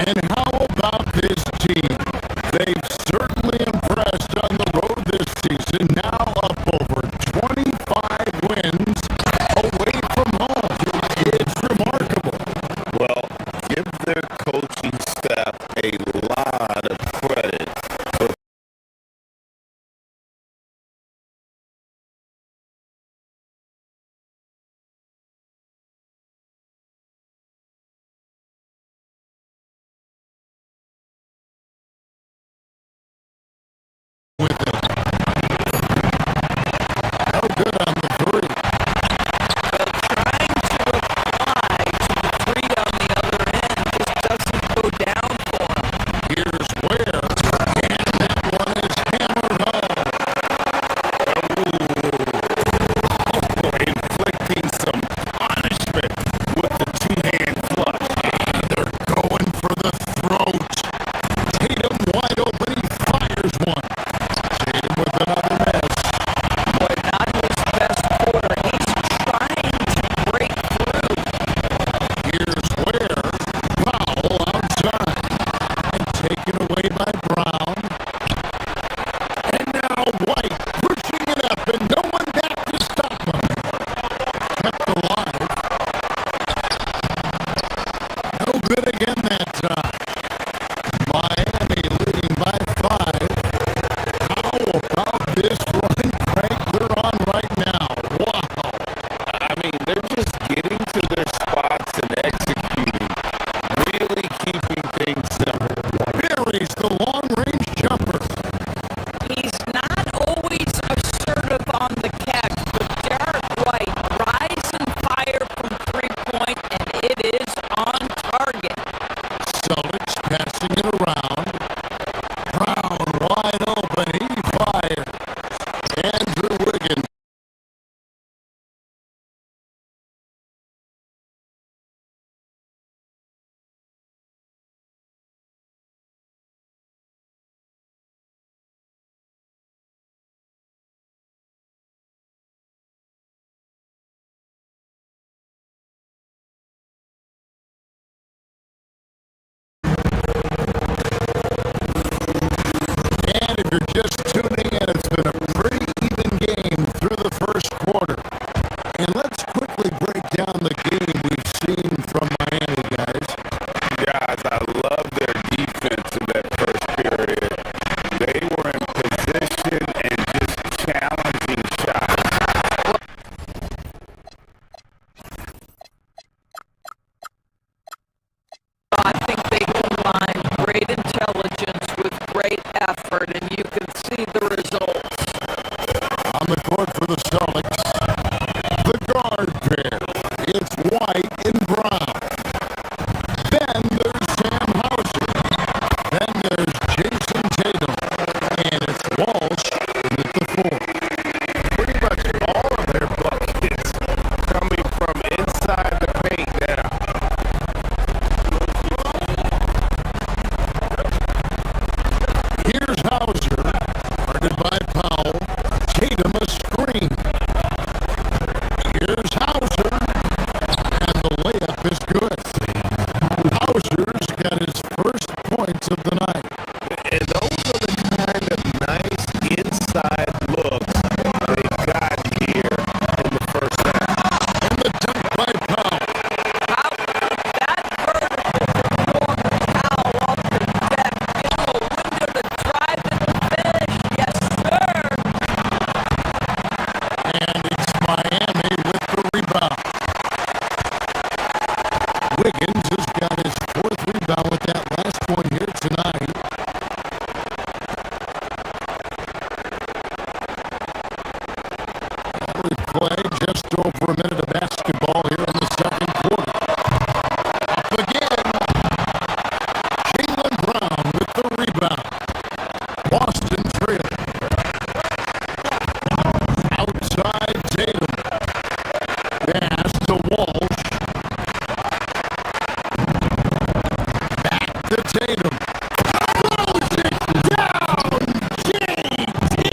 And how about this team? They've certainly impressed on the road this season, now up over 25 wins away from home. It's remarkable. Well, give their coaching staff a lot of credit for with it. No good on the three. Well, trying to apply to the three on the other end just doesn't go down for him. Here's where, and that one is hammered home. inflicting some punishment with the two-hand flush. They're going for the throat. Tatum wide open, he fires one. Tatum with another miss. Boy, not his best quarter. He's trying to break through. Here's where, foul outside. And taken away by Brown. And now White pushing it up, and no one back to stop him. Kept alive. No good again that time. Miami leading by 5. How about this run Craig they're on right now? Wow. I mean, they're just getting to their spots and executing, really keeping things simple. Buries the long-range jumper. He's not always assertive on the catch, but Derek White rise and fire from three-point, and it is on target. Celtics passing it around. Brown wide open. He fires. Andrew Wiggins. And if you're just tuning in, it's been a pretty even game through the first quarter. And let's quickly break down the game we've seen from Miami, guys. Guys, I love their defense in that first period. They were in position and just challenging shots. I think they combined great intelligence with great effort, and you can see the results. On the court for the Celtics, the guard pair. It's White and Brown. Then there's Sam Hauser. Then there's Jason Tatum. And it's Walsh with the 4. Pretty much all of their buckets coming from inside the paint now. Here's Hauser, guarded by Powell. Tatum a screen. Here's Hauser, and the layup is good. Hauser's got his first points of the night. And those are the kind of nice inside looks they got here in the first half. And the dunk by Powell. How about that vertical from Norman Powell off the deck? Give him a window to drive and finish. Yes, sir. And it's Miami with the rebound. Wiggins has got his 4th rebound with that last one here tonight. And we play just over a minute of basketball here in the second quarter. Up again. Jaylen Brown with the rebound. Boston trailing. Outside Tatum. Pass to Walsh. Back to Tatum. Throws it down. JT.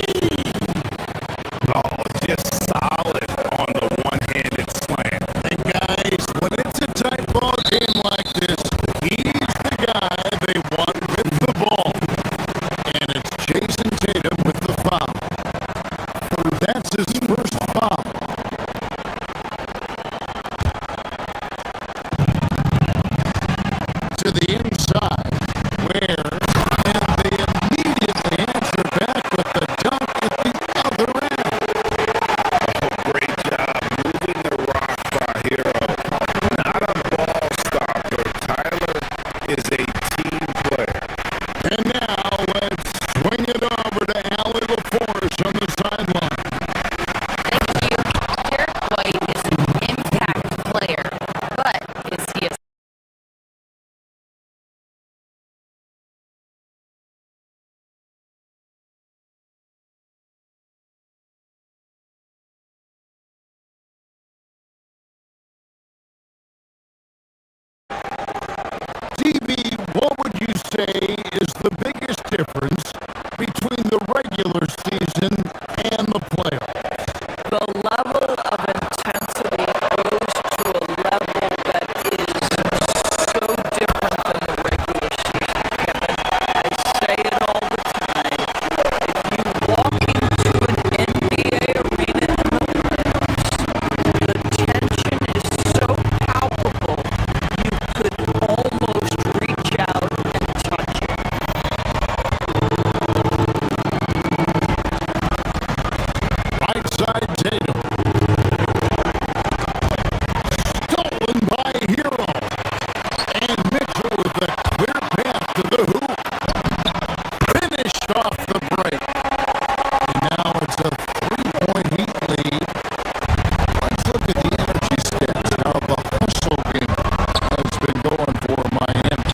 Oh, just solid on the one-handed slam. And guys, when it's a tight ball game like this, he's the guy to the hoop. Finished off the break. And now it's a 3-point Heat lead. Let's look at the energy stats. How the hustle game has been going for Miami.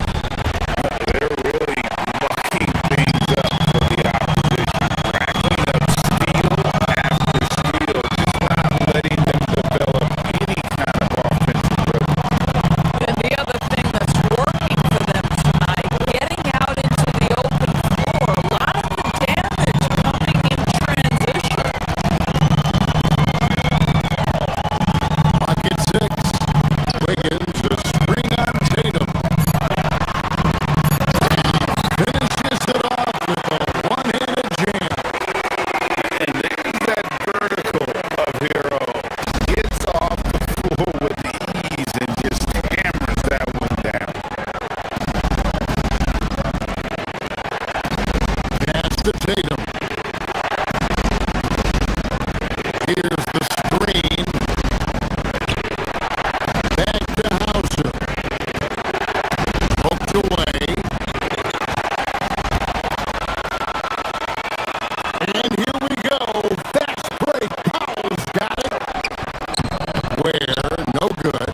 They're really mucking things up for the opposition, racking up steal after steal, just not letting them develop any kind of offensive rhythm. And the other thing that's working for them tonight, getting out into the open floor. A lot of the damage coming in transition. Pocket 6. Wiggins, a screen on Tatum. Finishes it off with a one-handed jam. And there's that vertical of Hero. Gets off the floor with ease and just hammers that one down. Pass to Tatum. Here's the screen. Back to Hauser. Poked away. And here we go. Fast break. Powell's got it. Where? No good.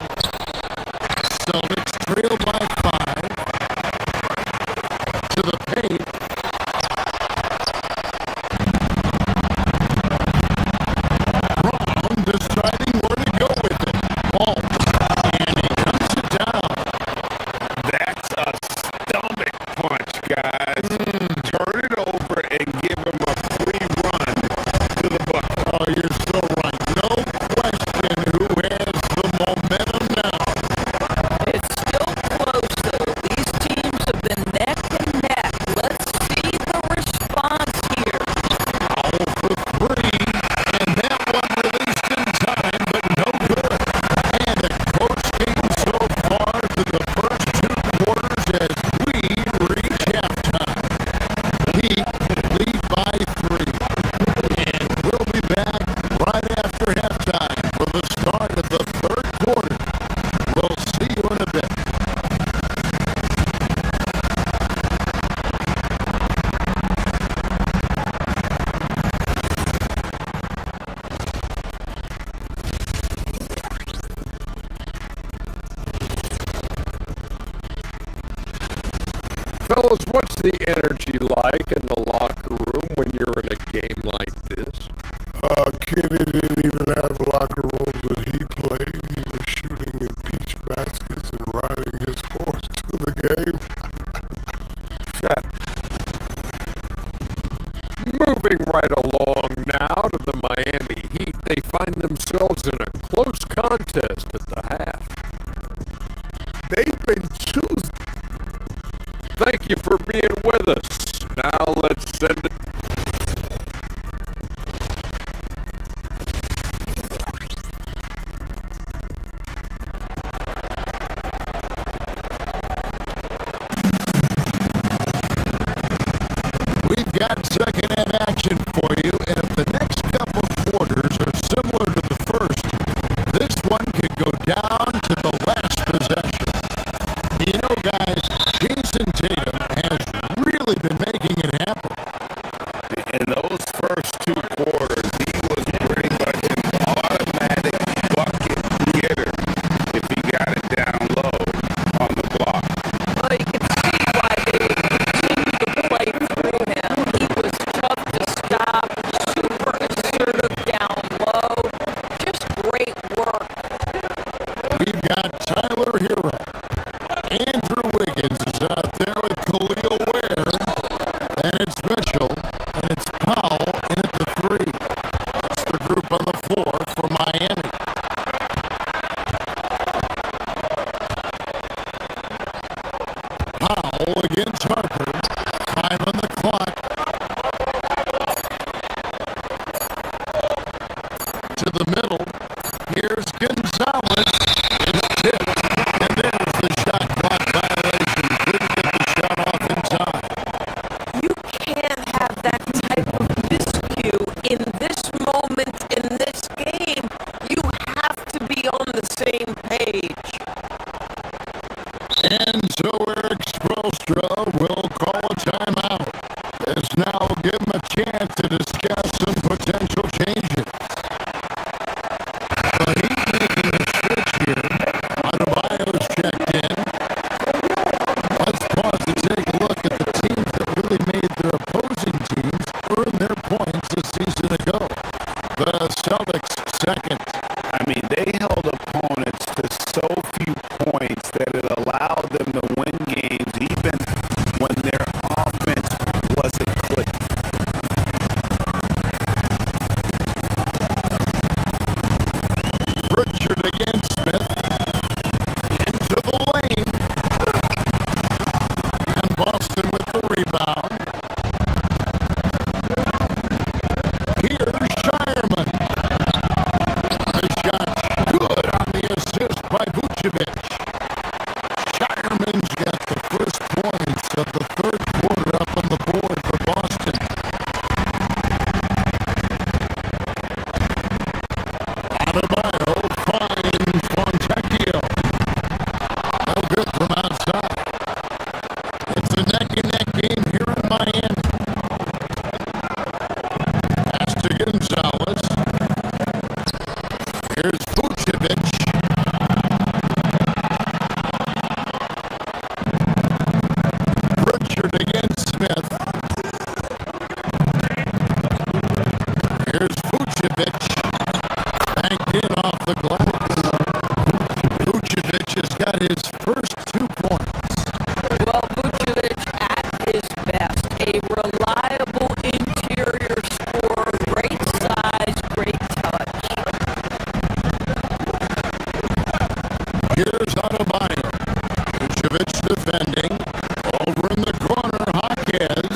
Celtics trail by 5. To the paint. Brown deciding where to go with it. Ball. And he cuts it down. That's a stomach punch, guys. Turn it over and give him a free run to the bucket. Oh, you're so right. No question who has the momentum now. It's still close, though. These teams have been neck and neck. Let's see the response here. Foul for 3. And that one released in time, but no good. And a close game so far through the first 2 quarters as we reach halftime. Heat lead by 3. And we'll be back right after halftime for the start of the third quarter. We'll see you in a bit. Fellas, what's the energy like in the locker room when you're in a game like this? Kenny didn't even have locker rooms when he played. He was shooting in beach baskets and riding his horse to the game. Moving right along now to the Miami Heat, they find themselves in a close contest at the half. They've been choosing. Thank you for being with us. Now let's send it. We've got second half action for you, and if the next couple quarters are similar to the first, this one could go down to the last possession. You know, guys, Jason Tatum has really been making it happen. In those first 2 quarters, he was pretty much an automatic bucket getter if he got it down low on the block. Well, you can see why they would continue to play through him. He was tough to stop, super assertive down low. Just great work. We've got Tyler Hero. Andrew Wiggins is out there with Khalil Ware. And it's Mitchell. And it's Powell in at the 3. That's the group on the floor for Miami. Powell against Harper. Time on the clock. To the middle. Here's Gonzalez. It's tipped. And there's the shot clock violation. Couldn't get the shot off in time. You can't have that type of miscue in this moment in this game. You have to be on the same page. And so Eric Spoelstra will call a timeout. This now will give him a chance to discuss some potential changes. The Heat making a switch here. Adebayo's checked in. Let's pause to take a look at the teams that really made their opposing teams earn their points a season ago. The Celtics second. I mean, they held opponents to so few points that it allowed them to win games even when their offense wasn't clicking. Pritchard against Smith. Into the lane. And Boston with the rebound. Here's Shireman. The shot good on the assist by Vucevic. Shireman's got the first points of the third quarter up on the board for Boston. Adebayo finds Fontecchio. No good from outside. It's a neck-and-neck game here in Miami. Pass to Gonzalez. Here's Vucevic. Pritchard against Smith. Here's Vucevic. Banked in off the glass. Vucevic has got his first 2 points. Well, Vucevic at his best. A reliable interior scorer. Great size, great touch. Here's Adebayo. Vucevic defending. Over in the corner, Jaquez.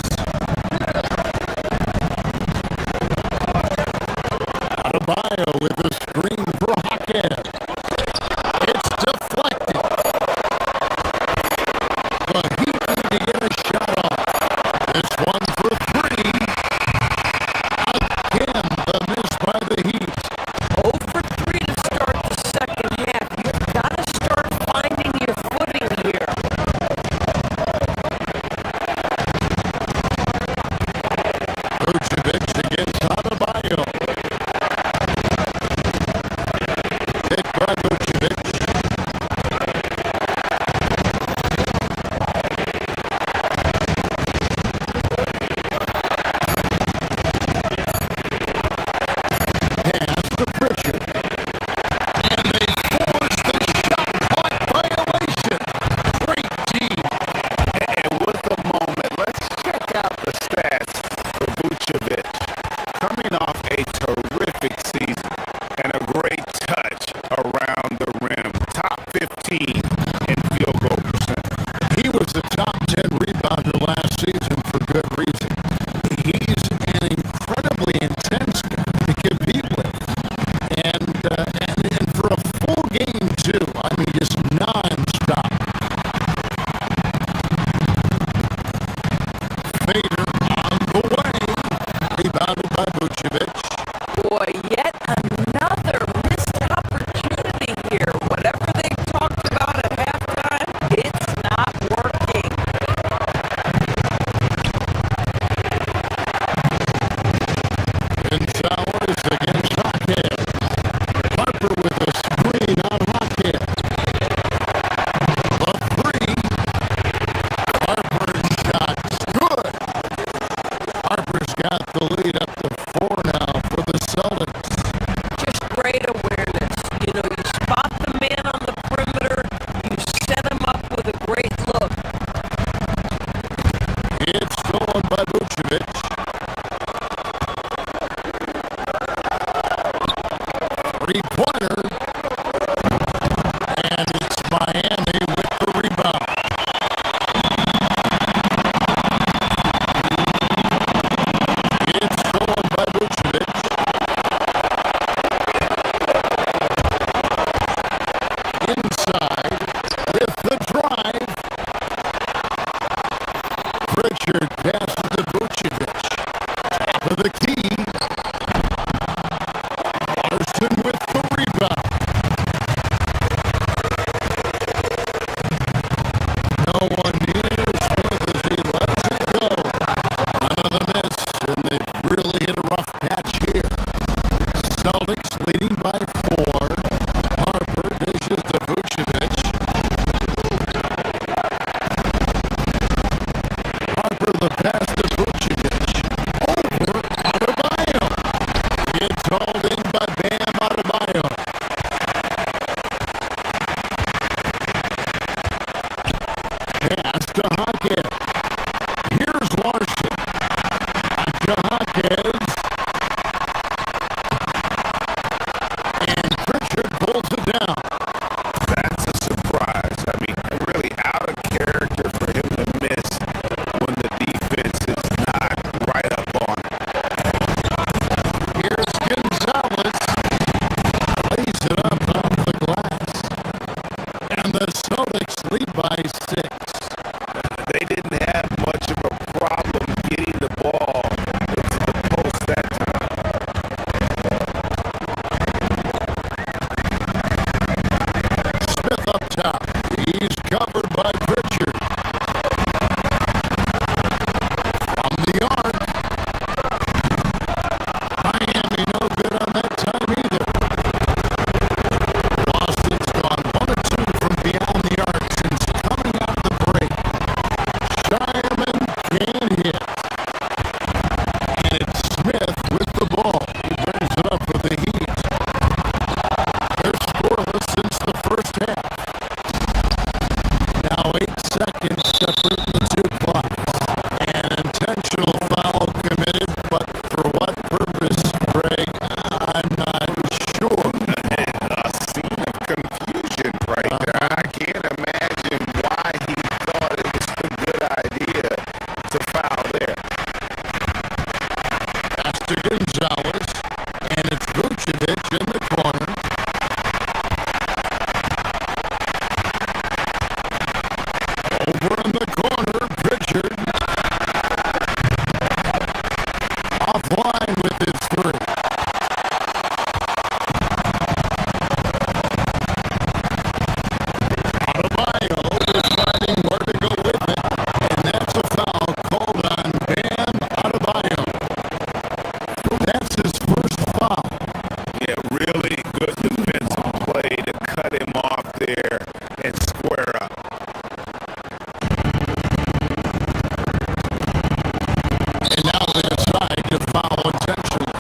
Adebayo with a screen for Jaquez. It's deflected. The Heat need to get a shot off. This one for 3. Again, the miss by the Heat. 0 for 3 to start the second half. You've got to start finding your footing here. Vucevic against Adebayo. Hit by Vucevic. Pass to Pritchard. And they force the shot clock violation. Great team. And with the moment, let's check out the stats for Vucevic. Coming off a terrific season and a great touch around the rim. Top 15 in field goal percentage. He was the top 10 rebounder last season for good reason. He's an incredibly intense guy to compete with. And for a full game, too. I mean, just non-stop. Fader on the way. Rebounded by Vucevic. Boy, yet another missed opportunity here. Whatever they talked about at halftime, it's not working. Gonzalez against Jaquez. Harper with a screen on Jaquez. The 3. Harper's shot's good. Harper's got the lead up to 4 now for the Celtics. Just great awareness. You know, you spot the man on the perimeter, you set him up with a great look. It's stolen by Vucevic. Three-pointer. And it's Miami with the rebound. It's the Celtics lead by 6. They didn't have much of a problem getting the ball into the post that time. Smith up top. He's covered by Pritchard. From the arc. Miami no good on that time either. Boston's gone 1 of 2 from beyond the arc since coming out the break. Shireman can't hit. And it's Smith with the ball. He brings it up for the Heat. They're scoreless since the first half. Now 8 seconds separating the two clocks. An intentional foul committed, but for what purpose, Greg? I'm not sure. A scene of confusion right there. I can't imagine why he thought it was a good idea to foul there. Pass to Gonzalez, and it's Vucevic in the corner. Over in the corner, Pritchard. Offline with his 3. Adebayo is finding where to go with it, and that's a foul called on Bam Adebayo. That's his first foul. Yeah, really good defensive play to cut him off there and square up. And now they decide to foul intentionally.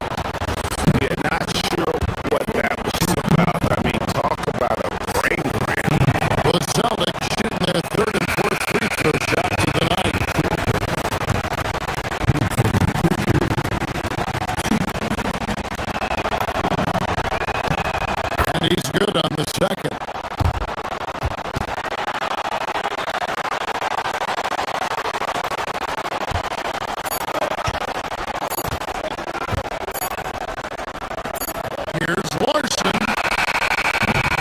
Yeah, not sure what that was about. I mean, talk about a brain ram. The Celtics shooting their 3rd and 4th free throw shots of the night. And he's good on the second. Here's Larson.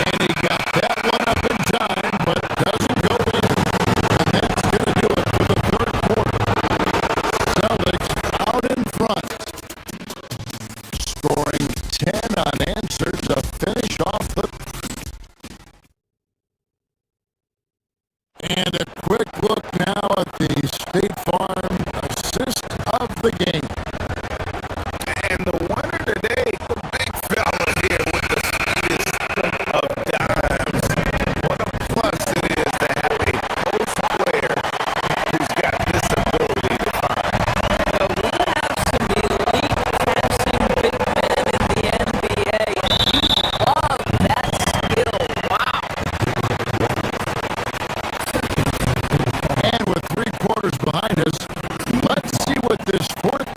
And he got that one up in time, but doesn't go in. And that's going to do it for the 3rd quarter. Celtics out in front. Scoring 10 unanswered to finish off the... And a quick look now at the State Farm assist of the game. And the winner today, the big fella here with the sweetest of dimes. What a plus it is to have a post player who's got this ability to find. But we have some elite passing big men in the NBA, and you love that skill. Wow. And with 3 quarters behind us, let's see what this 4th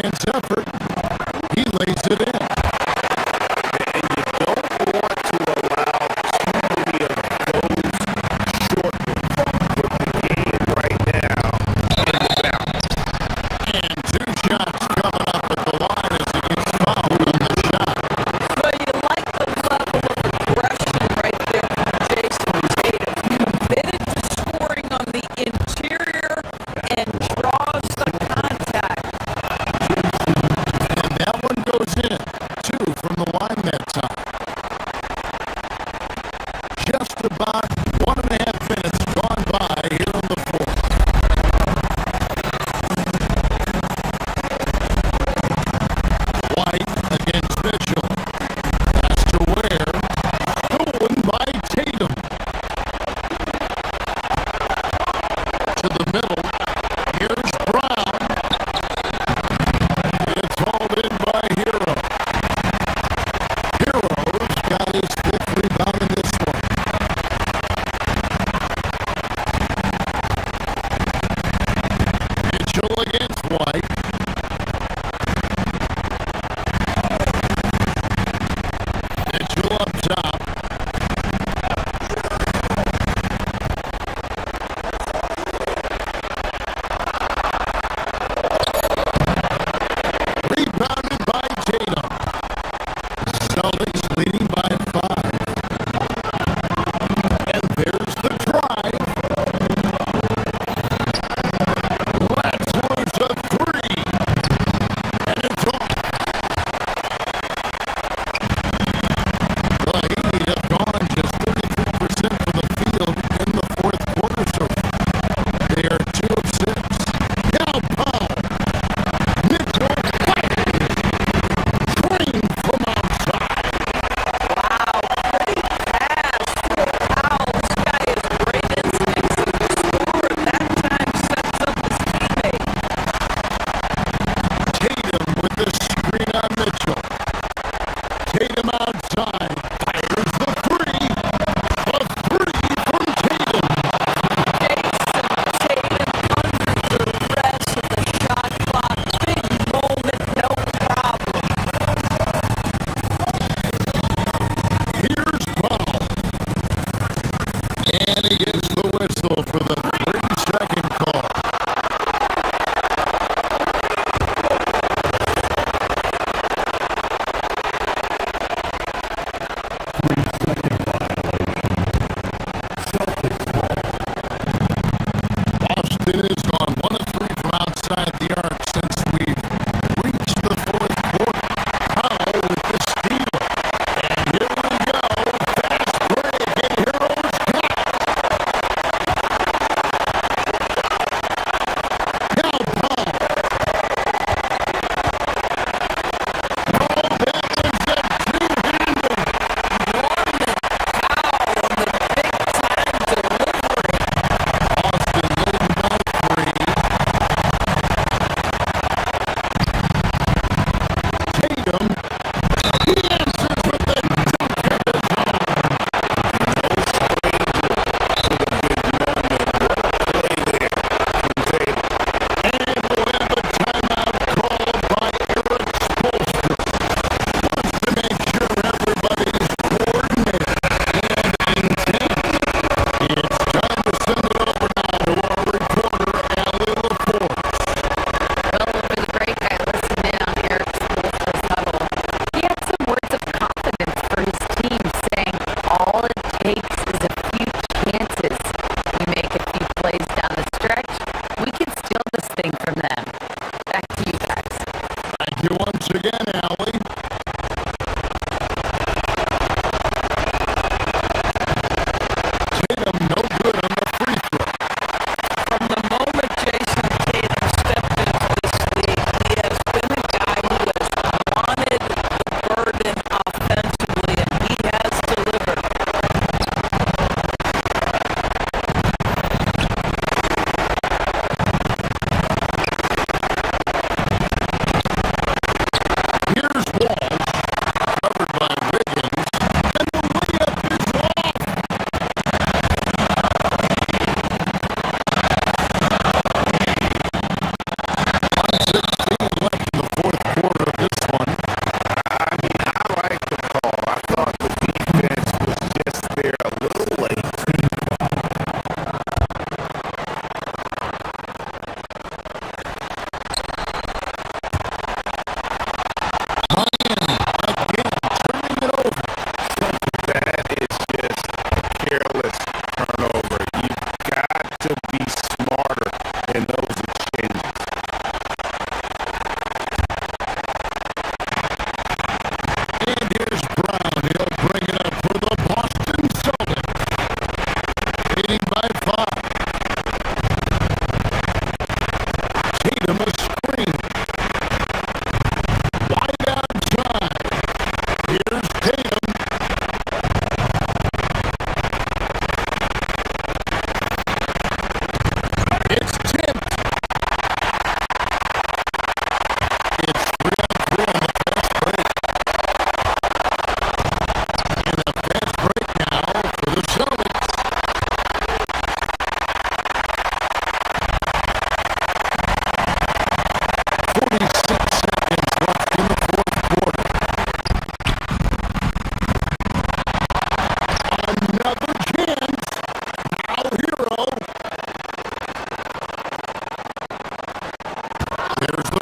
chance effort. He lays it in. And you don't want to allow too many of those short ones. But the game right now is balanced. And 2 shots coming up at the line as he gets fouled on the shot. Well, you like the level of aggression right there from Jason Tatum. Committed to scoring on the interior and draws the contact.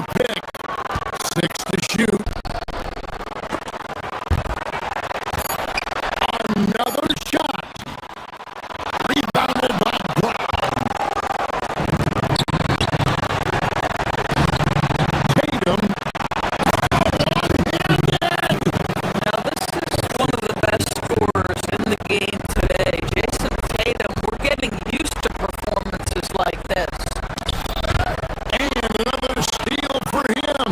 the pick. 6 to shoot. Another shot. Rebounded by Brown. Tatum. Now, this is one of the best scorers in the game today. Jason Tatum, we're getting used to performances like this. And another steal for him.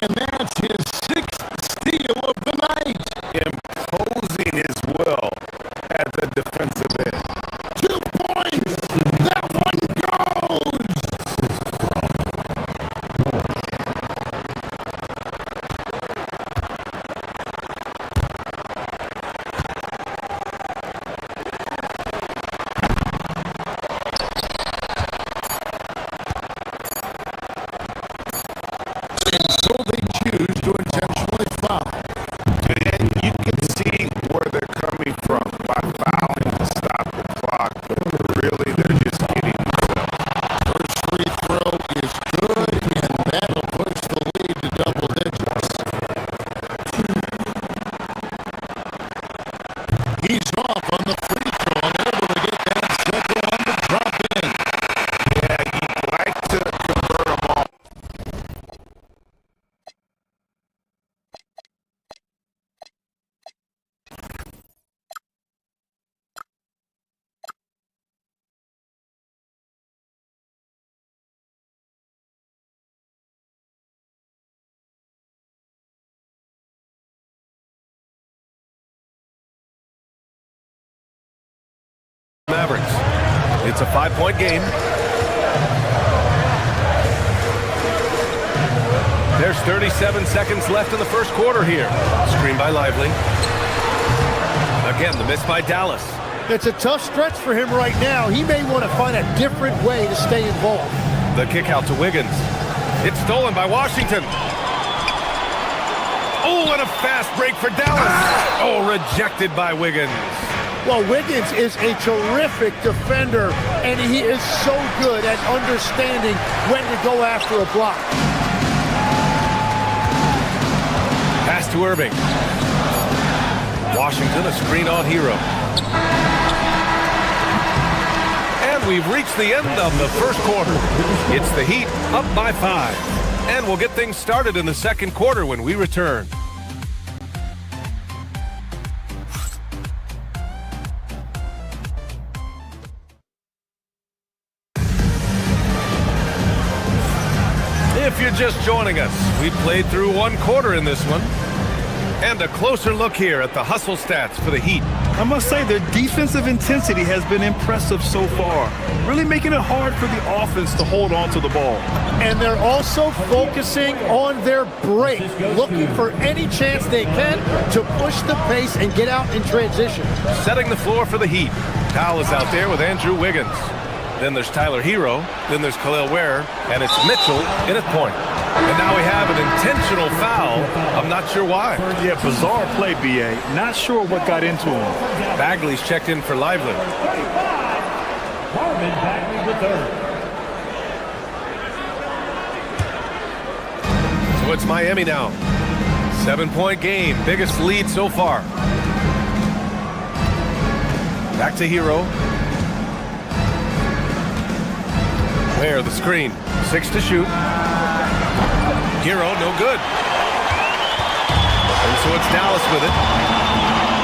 And that's his 6th steal of the night. Imposing as well at the defensive end. 2 points. That one goes. And so they choose to intentionally foul. And you can see where they're coming from by fouling to stop the clock, but really they're just getting themselves. First free throw is good, and that'll push the lead to double digits. He's off on the free throw and able to get that second one to drop in. Yeah, you'd like to convert them all. Mavericks. It's a 5-point game. There's 37 seconds left in the first quarter here. Screen by Lively. Again, the miss by Dallas. It's a tough stretch for him right now. He may want to find a different way to stay involved. The kick out to Wiggins. It's stolen by Washington. Oh, and a fast break for Dallas. Oh, rejected by Wiggins. Well, Wiggins is a terrific defender, and he is so good at understanding when to go after a block. Pass to Irving. Washington, a screen on Hero. And we've reached the end of the first quarter. It's the Heat up by 5. And we'll get things started in the second quarter when we return. If you're just joining us, we played through one quarter in this one. And a closer look here at the hustle stats for the Heat. I must say their defensive intensity has been impressive so far, really making it hard for the offense to hold on to the ball. And they're also focusing on their break, looking for any chance they can to push the pace and get out in transition. Setting the floor for the Heat. Kyle is out there with Andrew Wiggins. Then there's Tyler Hero. Then there's Khalil Ware. And it's Mitchell in at point. And now we have an intentional foul. I'm not sure why. Yeah, bizarre play, B.A. Not sure what got into him. Bagley's checked in for Lively. So it's Miami now. 7-point game. Biggest lead so far. Back to Hero. Ware, the screen. 6 to shoot. Hero, no good. And so it's Dallas with it.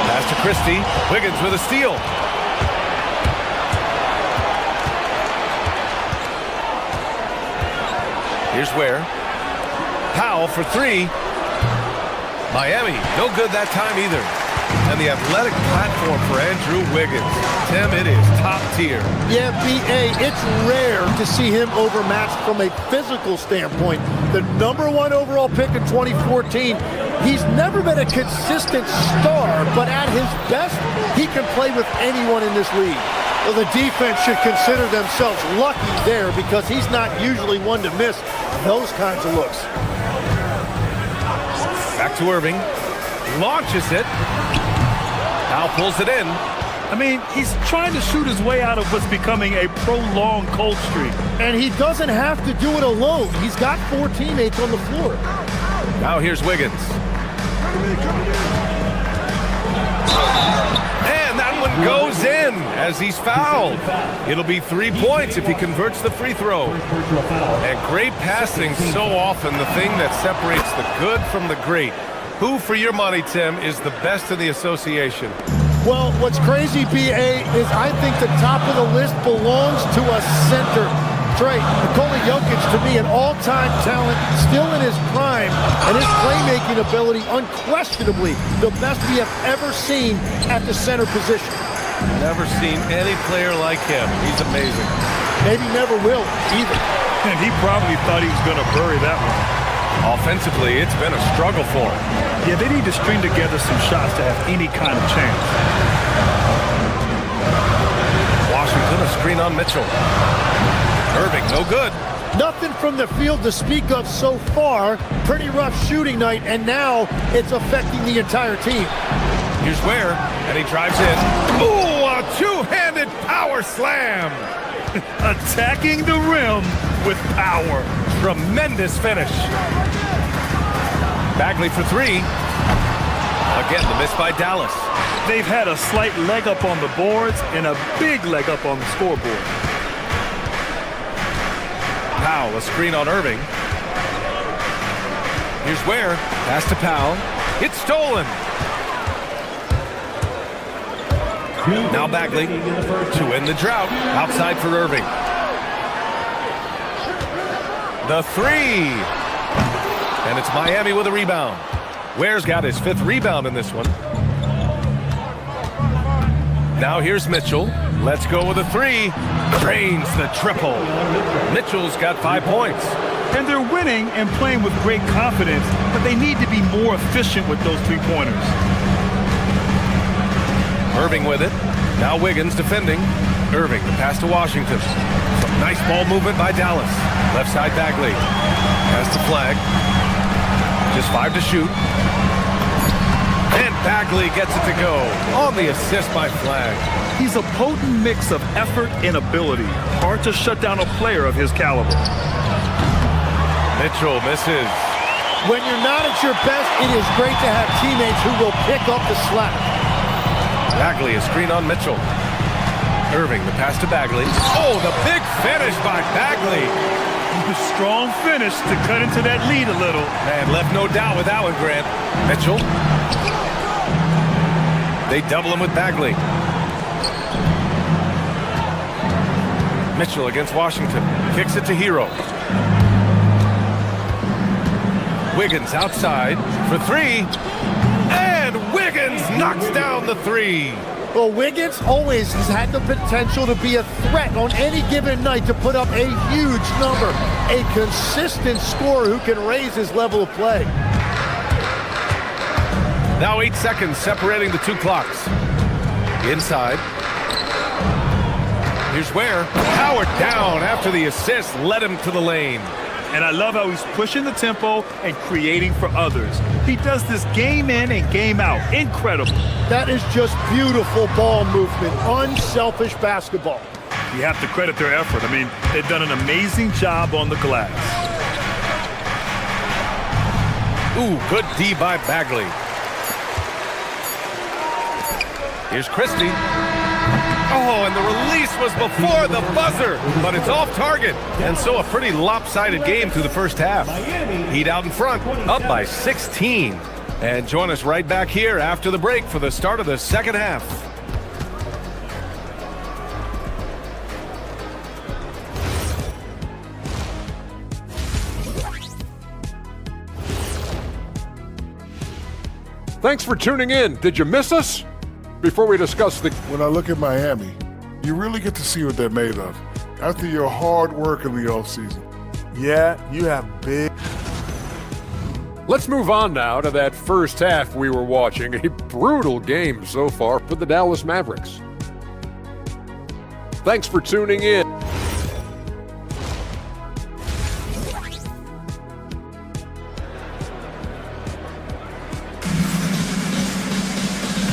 Pass to Christie. Wiggins with a steal. Here's Ware. Powell for 3. Miami, no good that time either. And the athletic platform for Andrew Wiggins. Tim, it is top tier. Yeah, B.A., it's rare to see him overmatched from a physical standpoint. The #1 overall pick in 2014, he's never been a consistent star, but at his best, he can play with anyone in this league. Well, the defense should consider themselves lucky there because he's not usually one to miss those kinds of looks. Back to Irving. Launches it. Now pulls it in. I mean, he's trying to shoot his way out of what's becoming a prolonged cold streak. And he doesn't have to do it alone. He's got 4 teammates on the floor. Now here's Wiggins. And that one goes in as he's fouled. It'll be 3 points if he converts the free throw. And great passing, so often the thing that separates the good from the great. Who, for your money, Tim, is the best in the association? Well, what's crazy, B.A., is I think the top of the list belongs to a center. Trey, Nikola Jokic, to me, an all-time talent, still in his prime, and his playmaking ability, unquestionably, the best we have ever seen at the center position. Never seen any player like him. He's amazing. Maybe never will, either. And he probably thought he was going to bury that one. Offensively, it's been a struggle for him. Yeah, they need to string together some shots to have any kind of chance. Washington, a screen on Mitchell. Irving, no good. Nothing from the field to speak of so far. Pretty rough shooting night, and now it's affecting the entire team. Here's Ware, and he drives in. Ooh, a two-handed power slam. Attacking the rim with power. Tremendous finish. Bagley for 3. Again, the miss by Dallas. They've had a slight leg up on the boards and a big leg up on the scoreboard. Powell, a screen on Irving. Here's Ware. Pass to Powell. It's stolen. Now Bagley to end the drought. Outside for Irving. The 3. And it's Miami with a rebound. Ware's got his 5th rebound in this one. Now here's Mitchell. Let's go with a 3. Drains the triple. Mitchell's got 5 points. And they're winning and playing with great confidence, but they need to be more efficient with those 3-pointers. Irving with it. Now Wiggins defending. Irving, the pass to Washington. Some nice ball movement by Dallas. Left side Bagley. Pass to Flag. Just 5 to shoot. And Bagley gets it to go on the assist by Flag. He's a potent mix of effort and ability. Hard to shut down a player of his caliber. Mitchell misses. When you're not at your best, it is great to have teammates who will pick up the slack. Bagley, a screen on Mitchell. Irving, the pass to Bagley. Oh, the big finish by Bagley. Strong finish to cut into that lead a little. And left no doubt with that one, Grant. Mitchell. They double him with Bagley. Mitchell against Washington. Kicks it to Hero. Wiggins outside for 3. And Wiggins knocks down the 3. Well, Wiggins always has had the potential to be a threat on any given night to put up a huge number. A consistent scorer who can raise his level of play. Now 8 seconds separating the 2 clocks. Inside. Here's Ware. Powered down after the assist led him to the lane. And I love how he's pushing the tempo and creating for others. He does this game in and game out. Incredible. That is just beautiful ball movement. Unselfish basketball. You have to credit their effort. I mean, they've done an amazing job on the glass. Ooh, good D by Bagley. Here's Christie. Oh, and the release was before the buzzer, but it's off target. And so a pretty lopsided game through the first half. Heat out in front, up by 16. And join us right back here after the break for the start of the second half. Thanks for tuning in. Did you miss us? Before we discuss the... When I look at Miami, you really get to see what they're made of. After your hard work in the offseason. Yeah, you have big... Let's move on now to that first half we were watching. A brutal game so far for the Dallas Mavericks. Thanks for tuning in.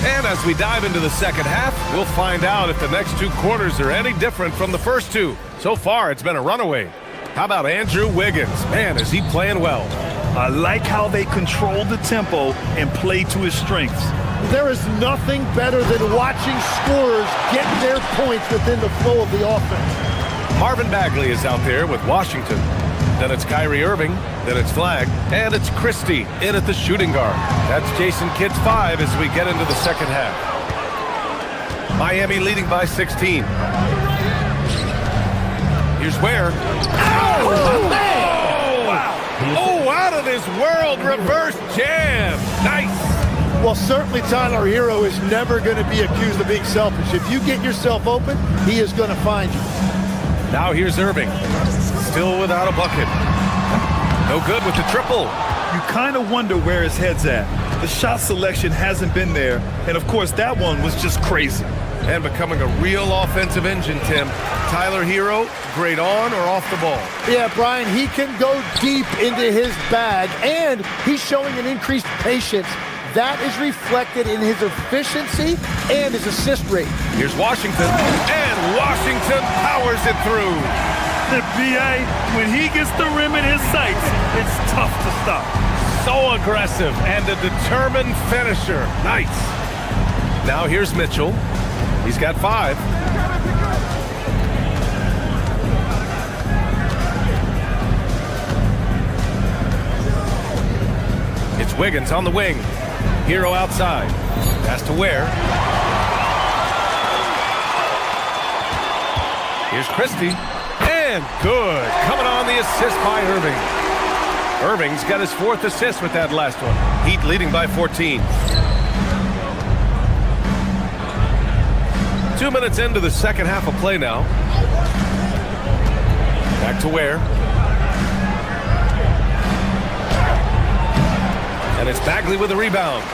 And as we dive into the second half, we'll find out if the next 2 quarters are any different from the first 2. So far, it's been a runaway. How about Andrew Wiggins? Man, is he playing well. I like how they control the tempo and play to his strengths. There is nothing better than watching scorers get their points within the flow of the offense. Marvin Bagley is out there with Washington. Then it's Kyrie Irving. Then it's Flagg. And it's Christie in at the shooting guard. That's Jason Kidd's 5 as we get into the second half. Miami leading by 16. Here's Ware. Oh, man! Wow. Oh, out of this world reverse jam. Nice. Well, certainly Tyler Hero is never going to be accused of being selfish. If you get yourself open, he is going to find you. Now here's Irving. Still without a bucket. No good with the triple. You kind of wonder where his head's at. The shot selection hasn't been there, and of course that one was just crazy. And becoming a real offensive engine, Tim. Tyler Hero, great on or off the ball? Yeah, Brian, he can go deep into his bag, and he's showing an increased patience. That is reflected in his efficiency and his assist rate. Here's Washington, and Washington powers it through. The BA, when he gets the rim in his sights, it's tough to stop. So aggressive and a determined finisher. Nice. Now here's Mitchell. He's got 5. It's Wiggins on the wing. Hero outside. Pass to Ware. Here's Christie. And good. Coming on the assist by Irving. Irving's got his 4th assist with that last one. Heat leading by 14. 2 minutes into the second half of play now. Back to Ware. And it's Bagley with a rebound.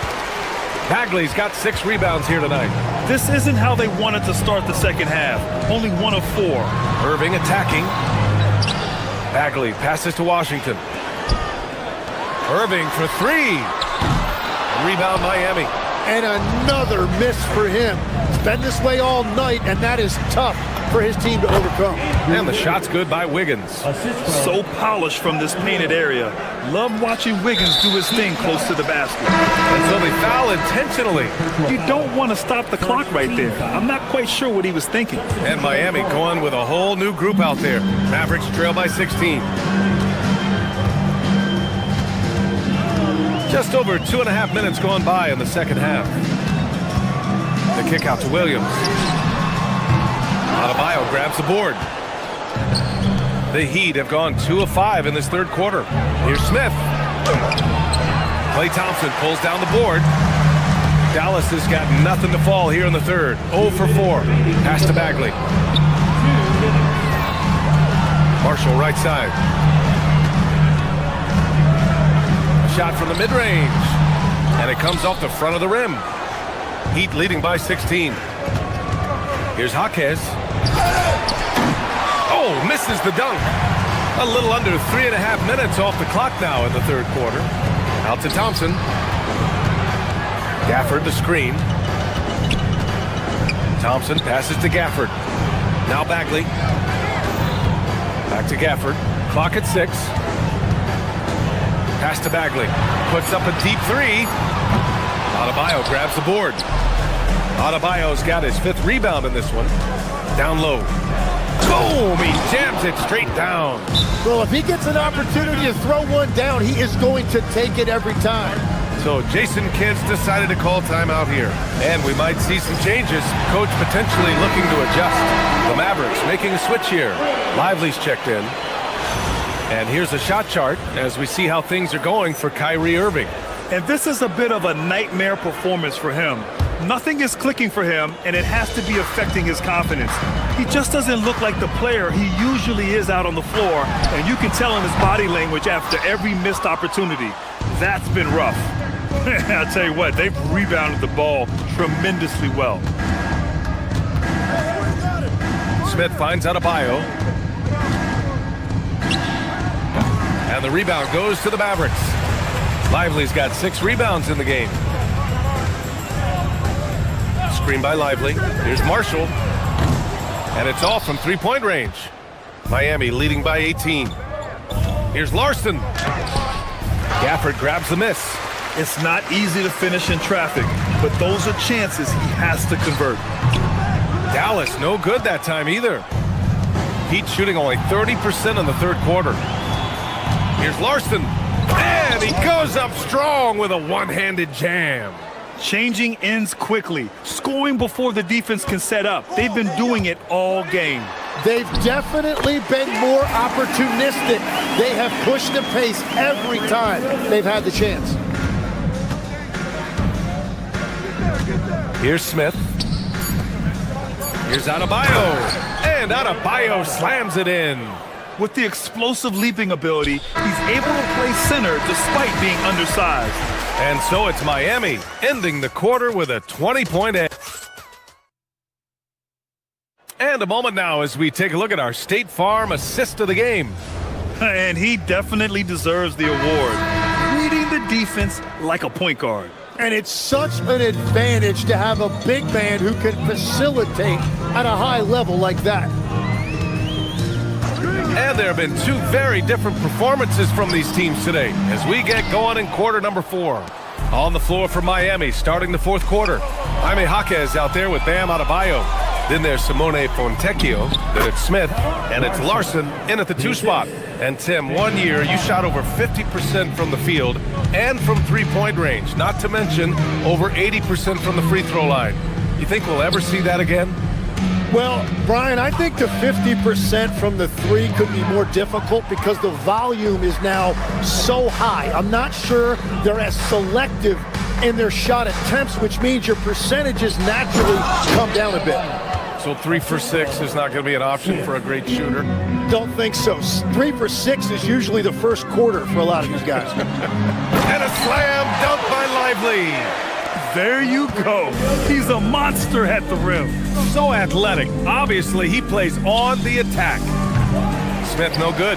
Bagley's got 6 rebounds here tonight. This isn't how they wanted to start the second half. Only 1 of 4. Irving attacking. Bagley passes to Washington. Irving for 3. Rebound Miami. And another miss for him. It's been this way all night, and that is tough for his team to overcome. And the shot's good by Wiggins. So polished from this painted area. Love watching Wiggins do his thing close to the basket. And so they foul intentionally. You don't want to stop the clock right there. I'm not quite sure what he was thinking. And Miami going with a whole new group out there. Mavericks trail by 16. Just over 2.5 minutes gone by in the second half. The kick out to Williams. Adebayo grabs the board. The Heat have gone 2 of 5 in this third quarter. Here's Smith. Klay Thompson pulls down the board. Dallas has got nothing to fall here in the third. 0 for 4. Pass to Bagley. Marshall right side. Shot from the mid-range. And it comes off the front of the rim. Heat leading by 16. Here's Jaquez. Oh, misses the dunk. A little under 3.5 minutes off the clock now in the third quarter. Out to Thompson. Gafford the screen. Thompson passes to Gafford. Now Bagley. Back to Gafford. Clock at 6. Pass to Bagley. Puts up a deep 3. Adebayo grabs the board. Adebayo's got his 5th rebound in this one. Down low. Boom! He jams it straight down. Well, if he gets an opportunity to throw one down, he is going to take it every time. So Jason Kidd's decided to call timeout here. And we might see some changes. Coach potentially looking to adjust. The Mavericks making a switch here. Lively's checked in. And here's a shot chart as we see how things are going for Kyrie Irving. And this is a bit of a nightmare performance for him. Nothing is clicking for him, and it has to be affecting his confidence. He just doesn't look like the player he usually is out on the floor, and you can tell in his body language after every missed opportunity. That's been rough. I'll tell you what, they've rebounded the ball tremendously well. Smith finds Adebayo. And the rebound goes to the Mavericks. Lively's got 6 rebounds in the game. screen by Lively. Here's Marshall. And it's off from three-point range. Miami leading by 18. Here's Larson. Gafford grabs the miss. It's not easy to finish in traffic, but those are chances he has to convert. Dallas no good that time either. Heat shooting only 30% in the third quarter. Here's Larson. And he goes up strong with a one-handed jam. Changing ends quickly, scoring before the defense can set up. They've been doing it all game. They've definitely been more opportunistic. They have pushed the pace every time they've had the chance. Here's Smith. Here's Adebayo. And Adebayo slams it in. With the explosive leaping ability, he's able to play center despite being undersized. And so it's Miami ending the quarter with a 20-point edge. And a moment now as we take a look at our State Farm assist of the game. And he definitely deserves the award. Reading the defense like a point guard. And it's such an advantage to have a big man who can facilitate at a high level like that. And there have been two very different performances from these teams today as we get going in quarter number 4. On the floor for Miami starting the fourth quarter. Jaime Jaquez out there with Bam Adebayo. Then there's Simone Fontecchio. Then it's Smith. And it's Larson in at the 2 spot. And Tim, 1 year you shot over 50% from the field and from three-point range. Not to mention over 80% from the free throw line. You think we'll ever see that again? Well, Brian, I think the 50% from the 3 could be more difficult because the volume is now so high. I'm not sure they're as selective in their shot attempts, which means your percentages naturally come down a bit. So 3 for 6 is not going to be an option for a great shooter? Don't think so. 3 for 6 is usually the first quarter for a lot of these guys. And a slam dunk by Lively. There you go. He's a monster at the rim. So athletic. Obviously, he plays on the attack. Smith, no good.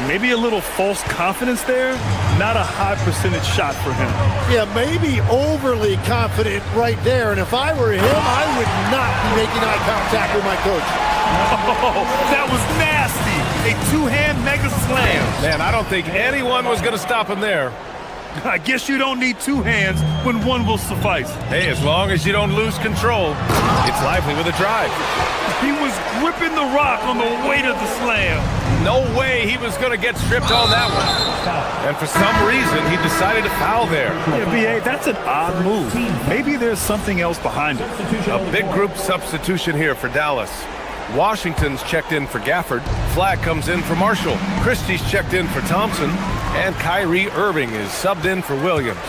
Maybe a little false confidence there. Not a high percentage shot for him. Yeah, maybe overly confident right there. And if I were him, I would not be making eye contact with my coach. Oh, that was nasty. A two-hand mega slam. Man, I don't think anyone was going to stop him there. I guess you don't need 2 hands when 1 will suffice. Hey, as long as you don't lose control, it's Lively with a drive. He was gripping the rock on the weight of the slam. No way he was going to get stripped on that one. And for some reason, he decided to foul there. Yeah, B.A., that's an odd move. Maybe there's something else behind it. A big group substitution here for Dallas. Washington's checked in for Gafford. Flag comes in for Marshall. Christie's checked in for Thompson. And Kyrie Irving is subbed in for Williams.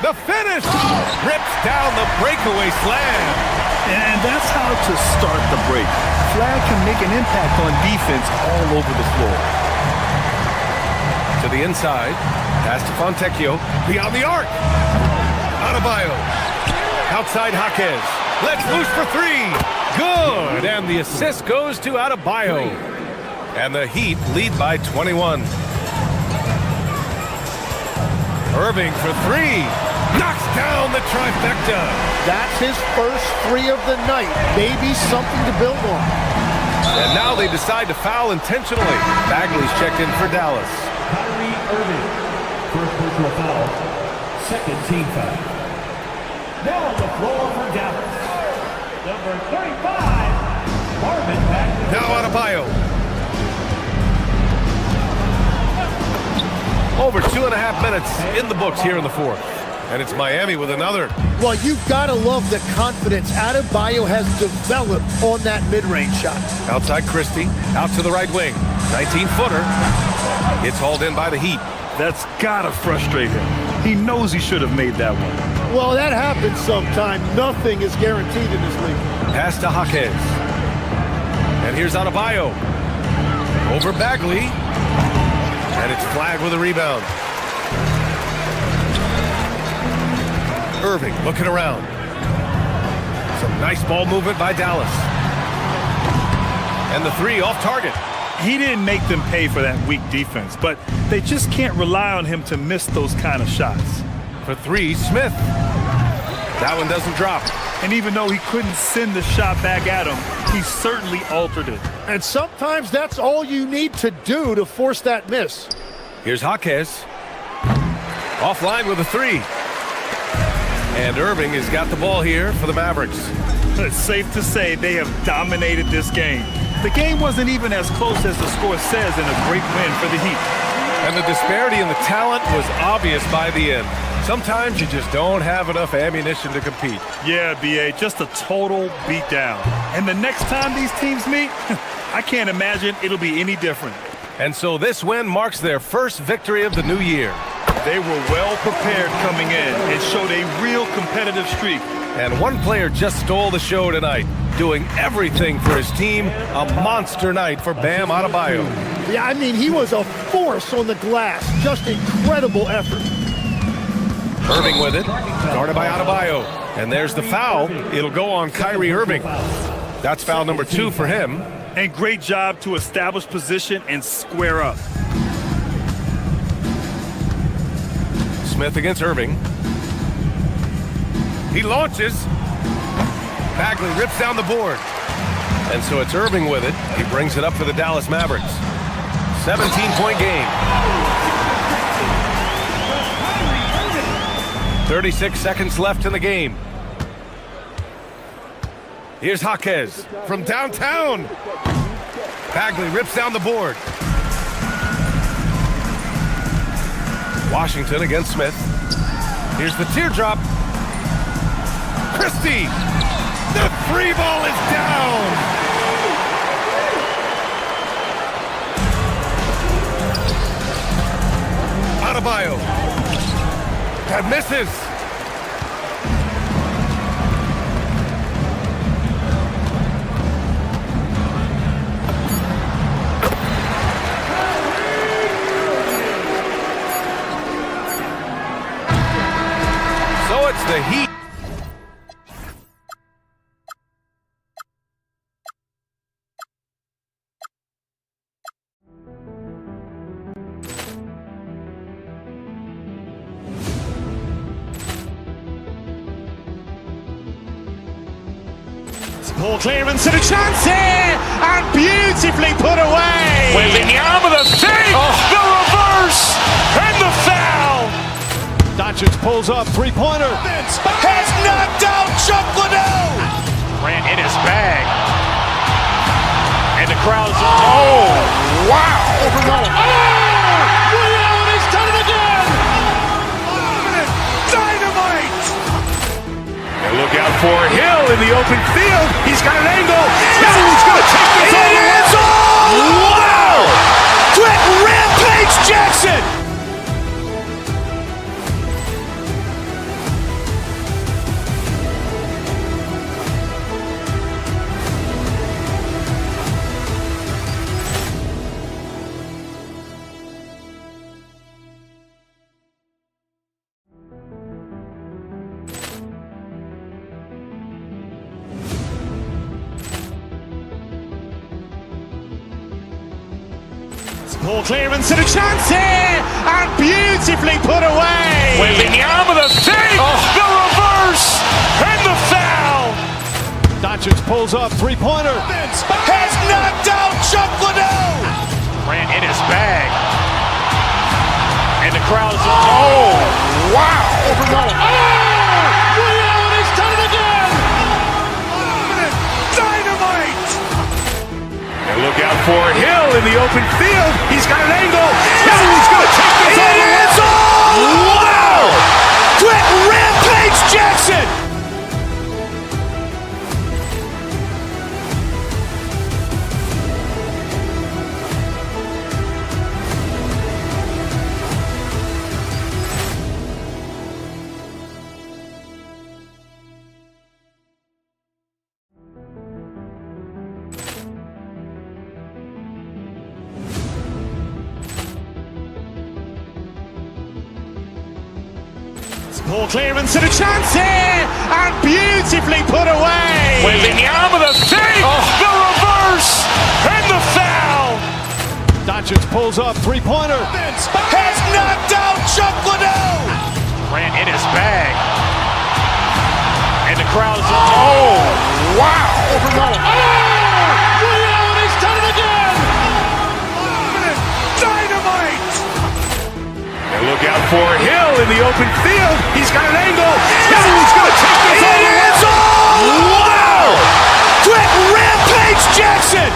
The finish! Rips down the breakaway slam. And that's how to start the break. Flag can make an impact on defense all over the floor. To the inside. Pass to Fontecchio. Beyond the arc. Adebayo. Outside Jaquez. Let's loose for 3. Good. And the assist goes to Adebayo. And the Heat lead by 21. Irving for 3. Knocks down the trifecta. That's his first 3 of the night. Maybe something to build on. And now they decide to foul intentionally. Bagley's checked in for Dallas. Kyrie Irving, first personal foul, second team foul. Now on the floor for Dallas, number 35, Marvin Bagley. Now Adebayo. Over 2.5 minutes in the books here in the fourth. And it's Miami with another. Well, you've got to love the confidence Adebayo has developed on that mid-range shot. Outside Christie, out to the right wing. 19-footer. It's hauled in by the Heat. That's gotta frustrate him. He knows he should have made that one. Well, that happens sometime. Nothing is guaranteed in this league. Pass to Jaquez. And here's Adebayo. Over Bagley. And it's flagged with a rebound. Irving looking around. Some nice ball movement by Dallas. And the 3 off target. He didn't make them pay for that weak defense, but they just can't rely on him to miss those kind of shots. For 3, Smith. That one doesn't drop. And even though he couldn't send the shot back at him, he certainly altered it. And sometimes that's all you need to do to force that miss. Here's Jaquez. Offline with a three. And Irving has got the ball here for the Mavericks. It's safe to say they have dominated this game. The game wasn't even as close as the score says, and a great win for the Heat. And the disparity in the talent was obvious by the end. Sometimes you just don't have enough ammunition to compete. Yeah, B.A., just a total beatdown. And the next time these teams meet, I can't imagine it'll be any different. And so this win marks their first victory of the new year. They were well prepared coming in and showed a real competitive streak. And one player just stole the show tonight, doing everything for his team. A monster night for Bam Adebayo. Yeah, I mean, he was a force on the glass. Just incredible effort. Irving with it, guarded by Adebayo. And there's the foul. It'll go on Kyrie Irving. That's foul number 2 for him. And great job to establish position and square up. Smith against Irving. He launches. Bagley rips down the board. And so it's Irving with it. He brings it up for the Dallas Mavericks. 17-point game. 36 seconds left in the game. Here's Jaquez from downtown. Bagley rips down the board. Washington against Smith. Here's the teardrop. Christie. The free ball is down. Adebayo. That misses. So it's the Heat. Ball clearance and a chance here, and beautifully put away. Wembanyama with a save, the reverse, and the foul. Doncic pulls up, three-pointer. Has knocked out Chuck Liddell. Ran in his bag. And the crowd's, oh, wow. Liddell, and he's done it again. Dynamite. And look out for Hill in the open field. He's got an angle. He's going to take this all the way. Wow! Quick Rampage Jackson. Ball clearance and a chance here, and beautifully put away. Wembanyama with a save, the reverse, and the foul. Doncic pulls up, three-pointer. Has knocked out Chuck Liddell. Ran in his bag. And the crowd's, oh, wow. Liddell, and he's done it again. Dynamite. And look out for Hill in the open field. He's got an angle. He's going to take this all the way. Wow! Quick Rampage Jackson. Ball clearance and a chance here, and beautifully put away. Wembanyama with a save, the reverse, and the foul. Doncic pulls up, three-pointer. Has knocked out Chuck Liddell. Ran in his bag. And the the crowd is... Oh, wow! Over Nolan. And he's done it again! Dynamite! And look out for Hill in the open field. He's got an angle. Hill's going to take this all the way. Wow! Quick Rampage Jackson!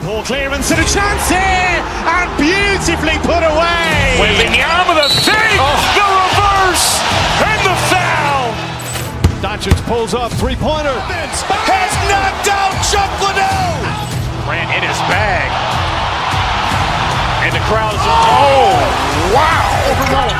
Poor clearance and a chance here, and beautifully put away. With the arm of the fake, the reverse, and the foul. Doncic pulls up, three-pointer. Has knocked out Chuck Liddell. Ran in his bag. And the crowd is... Oh, wow! Over Nolan.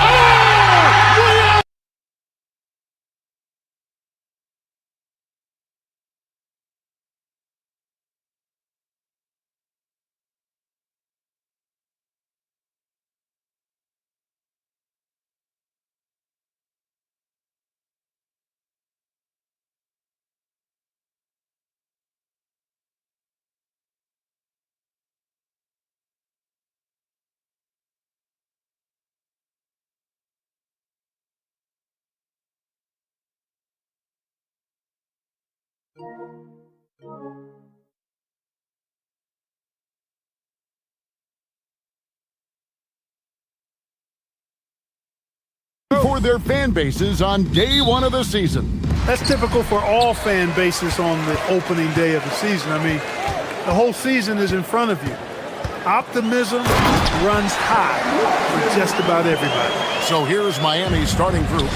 For their fan bases on day one of the season. That's typical for all fan bases on the opening day of the season. I mean, the whole season is in front of you. Optimism runs high for just about everybody. So here's Miami's starting group.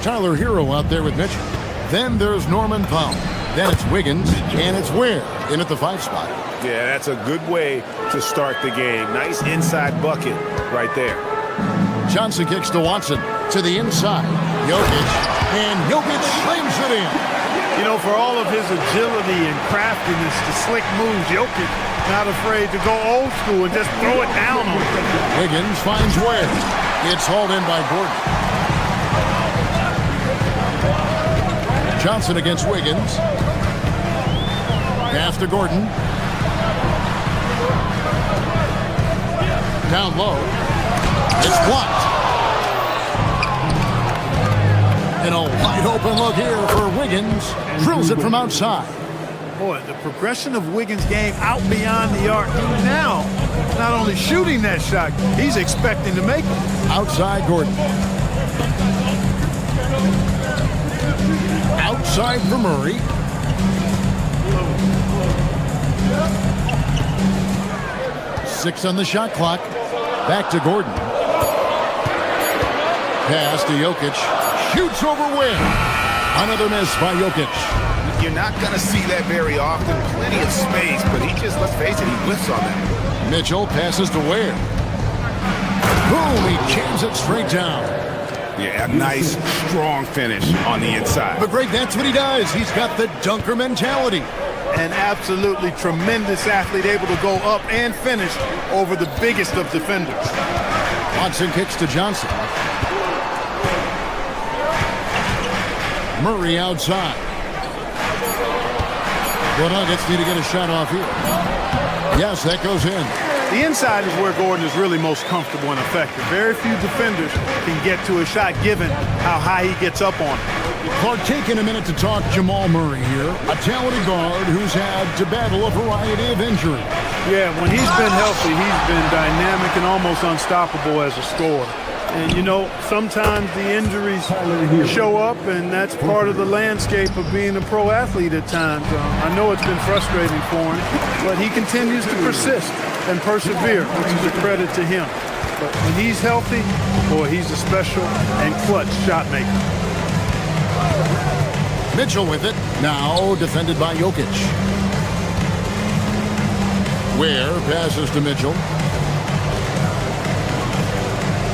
Tyler Hero out there with Mitchell. Then there's Norman Powell. Then it's Wiggins, and it's Ware in at the 5 spot. Yeah, that's a good way to start the game. Nice inside bucket right there. Johnson kicks to Watson, to the inside. Jokic, and Jokic slams it in. You know, for all of his agility and craftiness, the slick moves, Jokic not afraid to go old school and just throw it down on him. Wiggins finds Ware. It's hauled in by Gordon. Johnson against Wiggins. Pass to Gordon. Down low. It's blocked. And a wide open look here for Wiggins. Drills it from outside. Boy, the progression of Wiggins' game out beyond the arc. Now, not only shooting that shot, he's expecting to make it. Outside Gordon. Outside for Murray. Six on the shot clock. Back to Gordon. Pass to Jokic. Shoots over Ware. Another miss by Jokic. You're not going to see that very often. Plenty of space, but he just, let's face it, he whiffs on that. Mitchell passes to Ware. Boom, he jams it straight down. Yeah, a nice, strong finish on the inside. But Greg, that's what he does. He's got the dunker mentality. An absolutely tremendous athlete, able to go up and finish over the biggest of defenders. Watson kicks to Johnson. Murray outside. The Nuggets need to get a shot off here. Yes, that goes in. The inside is where Gordon is really most comfortable and effective. Very few defenders can get to a shot given how high he gets up on it. Clark, taking a minute to talk Jamal Murray here, a talented guard who's had to battle a variety of injuries. Yeah, when he's been healthy, he's been dynamic and almost unstoppable as a scorer. And, you know, sometimes the injuries show up, and that's part of the landscape of being a pro athlete at times. I know it's been frustrating for him, but he continues to persist and persevere, which is a credit to him. But when he's healthy, boy, he's a special and clutch shot maker. Mitchell with it, now defended by Jokic. Ware passes to Mitchell.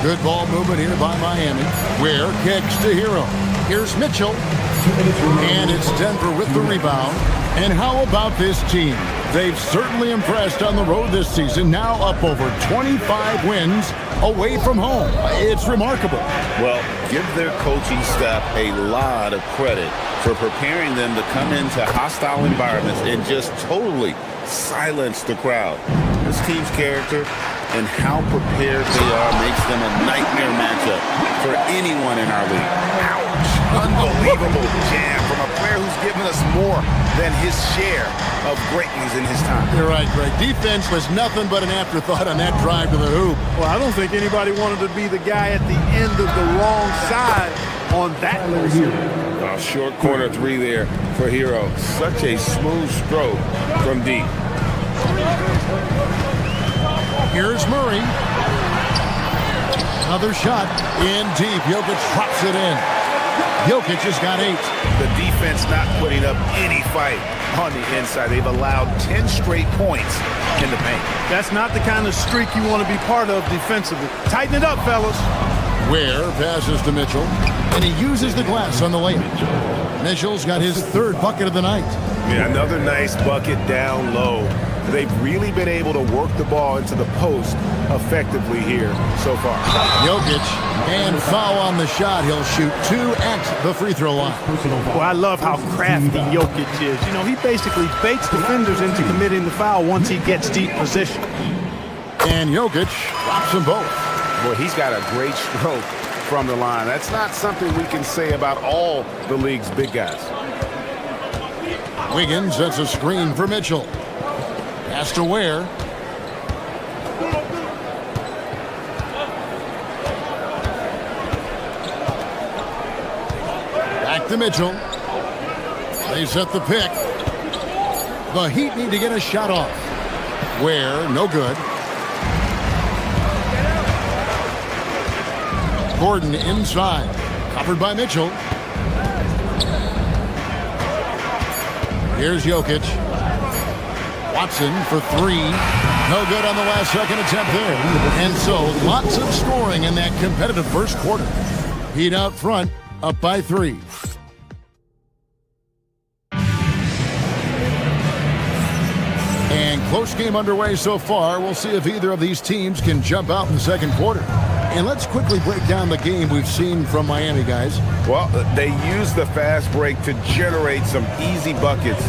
Good ball movement here by Miami. Ware kicks to Hero. Here's Mitchell. And it's Denver with the rebound. And how about this team? They've certainly impressed on the road this season, now up over 25 wins away from home. It's remarkable. Well, give their coaching staff a lot of credit for preparing them to come into hostile environments and just totally silence the crowd. This team's character and how prepared they are makes them a nightmare matchup for anyone in our league. Ouch! Unbelievable jam from a player who's given us more than his share of greatness in his time. You're right, Greg. Defense was nothing but an afterthought on that drive to the hoop. Well, I don't think anybody wanted to be the guy at the end of the wrong side on that. Short corner three there for Hero. Such a smooth stroke from deep. Here's Murray. Another shot in deep. Jokic drops it in. Jokic has got 8. The defense not putting up any fight on the inside. They've allowed 10 straight points in the paint. That's not the kind of streak you want to be part of defensively. Tighten it up, fellas. Ware passes to Mitchell, and he uses the glass on the layup. Mitchell's got his 3rd bucket of the night. Yeah, another nice bucket down low. They've really been able to work the ball into the post effectively here so far. Jokic, and foul on the shot. He'll shoot 2 at the free throw line. Well, I love how crafty Jokic is. You know, he basically baits defenders into committing the foul once he gets deep position. And Jokic drops them both. Boy, he's got a great stroke from the line. That's not something we can say about all the league's big guys. Wiggins sets a screen for Mitchell. Pass to Ware. Back to Mitchell. They set the pick. The Heat need to get a shot off. Ware, no good. Gordon inside. Covered by Mitchell. Here's Jokic. Watson for 3. No good on the last second attempt there. And so lots of scoring in that competitive first quarter. Heat out front, up by 3. And close game underway so far. We'll see if either of these teams can jump out in the second quarter. And let's quickly break down the game we've seen from Miami, guys. Well, they used the fast break to generate some easy buckets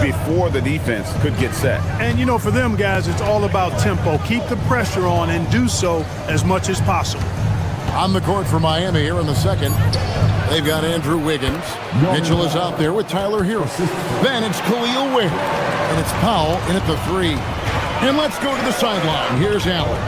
before the defense could get set. And, you know, for them, guys, it's all about tempo. Keep the pressure on and do so as much as possible. On the court for Miami here in the second. They've got Andrew Wiggins. Mitchell is out there with Tyler Hero. Then it's Khalil Ware. And it's Powell in at the 3. And let's go to the sideline. Here's Allen.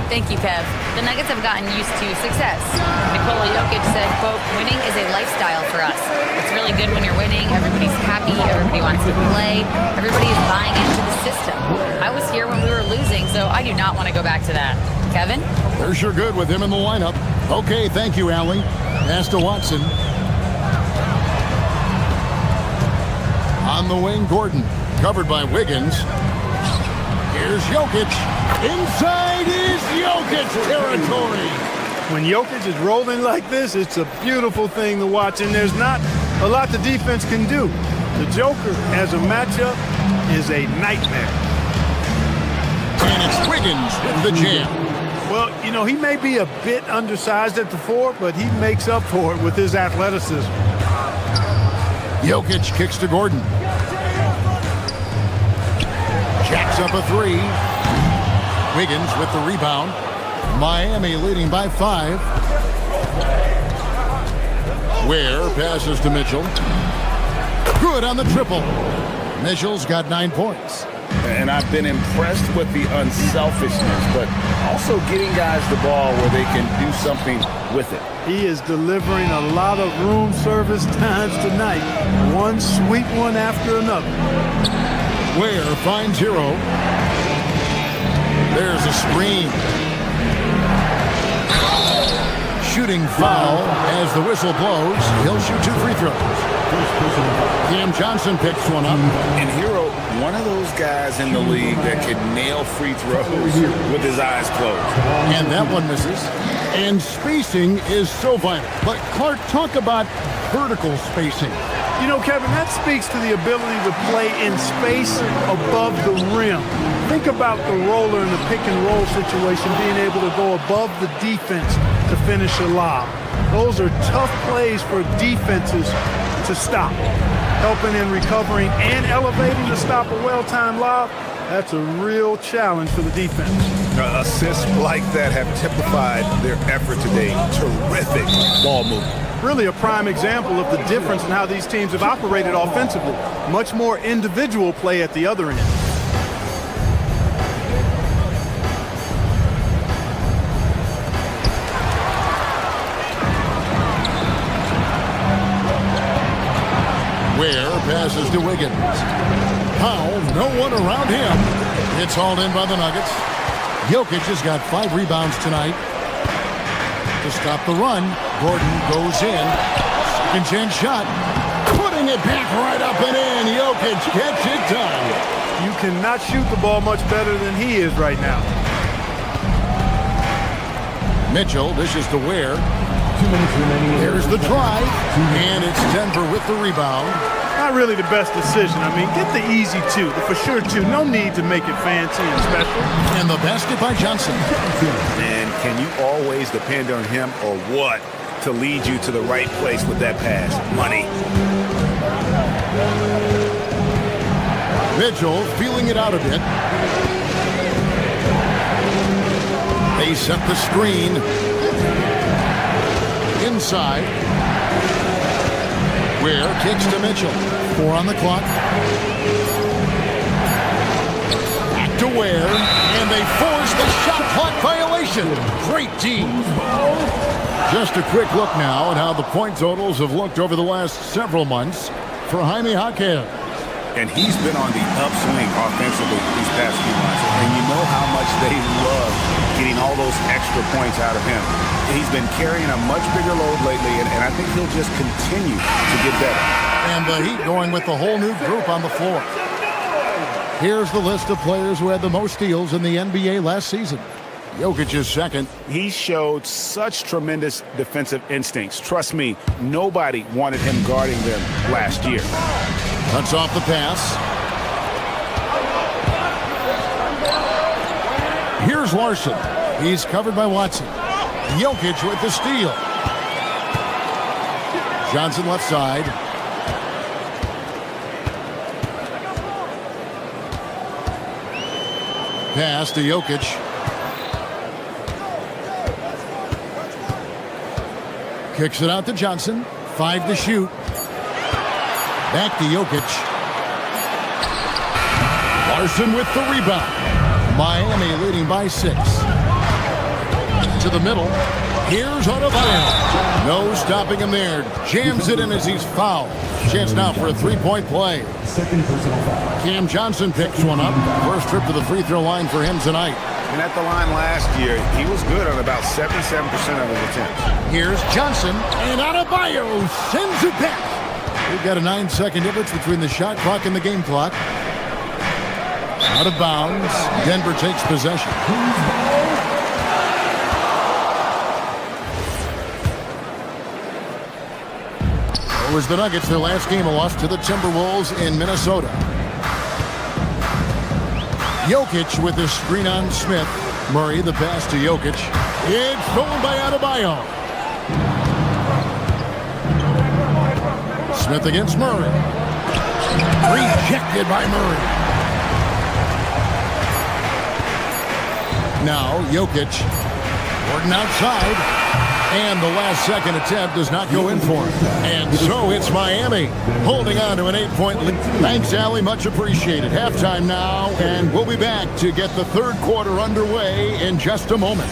Thank you, Kev. The Nuggets have gotten used to success. Nikola Jokic said, quote, winning is a lifestyle for us. It's really good when you're winning. Everybody's happy. Everybody wants to play. Everybody is buying into the system. I was here when we were losing, so I do not want to go back to that. Kevin? They're sure good with him in the lineup. Okay, thank you, Allie. Pass to Watson. On the wing, Gordon. Covered by Wiggins. Here's Jokic. Inside is Jokic territory. When Jokic is rolling like this, it's a beautiful thing to watch, and there's not a lot the defense can do. The Joker, as a matchup, is a nightmare. And it's Wiggins with the jam. Well, you know, he may be a bit undersized at the 4, but he makes up for it with his athleticism. Jokic kicks to Gordon. Jacks up a 3. Wiggins with the rebound. Miami leading by 5. Ware passes to Mitchell. Good on the triple. Mitchell's got 9 points. And I've been impressed with the unselfishness, but also getting guys the ball where they can do something with it. He is delivering a lot of room service times tonight. One sweet one after another. Ware finds Hero. There's a screen. Shooting foul as the whistle blows. He'll shoot 2 free throws. Cam Johnson picks one up. And Hero, one of those guys in the league that can nail free throws with his eyes closed. And that one misses. And spacing is so vital. But Clark, talk about vertical spacing. You know, Kevin, that speaks to the ability to play in space above the rim. Think about the roller in the pick and roll situation, being able to go above the defense to finish a lob. Those are tough plays for defenses to stop. Helping in recovering and elevating to stop a well-timed lob, that's a real challenge for the defense. Assists like that have typified their effort today. Terrific ball movement. Really a prime example of the difference in how these teams have operated offensively. Much more individual play at the other end. Ware passes to Wiggins. Powell, no one around him. It's hauled in by the Nuggets. Jokic has got 5 rebounds tonight. To stop the run, Gordon goes in. Second chance shot. Putting it back right up and in. Jokic gets it done. You cannot shoot the ball much better than he is right now. Mitchell dishes to Ware. 2 minutes remaining. Here's the drive. And it's Denver with the rebound. Not really the best decision. I mean, get the easy 2, the for sure 2. No need to make it fancy and special. And the basket by Johnson. And can you always depend on him or what to lead you to the right place with that pass? Money. Mitchell feeling it out a bit. They set the screen. Inside. Ware kicks to Mitchell. 4 on the clock. Back to Ware. And they force the shot clock violation. Great team. Just a quick look now at how the point totals have looked over the last several months for Jaime Jaquez. And he's been on the upswing offensively these past few months. And you know how much they love getting all those extra points out of him. He's been carrying a much bigger load lately, and I think he'll just continue to get better. And the Heat going with the whole new group on the floor. Here's the list of players who had the most steals in the NBA last season. Jokic is second. He showed such tremendous defensive instincts. Trust me, nobody wanted him guarding them last year. Cuts off the pass. Here's Larson. He's covered by Watson. Jokic with the steal. Johnson left side. Pass to Jokic. Kicks it out to Johnson. 5 to shoot. Back to Jokic. Larson with the rebound. Miami leading by 6. To the middle. Here's Adebayo. No stopping him there. Jams it in as he's fouled. Chance now for a 3-point play. Second personal foul. Cam Johnson picks one up. First trip to the free throw line for him tonight. And at the line last year, he was good on about 77% of his attempts. Here's Johnson, and Adebayo sends it back. We've got a 9-second difference between the shot clock and the game clock. Out of bounds. Denver takes possession. Was the Nuggets. Their last game a loss to the Timberwolves in Minnesota. Jokic with the screen on Smith. Murray the pass to Jokic. It's stolen by Adebayo. Smith against Murray. Rejected by Murray. Now Jokic. Gordon outside. And the last second attempt does not go in for him. And so it's Miami holding on to an 8-point lead. Thanks, Allie. Much appreciated. Halftime now, and we'll be back to get the third quarter underway in just a moment.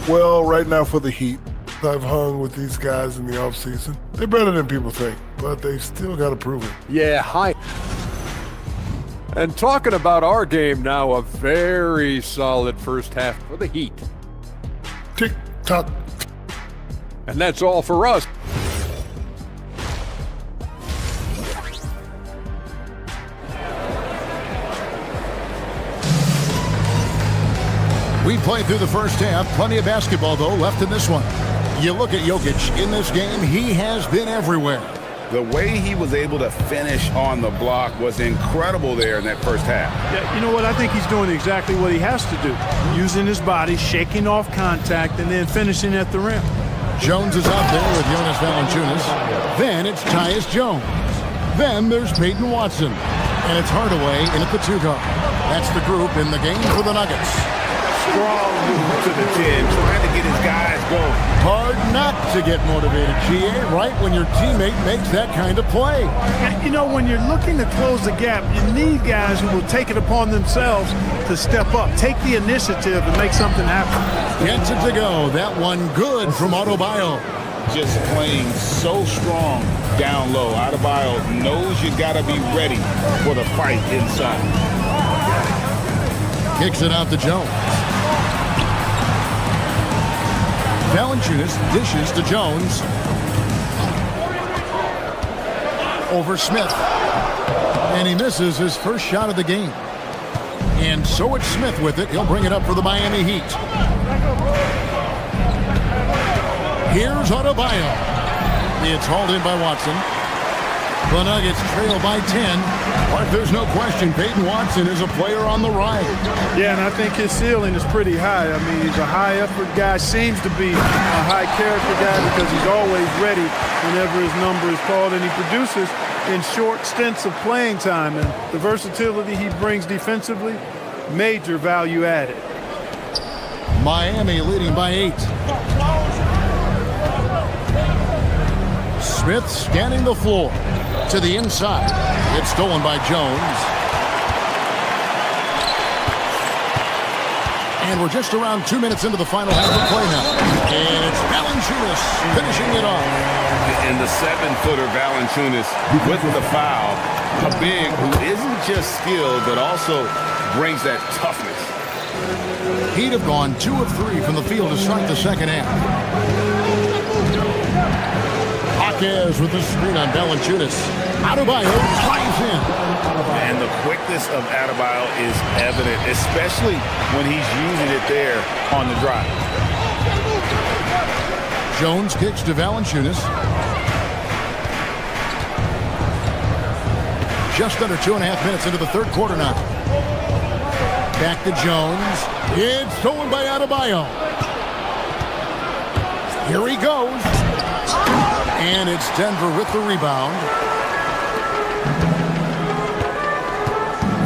Well, right now for the Heat, I've hung with these guys in the offseason. They're better than people think, but they still got to prove it. Yeah, hi. And talking about our game now, a very solid first half for the Heat. Tick-tock. And that's all for us. We played through the first half. Plenty of basketball, though, left in this one. You look at Jokic in this game, he has been everywhere. The way he was able to finish on the block was incredible there in that first half. Yeah, you know what? I think he's doing exactly what he has to do. Using his body, shaking off contact, and then finishing at the rim. Jones is out there with Jonas Valanciunas. Then it's Tyus Jones. Then there's Peyton Watson. And it's Hardaway in at the 2-guard. That's the group in the game for the Nuggets. Strong move to the 10, trying to get his guys going. Hard not to get motivated, GA, right when your teammate makes that kind of play. You know, when you're looking to close the gap, you need guys who will take it upon themselves to step up, take the initiative, and make something happen. Gets it to go. That one good from Adebayo. Just playing so strong down low. Adebayo knows you got to be ready for the fight inside. Kicks it out to Jones. Valanciunas dishes to Jones. Over Smith. And he misses his first shot of the game. And so it's Smith with it. He'll bring it up for the Miami Heat. Here's Adebayo. It's hauled in by Watson. The Nuggets trail by 10. But there's no question Peyton Watson is a player on the rise. Yeah, and I think his ceiling is pretty high. I mean, he's a high-effort guy, seems to be a high-character guy because he's always ready whenever his number is called, and he produces in short stints of playing time. And the versatility he brings defensively, major value added. Miami leading by 8. Smith scanning the floor to the inside. It's stolen by Jones. And we're just around 2 minutes into the final half of play now. And it's Valanciunas finishing it off. And the 7-footer Valanciunas with the foul. A big who isn't just skilled, but also brings that toughness. He'd have gone 2 of 3 from the field to start the second half. Hawkes with the screen on Valanciunas. Adebayo drives in. And the quickness of Adebayo is evident, especially when he's using it there on the drive. Jones kicks to Valanciunas. Just under 2.5 minutes into the third quarter now. Back to Jones. It's stolen by Adebayo. Here he goes. And it's Denver with the rebound.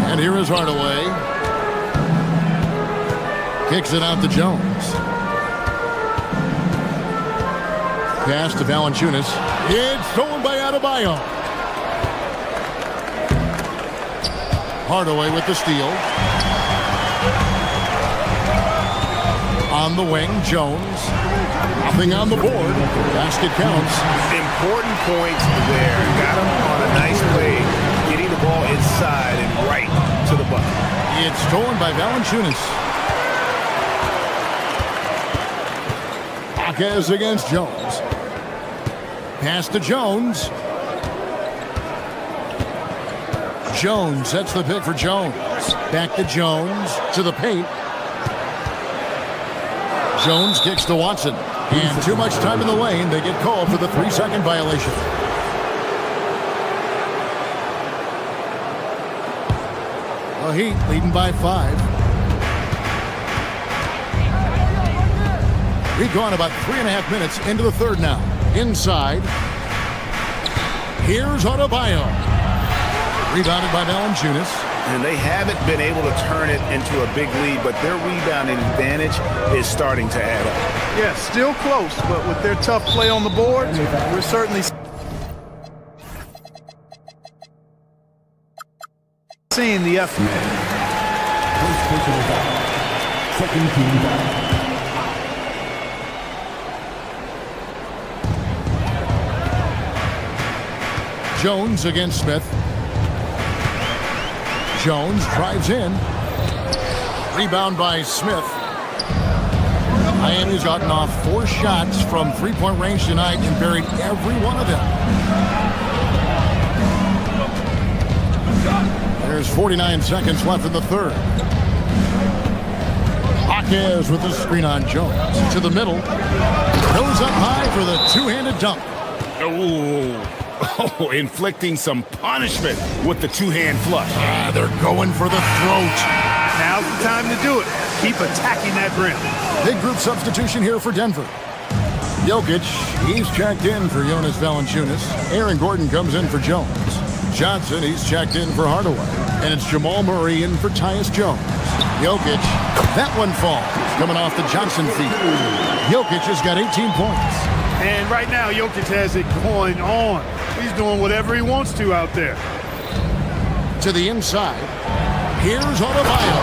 And here is Hardaway. Kicks it out to Jones. Pass to Valanciunas. It's stolen by Adebayo. Hardaway with the steal. On the wing, Jones. Nothing on the board. Basket counts. Important points there. Got him on a nice play. Getting the ball inside and right to the bucket. It's stolen by Valanciunas. Hawkes against Jones. Pass to Jones. Jones sets the pick for Jones. Back to Jones to the paint. Jones kicks to Watson. And too much time in the lane. They get called for the 3-second violation. The Heat leading by 5. We've gone about 3.5 minutes into the third now. Inside. Here's Adebayo. Rebounded by Valanciunas. And they haven't been able to turn it into a big lead, but their rebounding advantage is starting to add up. Yeah, still close, but with their tough play on the board, we're certainly seeing the effort. Second team foul. Jones against Smith. Jones drives in. Rebound by Smith. Miami's gotten off 4 shots from three-point range tonight and buried every one of them. There's 49 seconds left in the third. Marquez with the screen on Jones. To the middle. Goes up high for the two-handed dunk. Oh, inflicting some punishment with the two-hand flush. They're going for the throat. Now's the time to do it. Keep attacking that rim. Big group substitution here for Denver. Jokic, he's checked in for Jonas Valanciunas. Aaron Gordon comes in for Jones. Johnson, he's checked in for Hardaway. And it's Jamal Murray in for Tyus Jones. Jokic, that one falls, coming off the Johnson feed. Jokic has got 18 points. And right now, Jokic has it going on. He's doing whatever he wants to out there. To the inside. Here's Adebayo.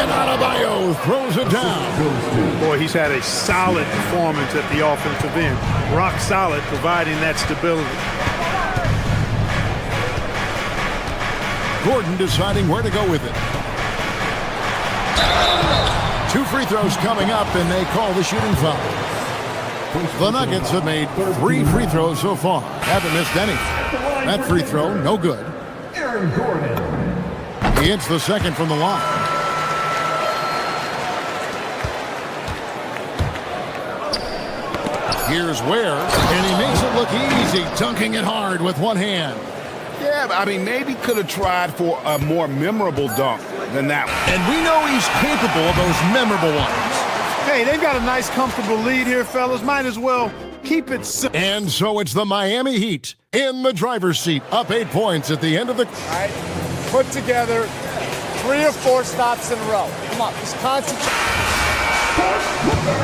And Adebayo throws it down. Boy, he's had a solid performance at the offensive end. Rock solid, providing that stability. Gordon deciding where to go with it. 2 free throws coming up, and they call the shooting foul. The Nuggets have made 3 free throws so far. Haven't missed any. That free throw, no good. Aaron Gordon. He hits the second from the line. Here's Ware, and he makes it look easy, dunking it hard with one hand. Yeah, but I mean, maybe could have tried for a more memorable dunk than that one. And we know he's capable of those memorable ones. Hey, they've got a nice, comfortable lead here, fellas. Might as well keep it simple. And so it's the Miami Heat in the driver's seat, up 8 points at the end of the... All right, put together 3 or 4 stops in a row. Come on, just concentrate.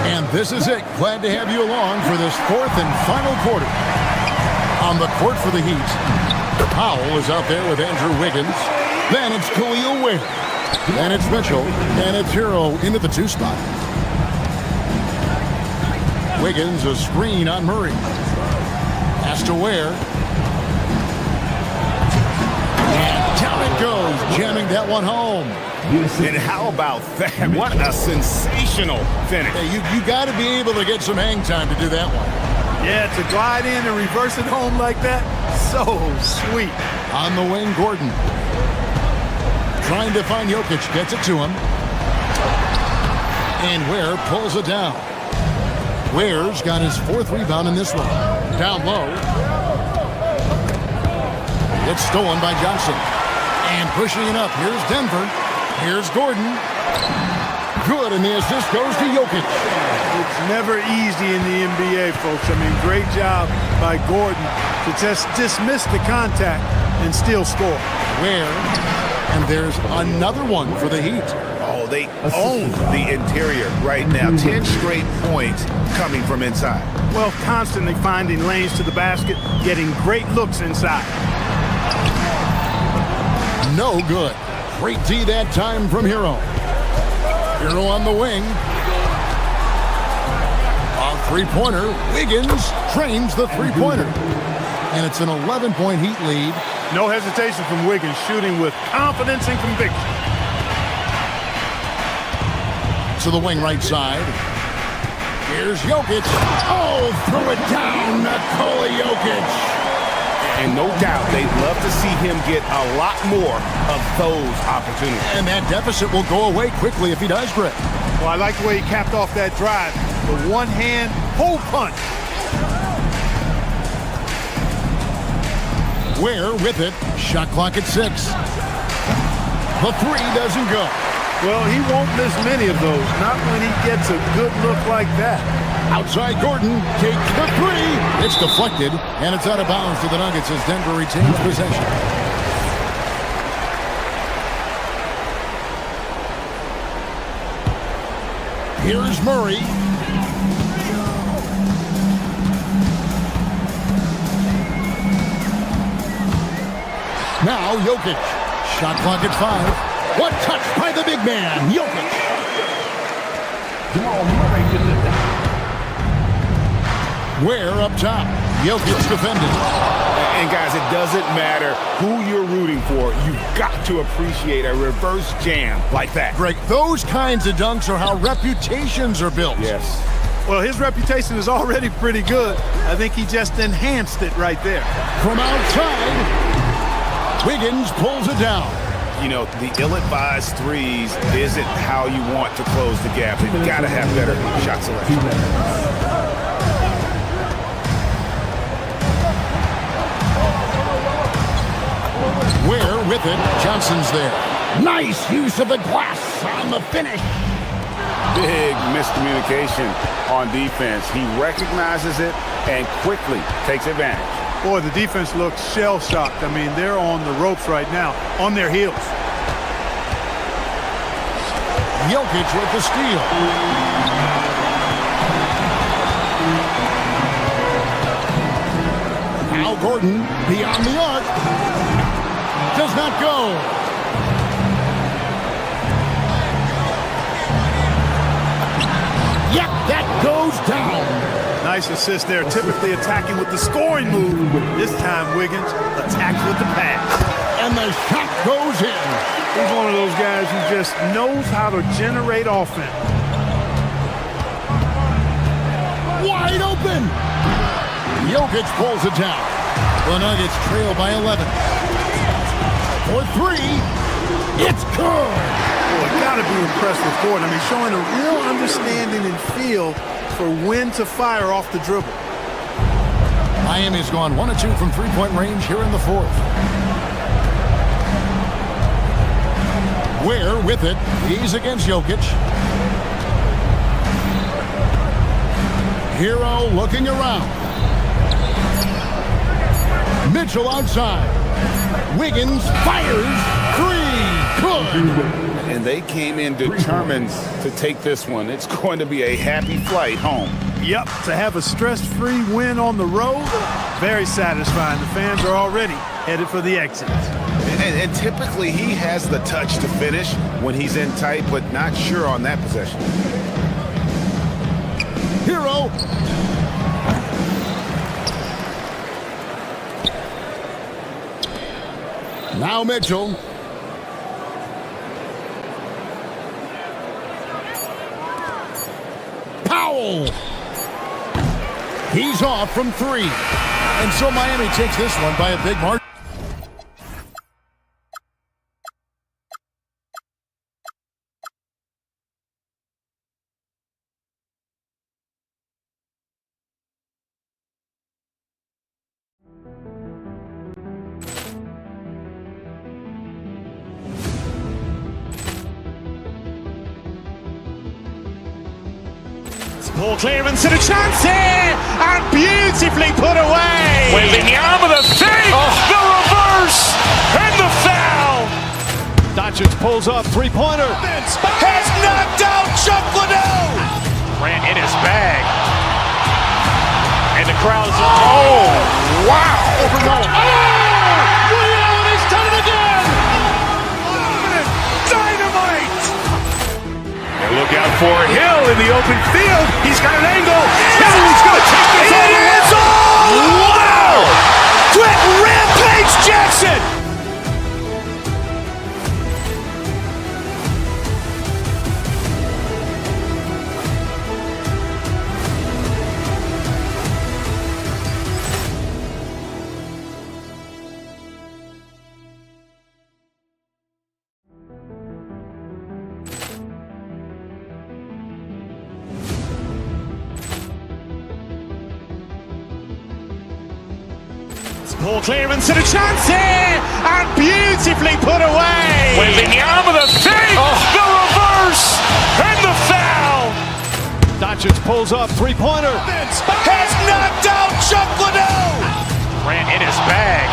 And this is it. Glad to have you along for this 4th and final quarter. On the court for the Heat, Powell is out there with Andrew Wiggins. Then it's Khalil Ware. Then it's Mitchell. And it's Hero into the 2 spot. Wiggins, a screen on Murray. Pass to Ware. And down it goes, jamming that one home. And how about that? What a sensational finish. Hey, you got to be able to get some hang time to do that one. Yeah, to glide in and reverse it home like that, so sweet. On the wing, Gordon. Trying to find Jokic, gets it to him. And Ware pulls it down. Ware's got his 4th rebound in this one. Down low. It's stolen by Johnson. And pushing it up. Here's Denver. Here's Gordon. Good, and the assist goes to Jokic. It's never easy in the NBA, folks. I mean, great job by Gordon to just dismiss the contact and still score. Ware, and there's another one for the Heat. Oh, they own the interior right now. 10 straight points coming from inside. Well, constantly finding lanes to the basket, getting great looks inside. No good. Great D that time from Hero. Hero on the wing. A three-pointer. Wiggins trains the three-pointer. And it's an 11-point Heat lead. No hesitation from Wiggins, shooting with confidence and conviction. To the wing right side. Here's Jokic. Oh, threw it down. Nikola Jokic. And no doubt they'd love to see him get a lot more of those opportunities. And that deficit will go away quickly if he does, Greg. Well, I like the way he capped off that drive. The one-hand hole punch. Ware with it. Shot clock at 6. The three doesn't go. Well, he won't miss many of those. Not when he gets a good look like that. Outside Gordon takes the three. It's deflected, and it's out of bounds to the Nuggets as Denver retains possession. Here's Murray. Now Jokic. Shot clock at 5. What touch by the big man, Jokic. Jamal Murray gets it down. Ware up top. Jokic defended. And guys, it doesn't matter who you're rooting for. You've got to appreciate a reverse jam like that. Greg, those kinds of dunks are how reputations are built. Yes. Well, his reputation is already pretty good. I think he just enhanced it right there. From outside, Wiggins pulls it down. you know, the ill-advised threes isn't how you want to close the gap. You've got to have better shot selection. Ware with it. Johnson's there. Nice use of the glass on the finish. Big miscommunication on defense. He recognizes it and quickly takes advantage. Boy, the defense looks shell-shocked. I mean, they're on the ropes right now, on their heels. Jokic with the steal. Al Gordon beyond the arc. Does not go. Yep, that goes down. Nice assist there, typically attacking with the scoring move. This time, Wiggins attacks with the pass. And the shot goes in. He's one of those guys who just knows how to generate offense. Wide open. Jokic pulls it down. The Nuggets trail by 11. For three, it's good. Boy, gotta be impressed with Gordon. I mean, showing a real understanding and feel for when to fire off the dribble. Miami's gone 1 of 2 from three-point range here in the fourth. Ware with it. He's against Jokic. Hero looking around. Mitchell outside. Wiggins fires. Three. Good. And they came in determined to take this one. It's going to be a happy flight home. Yep, to have a stress-free win on the road, very satisfying. The fans are already headed for the exit. And typically he has the touch to finish when he's in tight, but not sure on that possession. Hero. Now Mitchell. Powell. He's off from three. And so Miami takes this one by a big margin. Ball clearance and a chance here, and beautifully put away. Wembanyama the fake, the reverse, and the foul. Doncic pulls up, three-pointer. Has knocked out Chuck Liddell. Ran in his bag, and the crowd is wow! Ray Allen has done it again. Dynamite. Look out for Hill in the open field. He's got an angle. He's going to take this all the way. Wow! Quick Rampage Jackson. Ball clearance and a chance here, and beautifully put away. Wembanyama the fake, the reverse, and the foul. Doncic pulls up, three-pointer. Has knocked out Chuck Liddell. Ran in his bag,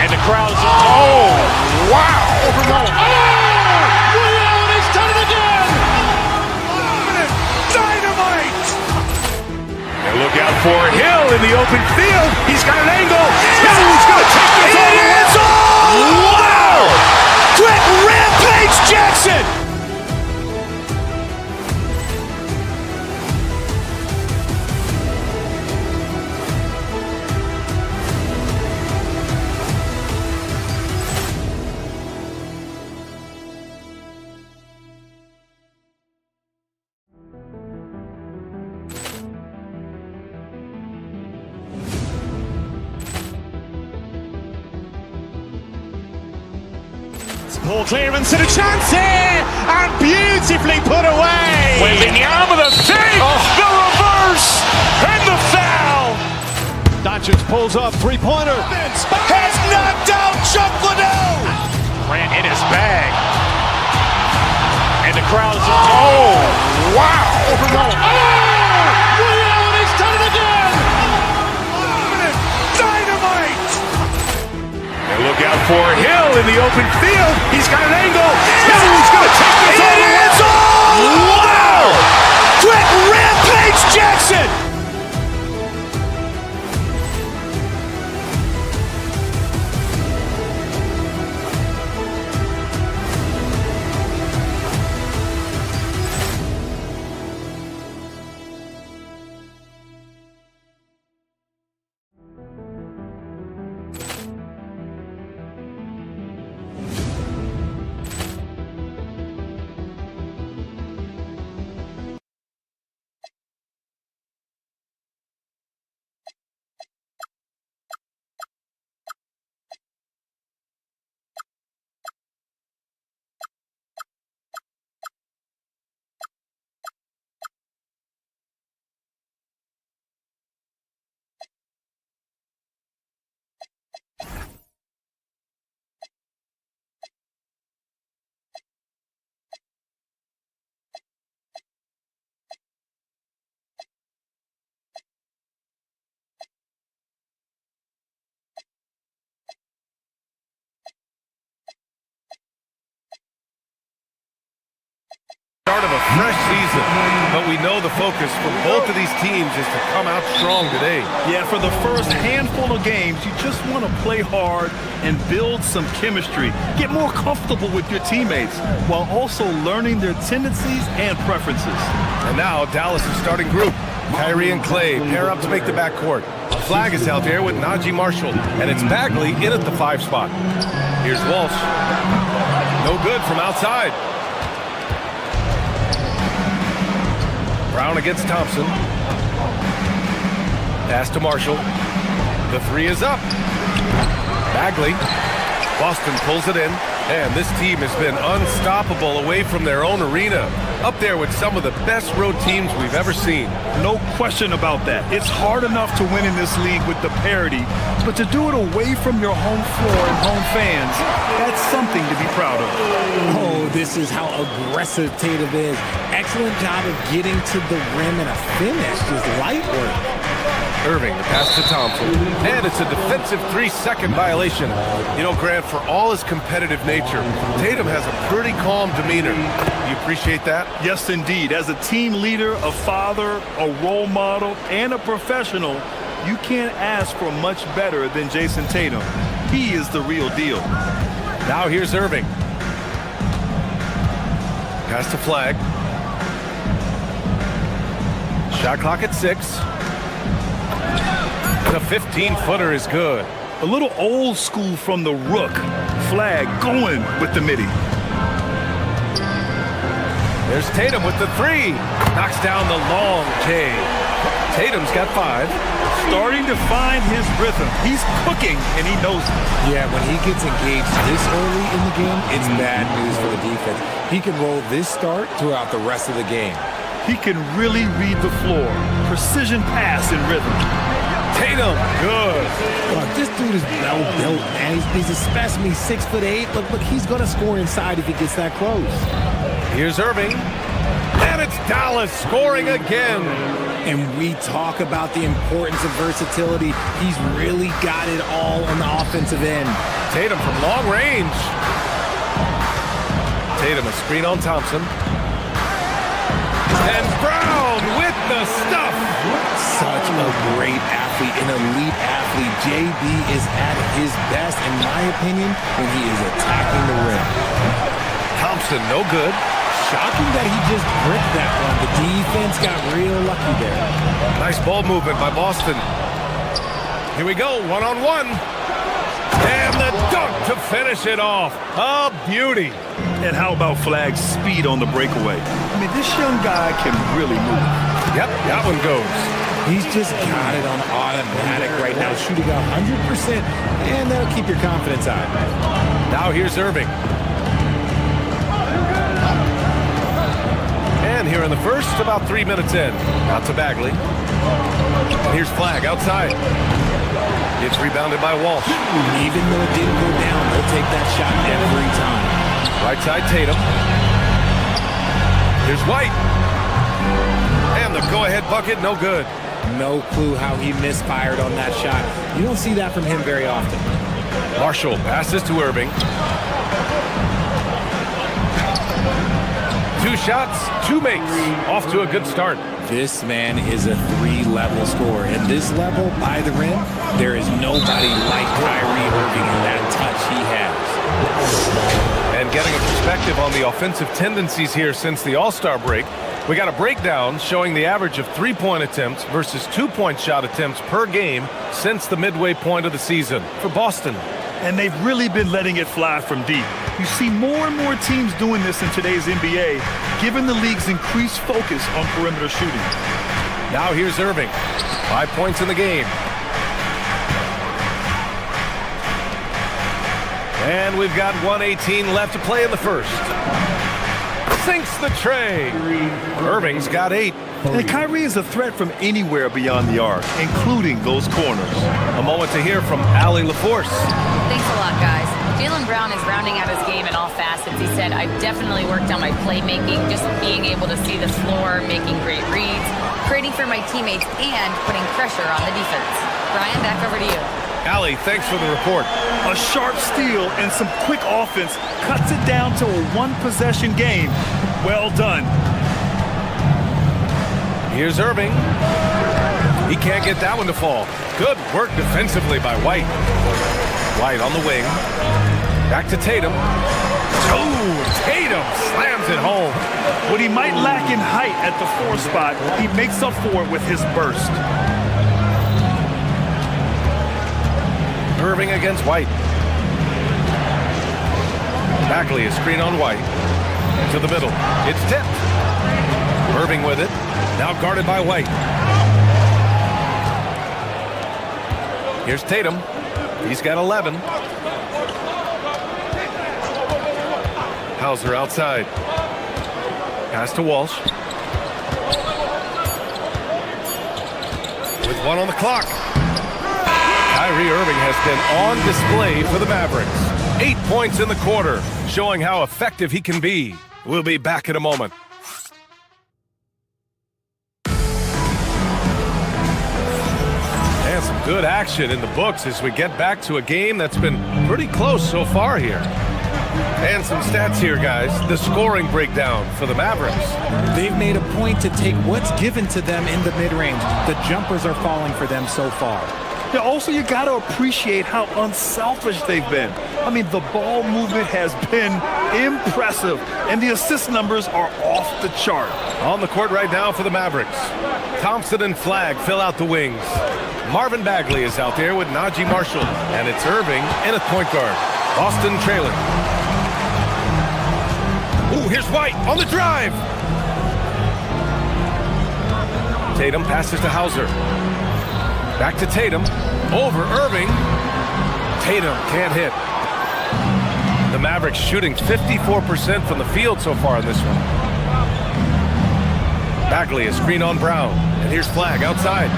and the crowd is wow! Ray Allen has done it again. Dynamite. And look out for Hill in the open field. He's got an angle. He's going to take this all the way. Wow! Quick Rampage Jackson. Poor clearance and a chance here, and beautifully put away. Wembanyama the save, the reverse, and the foul. Doncic pulls up, three-pointer. Has knocked out Chuck Liddell. Grant in his bag. And the crowd is, oh, wow. Ray Allen has done it again. Dynamite. And look out for Hill in the open field. He's got an angle. Hill's going to take this all the way. It's all. Wow. Quick rampage Jackson. Start of a fresh season, but we know the focus for both of these teams is to come out strong today. Yeah, for the first handful of games, you just want to play hard and build some chemistry. Get more comfortable with your teammates while also learning their tendencies and preferences. And now Dallas' starting group. Kyrie and Clay pair up to make the backcourt. Flag is out there with Najee Marshall, and it's Bagley in at the 5 spot. Here's Walsh. No good from outside. Brown against Thompson. Pass to Marshall. The 3 is up. Bagley. Boston pulls it in. And this team has been unstoppable away from their own arena. Up there with some of the best road teams we've ever seen. No question about that. It's hard enough to win in this league with the parity, but to do it away from your home floor and home fans, that's something to be proud of. Oh, this is how aggressive Tatum is. Excellent job of getting to the rim and a finish. Just light work. Irving, the pass to Thompson. And it's a defensive 3-second violation. You know, Grant, for all his competitive nature, Tatum has a pretty calm demeanor. You appreciate that? Yes, indeed. As a team leader, a father, a role model, and a professional, you can't ask for much better than Jason Tatum. He is the real deal. Now here's Irving. Pass to Flag. Shot clock at 6. The 15-footer is good. A little old school from the Rook. Flag going with the midi. There's Tatum with the 3. Knocks down the long J. Tatum's got 5. Starting to find his rhythm. He's cooking, and he knows it. Yeah, when he gets engaged this early in the game, it's bad news for the defense. He can roll this start throughout the rest of the game. He can really read the floor. Precision pass and rhythm. Tatum, good. Look, this dude is well-built, man. He's a specimen. He's 6'8". Look, he's going to score inside if he gets that close. Here's Irving. And it's Dallas scoring again. And we talk about the importance of versatility. He's really got it all on the offensive end. Tatum from long range. Tatum a screen on Thompson. And Brown with the stuff. Such a great athlete, an elite athlete. JB is at his best, in my opinion, when he is attacking the rim. Thompson, no good. Shocking that he just bricked that one. The defense got real lucky there. Nice ball movement by Boston. Here we go, one-on-one. And the dunk to finish it off. A beauty. And how about Flag's speed on the breakaway? I mean, this young guy can really move. Yep, that one goes. He's just got it on automatic right now, shooting 100%, and that'll keep your confidence high. Now here's Irving. again here in the first, about 3 minutes in. Out to Bagley. And here's Flag outside. It's rebounded by Walsh. Even though it didn't go down, they'll take that shot every time. Right side Tatum. Here's White. And the go-ahead bucket, no good. No clue how he misfired on that shot. You don't see that from him very often. Marshall passes to Irving. 2 shots, 2 makes. Off to a good start. This man is a 3-level scorer. And this level, by the rim, there is nobody like Kyrie Irving in that touch he has. And getting a perspective on the offensive tendencies here since the All-Star break, we got a breakdown showing the average of 3-point attempts versus 2-point shot attempts per game since the midway point of the season for Boston. And they've really been letting it fly from deep. You see more and more teams doing this in today's NBA, given the league's increased focus on perimeter shooting. Now here's Irving. 5 points in the game. And we've got 1:18 left to play in the first. Sinks the tray. Irving's got 8. And Kyrie is a threat from anywhere beyond the arc, including those corners. A moment to hear from Allie LaForce. Thanks a lot, guys. Jaylen Brown is rounding out his game in all facets. He said, I've definitely worked on my playmaking, just being able to see the floor, making great reads, creating for my teammates, and putting pressure on the defense. Brian, back over to you. Allie, thanks for the report. A sharp steal and some quick offense cuts it down to a 1-possession game. Well done. Here's Irving. He can't get that one to fall. Good work defensively by White. White on the wing. Back to Tatum. Oh, Tatum slams it home. What he might lack in height at the 4 spot, he makes up for it with his burst. Irving against White. Bagley, a screen on White. To the middle. It's tipped. Irving with it. Now guarded by White. Here's Tatum. He's got 11. Hauser outside. Pass to Walsh. With 1 on the clock. Kyrie Irving has been on display for the Mavericks. 8 points in the quarter, showing how effective he can be. We'll be back in a moment. And some good action in the books as we get back to a game that's been pretty close so far here. And some stats here, guys. The scoring breakdown for the Mavericks. They've made a point to take what's given to them in the mid-range. The jumpers are falling for them so far. Yeah, also, you got to appreciate how unselfish they've been. I mean, the ball movement has been impressive, and the assist numbers are off the chart. On the court right now for the Mavericks. Thompson and Flag fill out the wings. Marvin Bagley is out there with Najee Marshall, and it's Irving in at point guard. Boston trailing. Ooh, here's White on the drive. Tatum passes to Hauser. Back to Tatum. Over Irving. Tatum can't hit. The Mavericks shooting 54% from the field so far in this one. Bagley, a screen on Brown. And here's Flag outside.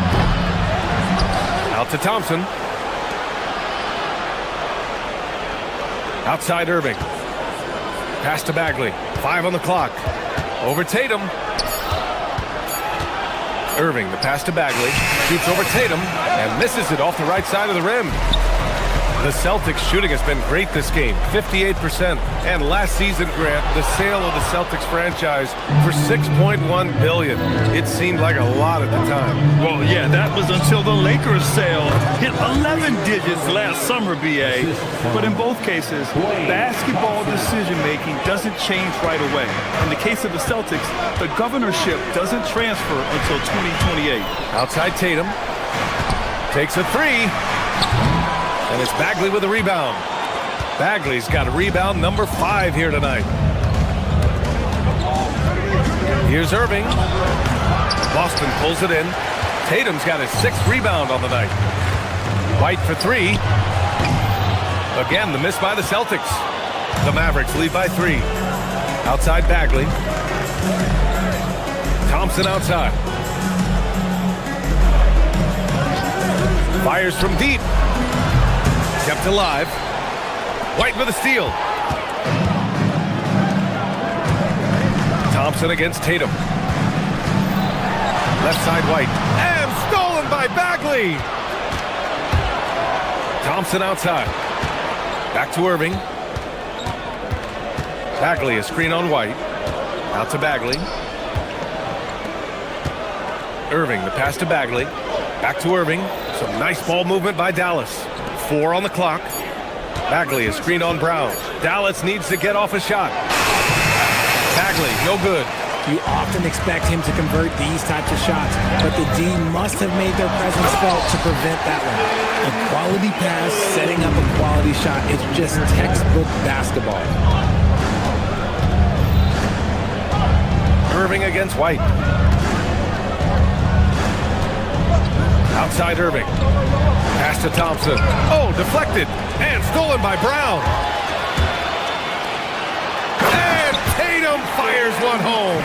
Out to Thompson. Outside Irving. Pass to Bagley. 5 on the clock. Over Tatum. Irving, the pass to Bagley. Shoots over Tatum and misses it off the right side of the rim. The Celtics shooting has been great this game, 58%. And last season, Grant, the sale of the Celtics franchise for $6.1 billion. It seemed like a lot at the time. Well, yeah, that was until the Lakers sale hit 11 digits last summer, BA. But in both cases, basketball decision-making doesn't change right away. In the case of the Celtics, the governorship doesn't transfer until 2028. Outside Tatum. Takes a 3. And it's Bagley with a rebound. Bagley's got a rebound number 5 here tonight. Here's Irving. Boston pulls it in. Tatum's got his 6th rebound on the night. White for 3. Again, the miss by the Celtics. The Mavericks lead by 3. Outside Bagley. Thompson outside. Fires from deep. Kept alive. White with a steal. Thompson against Tatum. Left side White. And stolen by Bagley. Thompson outside. Back to Irving. Bagley, a screen on White. Out to Bagley. Irving, the pass to Bagley. Back to Irving. Some nice ball movement by Dallas. 4 on the clock. Bagley, a screen on Brown. Dallas needs to get off a shot. Bagley, no good. You often expect him to convert these types of shots, but the D must have made their presence felt to prevent that one. A quality pass, setting up a quality shot, is just textbook basketball. Irving against White. Outside Irving. Pass to Thompson. Oh, deflected. And stolen by Brown. And Tatum fires one home.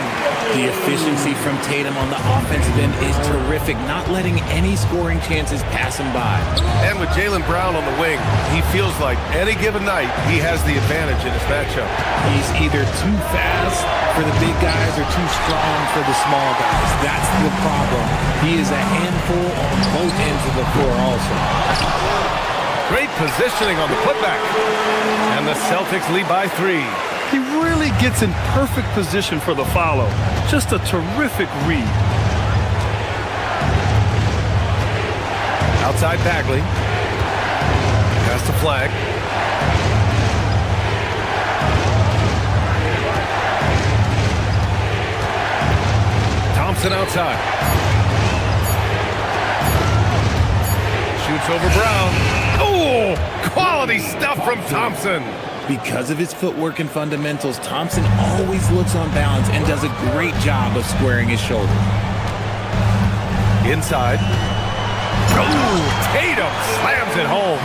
The efficiency from Tatum on the offensive end is terrific, not letting any scoring chances pass him by. And with Jaylen Brown on the wing, he feels like any given night he has the advantage in his matchup. He's either too fast for the big guys or too strong for the small guys. That's the problem. He is a handful on both ends of the floor also. Great positioning on the putback. And the Celtics lead by 3. He really gets in perfect position for the follow. Just a terrific read. Outside Bagley. Pass to Flag. Thompson outside. Shoots over Brown. Oh, quality stuff from Thompson. Because of his footwork and fundamentals, Thompson always looks on balance and does a great job of squaring his shoulder. Inside. Oh, Tatum slams it home.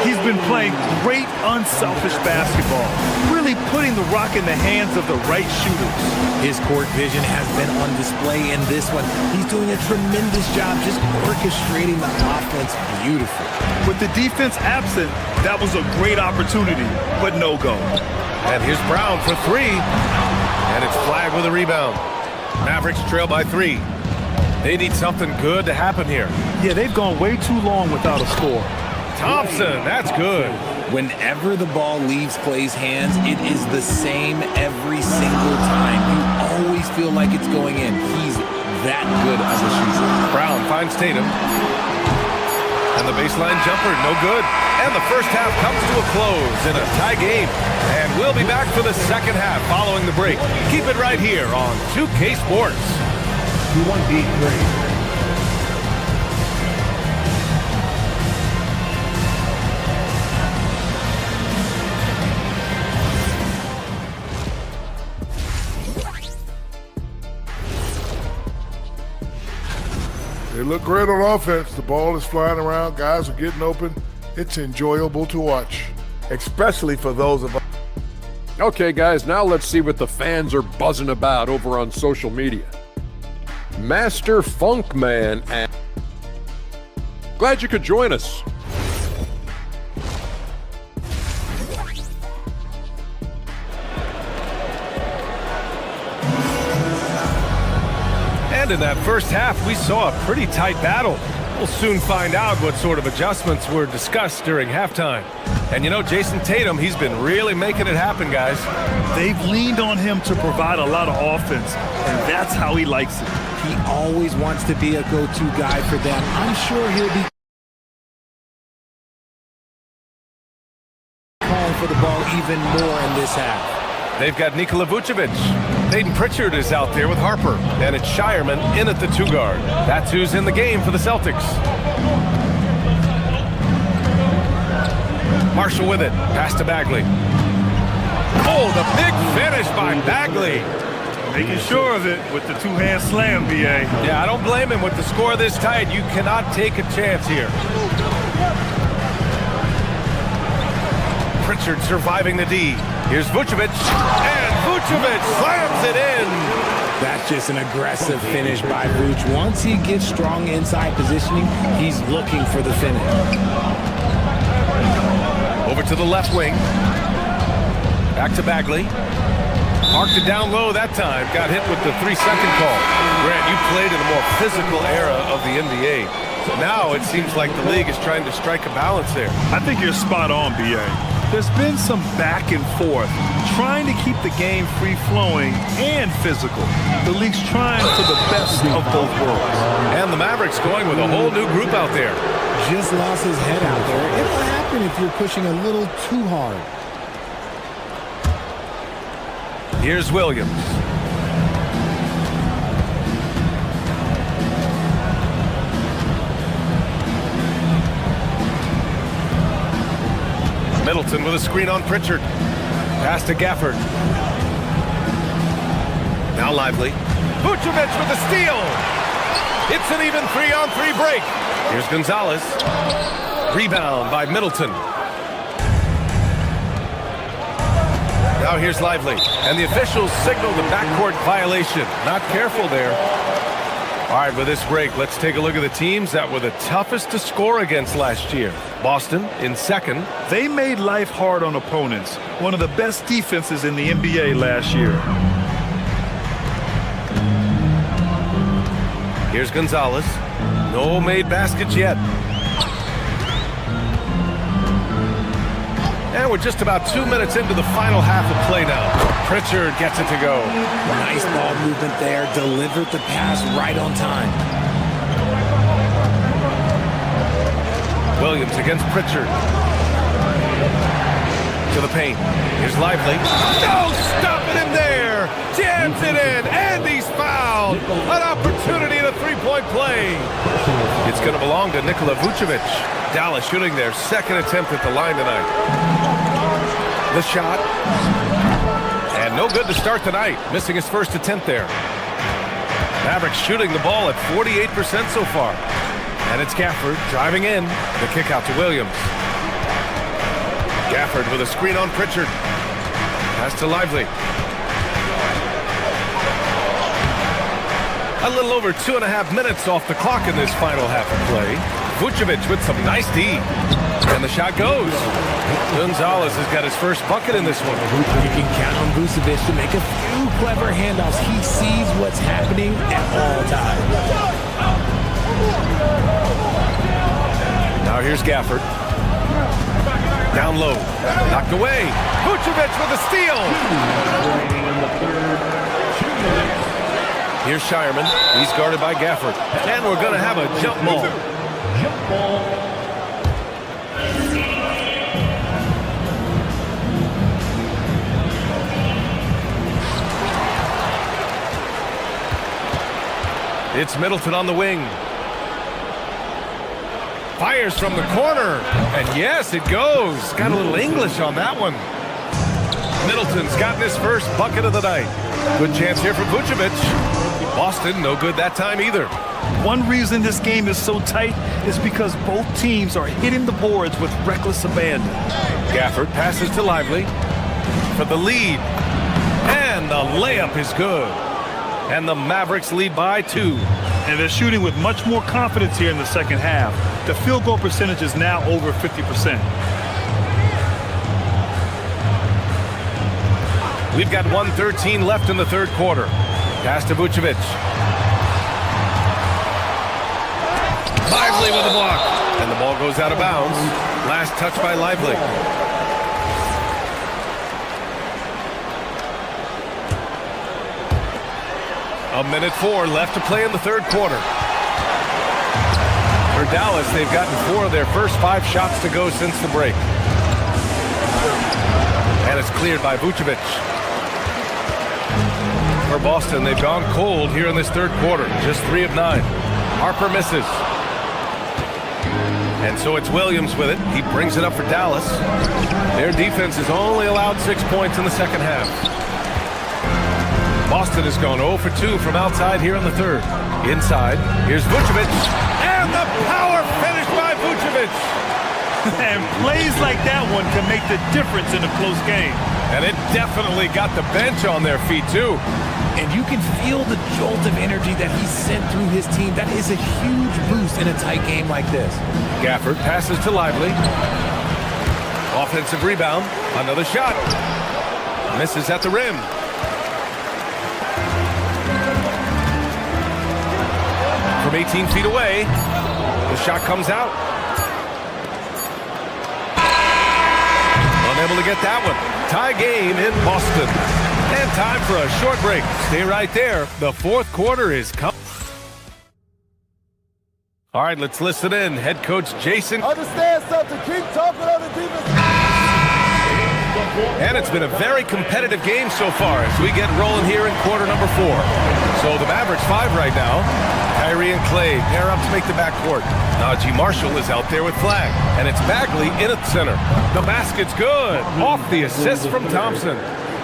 He's been playing great, unselfish basketball, really putting the rock in the hands of the right shooters. His court vision has been on display in this one. He's doing a tremendous job just orchestrating the offense beautifully. With the defense absent, that was a great opportunity, but no go. And here's Brown for 3. And it's Flag with a rebound. Mavericks trail by 3. They need something good to happen here. Yeah, they've gone way too long without a score. Thompson, that's good. Whenever the ball leaves Clay's hands, it is the same every single time. You always feel like it's going in. He's that good of a shooter. Brown finds Tatum. And the baseline jumper, no good. And the first half comes to a close in a tie game. And we'll be back for the second half following the break. Keep it right here on 2K Sports. You want beat 3. They look great on offense. The ball is flying around. Guys are getting open. It's enjoyable to watch. Especially for those of us. Okay, guys, now let's see what the fans are buzzing about over on social media. Master Funkman, and glad you could join us. And in that first half, we saw a pretty tight battle. We'll soon find out what sort of adjustments were discussed during halftime. And you know, Jason Tatum, he's been really making it happen, guys. They've leaned on him to provide a lot of offense, and that's how he likes it. He always wants to be a go-to guy for them. I'm sure he'll be calling for the ball even more in this half. They've got Nikola Vucevic. Peyton Pritchard is out there with Harper. And it's Shireman in at the 2 guard. That's who's in the game for the Celtics. Marshall with it. Pass to Bagley. Oh, the big finish by Bagley. Making sure of it with the two-hand slam, B.A. Yeah, I don't blame him. With the score this tight, you cannot take a chance here. Pritchard surviving the D. Here's Vucevic, and Vucevic slams it in. That's just an aggressive finish by Vooch. Once he gets strong inside positioning, he's looking for the finish. Over to the left wing. Back to Bagley. Marked it down low that time. Got hit with the 3-second call. Grant, you played in a more physical era of the NBA. Now it seems like the league is trying to strike a balance there. I think you're spot on, B.A. There's been some back and forth, trying to keep the game free-flowing and physical. The league's trying for the best of both worlds. And the Mavericks going with a whole new group out there. Just lost his head out there. It'll happen if you're pushing a little too hard. Here's Williams. Middleton with a screen on Pritchard. Pass to Gafford. Now Lively. Vucevic with the steal. It's an even 3-on-3 break. Here's Gonzalez. Rebound by Middleton. Now here's Lively. And the officials signal the backcourt violation. Not careful there. All right, with this break, let's take a look at the teams that were the toughest to score against last year. Boston in second. They made life hard on opponents. One of the best defenses in the NBA last year. Here's Gonzalez. No made baskets yet. And we're just about 2 minutes into the final half of play now. Pritchard gets it to go. Nice ball movement there. Delivered the pass right on time. Williams against Pritchard. To the paint. Here's Lively. No, stop it in there. Jams it in, and he's fouled. An opportunity at a three-point play. It's going to belong to Nikola Vucevic. Dallas shooting their second attempt at the line tonight. The shot. And no good to start the night. Missing his first attempt there. Mavericks shooting the ball at 48% so far. And it's Gafford driving in. The kick out to Williams. Gafford with a screen on Pritchard. Pass to Lively. A little over 2.5 minutes off the clock in this final half of play. Vucevic with some nice D. And the shot goes. Gonzalez has got his first bucket in this one. You can count on Vucevic to make a few clever handoffs. He sees what's happening at all times. Now here's Gafford. Down low. Knocked away. Vucevic with a steal. Here's Shireman. He's guarded by Gafford. And we're going to have a jump ball. Jump ball. It's Middleton on the wing. Fires from the corner. And yes, it goes. Got a little English on that one. Middleton's gotten his first bucket of the night. Good chance here for Vucevic. Boston, no good that time either. One reason this game is so tight is because both teams are hitting the boards with reckless abandon. Gafford passes to Lively for the lead. And the layup is good. And the Mavericks lead by 2. And they're shooting with much more confidence here in the second half. The field goal percentage is now over 50%. We've got 1:13 left in the third quarter. Pass to Vucevic. Lively with a block. And the ball goes out of bounds. Last touch by Lively. A minute 4 left to play in the third quarter. For Dallas, they've gotten 4 of their first 5 shots to go since the break. And it's cleared by Vucevic. For Boston, they've gone cold here in this third quarter. Just 3 of 9. Harper misses. And so it's Williams with it. He brings it up for Dallas. Their defense has only allowed 6 points in the second half. Boston has gone 0 for 2 from outside here in the third. Inside, here's Vucevic. And the power finish by Vucevic. And plays like that one can make the difference in a close game. And it definitely got the bench on their feet, too. And you can feel the jolt of energy that he sent through his team. That is a huge boost in a tight game like this. Gafford passes to Lively. Offensive rebound. Another shot. Misses at the rim. From 18 feet away, the shot comes out. Unable to get that one. Tie game in Boston. And time for a short break. Stay right there. The fourth quarter is coming. All right, let's listen in. Head coach Jason. Understand something. Keep talking on the defense. And it's been a very competitive game so far as we get rolling here in quarter number 4. So the Mavericks 5 right now. Kyrie and Clay pair up to make the backcourt. Najee Marshall is out there with Flag. And it's Bagley in at center. The basket's good. Off the assist from Thompson.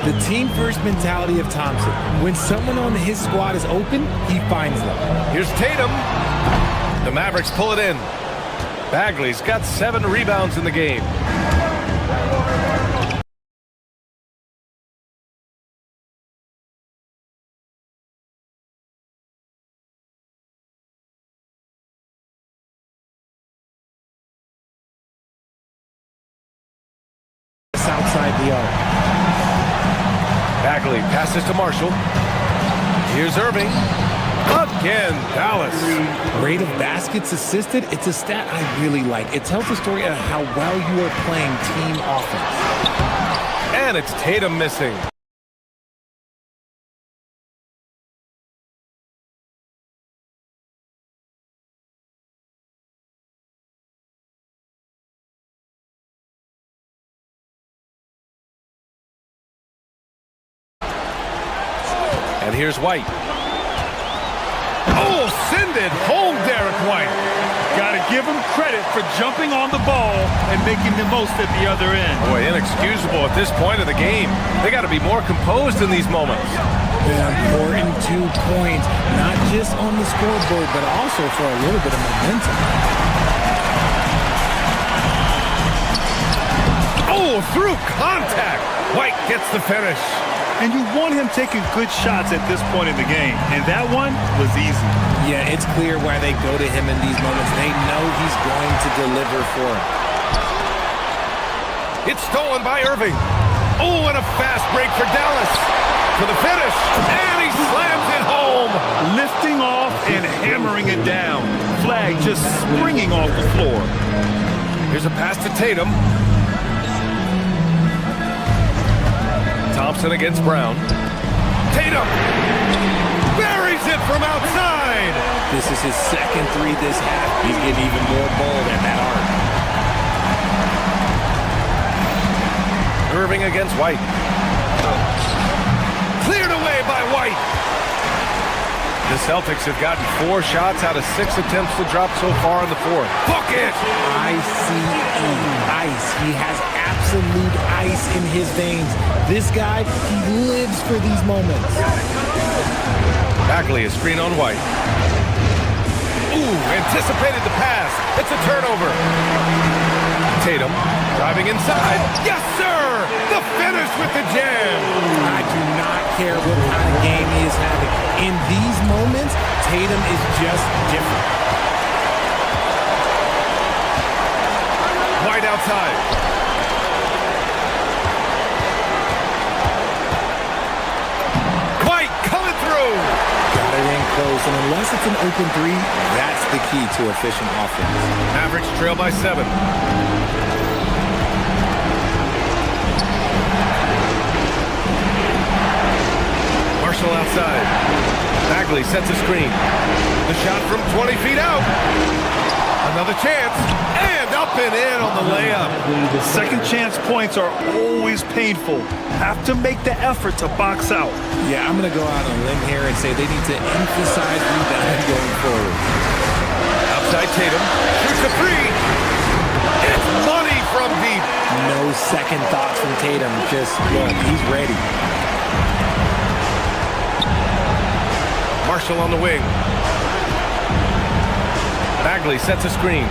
The team-first mentality of Thompson. When someone on his squad is open, he finds them. Here's Tatum. The Mavericks pull it in. Bagley's got 7 rebounds in the game. Outside the arc. Bagley passes to Marshall. Here's Irving. Again, Dallas. Rate of baskets assisted, it's a stat I really like. It tells the story of how well you are playing team offense. And it's Tatum missing. And here's White. Oh, send it home, Derek White. Got to give him credit for jumping on the ball and making the most at the other end. Boy, inexcusable at this point of the game. They got to be more composed in these moments. An important 2 points, not just on the scoreboard, but also for a little bit of momentum. Oh, through contact. White gets the finish. And you want him taking good shots at this point in the game. And that one was easy. Yeah, it's clear why they go to him in these moments. They know he's going to deliver for him. It's stolen by Irving. Oh, and a fast break for Dallas. For the finish. And he slams it home. Lifting off and hammering it down. Flag just springing off the floor. Here's a pass to Tatum. Thompson against Brown. Tatum buries it from outside. This is his second 3 this half. He's getting even more bold at that arc. Irving against White. Cleared away by White. The Celtics have gotten 4 shots out of 6 attempts to drop so far in the fourth. Book it! ICE. Ice. He has absolute ice in his veins. This guy, he lives for these moments. Bagley is screen on White. Ooh, anticipated the pass. It's a turnover. Tatum driving inside. Yes, sir! The finish with the jam. I do not care what kind of game he is having. In these moments, Tatum is just different. White outside. White coming through. Got it in close, and unless it's an open 3, that's the key to efficient offense. Mavericks trail by 7. Marshall outside. Bagley sets a screen. The shot from 20 feet out. Another chance. And up and in on the layup. Second chance points are always painful. Have to make the effort to box out. Yeah, I'm going to go out on a limb here and say they need to emphasize rebounding going forward. Outside Tatum. Shoots a 3. It's money from deep. No second thoughts from Tatum. Just, look, he's ready. Marshall on the wing. Bagley sets a screen.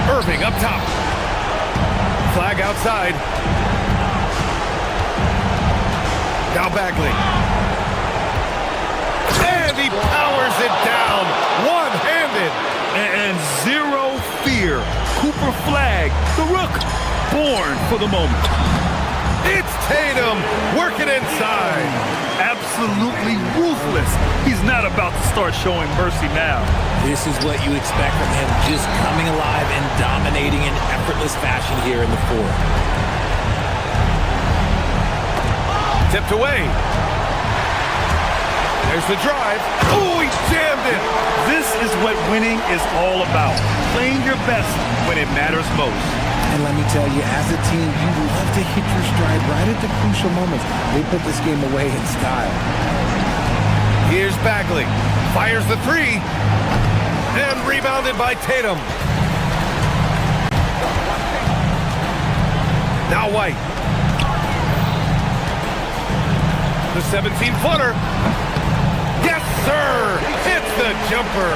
Irving up top. Flag outside. Now Bagley. The Rook, born for the moment. It's Tatum working inside. Absolutely ruthless. He's not about to start showing mercy now. This is what you expect from him, just coming alive and dominating in effortless fashion here in the fourth. Tipped away. There's the drive. Oh, he jammed it. This is what winning is all about. Playing your best when it matters most. And let me tell you, as a team, you love to hit your stride right at the crucial moments. They put this game away in style. Here's Bagley. Fires the three. And rebounded by Tatum. Now White. The 17-footer. Yes, sir! It's the jumper.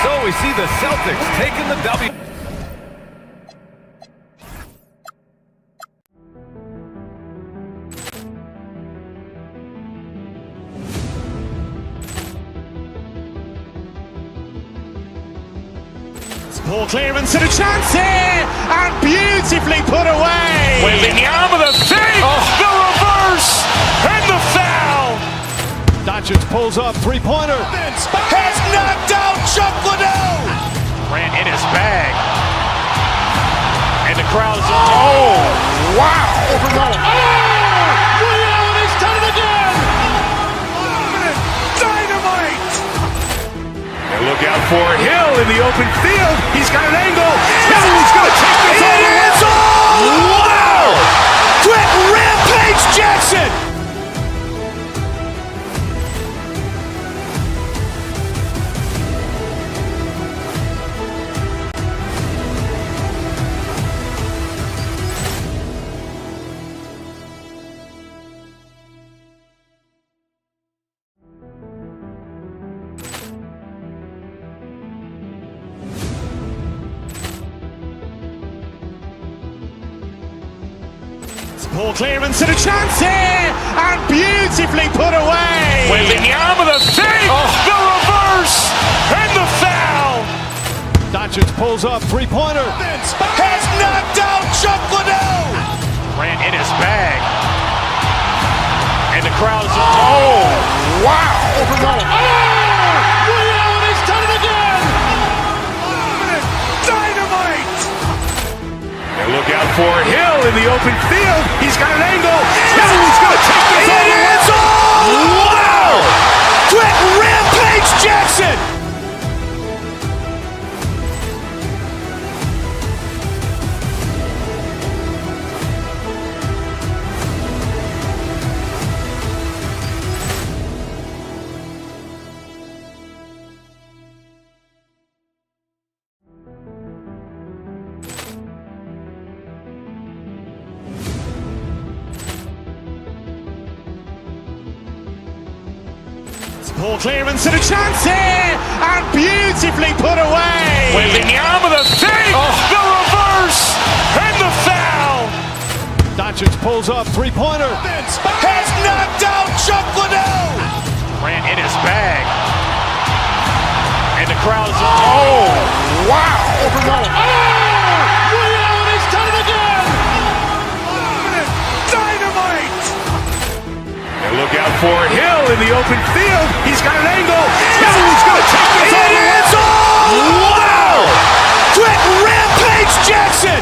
So we see the Celtics taking the W. Ball clearance and a chance here, and beautifully put away. With the arm of the fake, the reverse, and the foul. Doncic pulls up, three-pointer. Has knocked out Chuck Liddell. Ran in his bag. And the crowd is, oh, wow. Overrun. Ray Allen has done it again. Dynamite. And look out for Hill in the open field. He's got an angle. Hill's going to take this all the way. Wow. Quick Rampage Jackson. Ball clearance and a chance here, and beautifully put away. With the arm of the fake, the reverse, and the foul. Doncic pulls up, three-pointer. Has knocked out Chuck Liddell. Ran in his bag. And the crowd is, oh, wow. Overrun. Ray Allen has done it again. Dynamite. And look out for Hill in the open field. He's got an angle. Hill's going to take this all the way. Wow. Quick Rampage Jackson. Ball clearance and a chance here, and beautifully put away. With the arm of the fake, the reverse, and the foul. Doncic pulls up, three-pointer. Has knocked out Chuck Liddell. Ran in his bag. And the crowd is, oh, wow. Overrun. Ray Allen has done it again. Dynamite. And look out for Hill in the open field. He's got an angle. Hill's going to take this all the way. Wow. Quick Rampage Jackson.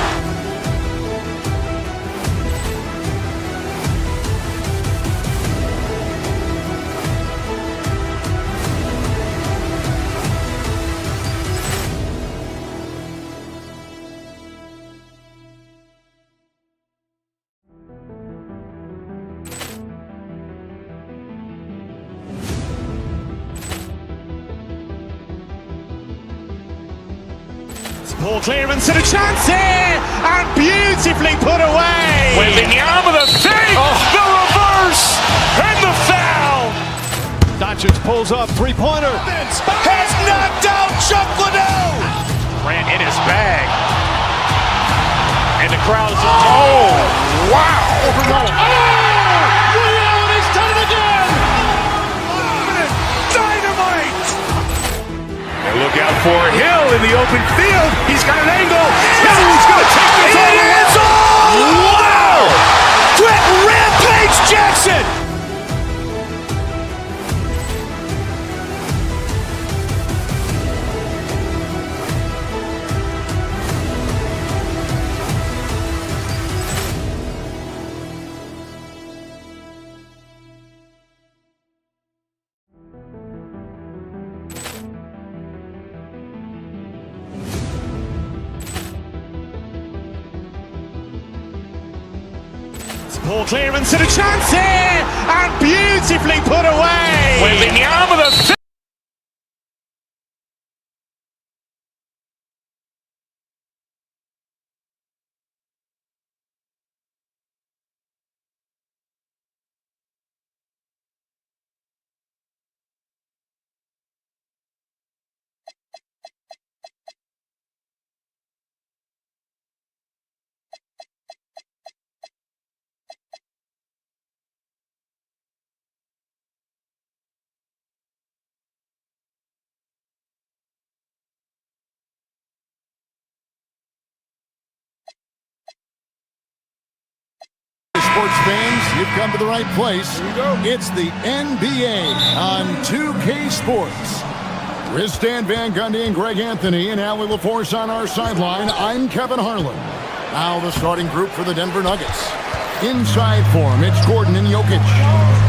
Ball clearance and a chance here, and beautifully put away. With the arm of the fake, the reverse, and the foul. Doncic pulls up, three-pointer. Has knocked out Chuck Liddell. Ran in his bag. And the crowd is, oh, wow. look out for Hill in the open field. He's got an angle. Hill is going to take this all the way. Wow! Quick rampage Jackson! Poor clearance and a chance here, and beautifully put away. With the arm of the Sports fans, you've come to the right place. It's the NBA on 2K Sports. With Stan Van Gundy and Greg Anthony and Allie LaForce on our sideline, I'm Kevin Harlan. Now the starting group for the Denver Nuggets. Inside for him, it's Gordon and Jokic.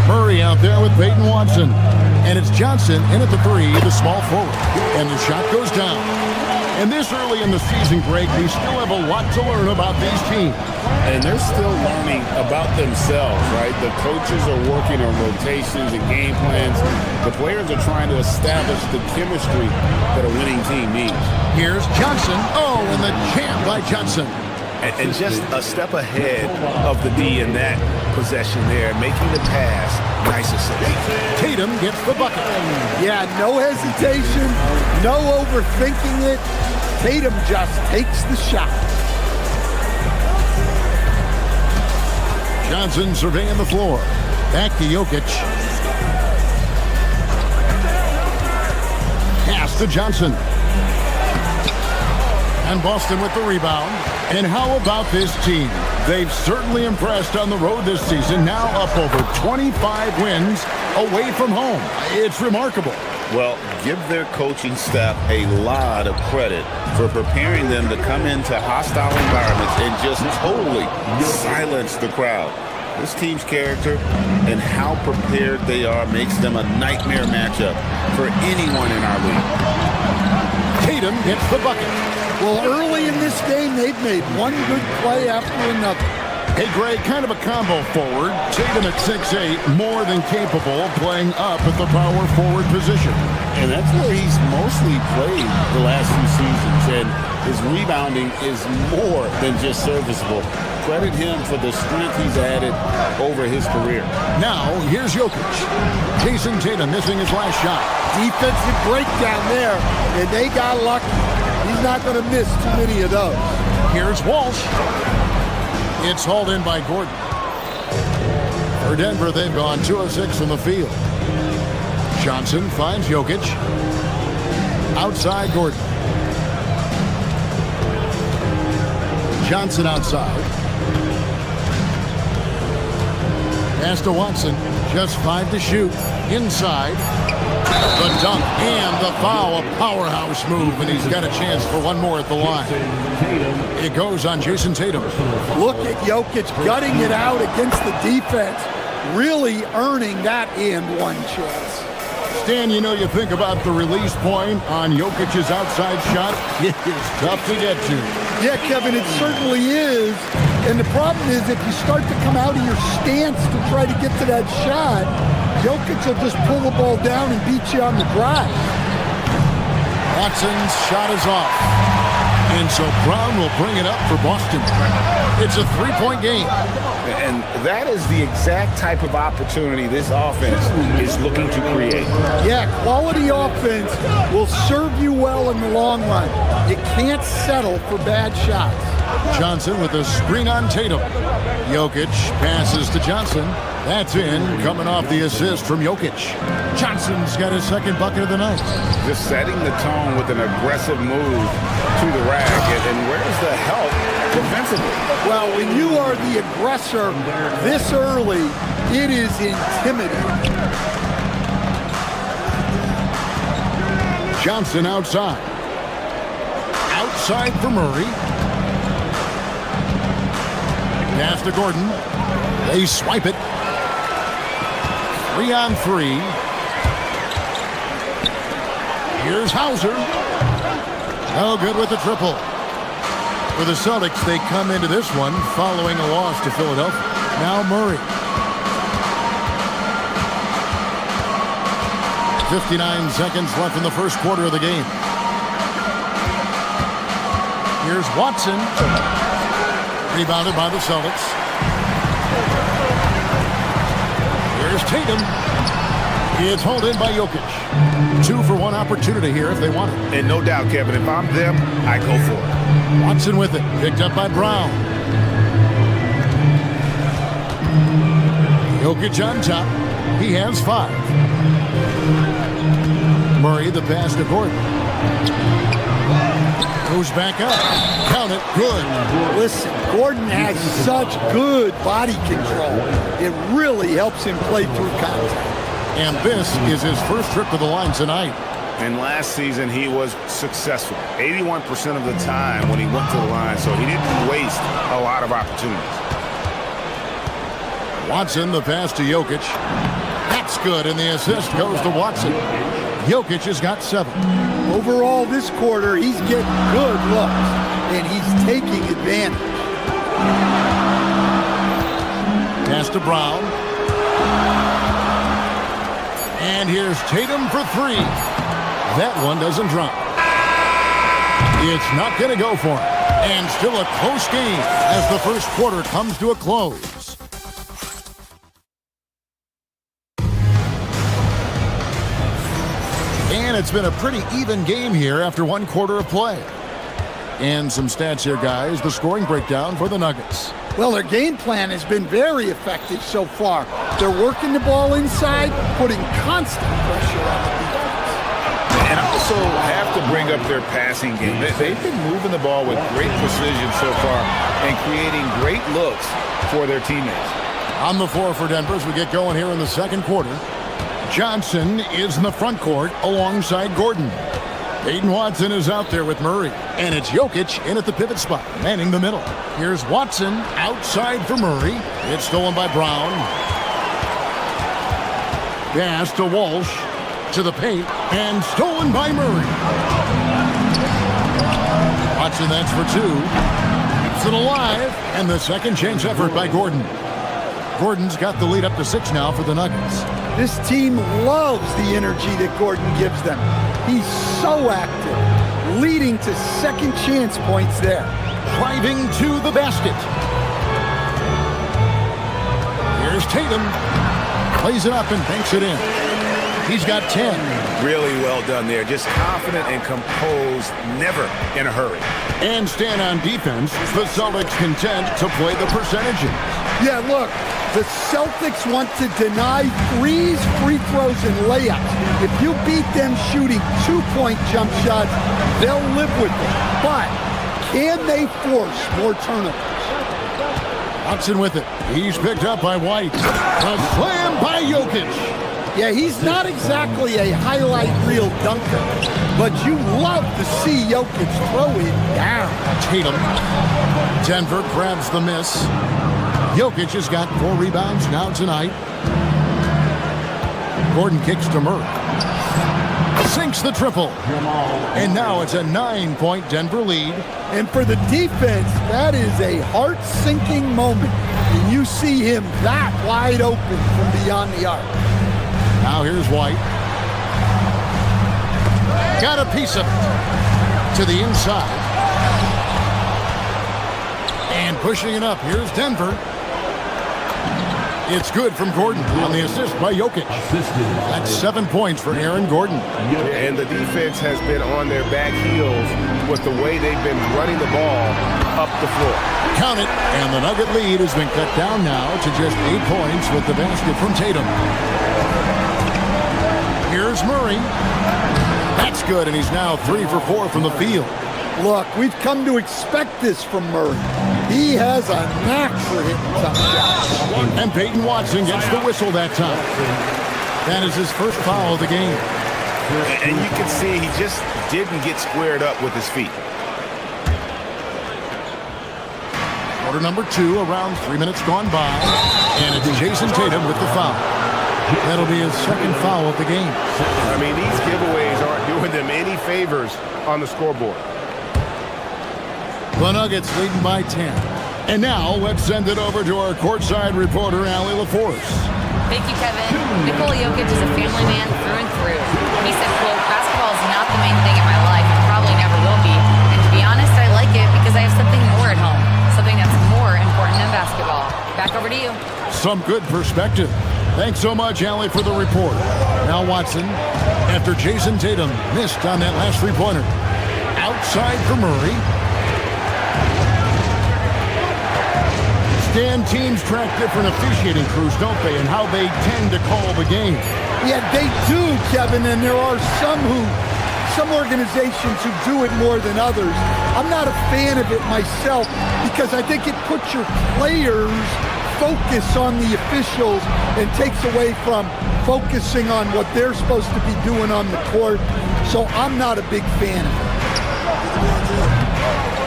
Murray out there with Peyton Watson. And it's Johnson in at the three, the small forward. And the shot goes down. And this early in the season, Greg, we still have a lot to learn about these teams. And they're still learning about themselves, right? The coaches are working on rotations and game plans. The players are trying to establish the chemistry that a winning team needs. Here's Johnson. Oh, and the jam by Johnson. And just a step ahead of the D in that possession there, making the pass. Nice assist. Tatum gets the bucket. Yeah, no hesitation, no overthinking it. Tatum just takes the shot. Johnson surveying the floor. Back to Jokic. Pass to Johnson. And Boston with the rebound. And how about this team? They've certainly impressed on the road this season, now up over 25 wins away from home. It's remarkable. Well, give their coaching staff a lot of credit for preparing them to come into hostile environments and just totally silence the crowd. This team's character and how prepared they are makes them a nightmare matchup for anyone in our league. Tatum gets the bucket. Well, early in this game, they've made one good play after another. Hey, Greg, kind of a combo forward. Tatum at 6'8", more than capable of playing up at the power forward position. And that's where he's mostly played the last few seasons. And his rebounding is more than just serviceable. Credit him for the strength he's added over his career. Now, here's Jokic. Jason Tatum missing his last shot. Defensive breakdown there, and they got lucky. He's not going to miss too many of those. Here's Walsh. It's hauled in by Gordon. For Denver, they've gone 2 of 6 from the field. Johnson finds Jokic. Outside Gordon. Johnson outside. Pass to Watson. Just 5 to shoot. Inside. The dunk and the foul. A powerhouse move, and he's got a chance for one more at the line. It goes on Jason Tatum. Look at Jokic gutting it out against the defense. Really earning that and one chance. Stan, you know, you think about the release point on Jokic's outside shot. It is tough to get to. Yeah, Kevin, it certainly is. And the problem is if you start to come out of your stance to try to get to that shot, Jokic will just pull the ball down and beat you on the drive. Watson's shot is off. And so Brown will bring it up for Boston. It's a 3-point game. And that is the exact type of opportunity this offense is looking to create. Yeah, quality offense will serve you well in the long run. You can't settle for bad shots. Johnson with a screen on Tatum. Jokic passes to Johnson. That's in, coming off the assist from Jokic. Johnson's got his second bucket of the night. Just setting the tone with an aggressive move to the rack. And where's the help defensively? Well, when you are the aggressor this early, it is intimidating. Johnson outside. Outside for Murray. Pass to Gordon. They swipe it. 3-on-3. Here's Hauser. No good with the triple. For the Celtics, they come into this one following a loss to Philadelphia. Now Murray. 59 seconds left in the first quarter of the game. Here's Watson. Rebounded by the Celtics. Here's Tatum. It's hauled in by Jokic. 2-for-1 opportunity here if they want it. And no doubt, Kevin, if I'm them, I go for it. Watson with it. Picked up by Brown. Jokic on top. He has 5. Murray, the pass to Gordon. Goes back up. Count it. Good. Listen, Gordon has such good body control. It really helps him play through contact. And this is his first trip to the line tonight. And last season, he was successful 81% of the time when he went to the line, so he didn't waste a lot of opportunities. Watson, the pass to Jokic. That's good, and the assist goes to Watson. Jokic has got 7. Overall, this quarter, he's getting good looks, and he's taking advantage. Pass to Brown. And here's Tatum for 3. That one doesn't drop. It's not going to go for him. And still a close game as the first quarter comes to a close. And it's been a pretty even game here after one quarter of play. And some stats here, guys. The scoring breakdown for the Nuggets. Well, their game plan has been very effective so far. They're working the ball inside, putting constant pressure on the defense. And also have to bring up their passing game. They've been moving the ball with great precision so far and creating great looks for their teammates. On the floor for Denver as we get going here in the second quarter. Johnson is in the front court alongside Gordon. Peyton Watson is out there with Murray. And it's Jokic in at the pivot spot, manning the middle. Here's Watson outside for Murray. It's stolen by Brown. Pass to Walsh. To the paint. And stolen by Murray. Watson, that's for 2. Keeps it alive. And the second chance effort by Gordon. Gordon's got the lead up to 6 now for the Nuggets. This team loves the energy that Gordon gives them. He's so active, leading to second chance points there. Driving to the basket. Here's Tatum. Plays it up and banks it in. He's got 10. Really well done there. Just confident and composed, never in a hurry. And stand on defense. The Celtics content to play the percentages. Yeah, look, the Celtics want to deny threes, free throws, and layups. If you beat them shooting 2-point jump shots, they'll live with it. But can they force more turnovers? Watson with it. He's picked up by White. A slam by Jokic. Yeah, he's not exactly a highlight reel dunker, but you love to see Jokic throw it down. Tatum. Denver grabs the miss. Jokic has got 4 rebounds now tonight. Gordon kicks to Murray. Sinks the triple. And now it's a 9-point Denver lead. And for the defense, that is a heart-sinking moment. And you see him that wide open from beyond the arc. Now here's White. Got a piece of it to the inside. And pushing it up. Here's Denver. It's good from Gordon on the assist by Jokic. That's 7 points for Aaron Gordon. And the defense has been on their back heels with the way they've been running the ball up the floor. Count it, and the Nugget lead has been cut down now to just 8 points with the basket from Tatum. Here's Murray. That's good, and he's now 3 for 4 from the field. Look, we've come to expect this from Murray. He has a knack for hitting tough shots. And Peyton Watson gets the whistle that time. That is his first foul of the game. And you can see he just didn't get squared up with his feet. Quarter number 2, around 3 minutes gone by. And it's Jason Tatum with the foul. That'll be his second foul of the game. I mean, these giveaways aren't doing them any favors on the scoreboard. The Nuggets leading by 10. And now let's send it over to our courtside reporter, Allie LaForce. Thank you, Kevin. Nikola Jokic is a family man through and through. He said, quote, basketball is not the main thing in my life. It probably never will be. And to be honest, I like it because I have something more at home. Something that's more important than basketball. Back over to you. Some good perspective. Thanks so much, Allie, for the report. Now Watson, after Jason Tatum missed on that last three-pointer. Outside for Murray. Stan, teams track different officiating crews, don't they, and how they tend to call the game. Yeah, they do, Kevin, and there are some organizations who do it more than others. I'm not a fan of it myself because I think it puts your players focus on the officials and takes away from focusing on what they're supposed to be doing on the court. So I'm not a big fan of it.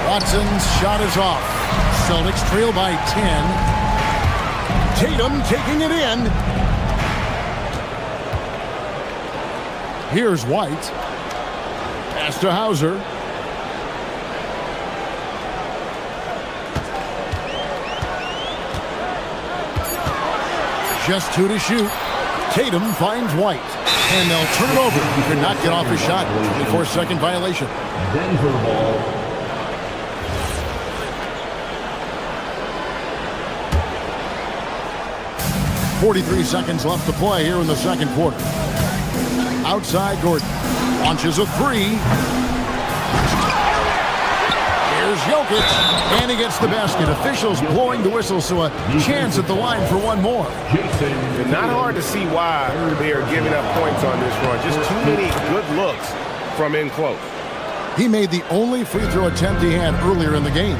Watson's shot is off. Celtics trail by 10. Tatum taking it in. Here's White. Pass to Hauser. Just 2 to shoot. Tatum finds White. And they'll turn it over. He could not get off his shot. 24-second violation. Denver ball. 43 seconds left to play here in the second quarter. Outside, Gordon launches a three. Here's Jokic, and he gets the basket. Officials blowing the whistle, so a chance at the line for one more. Not hard to see why they are giving up points on this run. Just too many good looks from in close. He made the only free throw attempt he had earlier in the game.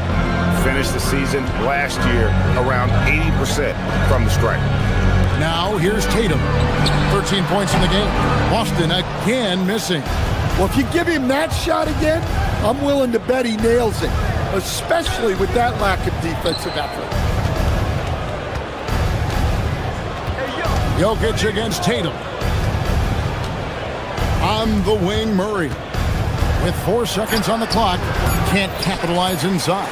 Finished the season last year around 80% from the stripe. Now here's Tatum. 13 points in the game. Boston again missing. Well, if you give him that shot again, I'm willing to bet he nails it, especially with that lack of defensive effort. Jokic against Tatum. On the wing, Murray. With 4 seconds on the clock, can't capitalize inside.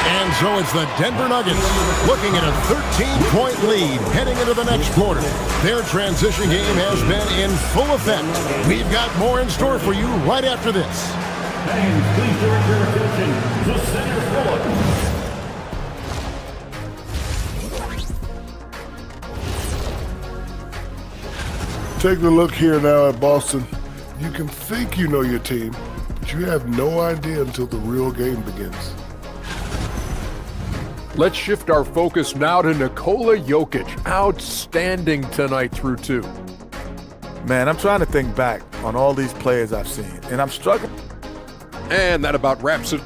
And so it's the Denver Nuggets looking at a 13-point lead heading into the next quarter. Their transition game has been in full effect. We've got more in store for you right after this. Fans, please direct your attention to center court. Take a look here now at Boston. You can think you know your team, but you have no idea until the real game begins. Let's shift our focus now to Nikola Jokic. Outstanding tonight through 2. Man, I'm trying to think back on all these players I've seen, and I'm struggling. And that about wraps it.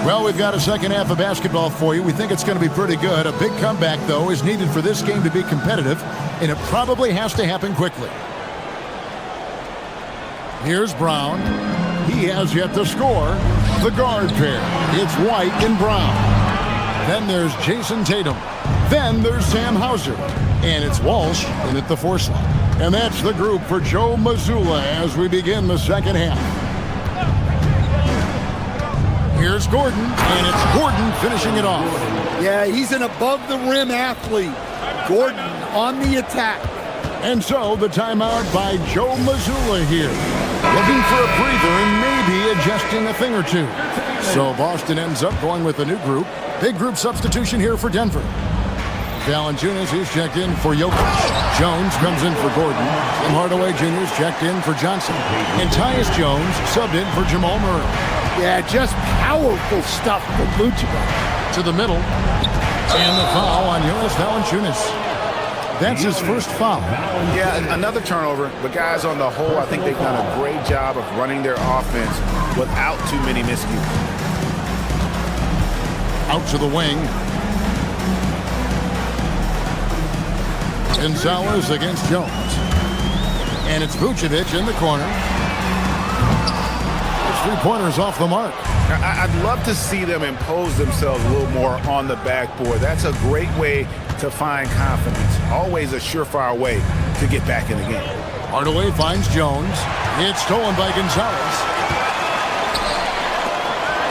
Well, we've got a second half of basketball for you. We think it's going to be pretty good. A big comeback, though, is needed for this game to be competitive, and it probably has to happen quickly. Here's Brown. He has yet to score. The guard pair. It's White and Brown. Then there's Jason Tatum. Then there's Sam Hauser. And it's Walsh in at the 4 slot. And that's the group for Joe Mazzulla as we begin the second half. Here's Gordon, and it's Gordon finishing it off. Yeah, he's an above-the-rim athlete. Gordon on the attack. And so the timeout by Joe Mazzulla here. Looking for a breather and maybe adjusting a thing or two. So Boston ends up going with a new group. Big group substitution here for Denver. Valanciunas, he's checked in for Jokic. Jones comes in for Gordon. Tim Hardaway Jr. is checked in for Johnson. And Tyus Jones subbed in for Jamal Murray. Yeah, just powerful stuff from Vucevic. To the middle. And the foul on Jonas Valanciunas. That's his first foul. Yeah, another turnover. But guys, on the whole, I think they've done a great job of running their offense without too many miscues. Out to the wing. Gonzalez against Jones. And it's Vucevic in the corner. His three-pointers off the mark. I'd love to see them impose themselves a little more on the backboard. That's a great way to find confidence. Always a surefire way to get back in the game. Hardaway finds Jones. It's stolen by Gonzalez.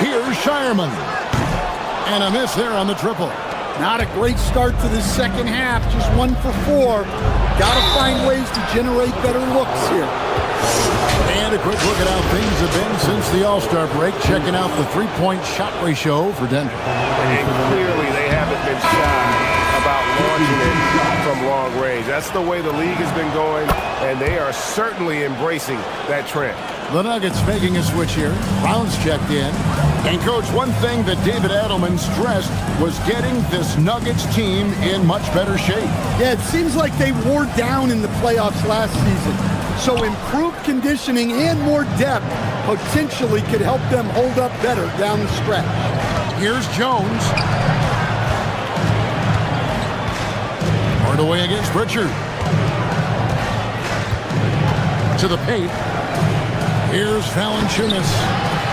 Here's Shireman. And a miss there on the triple. Not a great start to the second half. Just 1 for 4. Got to find ways to generate better looks here. And a quick look at how things have been since the All-Star break. Checking out the three-point shot ratio for Denver. And clearly they haven't been shy about launching it from long range. That's the way the league has been going, and they are certainly embracing that trend. The Nuggets making a switch here. Brown's checked in. And, Coach, one thing that David Adelman stressed was getting this Nuggets team in much better shape. Yeah, it seems like they wore down in the playoffs last season. So improved conditioning and more depth potentially could help them hold up better down the stretch. Here's Jones. Hardaway against Pritchard. To the paint. Here's Valanciunas.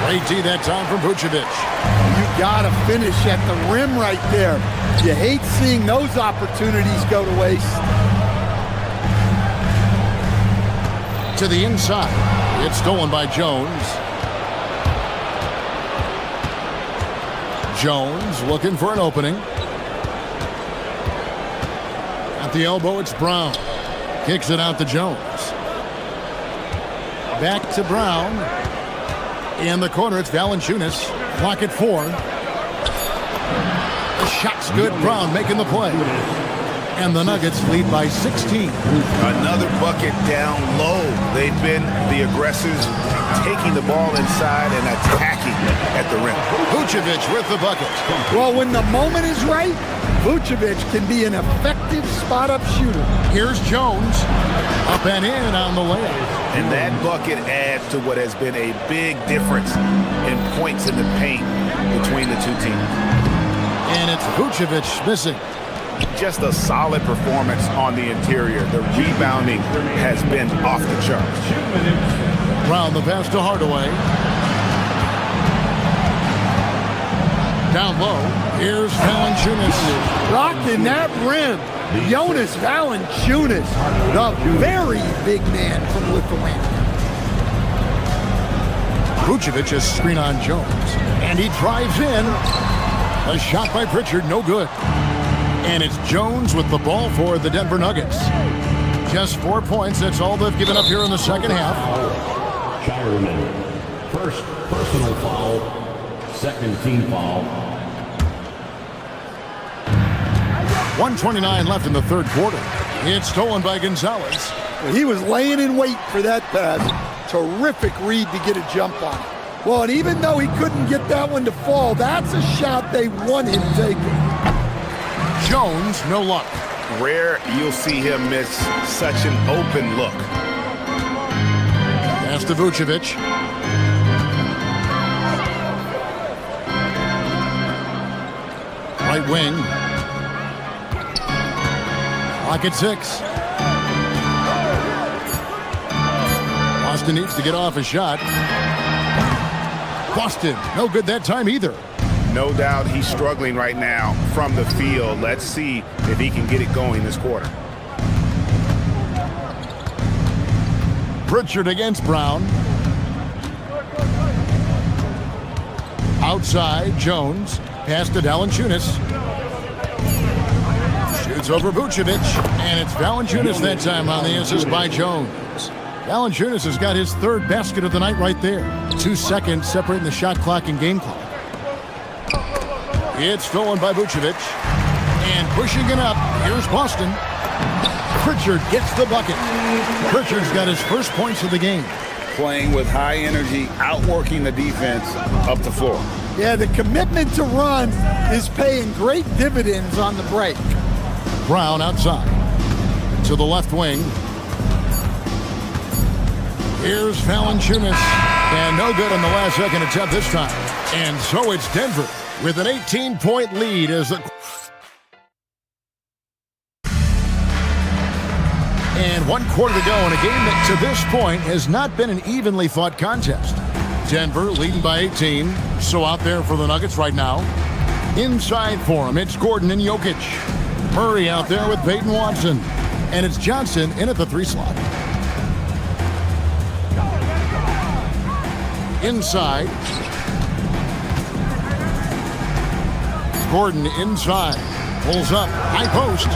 Great D that time from Vucevic. You got to finish at the rim right there. You hate seeing those opportunities go to waste. To the inside. It's stolen by Jones. Jones looking for an opening. At the elbow, it's Brown. Kicks it out to Jones. Back to Brown. In the corner, it's Valanciunas. Clock at 4. The shot's good. Brown making the play. And the Nuggets lead by 16. Another bucket down low. They've been the aggressors, taking the ball inside and attacking at the rim. Vucevic with the bucket. Well, when the moment is right, Vucevic can be an effective spot-up shooter. Here's Jones. Up and in on the layup. And that bucket adds to what has been a big difference in points in the paint between the two teams. And it's Vucevic missing. Just a solid performance on the interior. The rebounding has been off the charts. Brown the pass to Hardaway. Down low. Here's Valanciunas. Rocking that rim. Jonas Valanciunas, the very big man from Lithuania. Vucevic is screen on Jones. And he drives in. A shot by Pritchard, no good. And it's Jones with the ball for the Denver Nuggets. Just 4 points. That's all they've given up here in the second half. Shireman. First personal foul. Second team foul. 1:29 left in the third quarter. It's stolen by Gonzalez. He was laying in wait for that pass. Terrific read to get a jump on it. Well, and even though he couldn't get that one to fall, that's a shot they want him taking. Jones, no luck. Rare you'll see him miss such an open look. Pass to Vucevic. Right wing. Clock at 6. Boston needs to get off a shot. Boston, no good that time either. No doubt he's struggling right now from the field. Let's see if he can get it going this quarter. Pritchard against Brown. Outside, Jones. Pass to Valanciunas. Shoots over Vucevic. And it's Valanciunas that time on the assist by Jones. Valanciunas has got his third basket of the night right there. 2 seconds separating the shot clock and game clock. It's stolen by Vucevic. And pushing it up, here's Boston. Pritchard gets the bucket. Pritchard's got his first points of the game. Playing with high energy, outworking the defense up the floor. Yeah, the commitment to run is paying great dividends on the break. Brown outside to the left wing. Here's Valanciunas, and no good on the last second attempt this time. And so it's Denver with an 18-point lead as the... And 1 quarter to go in a game that to this point has not been an evenly fought contest. Denver leading by 18, so out there for the Nuggets right now. Inside for him, it's Gordon and Jokic. Murray out there with Peyton Watson. And it's Johnson in at the 3 slot. Inside. Gordon inside. Pulls up. High post.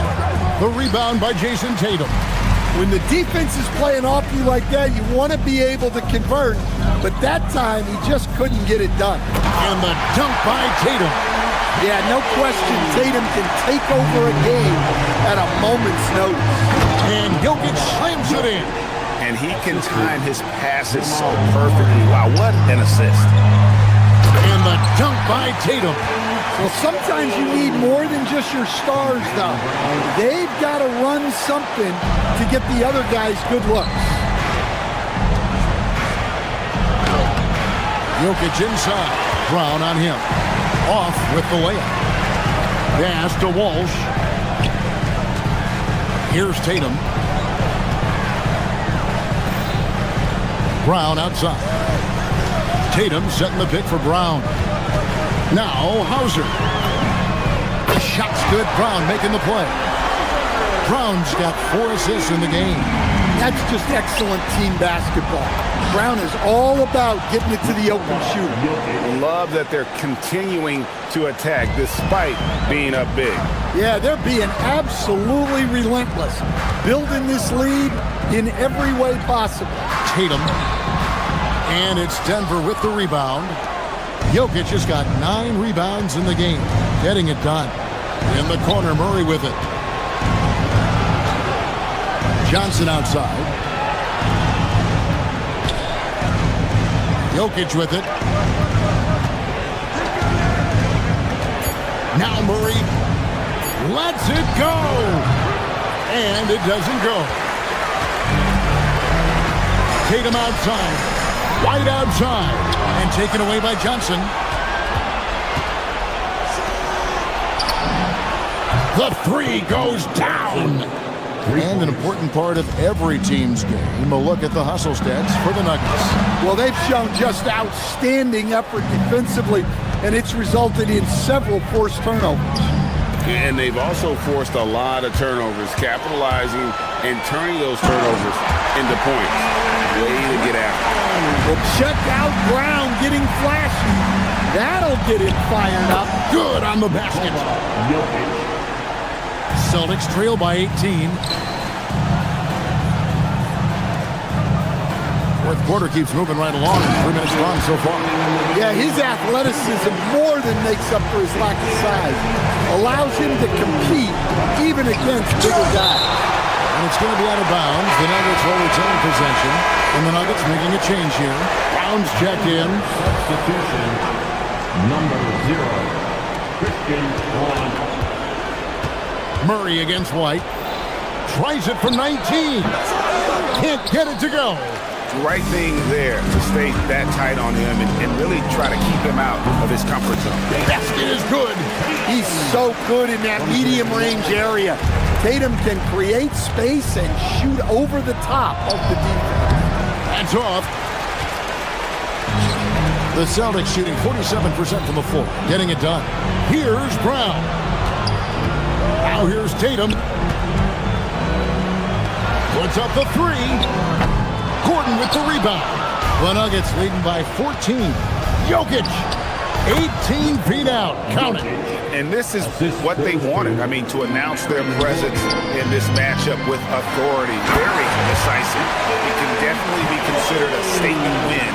The rebound by Jason Tatum. When the defense is playing off you like that, you want to be able to convert. But that time, he just couldn't get it done. And the dunk by Tatum. Yeah, no question, Tatum can take over a game at a moment's notice. And Jokic slams it in. And he can time his passes so perfectly. Wow, what an assist. And the dunk by Tatum. Well, sometimes you need more than just your stars, though. They've got to run something to get the other guys good looks. Jokic inside. Brown on him. Off with the layup. Pass to Walsh. Here's Tatum. Brown outside. Tatum setting the pick for Brown. Now Hauser. The shot's good. Brown making the play. Brown's got 4 assists in the game. That's just excellent team basketball. Brown is all about getting it to the open shooter. Love that they're continuing to attack despite being up big. Yeah, they're being absolutely relentless. Building this lead in every way possible. Tatum. And it's Denver with the rebound. Jokic has got 9 rebounds in the game. Getting it done. In the corner, Murray with it. Johnson outside. Jokic with it. Now Murray lets it go. And it doesn't go. Tatum outside. White outside. And taken away by Johnson. The 3 goes down. And an important part of every team's game, a look at the hustle stats for the Nuggets. Well, they've shown just outstanding effort defensively, and it's resulted in several forced turnovers. And they've also forced a lot of turnovers, capitalizing and turning those turnovers into points. Way to get after. Well, check out Brown getting flashy. That'll get him fired up. Good on the basket. Celtics trail by 18. Fourth quarter keeps moving right along. 3 minutes gone so far. Yeah, his athleticism more than makes up for his lack of size. Allows him to compete even against bigger guys. And it's going to be out of bounds. The Nuggets will retain possession. And the Nuggets making a change here. Brown's checked in. Substitution number 0, Christian Braun. Murray against White. Tries it from 19. Can't get it to go. Right thing there to stay that tight on him and really try to keep him out of his comfort zone. Basket is good. He's so good in that medium range area. Tatum can create space and shoot over the top of the defense. That's off. The Celtics shooting 47% from the floor. Getting it done. Here's Brown. Now here's Tatum. Puts up the 3. Gordon with the rebound. The Nuggets leading by 14. Jokic, 18 feet out. Count it. And this is what they wanted. I mean, to announce their presence in this matchup with authority. Very decisive. It can definitely be considered a statement win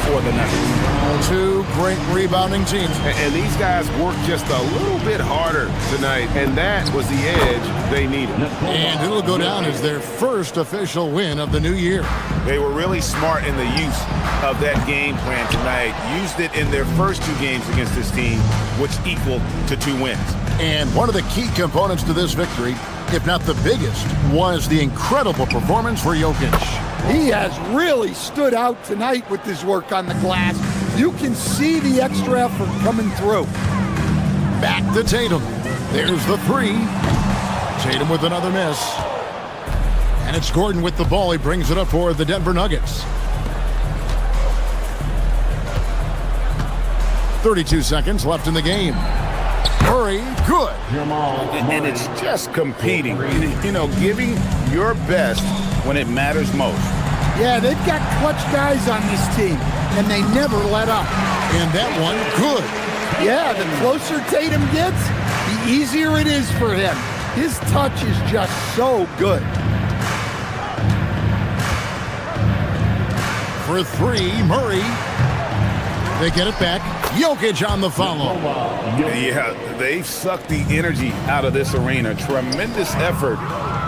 for the Nuggets. 2 great rebounding teams. And these guys work just a little bit harder to tonight, and that was the edge they needed. And it'll go down as their first official win of the new year. They were really smart in the use of that game plan tonight. Used it in their first 2 games against this team, which equaled to 2 wins. And one of the key components to this victory, if not the biggest, was the incredible performance for Jokic. He has really stood out tonight with his work on the glass. You can see the extra effort coming through. Back to Tatum. There's the 3. Tatum with another miss. And it's Gordon with the ball. He brings it up for the Denver Nuggets. 32 seconds left in the game. Murray, good. And it's just competing, giving your best when it matters most. Yeah, they've got clutch guys on this team, and they never let up. And that one, good. Yeah, the closer Tatum gets, the easier it is for him. His touch is just so good. For 3, Murray. They get it back. Jokic on the follow. Yeah, they've sucked the energy out of this arena. Tremendous effort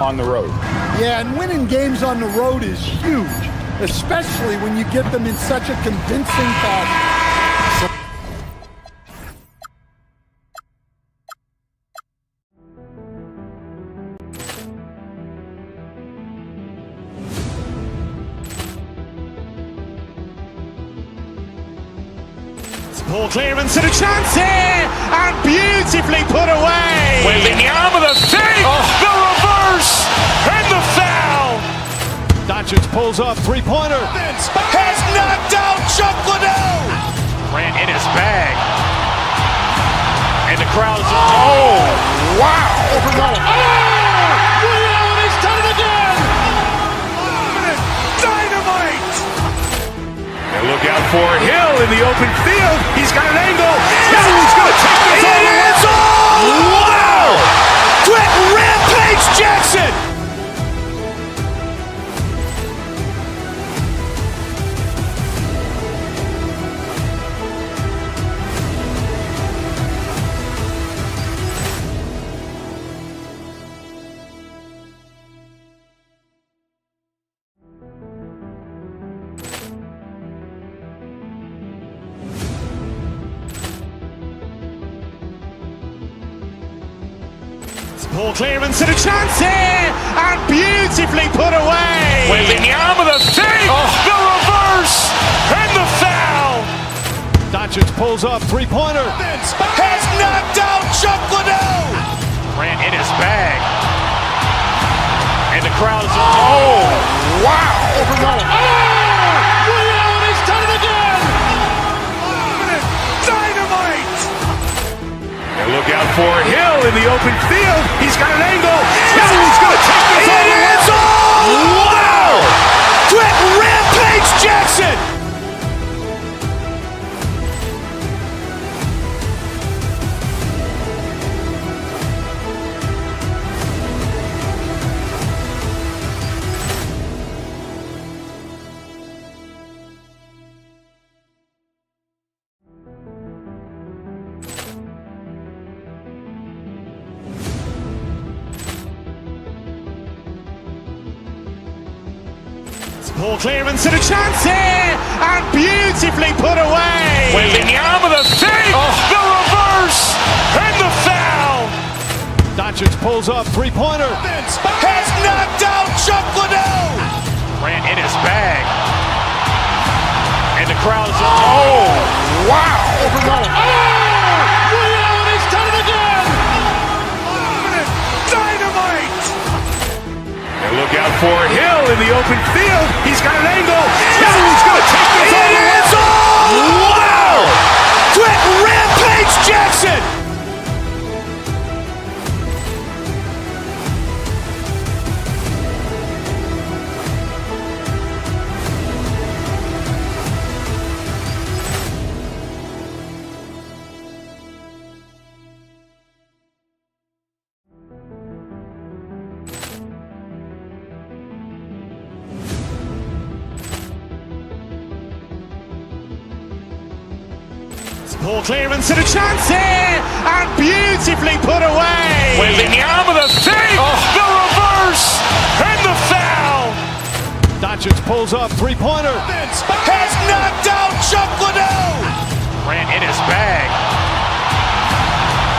on the road. Yeah, and winning games on the road is huge, especially when you get them in such a convincing fashion. Ball clearance and a chance here, and beautifully put away. Waving the arm of the fake, the reverse, and the foul. Doncic pulls up, 3-pointer. Has knocked out Chuck Liddell. Ran in his bag. And the crowd is, oh, wow. Overrun. Allen has done it again. Dynamite. And look out for Hill in the open field. He's got an angle. He's going to take this all the way. Wow! Quick rampage Jackson. Ball clearance and a chance here, and beautifully put away. Waving the arm of the fake, the reverse, and the foul. Doncic pulls up, 3-pointer. Has knocked out Chuck Liddell. Ran in his bag. And the crowd is, oh, wow. Overrun. Allen has done it again. Dynamite. And look out for Hill in the open field. He's got an angle. He's going to take this all the way. Wow! Quick rampage Jackson. Ball clearance and a chance here, and beautifully put away. Waving the arm of the fake, the reverse, and the foul. Doncic pulls up, 3-pointer. Has knocked out Chuck Liddell. Ran in his bag. And the crowd is, oh, wow. Overrun. Allen has done it again. Dynamite. And look out for Hill in the open field. He's got an angle. He's going to take this all the way. Wow! Quick rampage Jackson. Poor clearance and a chance here, and beautifully put away. Wembanyama the save, the reverse, and the foul. Doncic pulls up, three-pointer. Has knocked out Chuck Liddell. Grant in his bag.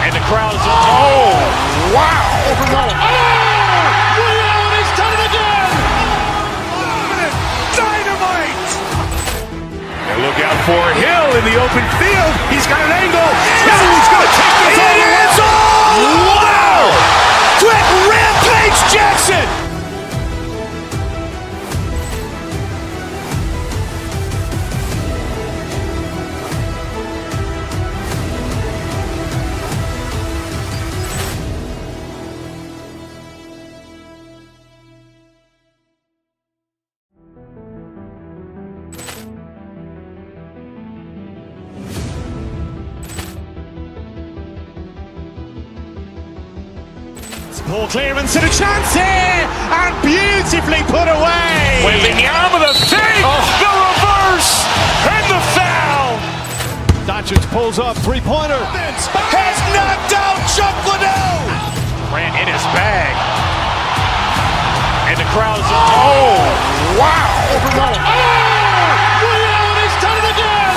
And the crowd is... Oh, wow. He's done it again. Dynamite. And look out for Hill in the open field. He's got an angle. He's going to take this all the way. Wow. Quick rampage Jackson. Poor clearance and a chance here, and beautifully put away. Wembanyama the save, the reverse, and the foul. Doncic pulls up, three-pointer. Has knocked out Chuck Liddell. Grant in his bag. And the crowd is... Oh, wow. He's done it again.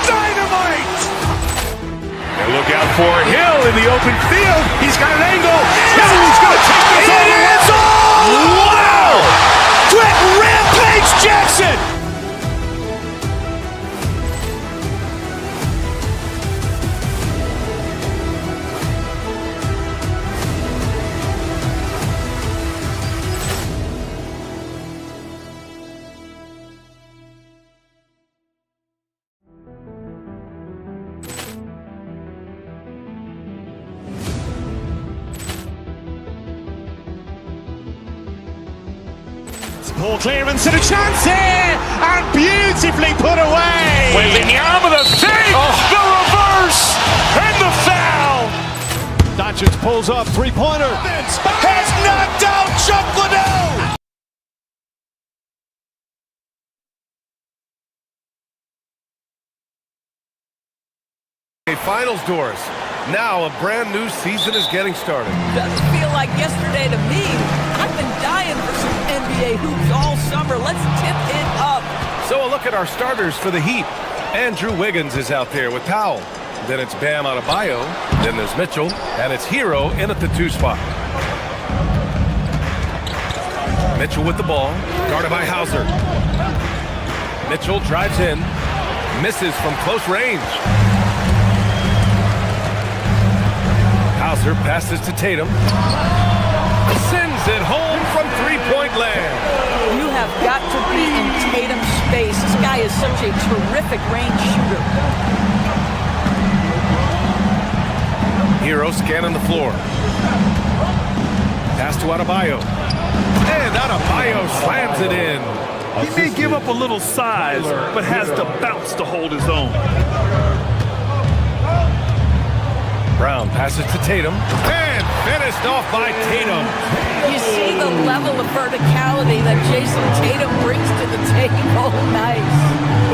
Dynamite. And look out for Hill in the open field. He's got an angle. He's going to take this all the way. Wow. Quick rampage Jackson. Poor clearance and a chance here, and beautifully put away. Wembanyama the save, the reverse, and the foul. Doncic pulls up, three-pointer. Has knocked out Chuck Liddell. Finals doors. Now a brand new season is getting started. Doesn't feel like yesterday to me. I've been dying for some NBA hoops all summer. Let's tip it up. So a look at our starters for the Heat. Andrew Wiggins is out there with Powell. Then it's Bam Adebayo. Then there's Mitchell. And it's Hero in at the 2 spot. Mitchell with the ball. Guarded by Hauser. Mitchell drives in. Misses from close range. Hauser passes to Tatum. Sends it home from three-point land. You have got to be in Tatum's space. This guy is such a terrific range shooter. Hero scanning the floor. Pass to Adebayo. And Adebayo slams it in. He may give up a little size, but has the bounce to hold his own. Brown passes to Tatum. And finished off by Tatum. You see the level of verticality that Jason Tatum brings to the table. Nice.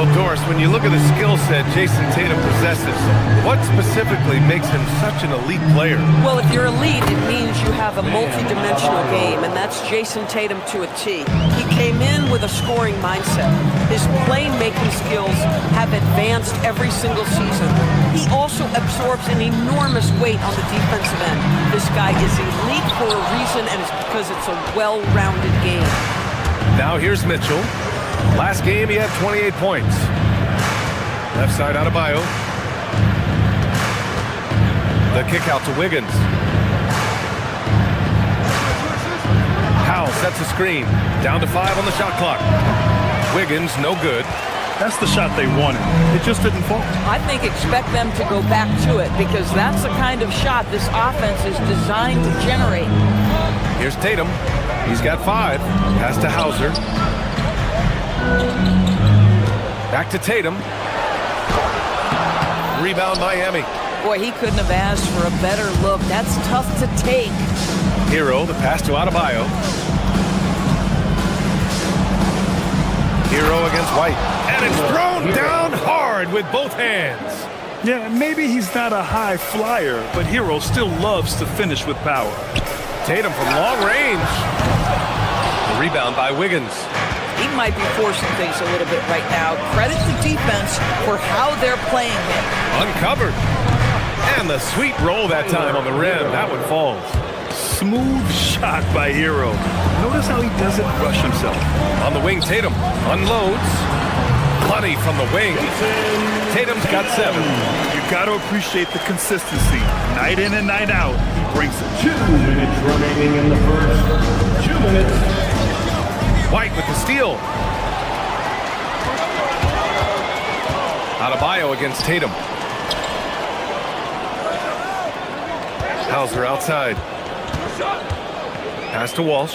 Well, Doris, when you look at the skill set Jason Tatum possesses, what specifically makes him such an elite player? Well, if you're elite, it means you have a multi-dimensional game, and that's Jason Tatum to a T. He came in with a scoring mindset. His playmaking skills have advanced every single season. He also absorbs an enormous weight on the defensive end. This guy is elite for a reason, and it's because it's a well-rounded game. Now here's Mitchell. Last game, he had 28 points. Left side Adebayo. The kick out to Wiggins. Howell sets a screen. Down to 5 on the shot clock. Wiggins, no good. That's the shot they wanted. It just didn't fall. I think expect them to go back to it because that's the kind of shot this offense is designed to generate. Here's Tatum. He's got 5. Pass to Hauser. Back to Tatum. Rebound Miami. Boy, he couldn't have asked for a better look. That's tough to take. Hero, the pass to Adebayo. Hero against White. And it's thrown down hard. hard with both hands. Yeah, maybe he's not a high flyer, but Hero still loves to finish with power. Tatum from long range. The rebound by Wiggins. He might be forcing things a little bit right now. Credit the defense for how they're playing him. Uncovered. And the sweet roll that time on the rim. That one falls. Smooth shot by Hero. Notice how he doesn't rush himself. On the wing, Tatum unloads. Plenty from the wing. Tatum's got 7. You got to appreciate the consistency. Night in and night out, he brings it. 2 minutes remaining in the first. 2 minutes. White with the steal. Adebayo against Tatum. Hauser outside. Pass to Walsh.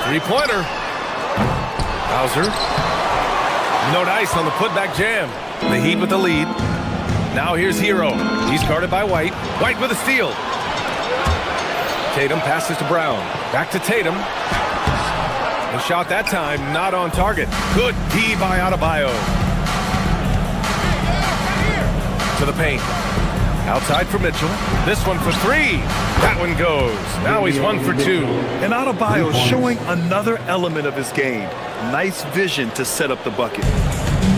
Three-pointer. Hauser. No dice on the putback jam. The Heat with the lead. Now here's Hero. He's guarded by White. White with a steal. Tatum passes to Brown. Back to Tatum. The shot that time not on target. Good D by Adebayo. To the paint. Outside for Mitchell. This one for 3. That one goes. Now he's 1 for 2. And Adebayo is showing another element of his game. Nice vision to set up the bucket.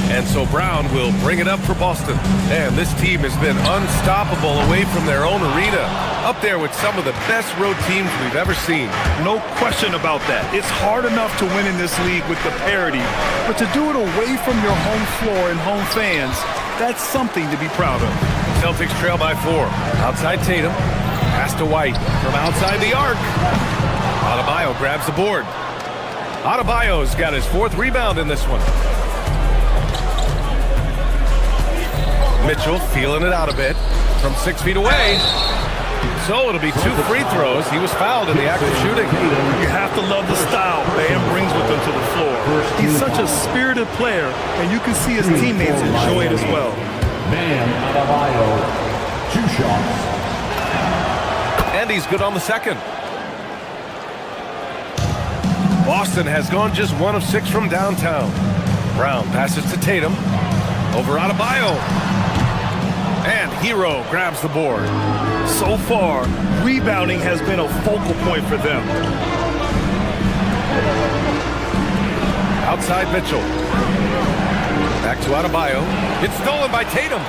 And so Brown will bring it up for Boston. And this team has been unstoppable away from their own arena. Up there with some of the best road teams we've ever seen. No question about that. It's hard enough to win in this league with the parity, but to do it away from your home floor and home fans, that's something to be proud of. Celtics trail by 4. Outside Tatum. Pass to White from outside the arc. Adebayo grabs the board. Adebayo's got his 4th rebound in this one. Mitchell feeling it out a bit from 6 feet away. So it'll be 2 free throws. He was fouled in the act of shooting. You have to love the style Bam brings with him to the floor. He's such a spirited player, and you can see his teammates enjoy it as well. Bam Adebayo, 2 shots. And he's good on the second. Boston has gone just 1 of 6 from downtown. Brown passes to Tatum. Over Adebayo. And Hero grabs the board. So far, rebounding has been a focal point for them. Outside Mitchell. Back to Adebayo. It's stolen by Tatum.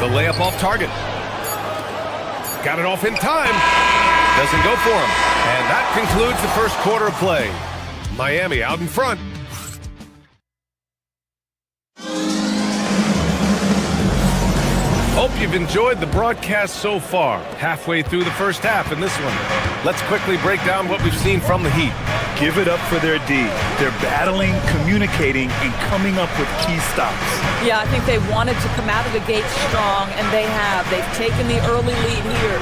The layup off target. Got it off in time. Doesn't go for him. And that concludes the first quarter of play. Miami out in front. Hope you've enjoyed the broadcast so far. Halfway through the first half in this one. Let's quickly break down what we've seen from the Heat. Give it up for their D. They're battling, communicating, and coming up with key stops. Yeah, I think they wanted to come out of the gate strong, and they have. They've taken the early lead here.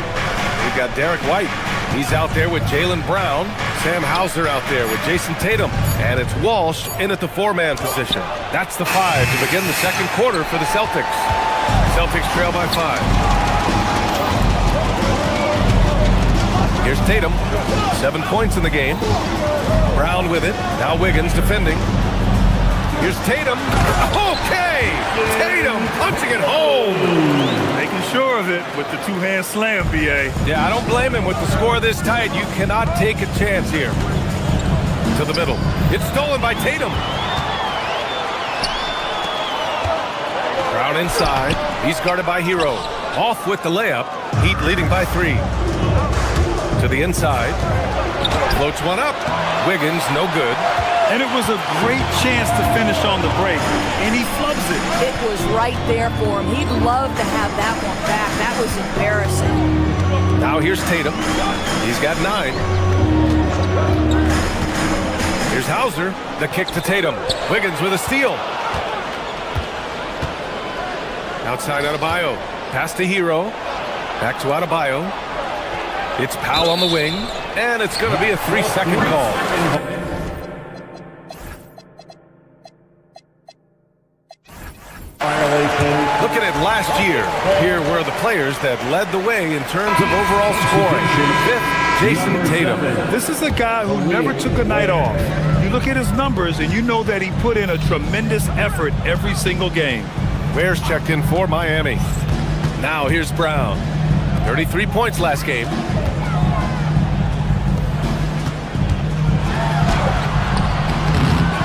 We've got Derek White. He's out there with Jaylen Brown. Sam Hauser out there with Jason Tatum. And it's Walsh in at the 4-man position. That's the 5 to begin the second quarter for the Celtics. Celtics trail by 5. Here's Tatum. 7 points in the game. Brown with it. Now Wiggins defending. Here's Tatum. Okay! Tatum punching it home. Making sure of it with the 2-hand slam, B.A. Yeah, I don't blame him with the score this tight. You cannot take a chance here. To the middle. It's stolen by Tatum. Brown inside. He's guarded by Hero. Off with the layup. Heat leading by 3. To the inside. Floats one up. Wiggins, no good. And it was a great chance to finish on the break, and he flubs it. It was right there for him. He'd love to have that one back. That was embarrassing. Now here's Tatum. He's got 9. Here's Hauser. The kick to Tatum. Wiggins with a steal. Outside Adebayo. Pass to Hero. Back to Adebayo. It's Powell on the wing, and it's going to be a 3-second call. Looking at last year, here were the players that led the way in terms of overall scoring. 5th Jason Tatum. This is a guy who never took a night off. You look at his numbers and you know that he put in a tremendous effort every single game. Ware's checked in for Miami. Now here's Brown. 33 points last game.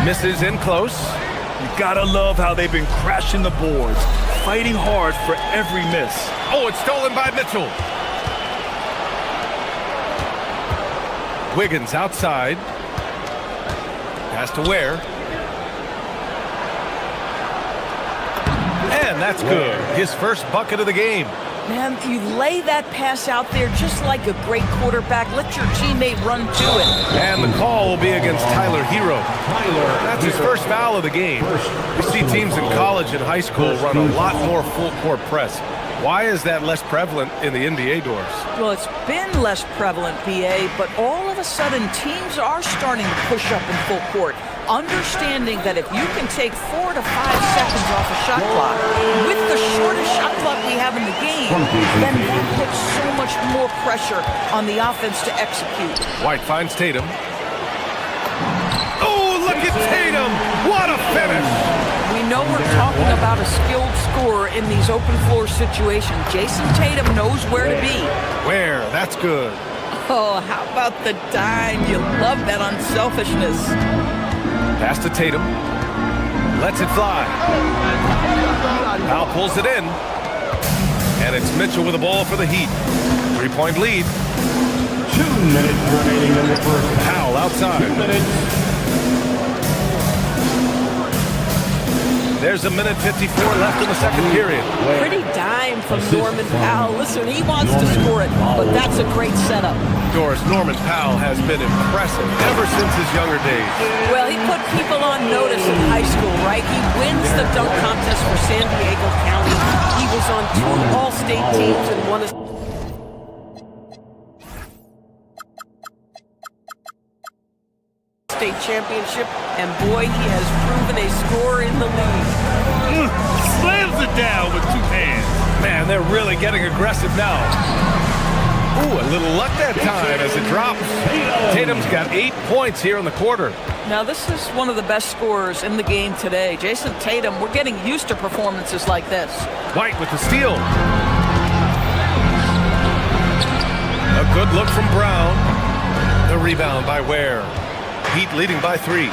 Misses in close. You gotta love how they've been crashing the boards, fighting hard for every miss. Oh, it's stolen by Mitchell. Wiggins outside. Pass to Ware. And that's good. His first bucket of the game. Man, you lay that pass out there just like a great quarterback. Let your teammate run to it. And the call will be against Tyler Hero. That's his first foul of the game. We see teams in college and high school run a lot more full-court press. Why is that less prevalent in the NBA doors? Well, it's been less prevalent, PA, but all of a sudden teams are starting to push up in full court, understanding that if you can take 4 to 5 seconds off a shot clock, with the shortest shot clock we have in the game, then that puts so much more pressure on the offense to execute. White finds Tatum. Oh, look at Tatum! What a finish! We know we're talking about a skilled scorer in these open floor situations. Jason Tatum knows where to be. Where? That's good. Oh, how about the dime? You love that unselfishness. Pass to Tatum. Lets it fly. Powell pulls it in. And it's Mitchell with the ball for the Heat. 3-point lead. 2 minutes remaining in the first. Powell outside. 2 minutes. There's a minute 54 left in the second period. Pretty dime from Norman Powell. Listen, he wants to score it, but that's a great setup. Doris, Norman Powell has been impressive ever since his younger days. Well, he put people on notice in high school, right? He wins the dunk contest for San Diego County. He was on 2 All-State teams and won a state championship, and boy, he has proven a scorer in the league. Slams it down with 2 hands. Man, they're really getting aggressive now. Ooh, a little luck that time as it drops. Tatum's got 8 points here in the quarter. Now, this is one of the best scorers in the game today. Jason Tatum, we're getting used to performances like this. White with the steal. A good look from Brown. The rebound by Ware. Heat leading by 3.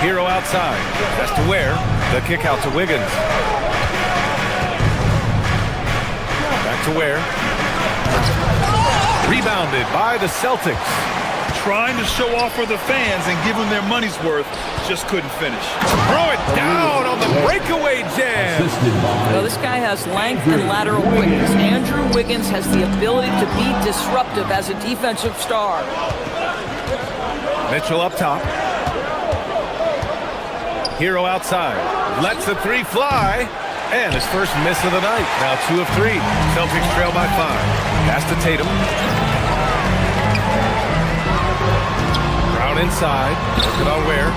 Hero outside. That's to Ware. The kick out to Wiggins. Back to Ware. Rebounded by the Celtics. Trying to show off for the fans and give them their money's worth, just couldn't finish. Throw it down on the breakaway jam. Well, this guy has length and lateral quickness. Andrew Wiggins has the ability to be disruptive as a defensive star. Mitchell up top. Hero outside. Lets the 3 fly. And his first miss of the night. Now 2 of 3. Celtics trail by 5. Pass to Tatum. Brown inside. Look it on Ware.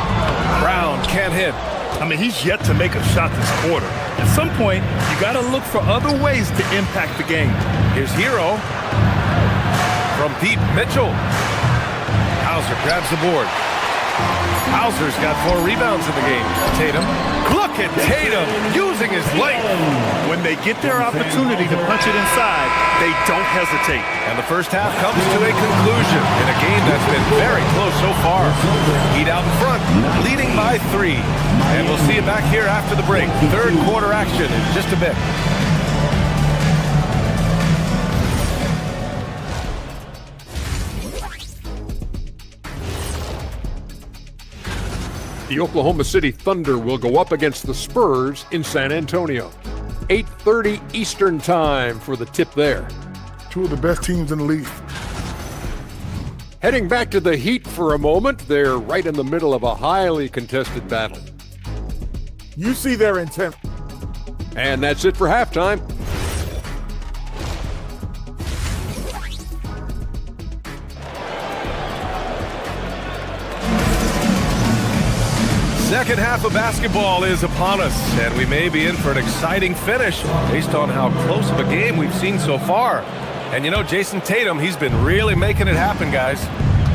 Brown can't hit. I mean, he's yet to make a shot this quarter. At some point, you got to look for other ways to impact the game. Here's Hero. From deep, Mitchell. Hauser grabs the board. Hauser's got 4 rebounds in the game. Tatum. Look at Tatum using his length. When they get their opportunity to punch it inside, they don't hesitate. And the first half comes to a conclusion in a game that's been very close so far. Heat out in front, leading by 3. And we'll see you back here after the break. Third quarter action in just a bit. The Oklahoma City Thunder will go up against the Spurs in San Antonio. 8:30 Eastern Time for the tip there. 2 of the best teams in the league. Heading back to the Heat for a moment, they're right in the middle of a highly contested battle. You see their intent. And that's it for halftime. Second half of basketball is upon us, and we may be in for an exciting finish based on how close of a game we've seen so far. And you know, Jason Tatum, he's been really making it happen, guys.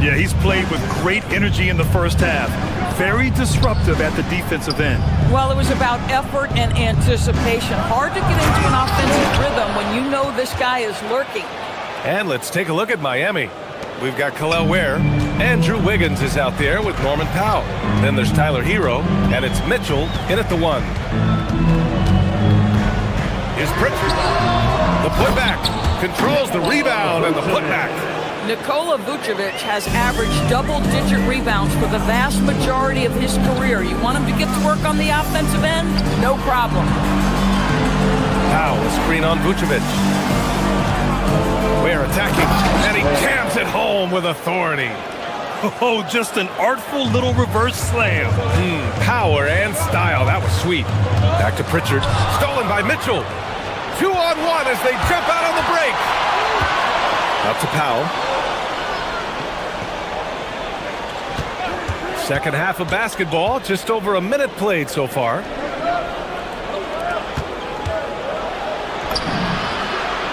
Yeah, he's played with great energy in the first half. Very disruptive at the defensive end. Well, it was about effort and anticipation. Hard to get into an offensive rhythm when you know this guy is lurking. And let's take a look at Miami. We've got Kel'el Ware. Andrew Wiggins is out there with Norman Powell. Then there's Tyler Hero, and it's Mitchell in at the 1. Here's Pritchard. The putback. Controls the rebound and the putback. Nikola Vucevic has averaged double-digit rebounds for the vast majority of his career. You want him to get to work on the offensive end? No problem. Powell, a screen on Vucevic. Ware attacking, and he jams it home with authority. Oh, just an artful little reverse slam. Power and style. That was sweet. Back to Pritchard. Stolen by Mitchell. 2-on-1 as they jump out on the break. Out to Powell. Second half of basketball. Just over a minute played so far.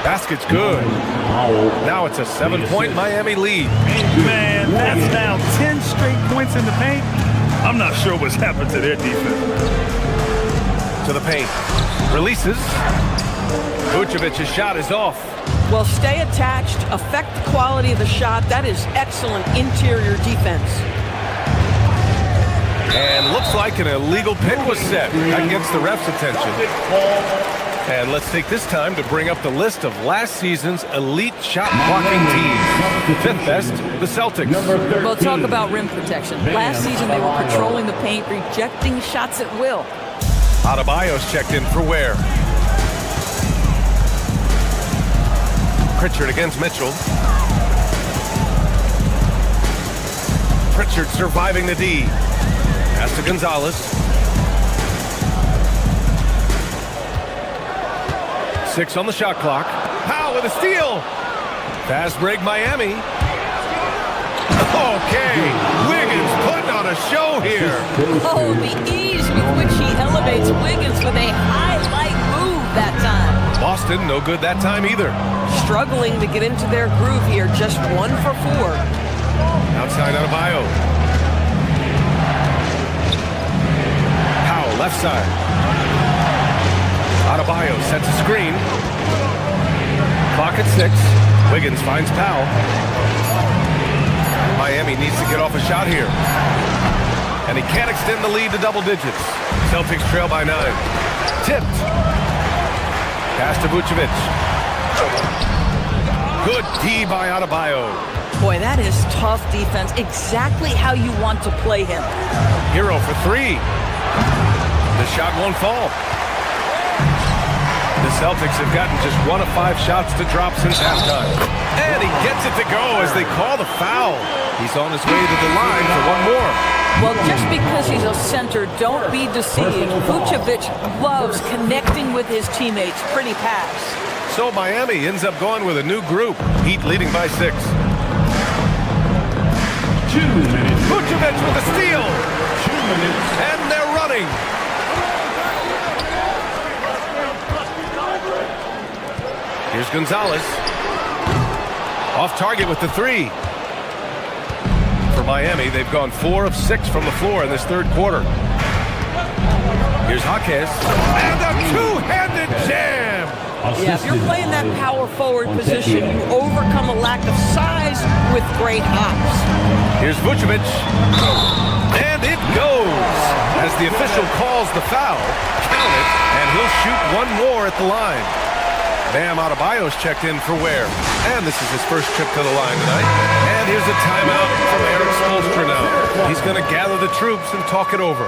Basket's good. Now it's a 7-point Miami lead. Man, that's now 10 straight points in the paint. I'm not sure what's happened to their defense. To the paint. Releases. Vucevic's shot is off. Well, stay attached, affect the quality of the shot. That is excellent interior defense. And looks like an illegal pick was set. That gets the ref's attention. And let's take this time to bring up the list of last season's elite shot blocking teams. Fifth best, the Celtics. Well, talk about rim protection. Last season they were patrolling the paint, rejecting shots at will. Adebayo's checked in for Ware. Pritchard against Mitchell. Pritchard surviving the D. Pass to Gonzalez. 6 on the shot clock. Powell with a steal. Fast break Miami. Okay, Wiggins putting on a show here. Oh, the ease with which he elevates Wiggins with a highlight move that time. Boston, no good that time either. Struggling to get into their groove here, just 1 for 4. Outside Adebayo. Powell, left side. Adebayo sets a screen. Clock at 6. Wiggins finds Powell. Miami needs to get off a shot here. And he can't extend the lead to double digits. Celtics trail by 9. Tipped. Pass to Vucevic. Good D by Adebayo. Boy, that is tough defense. Exactly how you want to play him. Hero for 3. The shot won't fall. The Celtics have gotten just 1 of 5 shots to drop since halftime. And he gets it to go as they call the foul. He's on his way to the line for 1 more. Well, just because he's a center, don't be deceived. Vucevic loves connecting with his teammates. Pretty pass. So Miami ends up going with a new group. Heat leading by 6. 2 minutes. Vucevic with a steal. 2 minutes. And they're running. Here's Gonzalez. Off target with the 3. For Miami, they've gone 4 of 6 from the floor in this third quarter. Here's Jaquez. And a two-handed jam! Yeah, if you're playing that power forward position, you overcome a lack of size with great hops. Here's Vucevic. And it goes! As the official calls the foul, count it, and he'll shoot 1 more at the line. Bam Adebayo's checked in for Ware. And this is his first trip to the line tonight. And here's a timeout from Eric Spoelstra now. He's going to gather the troops and talk it over.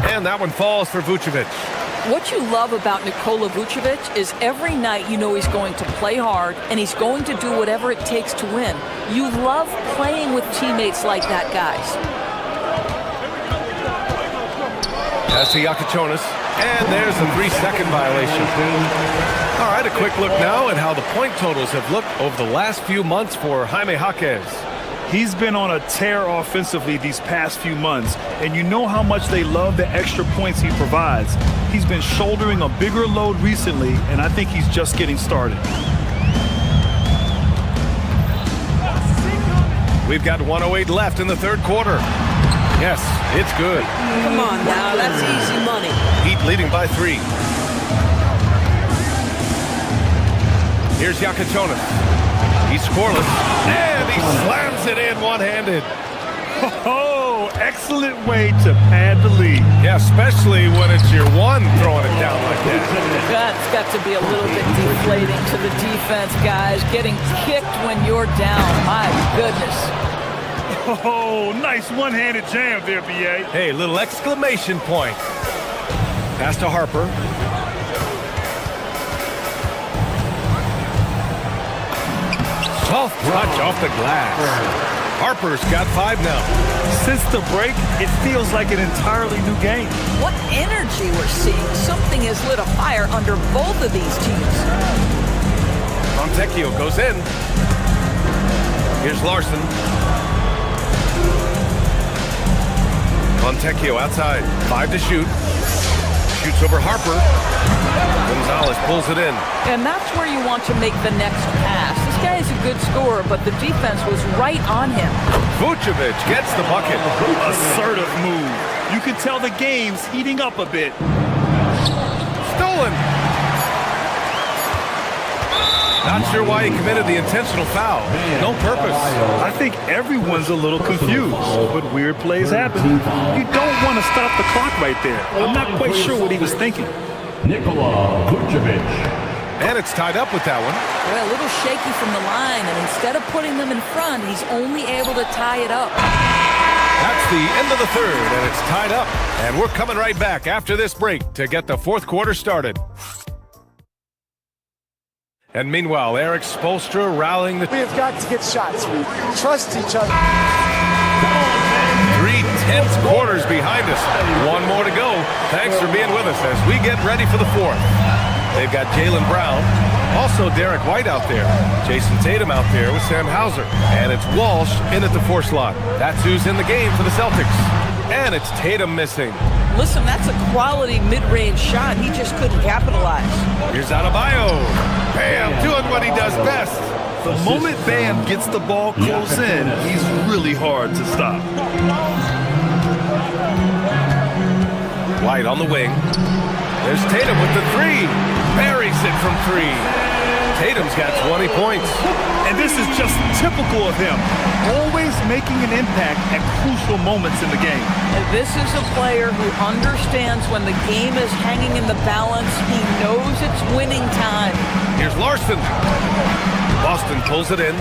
And that one falls for Vucevic. What you love about Nikola Vucevic is every night you know he's going to play hard and he's going to do whatever it takes to win. You love playing with teammates like that, guys. Pass to Yakichonis. And there's a 3-second violation. All right, a quick look now at how the point totals have looked over the last few months for Jaime Jaquez. He's been on a tear offensively these past few months, and you know how much they love the extra points he provides. He's been shouldering a bigger load recently, and I think he's just getting started. We've got 1:08 left in the third quarter. Yes, it's good. Come on now, that's easy money. Heat leading by 3. Here's Yakichonis. He's scoreless, and he slams it in one-handed. Oh, excellent way to pad the lead. Yeah, especially when it's your one throwing it down like that. That's got to be a little bit deflating to the defense, guys. Getting kicked when you're down. My goodness. Oh, nice one-handed jam there, B.A. Hey, little exclamation point. Pass to Harper. Soft touch off the glass. Harper's got 5 now. Since the break, it feels like an entirely new game. What energy we're seeing. Something has lit a fire under both of these teams. Fontecchio goes in. Here's Larson. Fontecchio outside. 5 to shoot. Shoots over Harper. Gonzalez pulls it in. And that's where you want to make the next pass. This guy is a good scorer, but the defense was right on him. Vucevic gets the bucket. Assertive move. You can tell the game's heating up a bit. Stolen. Not sure why he committed the intentional foul. No purpose. I think everyone's a little confused, but weird plays happen. You don't want to stop the clock right there. I'm not quite sure what he was thinking. Nikola Vucevic. And it's tied up with that one. Well, a little shaky from the line, and instead of putting them in front, he's only able to tie it up. That's the end of the third, and it's tied up. And we're coming right back after this break to get the fourth quarter started. And meanwhile, Eric Spoelstra rallying the... We have got to get shots. We trust each other. 3 tense quarters behind us. 1 more to go. Thanks for being with us as we get ready for the fourth. They've got Jaylen Brown, also Derek White out there, Jason Tatum out there with Sam Hauser, and it's Walsh in at the 4 slot. That's who's in the game for the Celtics. And it's Tatum missing. Listen, that's a quality mid-range shot. He just couldn't capitalize. Here's Adebayo. Bam, doing what he does best. The moment Bam gets the ball close in, he's really hard to stop. White on the wing. There's Tatum with the 3. Buries it from 3. Tatum's got 20 points. And this is just typical of him. Always making an impact at crucial moments in the game. And this is a player who understands when the game is hanging in the balance. He knows it's winning time. Here's Larson. Boston pulls it in.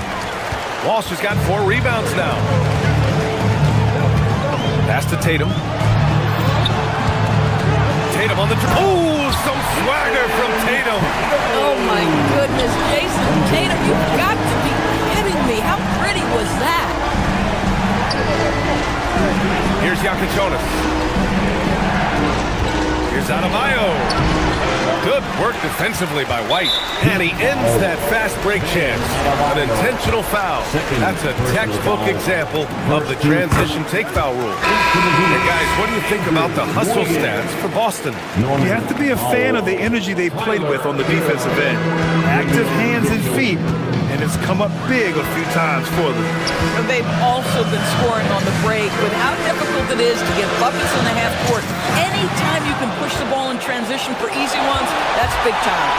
Walsh has got 4 rebounds now. Pass to Tatum. Tatum on the... Oh, some swagger from Tatum. Oh, my goodness. Jason Tatum, you've got to be kidding me. How pretty was that? Here's Yakichonis. Here's Adebayo. Good work defensively by White. And he ends that fast break chance. An intentional foul. That's a textbook example of the transition take foul rule. Hey guys, what do you think about the hustle stats for Boston? You have to be a fan of the energy they've played with on the defensive end. Active hands and feet, and it's come up big a few times for them. And they've also been scoring on the break with how difficult it is to get buckets in the half court. Anytime you can push the ball in transition for easy ones, that's big time.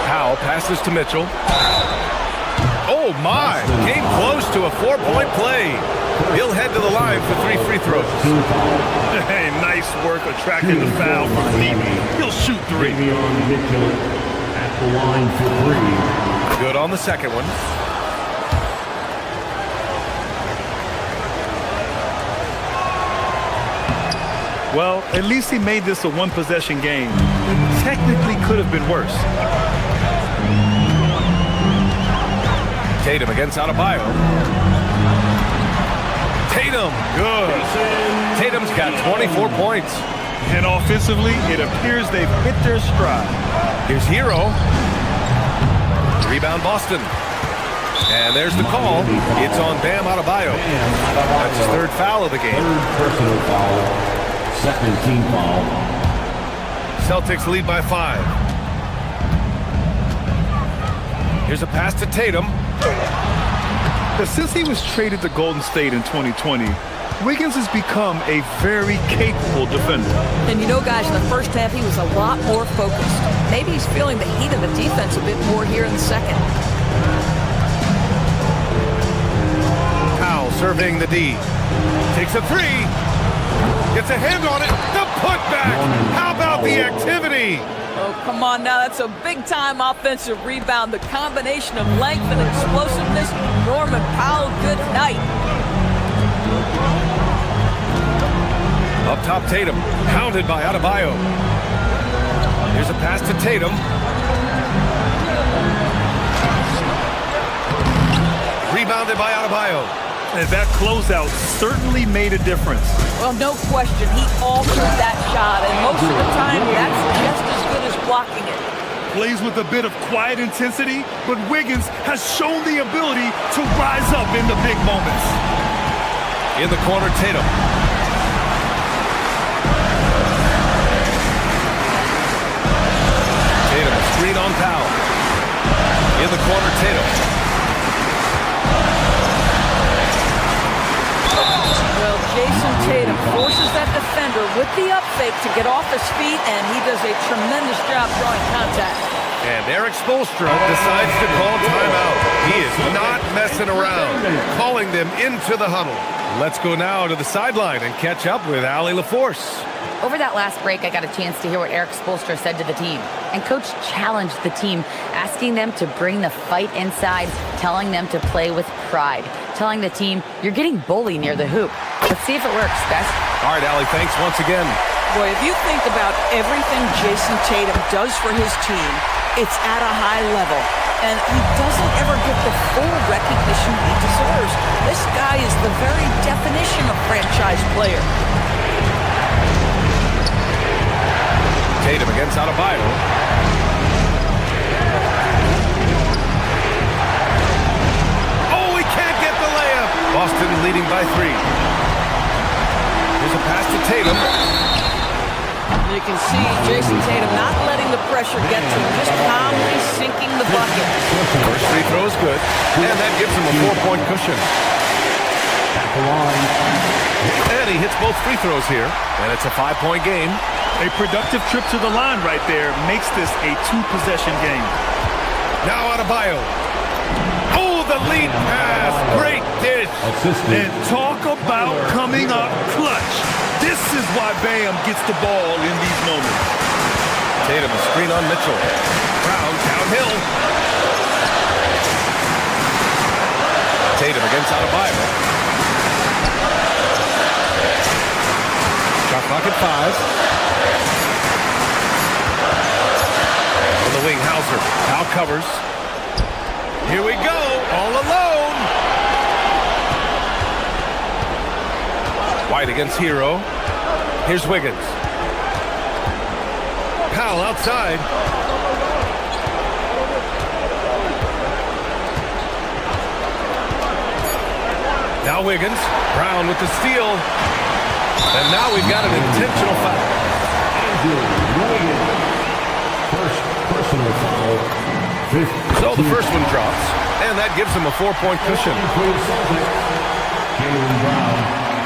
Powell passes to Mitchell. Oh my! Came close to a 4-point play. He'll head to the line for 3 free throws. Hey, nice work attracting the foul from deep. He'll shoot 3. Mitchell at the line for 3. Good on the second one. Well, at least he made this a 1-possession game. It technically could have been worse. Tatum against Adebayo. Tatum, good. Tatum Tatum's got 24 points. And offensively, it appears they've hit their stride. Here's Hero. Rebound Boston. And there's the call. It's on Bam Adebayo. That's his third foul of the game. Third personal foul. Second team foul. Celtics lead by 5. Here's a pass to Tatum. But since he was traded to Golden State in 2020, Wiggins has become a very capable defender. And you know, guys, in the first half, he was a lot more focused. Maybe he's feeling the heat of the defense a bit more here in the second. Powell serving the D. Takes a 3. Gets a hand on it. The putback. How about the activity? Oh, come on now. That's a big-time offensive rebound. The combination of length and explosiveness. Norman Powell, good night. Up top, Tatum. Pounded by Adebayo. Here's a pass to Tatum. Rebounded by Adebayo. And that closeout certainly made a difference. Well, no question. He altered that shot, and most of the time, that's just as good as blocking it. Plays with a bit of quiet intensity, but Wiggins has shown the ability to rise up in the big moments. In the corner, Tatum. Tatum, screen on Powell. In the corner, Tatum. Well, Jason Tatum forces that defender with the up fake to get off his feet, and he does a tremendous job drawing contact. And Eric Spoelstra decides to call timeout. He is not messing around, calling them into the huddle. Let's go now to the sideline and catch up with Allie LaForce. Over that last break, I got a chance to hear what Eric Spoelstra said to the team. And Coach challenged the team, asking them to bring the fight inside, telling them to play with pride, telling the team, you're getting bullied near the hoop. Let's see if it works, guys. All right, Allie, thanks once again. Boy, if you think about everything Jason Tatum does for his team, it's at a high level. And he doesn't ever get the full recognition he deserves. This guy is the very definition of franchise player. Tatum against Adebayo. Oh, he can't get the layup. Boston leading by 3. Here's a pass to Tatum. You can see Jason Tatum not letting the pressure get to him, just calmly sinking the bucket. First free throw is good, and that gives him a 4-point cushion. At the line. And he hits both free throws here, and it's a 5-point game. A productive trip to the line right there makes this a 2-possession game. Now Adebayo. Oh, the lead pass. Great dish. And talk about coming up clutch. This is why Bam gets the ball in these moments. Tatum, a screen on Mitchell. Brown downhill. Tatum against Adebayo. Shot clock at 5. On the wing, Hauser. Now covers. Here we go, all alone. White against Hero. Here's Wiggins. Powell outside. Now Wiggins. Brown with the steal. And now we've got an intentional foul. First personal foul. So the first one drops, and that gives him a 4-point cushion.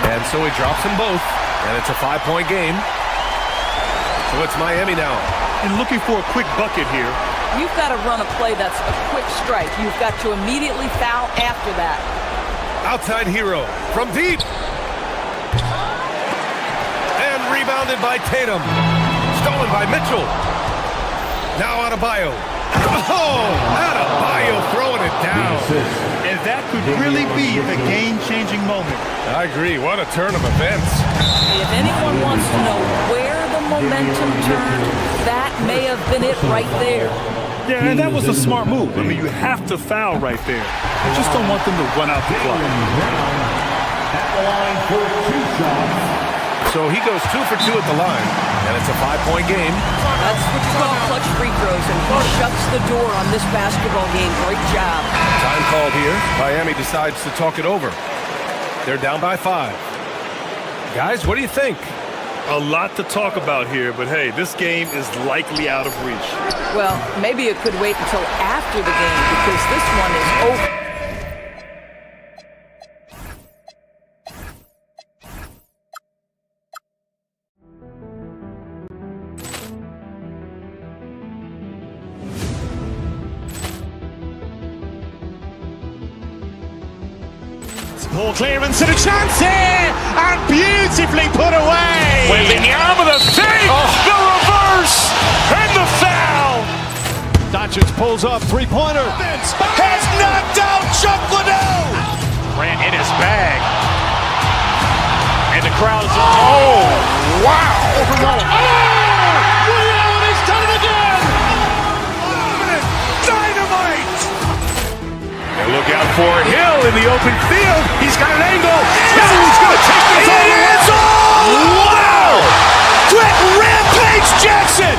And so he drops them both, and it's a 5-point game. So it's Miami now. And looking for a quick bucket here. You've got to run a play that's a quick strike. You've got to immediately foul after that. Outside Hero from deep. And rebounded by Tatum. Stolen by Mitchell. Now Adebayo. Oh, Adebayo throwing it down. And that could really be the game-changing moment. I agree. What a turn of events. If anyone wants to know where the momentum turned, that may have been it right there. Yeah, and that was a smart move. I mean, you have to foul right there. You just don't want them to run out the clock. At the line for 2 shots. So he goes 2 for 2 at the line, and it's a 5-point game. That's what you call clutch free throws, and he shuts the door on this basketball game. Great job. Time called here. Miami decides to talk it over. They're down by 5. Guys, what do you think? A lot to talk about here, but hey, this game is likely out of reach. Well, maybe it could wait until after the game because this one is over. Ball clearance and a chance here, and beautifully put away. Wembanyama the fake, the reverse, and the foul. Doncic pulls up, three-pointer. Has knocked out Chuck Liddell. Ran in his bag, and the crowd is. Oh, wow! Reality's done it again. Dynamite. And look out for Hill in the open field. He's got an angle. Hill is going to take this all the way. Wow! Quick rampage Jackson.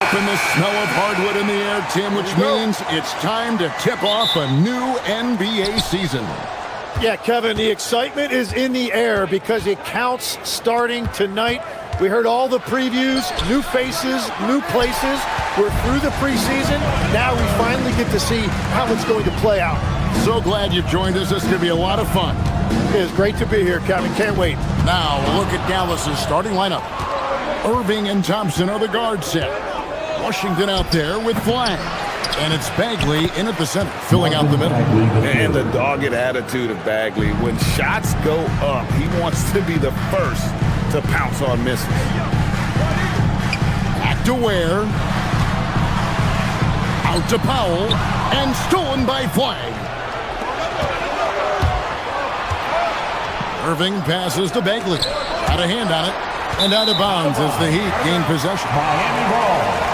And the smell of hardwood in the air, Tim, which means it's time to tip off a new NBA season. Yeah, Kevin, the excitement is in the air because it counts starting tonight. We heard all the previews, new faces, new places. We're through the preseason. Now we finally get to see how it's going to play out. So glad you've joined us. This is going to be a lot of fun. It is great to be here, Kevin. Can't wait. Now, a look at Dallas's starting lineup. Irving and Thompson are the guard set. Washington out there with Flag. And it's Bagley in at the center, filling out the middle. And the dogged attitude of Bagley. When shots go up, he wants to be the first to pounce on misses. Back to Ware. Out to Powell. And stolen by Flag. Irving passes to Bagley. Got a hand on it. And out of bounds as the Heat gain possession. Miami ball.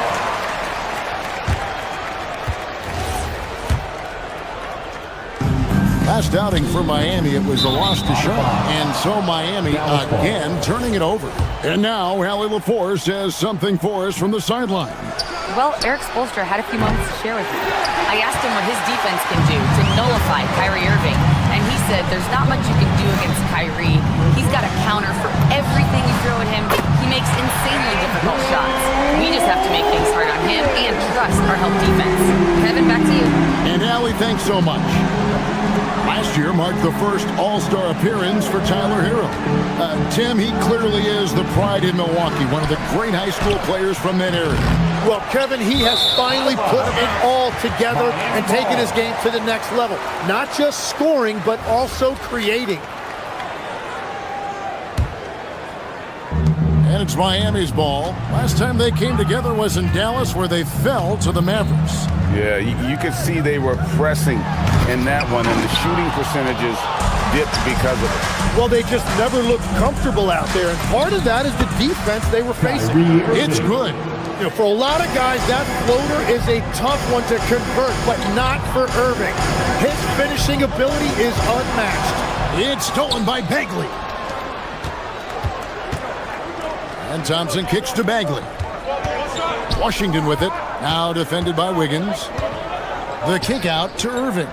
Last outing for Miami, it was a loss to Charlotte. And so Miami again turning it over. And now Allie LaForce has something for us from the sideline. Well, Eric Spoelstra had a few moments to share with me. I asked him what his defense can do to nullify Kyrie Irving. And he said there's not much you can do against Kyrie. He's got a counter for everything you throw at him. He makes insanely difficult shots. We just have to make things hard on him and trust our help defense. Kevin, back to you. And Allie, thanks so much. Last year marked the first All-Star appearance for Tyler Hero. Tim, he clearly is the pride in Milwaukee, one of the great high school players from that area. Well, Kevin, he has finally put it all together and taken his game to the next level. Not just scoring, but also creating. And it's Miami's ball. Last time they came together was in Dallas, where they fell to the Mavericks. Yeah, you could see they were pressing in that one, and the shooting percentages dipped because of it. Well, they just never looked comfortable out there, and part of that is the defense they were facing. It's good. You know, for a lot of guys, that floater is a tough one to convert, but not for Irving. His finishing ability is unmatched. It's stolen by Bagley. And Thompson kicks to Bagley. Washington with it. Now defended by Wiggins. The kick out to Irving.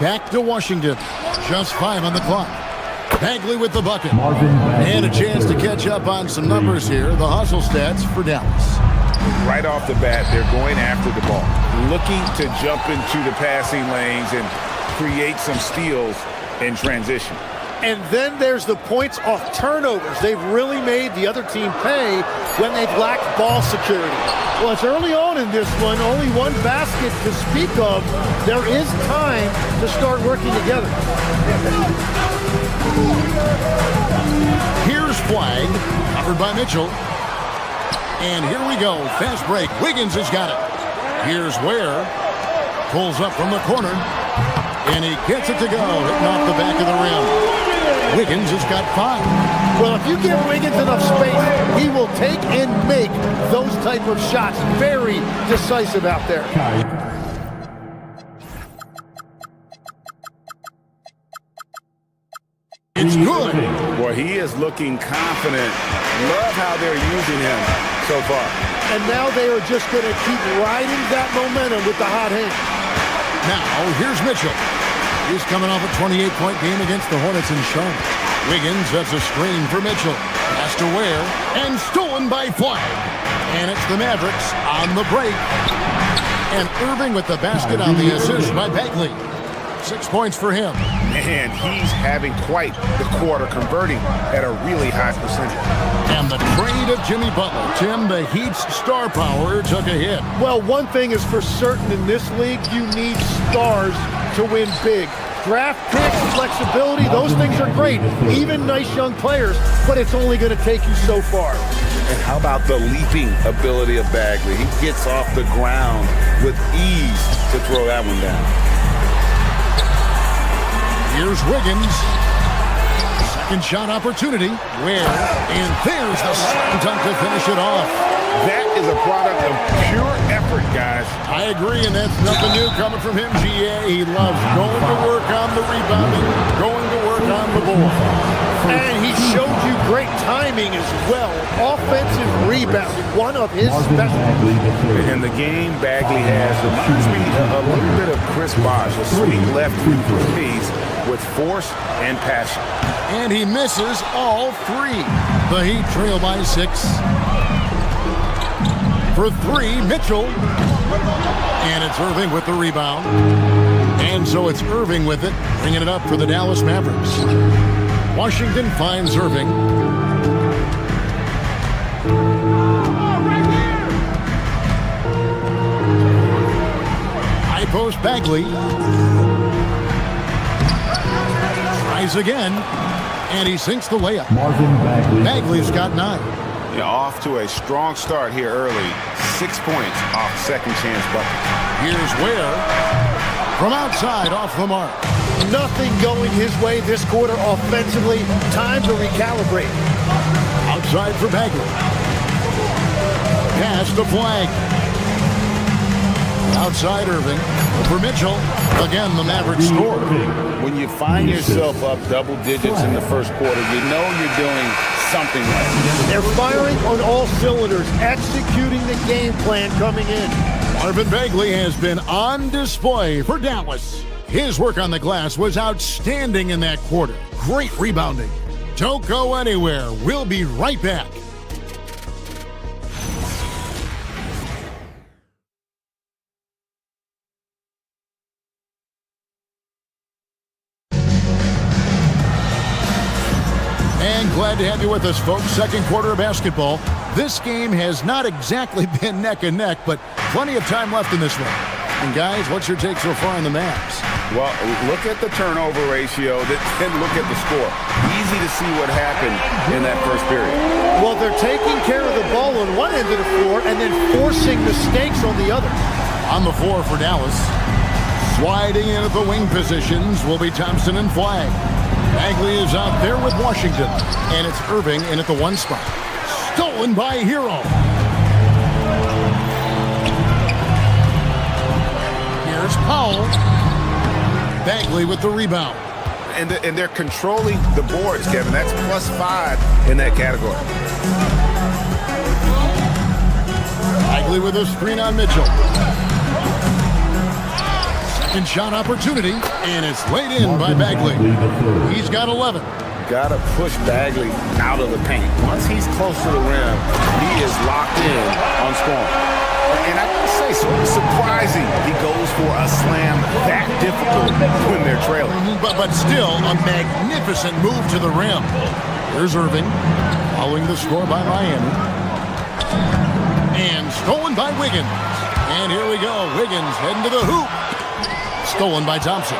Back to Washington. Just 5 on the clock. Bagley with the bucket. And a chance to catch up on some numbers here. The hustle stats for Dallas. Right off the bat, they're going after the ball, looking to jump into the passing lanes and create some steals in transition. And then there's the points off turnovers. They've really made the other team pay when they've lacked ball security. Well, it's early on in this one. Only one basket to speak of. There is time to start working together. Here's flag, covered by Mitchell. And here we go. Fast break. Wiggins has got it. Here's Ware. Pulls up from the corner. And he gets it to go. Hitting off the back of the rim. Wiggins has got 5. Well, if you give Wiggins enough space, he will take and make those type of shots. Very decisive out there. It's good. Well, he is looking confident. Love how they're using him so far. And now they are just going to keep riding that momentum with the hot hand. Now, here's Mitchell. He's coming off a 28-point game against the Hornets in Charlotte. Wiggins sets a screen for Mitchell. Pass to Ware, and stolen by Flag. And it's the Mavericks on the break. And Irving with the basket on the assist by Bagley. 6 points for him. And he's having quite the quarter, converting at a really high percentage. And the trade of Jimmy Butler. Tim, the Heat's star power took a hit. Well, one thing is for certain in this league, you need stars to win big. Draft picks, flexibility, those things are great. Even nice young players, but it's only going to take you so far. And how about the leaping ability of Bagley? He gets off the ground with ease to throw that one down. Here's Wiggins. Second shot opportunity. Ware. And there's the slam dunk to finish it off. That is a product of pure effort, guys. I agree, and that's nothing new coming from him, GA. He loves going to work on the rebounding, going to work on the board. And he showed you great timing as well. Offensive rebounding, one of his specialties. And the game Bagley has reminds me a little bit of Chris Bosh, a sweet left threes with force and passion. And he misses all 3. The Heat trail by 6. For 3, Mitchell. And it's Irving with the rebound. And so it's Irving with it, bringing it up for the Dallas Mavericks. Washington finds Irving. High post Bagley. Tries again. And he sinks the layup. Bagley's got 9. Yeah, off to a strong start here early. 6 points off second chance bucket. Here's Ware from outside off the mark. Nothing going his way this quarter offensively. Time to recalibrate. Outside for Bagley. Pass the Flag. Outside Irving for Mitchell. Again, the Mavericks score. When you find yourself up double digits in the first quarter, you know you're doing something right. They're firing on all cylinders, executing the game plan coming in. Marvin Bagley has been on display for Dallas. His work on the glass was outstanding in that quarter. Great rebounding. Don't go anywhere. We'll be right back. And glad to have you with us, folks. Second quarter of basketball. This game has not exactly been neck and neck, but plenty of time left in this one. And guys, what's your take so far on the Mavs? Well, look at the turnover ratio, then look at the score. Easy to see what happened in that first period. Well, they're taking care of the ball on one end of the floor and then forcing mistakes on the other. On the floor for Dallas. Sliding into the wing positions will be Thompson and Flag. Bagley is out there with Washington. And it's Irving in at the 1 spot. Stolen by Hero. Here's Powell. Bagley with the rebound. And they're controlling the boards, Kevin. That's +5 in that category. Bagley with a screen on Mitchell. Second shot opportunity, and it's laid in by Bagley. He's got 11. Gotta push Bagley out of the paint. Once he's close to the rim, he is locked in on scoring. And I gotta say, sort of surprising he goes for a slam that difficult when they're trailing. But still, a magnificent move to the rim. Here's Irving, following the score by Miami. And stolen by Wiggins. And here we go. Wiggins heading to the hoop. Stolen by Thompson.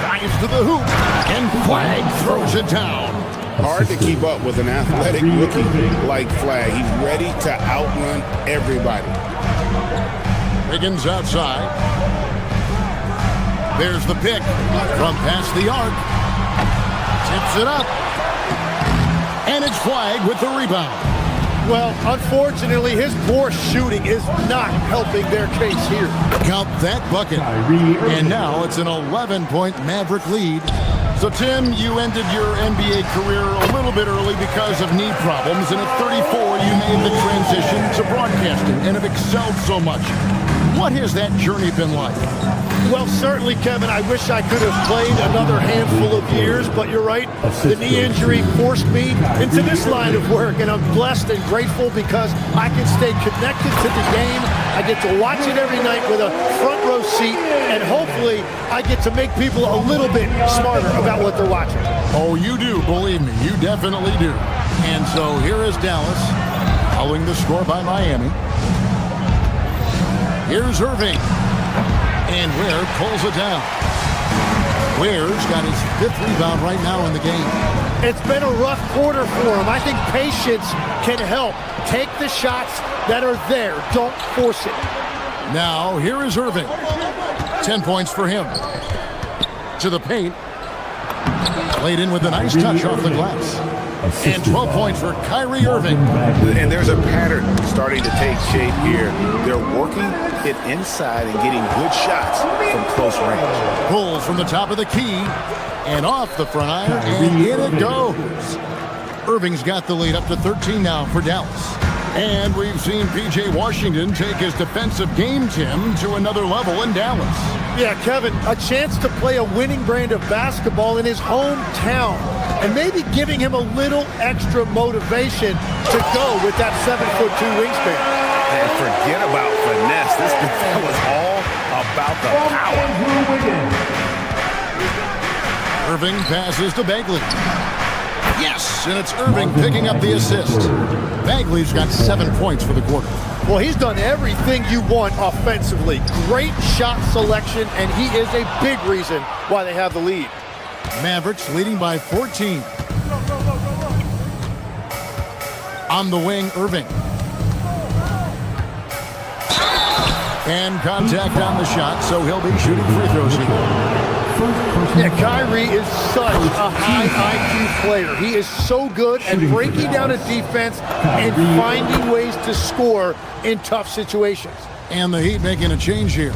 Drives to the hoop. And Flag throws it down. Hard to keep up with an athletic rookie like Flag. He's ready to outrun everybody. Wiggins outside. There's the pick from past the arc. Tips it up. And it's Flag with the rebound. Well, unfortunately, his poor shooting is not helping their case here. Count that bucket. And now it's an 11-point Maverick lead. So, Tim, you ended your NBA career a little bit early because of knee problems, and at 34, you made the transition to broadcasting and have excelled so much. What has that journey been like? Well, certainly, Kevin, I wish I could have played another handful of years, but you're right. The knee injury forced me into this line of work, and I'm blessed and grateful because I can stay connected to the game. I get to watch it every night with a front row seat, and hopefully I get to make people a little bit smarter about what they're watching. Oh, you do, believe me. You definitely do. And so here is Dallas, following the score by Miami. Here's Irving. And Ware pulls it down. Ware's got his 5th rebound right now in the game. It's been a rough quarter for him. I think patience can help. Take the shots that are there. Don't force it. Now, here is Irving. 10 points for him. To the paint. Played in with a nice touch off the glass. And 12 points for Kyrie Irving. And there's a pattern starting to take shape here. They're working it inside and getting good shots from close range. Pulls from the top of the key and off the front iron, and in it goes. Irving's got the lead up to 13 now for Dallas. And we've seen P.J. Washington take his defensive game, Tim, to another level in Dallas. Yeah, Kevin, a chance to play a winning brand of basketball in his hometown, and maybe giving him a little extra motivation to go with that 7'2" wingspan. And forget about finesse. This was all about the power. Irving passes to Bagley. Yes, and it's Irving picking up the assist. Bagley's got 7 points for the quarter. Well, he's done everything you want offensively. Great shot selection, and he is a big reason why they have the lead. Mavericks leading by 14. On the wing, Irving. And contact on the shot, so he'll be shooting free throws here. Yeah, Kyrie is such a high IQ player. He is so good at breaking down a defense and finding ways to score in tough situations. And the Heat making a change here.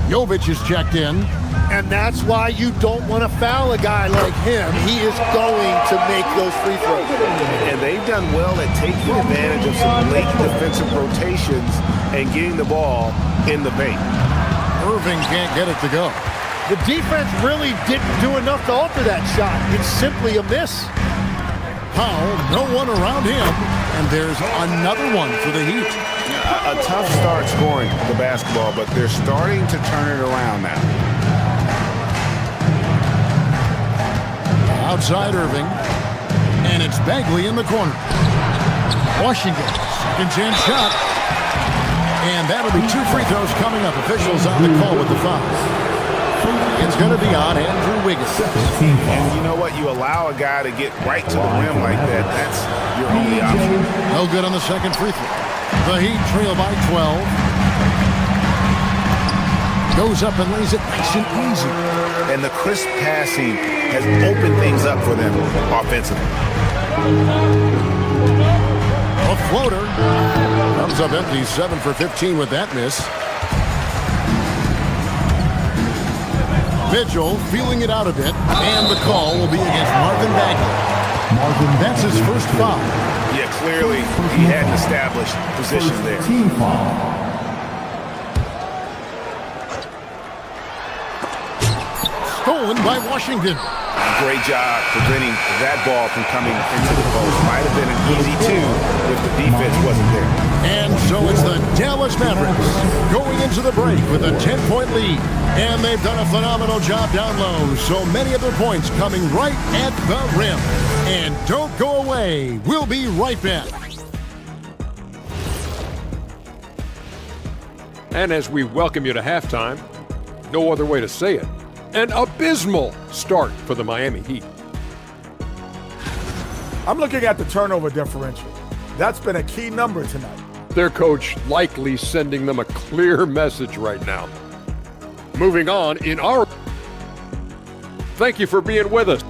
Jovic is checked in. And that's why you don't want to foul a guy like him. He is going to make those free throws. And they've done well at taking advantage of some late defensive rotations and getting the ball in the paint. Irving can't get it to go. The defense really didn't do enough to alter that shot. It's simply a miss. Powell, no one around him, and there's another one for the Heat. A tough start scoring the basketball, but they're starting to turn it around now. Outside Irving, and it's Bagley in the corner. Washington, second chance shot. And that'll be 2 free throws coming up. Officials on the call with the foul. It's going to be on Andrew Wiggins. And you know what? You allow a guy to get right to the rim like that. That's your only option. No good on the second free throw. The Heat trail by 12. Goes up and lays it nice and easy. And the crisp passing has opened things up for them offensively. A floater. Comes up empty, 7 for 15 with that miss. Mitchell feeling it out a bit, and the call will be against Marvin Bagley. That's his first foul. Yeah, clearly he hadn't established position there. Team foul. Stolen by Washington. Great job preventing that ball from coming into the post. Might have been an easy two if the defense wasn't there. And so it's the Dallas Mavericks going into the break with a 10-point lead. And they've done a phenomenal job down low. So many of their points coming right at the rim. And don't go away. We'll be right back. And as we welcome you to halftime, no other way to say it, an abysmal start for the Miami Heat. I'm looking at the turnover differential. That's been a key number tonight. Their coach likely sending them a clear message right now. Moving on in our... Thank you for being with us.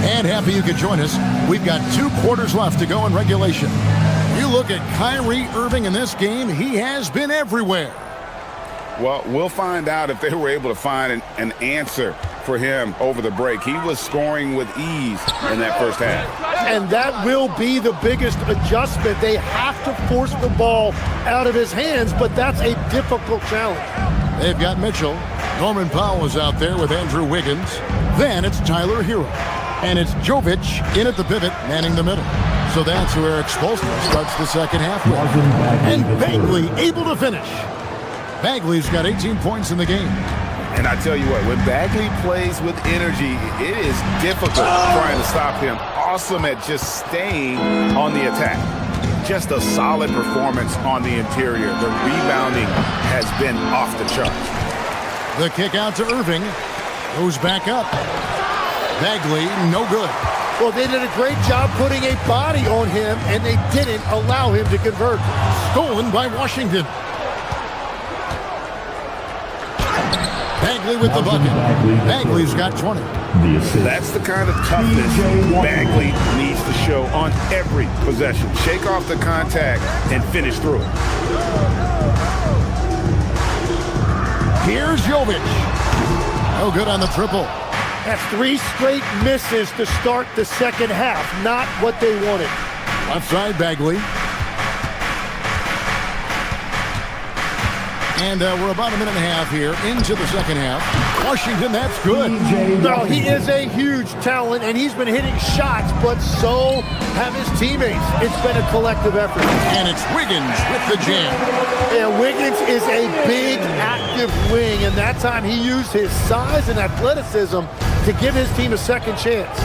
And happy you could join us. We've got 2 quarters left to go in regulation. You look at Kyrie Irving in this game, he has been everywhere. Well, we'll find out if they were able to find an answer for him over the break. He was scoring with ease in that first half. And that will be the biggest adjustment. They have to force the ball out of his hands, but that's a difficult challenge. They've got Mitchell. Norman Powell is out there with Andrew Wiggins. Then it's Tyler Hero. And it's Jovic in at the pivot, manning the middle. So that's where Expulsor starts the second half with. And Bagley able to finish. Bagley's got 18 points in the game. And I tell you what, when Bagley plays with energy, it is difficult trying to stop him. Awesome at just staying on the attack. Just a solid performance on the interior. The rebounding has been off the charts. The kick out to Irving. Goes back up. Bagley, no good. Well, they did a great job putting a body on him, and they didn't allow him to convert. Stolen by Washington. Bagley with the bucket. Bagley's got 20. That's the kind of toughness Bagley needs to show on every possession. Shake off the contact and finish through it. Here's Jovic. No good on the triple. That's 3 straight misses to start the second half. Not what they wanted. Left side, Bagley. And we're about a minute and a half here into the second half. Washington, that's good. No, he is a huge talent, and he's been hitting shots, but so have his teammates. It's been a collective effort. And it's Wiggins with the jam. And Wiggins is a big, active wing, and that time he used his size and athleticism to give his team a second chance.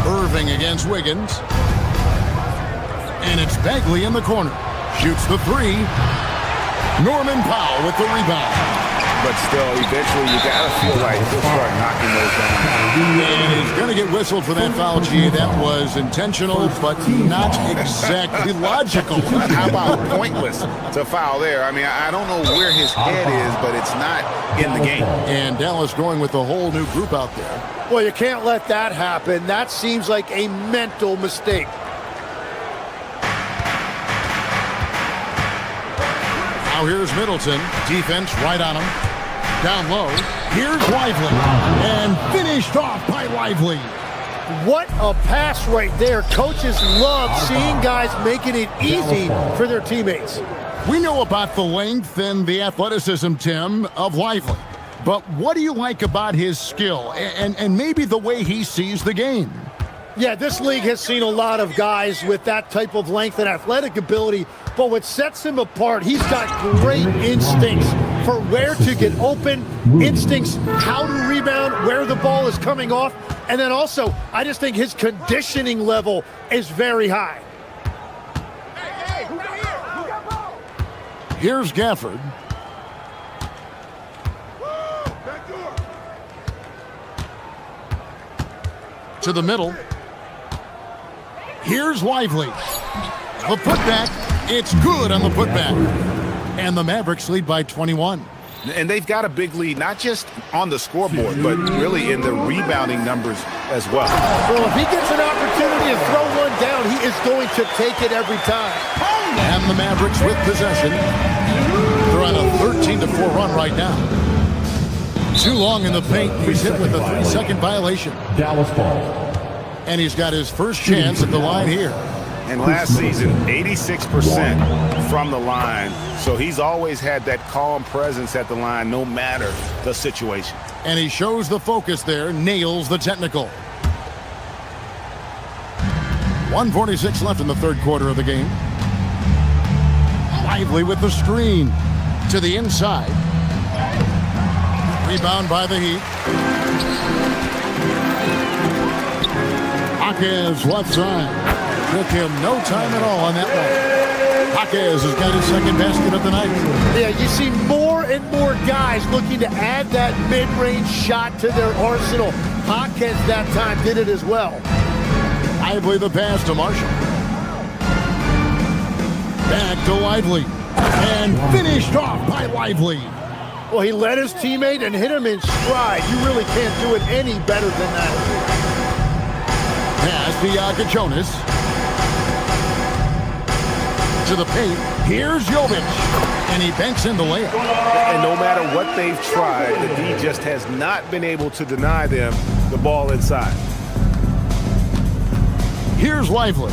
Irving against Wiggins. And it's Bagley in the corner. Shoots the 3. Norman Powell with the rebound. But still, eventually you gotta feel like he'll start knocking those down. And he's gonna get whistled for that foul, G. That was intentional, but not exactly logical. How about pointless to foul there? I mean, I don't know where his head is, but it's not in the game. And Dallas going with a whole new group out there. Well, you can't let that happen. That seems like a mental mistake. Now here's Middleton. Defense right on him. Down low. Here's Lively. And finished off by Lively. What a pass right there. Coaches love seeing guys making it easy for their teammates. We know about the length and the athleticism, Tim, of Lively. But what do you like about his skill and maybe the way he sees the game? Yeah, this league has seen a lot of guys with that type of length and athletic ability, but what sets him apart, he's got great instincts for where to get open, instincts how to rebound, where the ball is coming off, and then also, I just think his conditioning level is very high. Here's Gafford. To the middle. Here's Lively. The putback. It's good on the putback. And the Mavericks lead by 21. And they've got a big lead, not just on the scoreboard, but really in the rebounding numbers as well. Well, if he gets an opportunity to throw one down, he is going to take it every time. And the Mavericks with possession. They're on a 13-4 run right now. Too long in the paint. He's hit with a 3-second violation. Dallas ball. And he's got his first chance at the line here. And last season, 86% from the line. So he's always had that calm presence at the line no matter the situation. And he shows the focus there, nails the technical. 1:46 left in the third quarter of the game. Lively with the screen to the inside. Rebound by the Heat. Jaquez left side. Took him no time at all on that one. Jaquez has got his second basket of the night. Yeah, you see more and more guys looking to add that mid-range shot to their arsenal. Jaquez that time did it as well. Lively the pass to Marshall. Back to Lively. And finished off by Lively. Well, he led his teammate and hit him in stride. You really can't do it any better than that. Pass to Jonas. To the paint. Here's Jovic. And he banks in the layup. And no matter what they've tried, the D just has not been able to deny them the ball inside. Here's Lively.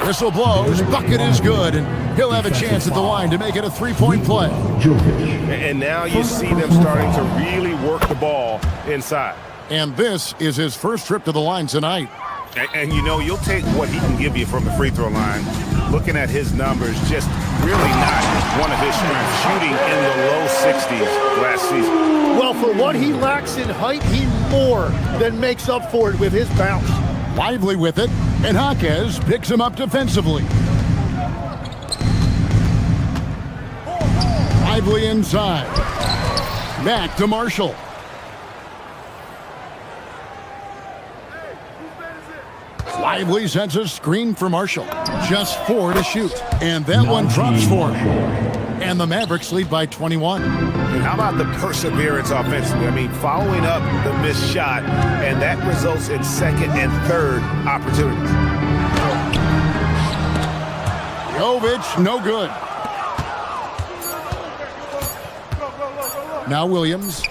Whistle blows. Bucket is good. And he'll have a chance at the line to make it a three-point play. And now you see them starting to really work the ball inside. And this is his first trip to the line tonight. And you know, you'll take what he can give you from the free throw line. Looking at his numbers, just really not one of his strengths. Shooting in the low 60s last season. Well, for what he lacks in height, he more than makes up for it with his bounce. Lively with it, and Jaquez picks him up defensively. Lively inside. Back to Marshall. Lively sends a screen for Marshall. Just 4 to shoot. And that one drops for him. And the Mavericks lead by 21. And how about the perseverance offensively? I mean, following up the missed shot, and that results in second and third opportunities. Jovic, no good. Now Williams.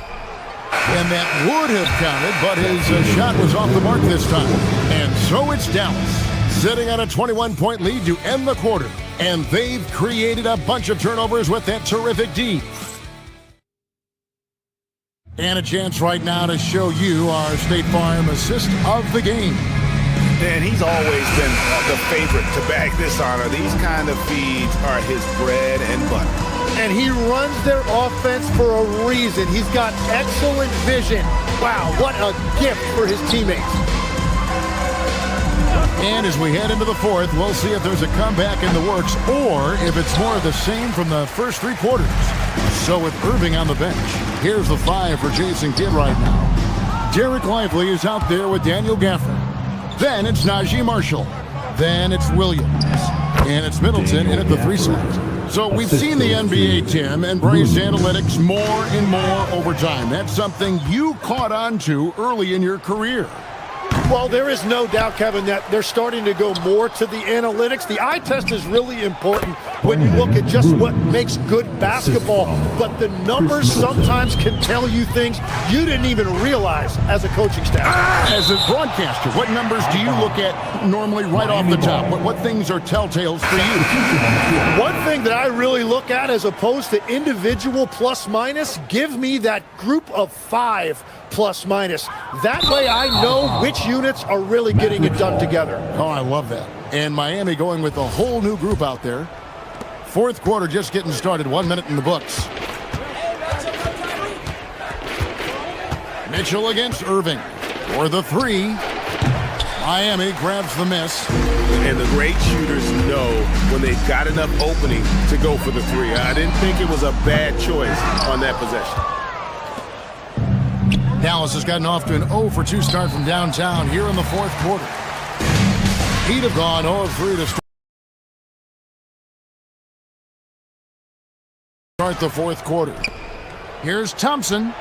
And that would have counted, but his shot was off the mark this time. And so it's Dallas, sitting on a 21-point lead to end the quarter. And they've created a bunch of turnovers with that terrific D. And a chance right now to show you our State Farm assist of the game. And he's always been the favorite to bag this honor. These kind of feeds are his bread and butter. And he runs their offense for a reason. He's got excellent vision. Wow, what a gift for his teammates. And as we head into the fourth, we'll see if there's a comeback in the works or if it's more of the same from the first 3 quarters. So with Irving on the bench, here's the 5 for Jason Kidd right now. Derek Lively is out there with Daniel Gafford. Then it's Najee Marshall. Then it's Williams. And it's Middleton in at the 3 slot. So we've seen the NBA, Tim, embrace analytics more and more over time. That's something you caught on to early in your career. Well, there is no doubt, Kevin, that they're starting to go more to the analytics. The eye test is really important when you look at just what makes good basketball. But the numbers sometimes can tell you things you didn't even realize as a coaching staff. As a broadcaster, what numbers do you look at normally right off the top? What things are telltales for you? One thing that I really look at as opposed to individual plus minus, give me that group of 5 plus minus. That way I know which units are really getting it done together. Oh, I love that. And Miami going with a whole new group out there. Fourth quarter just getting started. 1 minute in the books. Mitchell against Irving for the 3. Miami grabs the miss. And the great shooters know when they've got enough opening to go for the 3. I didn't think it was a bad choice on that possession. Dallas has gotten off to an 0 for 2 start from downtown here in the fourth quarter. He'd have gone 0 of 3 to start. Start the fourth quarter. Here's Thompson.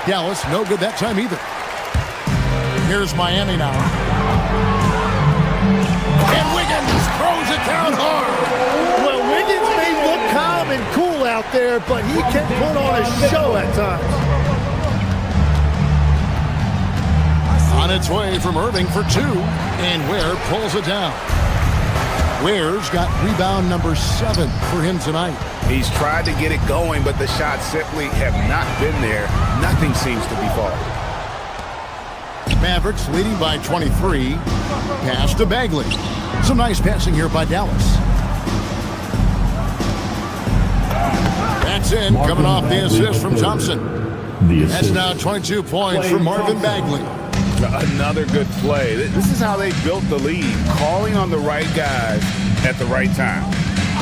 Dallas, no good that time either. Here's Miami now. And Wiggins throws it down hard. Well, Wiggins may look calm and cool out there, but he can put on a show at times. On its way from Irving for two, and Ware pulls it down. Ware's got rebound number 7 for him tonight. He's tried to get it going, but the shots simply have not been there. Nothing seems to be falling. Mavericks leading by 23. Pass to Bagley. Some nice passing here by Dallas. That's in, coming off the assist from Thompson. That's now 22 points for Marvin Bagley. Another good play. This is how they built the lead, calling on the right guys at the right time.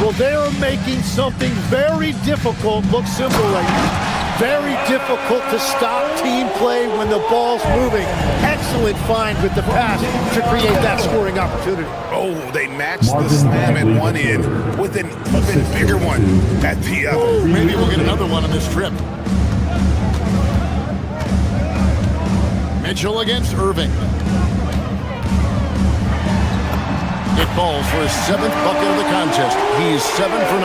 Well, they are making something very difficult look simple right now. Very difficult to stop team play when the ball's moving. Excellent find with the pass to create that scoring opportunity. Oh, they matched the slam at one end with an even bigger one at the other. Maybe we'll get another one on this trip. Mitchell against Irving. It falls for his 7th bucket of the contest. He's 7 for 9.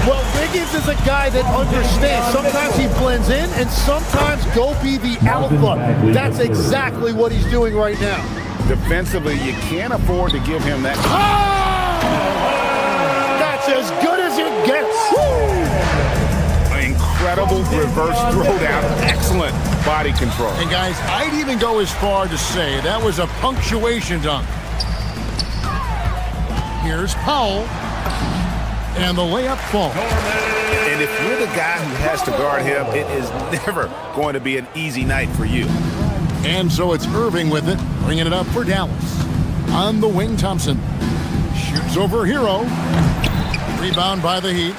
Well, Wiggins is a guy that understands. Sometimes he blends in, and sometimes go be the alpha. That's exactly what he's doing right now. Defensively, you can't afford to give him that. That's as good as it gets. Incredible reverse throwdown. Excellent body control. And guys, I'd even go as far to say that was a punctuation dunk. Here's Powell. And the layup falls. And if you're the guy who has to guard him, it is never going to be an easy night for you. And so it's Irving with it, bringing it up for Dallas. On the wing, Thompson. Shoots over Hero. Rebound by the Heat.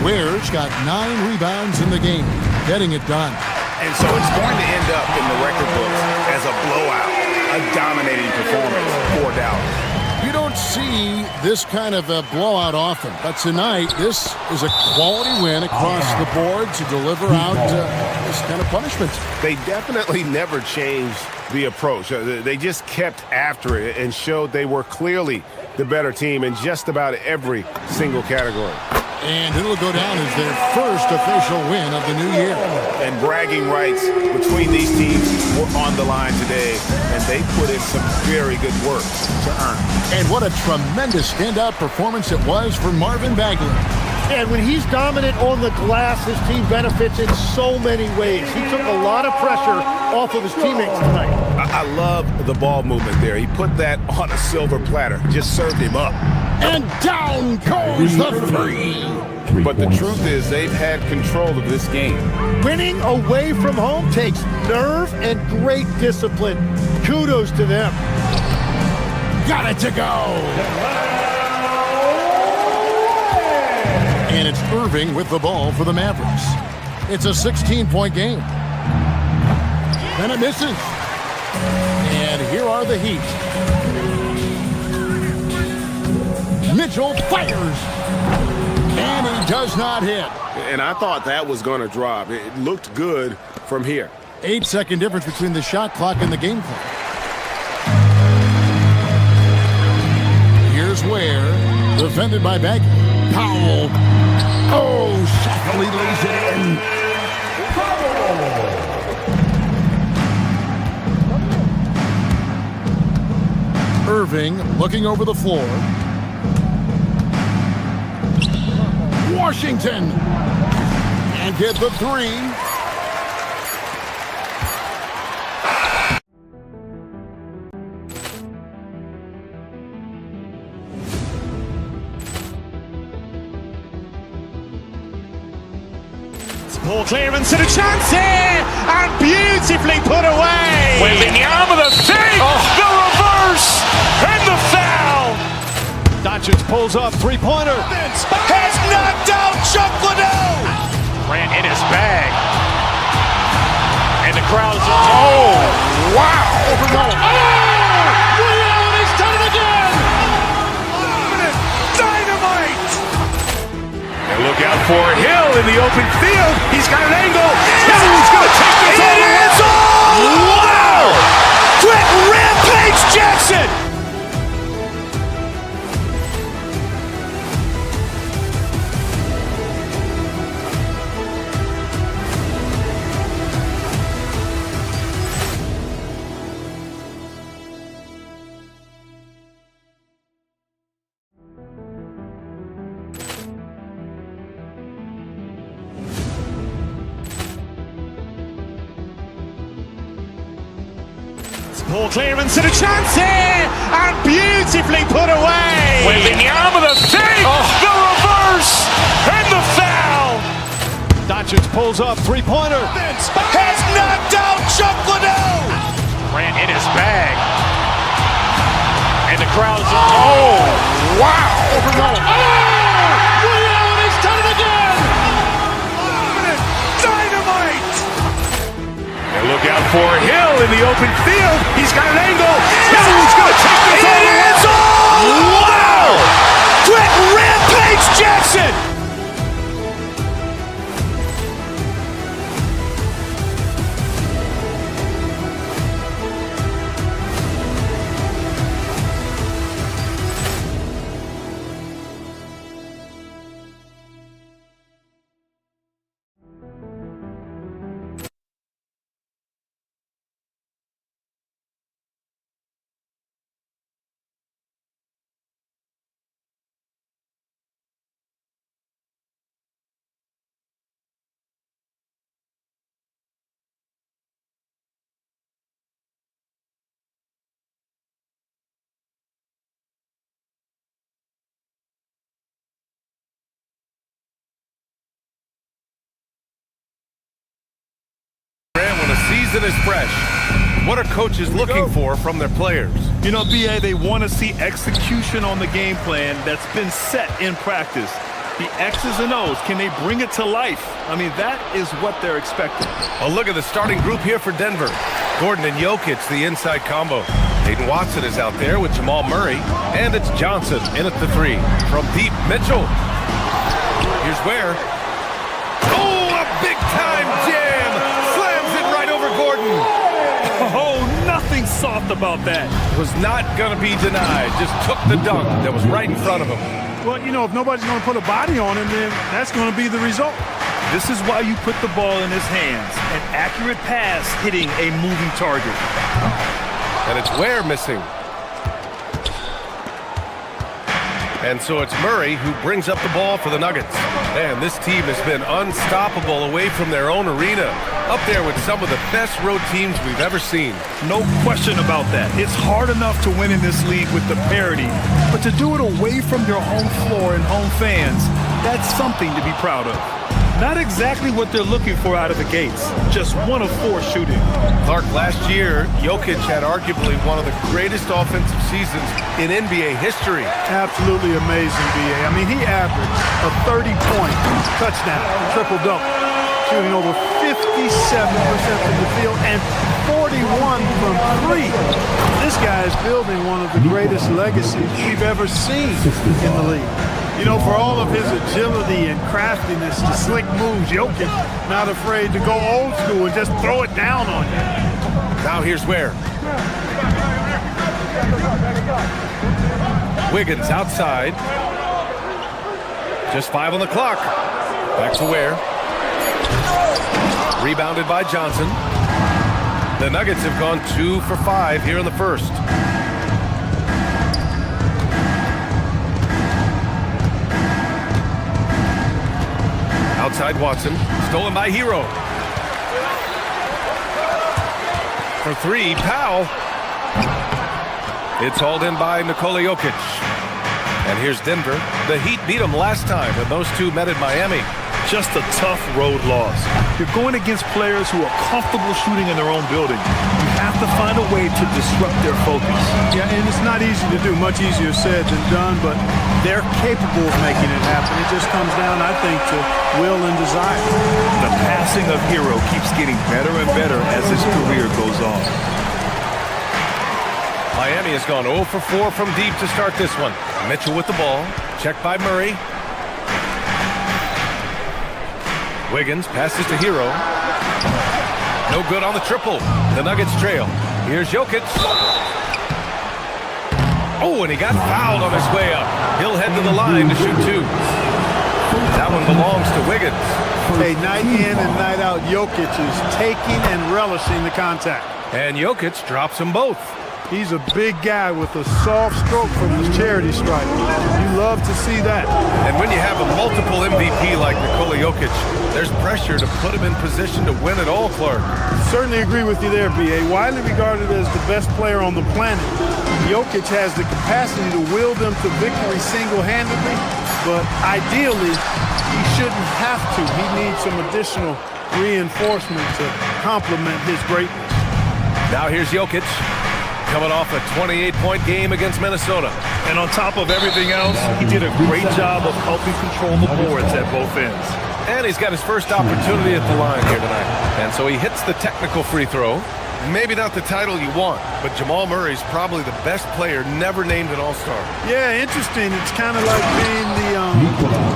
Ware's got 9 rebounds in the game, getting it done. And so it's going to end up in the record books as a blowout, a dominating performance for Dallas. You don't see this kind of a blowout often, but tonight this is a quality win across the board to deliver out this kind of punishment. They definitely never changed the approach. They just kept after it and showed they were clearly the better team in just about every single category. And it'll go down as their first official win of the new year. And bragging rights between these teams were on the line today, and they put in some very good work to earn. And what a tremendous standout performance it was for Marvin Bagley. And when he's dominant on the glass, his team benefits in so many ways. He took a lot of pressure off of his teammates tonight. I love the ball movement there. He put that on a silver platter, just served him up. And down goes the 3. But the truth is, they've had control of this game. Winning away from home takes nerve and great discipline. Kudos to them. Got it to go. And it's Irving with the ball for the Mavericks. It's a 16-point game. Then it misses. And here are the Heat. Mitchell fires. And he does not hit. And I thought that was going to drop. It looked good from here. 8-second difference between the shot clock and the game clock. Here's Ware. Defended by Bagley. Powell. Oh, softly lays it in. Irving looking over the floor. Washington. And get the 3. Ball clearance and a chance here, and beautifully put away. Wembanyama the fake, the reverse, and the foul. Doncic pulls up, three-pointer. Has knocked out Chuck Liddell. Ran in his bag, and the crowd is. Oh, wow! Overall. Oh, Leon has done it again. Dynamite. for Hill in the open field. He's got an angle. He's going to take this all the way. Wow! Quick rampage Jackson! Poor clearance and a chance here, and beautifully put away. Wembanyama with a save, the reverse, and the foul. Doncic pulls up, three-pointer. Has knocked out Chuck Liddell. Ran in his bag. And the crowd's Oh, wow. He's done it again. Dynamite. And look out for Hill in the open field. He's got an angle. He's going to take this all the way. Wow! Quick rampage Jackson. Season is fresh. What are coaches looking for from their players? You know, BA, they want to see execution on the game plan that's been set in practice. The X's and O's, can they bring it to life? I mean, that is what they're expecting. Well, look at the starting group here for Denver. Gordon and Jokic, the inside combo. Hayden Watson is out there with Jamal Murray. And it's Johnson in at the three. From deep, Mitchell. Here's where. Oh, a big-time jam! Slams it right over Gordon. Oh, nothing soft about that. Was not going to be denied. Just took the dunk that was right in front of him. Well, you know, if nobody's going to put a body on him, then that's going to be the result. This is why you put the ball in his hands. An accurate pass hitting a moving target. And it's Ware missing. And so it's Murray who brings up the ball for the Nuggets. Man, this team has been unstoppable away from their own arena. Up there with some of the best road teams we've ever seen. No question about that. It's hard enough to win in this league with the parity, but to do it away from your home floor and home fans, that's something to be proud of. Not exactly what they're looking for out of the gates. Just 1 of 4 shooting. Clark, last year, Jokic had arguably one of the greatest offensive seasons in NBA history. Absolutely amazing, BA. I mean, he averaged a 30-point touchdown, triple-double, shooting over 57% from the field and 41 from 3. This guy is building one of the greatest legacies we've ever seen in the league. You know, for all of his agility and craftiness, the slick moves, Jokic not afraid to go old school and just throw it down on you. Now here's Ware. Wiggins outside. Just 5 on the clock. Back to Ware. Rebounded by Johnson. The Nuggets have gone 2 for 5 here in the first. Outside Watson, stolen by Hero. For 3, Powell. It's hauled in by Nikola Jokic. And here's Denver. The Heat beat them last time when those two met in Miami. Just a tough road loss. You're going against players who are comfortable shooting in their own building. You have to find a way to disrupt their focus. Yeah, and it's not easy to do, much easier said than done, but they're capable of making it happen. It just comes down, I think, to will and desire. The passing of Hero keeps getting better and better as his career goes on. Miami has gone 0 for 4 from deep to start this one. Mitchell with the ball. Checked by Murray. Wiggins passes to Hero. No good on the triple. The Nuggets trail. Here's Jokic. Oh, and he got fouled on his way up. He'll head to the line to shoot 2. That one belongs to Wiggins. Hey, night in and night out, Jokic is taking and relishing the contact. And Jokic drops them both. He's a big guy with a soft stroke from his charity stripe. You love to see that. And when you have a multiple MVP like Nikola Jokic, there's pressure to put him in position to win it all, Clark. Certainly agree with you there, B.A. Widely regarded as the best player on the planet, Jokic has the capacity to will them to victory single-handedly, but ideally, he shouldn't have to. He needs some additional reinforcement to complement his greatness. Now here's Jokic, coming off a 28-point game against Minnesota. And on top of everything else, he did a great job of helping control the boards at both ends. And he's got his first opportunity at the line here tonight. And so he hits the technical free throw. Maybe not the title you want, but Jamal Murray's probably the best player never named an All-Star. Yeah, interesting. It's kind of like being the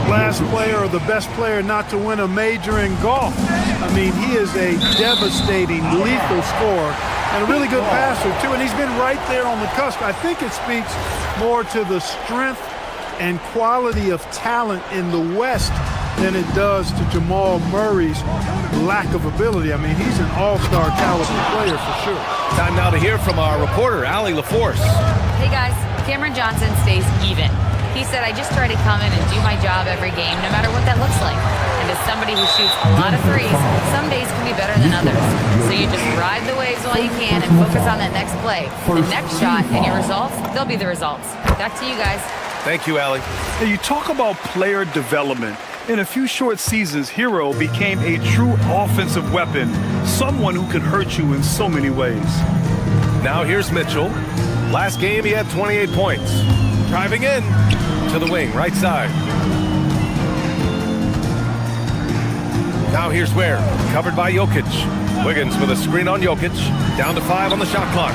last player or the best player not to win a major in golf. I mean, he is a devastating, lethal scorer and a really good passer, too. And he's been right there on the cusp. I think it speaks more to the strength and quality of talent in the West than it does to Jamal Murray's lack of ability. I mean, he's an all-star caliber player for sure. Time now to hear from our reporter, Allie LaForce. Hey guys, Cameron Johnson stays even. He said, I just try to come in and do my job every game, no matter what that looks like. And as somebody who shoots a lot of threes, some days can be better than others. So you just ride the waves while you can and focus on that next play. The next shot and your results, they'll be the results. Back to you guys. Thank you, Allie. Hey, you talk about player development. In a few short seasons, Hero became a true offensive weapon, someone who could hurt you in so many ways. Now here's Mitchell. Last game, he had 28 points. Driving in to the wing, right side. Now here's Ware, covered by Jokic. Wiggins with a screen on Jokic. Down to 5 on the shot clock.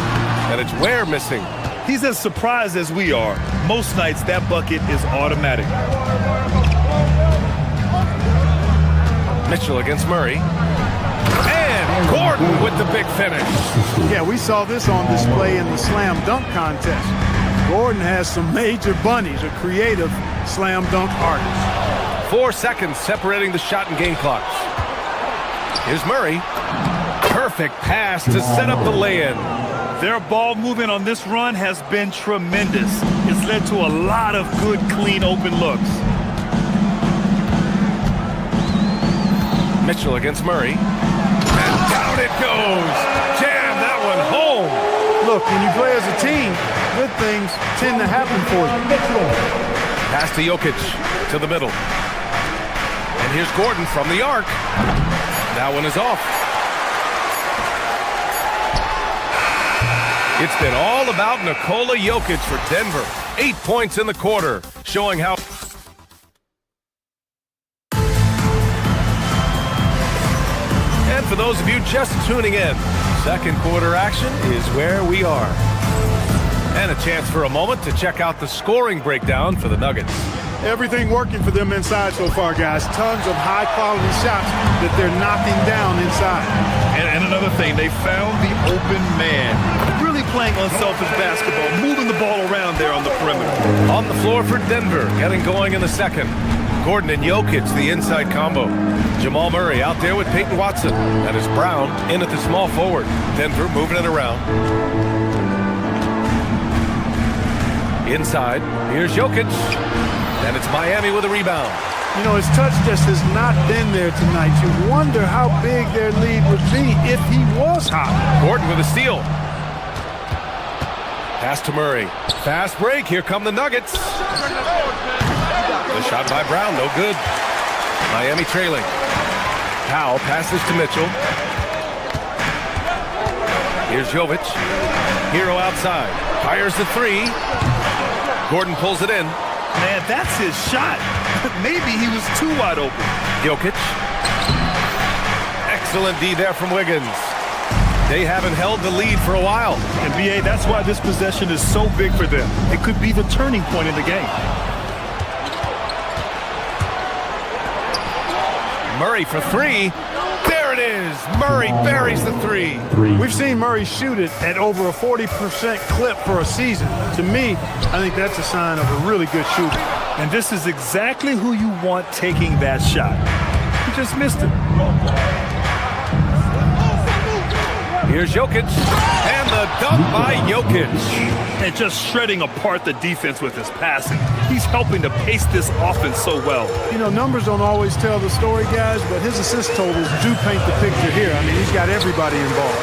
And it's Ware missing. He's as surprised as we are. Most nights, that bucket is automatic. Mitchell against Murray. And Gordon with the big finish. Yeah, we saw this on display in the slam dunk contest. Gordon has some major bunnies, a creative slam dunk artist. 4 seconds separating the shot and game clocks. Here's Murray. Perfect pass to set up the lay-in. Their ball movement on this run has been tremendous. It's led to a lot of good, clean, open looks. Mitchell against Murray. And down it goes. Jam that one home. Look, when you play as a team, good things tend to happen for you. Pass to Jokic to the middle. And here's Gordon from the arc. That one is off. It's been all about Nikola Jokic for Denver. 8 points in the quarter, showing how... And for those of you just tuning in, second quarter action is where we are. And a chance for a moment to check out the scoring breakdown for the Nuggets. Everything working for them inside so far, guys. Tons of high-quality shots that they're knocking down inside. And another thing, they found the open man. Really playing unselfish basketball, moving the ball around there on the perimeter. On the floor for Denver, getting going in the second. Gordon and Jokic, the inside combo. Jamal Murray out there with Peyton Watson. That is Brown in at the small forward. Denver moving it around. Inside, here's Jokic. And it's Miami with a rebound. You know, his touch just has not been there tonight. You wonder how big their lead would be if he was hot. Gordon with a steal. Pass to Murray. Fast break. Here come the Nuggets. The shot by Brown, no good. Miami trailing. Powell passes to Mitchell. Here's Jovic. Hero outside. Fires the three. Gordon pulls it in. Man, that's his shot. Maybe he was too wide open. Jokic. Excellent D there from Wiggins. They haven't held the lead for a while. And BA, that's why this possession is so big for them. It could be the turning point in the game. Murray for three. There it is. Murray buries the three. We've seen Murray shoot it at over a 40% clip for a season. To me, I think that's a sign of a really good shooter. And this is exactly who you want taking that shot. He just missed it. Here's Jokic, and the dunk by Jokic. And just shredding apart the defense with his passing. He's helping to pace this offense so well. You know, numbers don't always tell the story, guys, but his assist totals do paint the picture here. I mean, he's got everybody involved.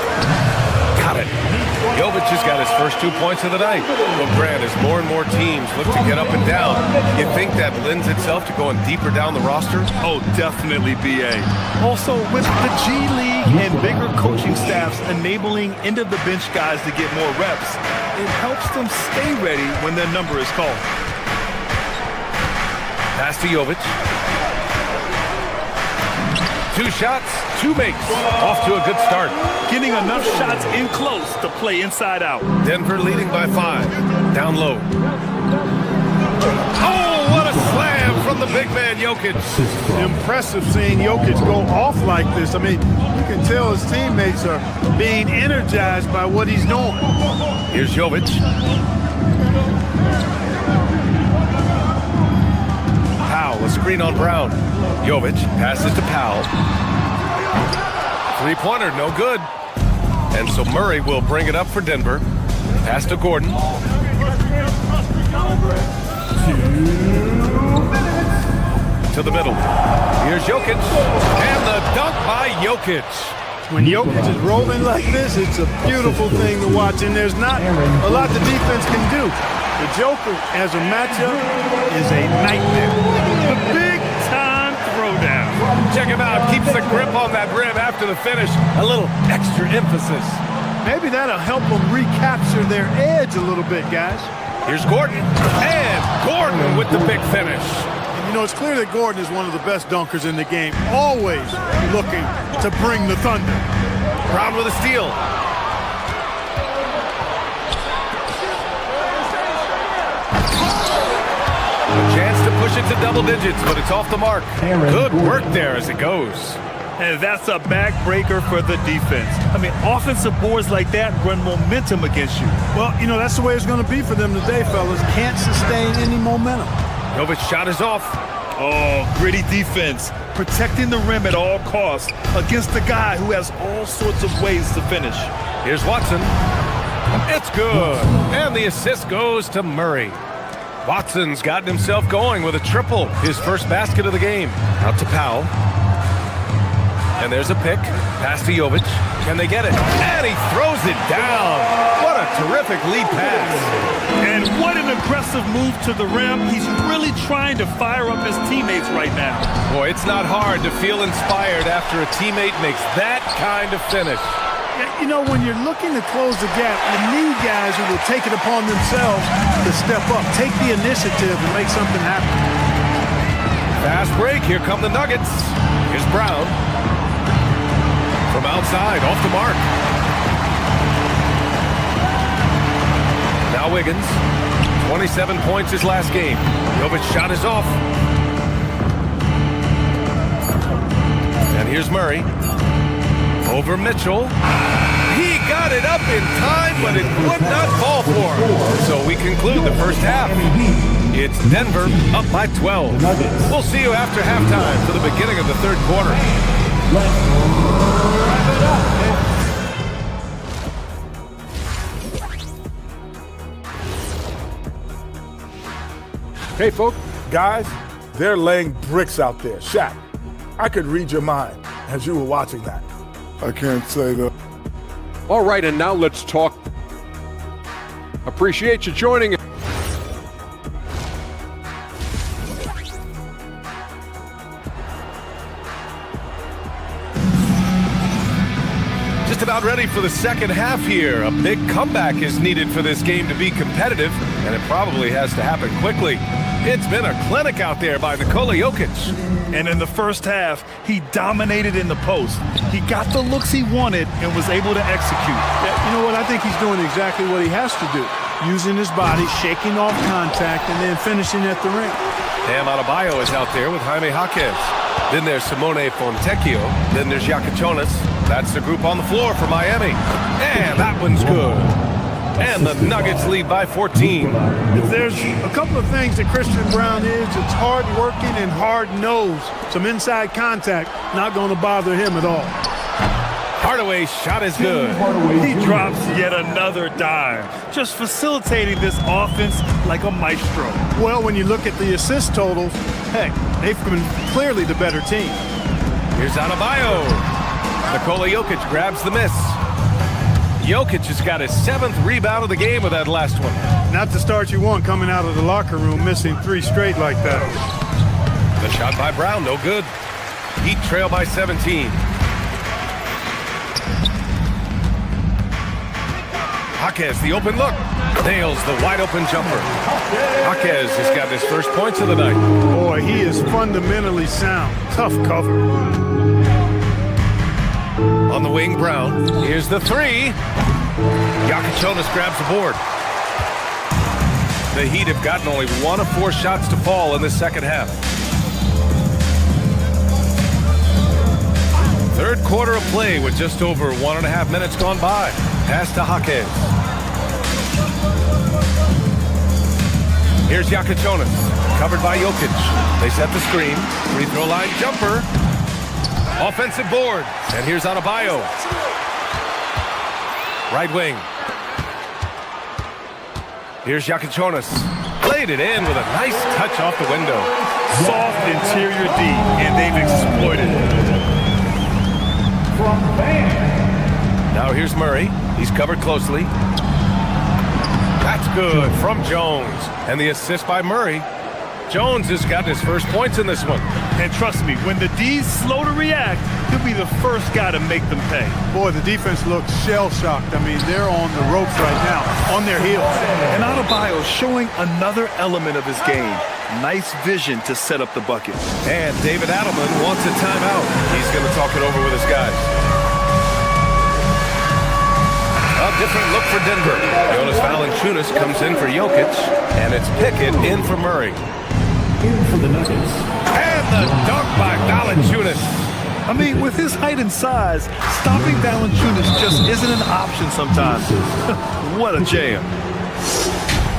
Got it. Jokic has got his first 2 points of the night. Well, Grant, as more and more teams look to get up and down, you think that lends itself to going deeper down the roster? Oh, definitely, B.A. Also, with the G League and bigger coaching staffs enabling end-of-the-bench guys to get more reps, it helps them stay ready when their number is called. Pass to Jokic. 2 shots, 2 makes. Off to a good start. Getting enough shots in close to play inside out. Denver leading by 5. Down low. Oh, what a slam from the big man, Jokic. Impressive seeing Jokic go off like this. I mean, you can tell his teammates are being energized by what he's doing. Here's Jokic. Powell, a screen on Brown. Jokic passes to Powell. Three-pointer, no good. And so Murray will bring it up for Denver. Pass to Gordon. To the middle. Here's Jokic. And the dunk by Jokic. When Jokic is rolling like this, it's a beautiful thing to watch, and there's not a lot the defense can do. The Joker, as a matchup, is a nightmare. The big-time throwdown. Check him out. Keeps the grip on that rim after the finish. A little extra emphasis. Maybe that'll help them recapture their edge a little bit, guys. Here's Gordon. And Gordon with the big finish. You know, it's clear that Gordon is one of the best dunkers in the game, always looking to bring the thunder. Brown with a steal. A chance to push it to double digits, but it's off the mark. Good work there as it goes. And that's a backbreaker for the defense. I mean, offensive boards like that run momentum against you. Well, you know, that's the way it's going to be for them today, fellas. Can't sustain any momentum. Novic's shot is off. Oh, gritty defense. Protecting the rim at all costs against a guy who has all sorts of ways to finish. Here's Watson. It's good. And the assist goes to Murray. Watson's gotten himself going with a triple. His first basket of the game. Out to Powell. And there's a pick. Pass to Jokic. Can they get it? And he throws it down. What a terrific lead pass. And what an aggressive move to the rim. He's really trying to fire up his teammates right now. Boy, it's not hard to feel inspired after a teammate makes that kind of finish. You know, when you're looking to close the gap, you need guys who will take it upon themselves to step up, take the initiative, and make something happen. Fast break. Here come the Nuggets. Here's Brown. From outside, off the mark. Now Wiggins. 27 points his last game. Jovic's shot is off. And here's Murray. Over Mitchell. He got it up in time, but it would not fall for him. So we conclude the first half. It's Denver up by 12. We'll see you after halftime for the beginning of the third quarter. Hey, folks. Guys, they're laying bricks out there. Shaq, I could read your mind as you were watching that. I can't say that. All right, and now let's talk. Appreciate you joining us. Just about ready for the second half here. A big comeback is needed for this game to be competitive, and it probably has to happen quickly. It's been a clinic out there by Nikola Jokic. And in the first half, he dominated in the post. He got the looks he wanted and was able to execute. Yeah, you know what? I think he's doing exactly what he has to do. Using his body, shaking off contact, and then finishing at the ring. Bam Adebayo is out there with Jaime Jaquez. Then there's Simone Fontecchio. Then there's Yakachonis. That's the group on the floor for Miami. And that one's good. And the Nuggets lead by 14. If there's a couple of things that Christian Brown is, it's hard working and hard nosed. Some inside contact, not going to bother him at all. Hardaway's shot is good. He drops yet another dime, just facilitating this offense like a maestro. Well, when you look at the assist totals, heck, they've been clearly the better team. Here's Adebayo. Nikola Jokic grabs the miss. Jokic has got his 7th rebound of the game with that last one. Not the start you want coming out of the locker room, missing 3 straight like that. The shot by Brown, no good. Heat trail by 17. Jaquez, the open look. Nails the wide open jumper. Jaquez has got his first points of the night. Boy, he is fundamentally sound. Tough cover. On the wing, Brown. Here's the 3. Yakachonis grabs the board. The Heat have gotten only 1 of 4 shots to fall in the second half. Third quarter of play with just over 1.5 minutes gone by. Pass to Jaquez. Here's Yakachonis, covered by Jokic. They set the screen. Free throw line jumper. Offensive board. And here's Adebayo. Right wing. Here's Yakachonis. Played it in with a nice touch off the window. Soft interior D, and they've exploited it. Now here's Murray. He's covered closely. That's good from Jones. And the assist by Murray. Jones has gotten his first points in this one. And trust me, when the D's slow to react, he'll be the first guy to make them pay. Boy, the defense looks shell-shocked. I mean, they're on the ropes right now, on their heels. And Adebayo showing another element of his game. Nice vision to set up the bucket. And David Adelman wants a timeout. He's going to talk it over with his guys. A different look for Denver. Jonas Valanciunas comes in for Jokic, and it's Pickett in for Murray. In for the Nuggets. And the dunk by Valanciunas. I mean, with his height and size, stopping Valanciunas just isn't an option sometimes. What a jam.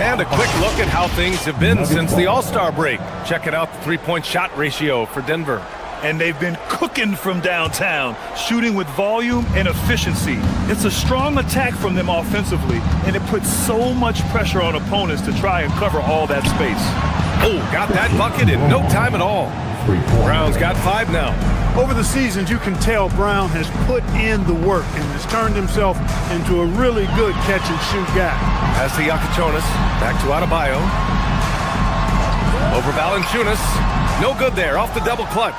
And a quick look at how things have been since the All-Star break. Checking out the three-point shot ratio for Denver. And they've been cooking from downtown, shooting with volume and efficiency. It's a strong attack from them offensively, and it puts so much pressure on opponents to try and cover all that space. Oh, got that bucket in no time at all. Brown's got 5 now. Over the seasons, you can tell Brown has put in the work and has turned himself into a really good catch-and-shoot guy. Pass to Yakachonis, back to Adebayo. Over Valanciunas. No good there, off the double clutch.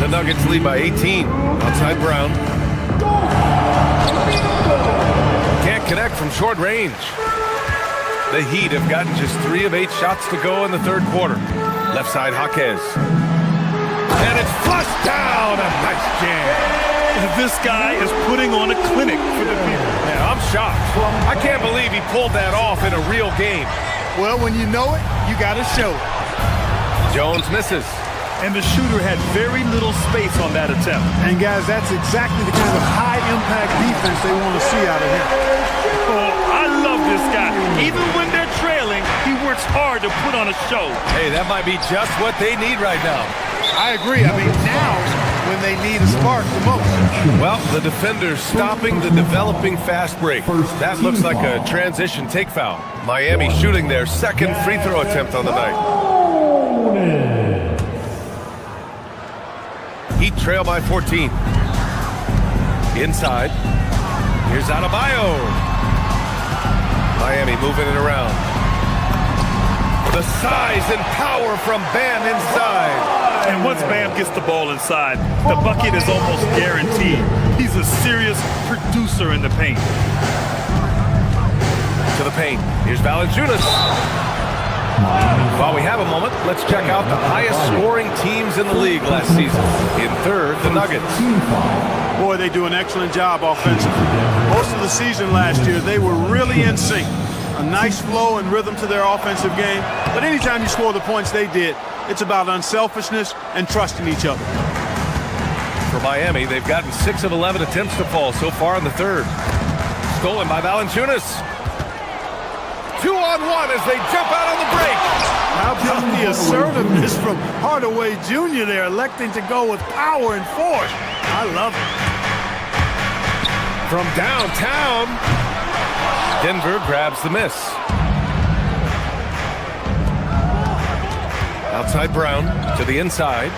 The Nuggets lead by 18. Outside Brown. Can't connect from short range. The Heat have gotten just 3 of 8 shots to go in the third quarter. Left side, Jaquez. And it's flushed down. A nice jam. This guy is putting on a clinic for the people. Yeah, I'm shocked. I can't believe he pulled that off in a real game. Well, when you know it, you got to show it. Jones misses. And the shooter had very little space on that attempt. And guys, that's exactly the kind of high-impact defense they want to see out of him. Oh, I love this guy. Even when they're trailing, he works hard to put on a show. Hey, that might be just what they need right now. I agree. I mean, now's when they need a spark the most. Well, the defender's stopping the developing fast break. That looks like a transition take foul. Miami shooting their second free throw attempt on the night. Heat trail by 14. Inside. Here's Adebayo. Miami moving it around. The size and power from Bam inside. And once Bam gets the ball inside, the bucket is almost guaranteed. He's a serious producer in the paint. To the paint. Here's Valanciunas. While we have a moment, let's check out the highest scoring teams in the league last season. In third, the Nuggets. Boy, they do an excellent job offensively. Most of the season last year, they were really in sync. A nice flow and rhythm to their offensive game. But anytime you score the points they did, It's about unselfishness and trusting each other. For Miami, they've gotten 6 of 11 attempts to fall so far in the third. Stolen by Valanciunas. 2-on-1 as they jump out on the break. How about the assertiveness from Hardaway Jr. there, electing to go with power and force. I love it. From downtown, Denver grabs the miss. Outside Brown to the inside.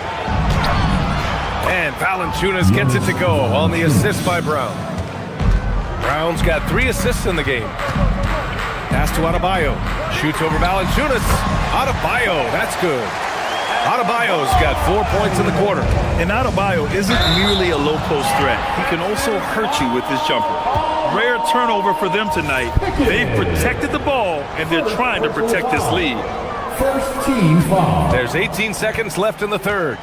And Valanciunas gets it to go on the assist by Brown. Brown's got 3 assists in the game. Pass to Adebayo. Shoots over Valanciunas. Adebayo, that's good. Adebayo's got 4 points in the quarter. And Adebayo isn't merely a low-post threat. He can also hurt you with his jumper. Rare turnover for them tonight. They've protected the ball, and they're trying to protect this lead. First team foul. There's 18 seconds left in the third.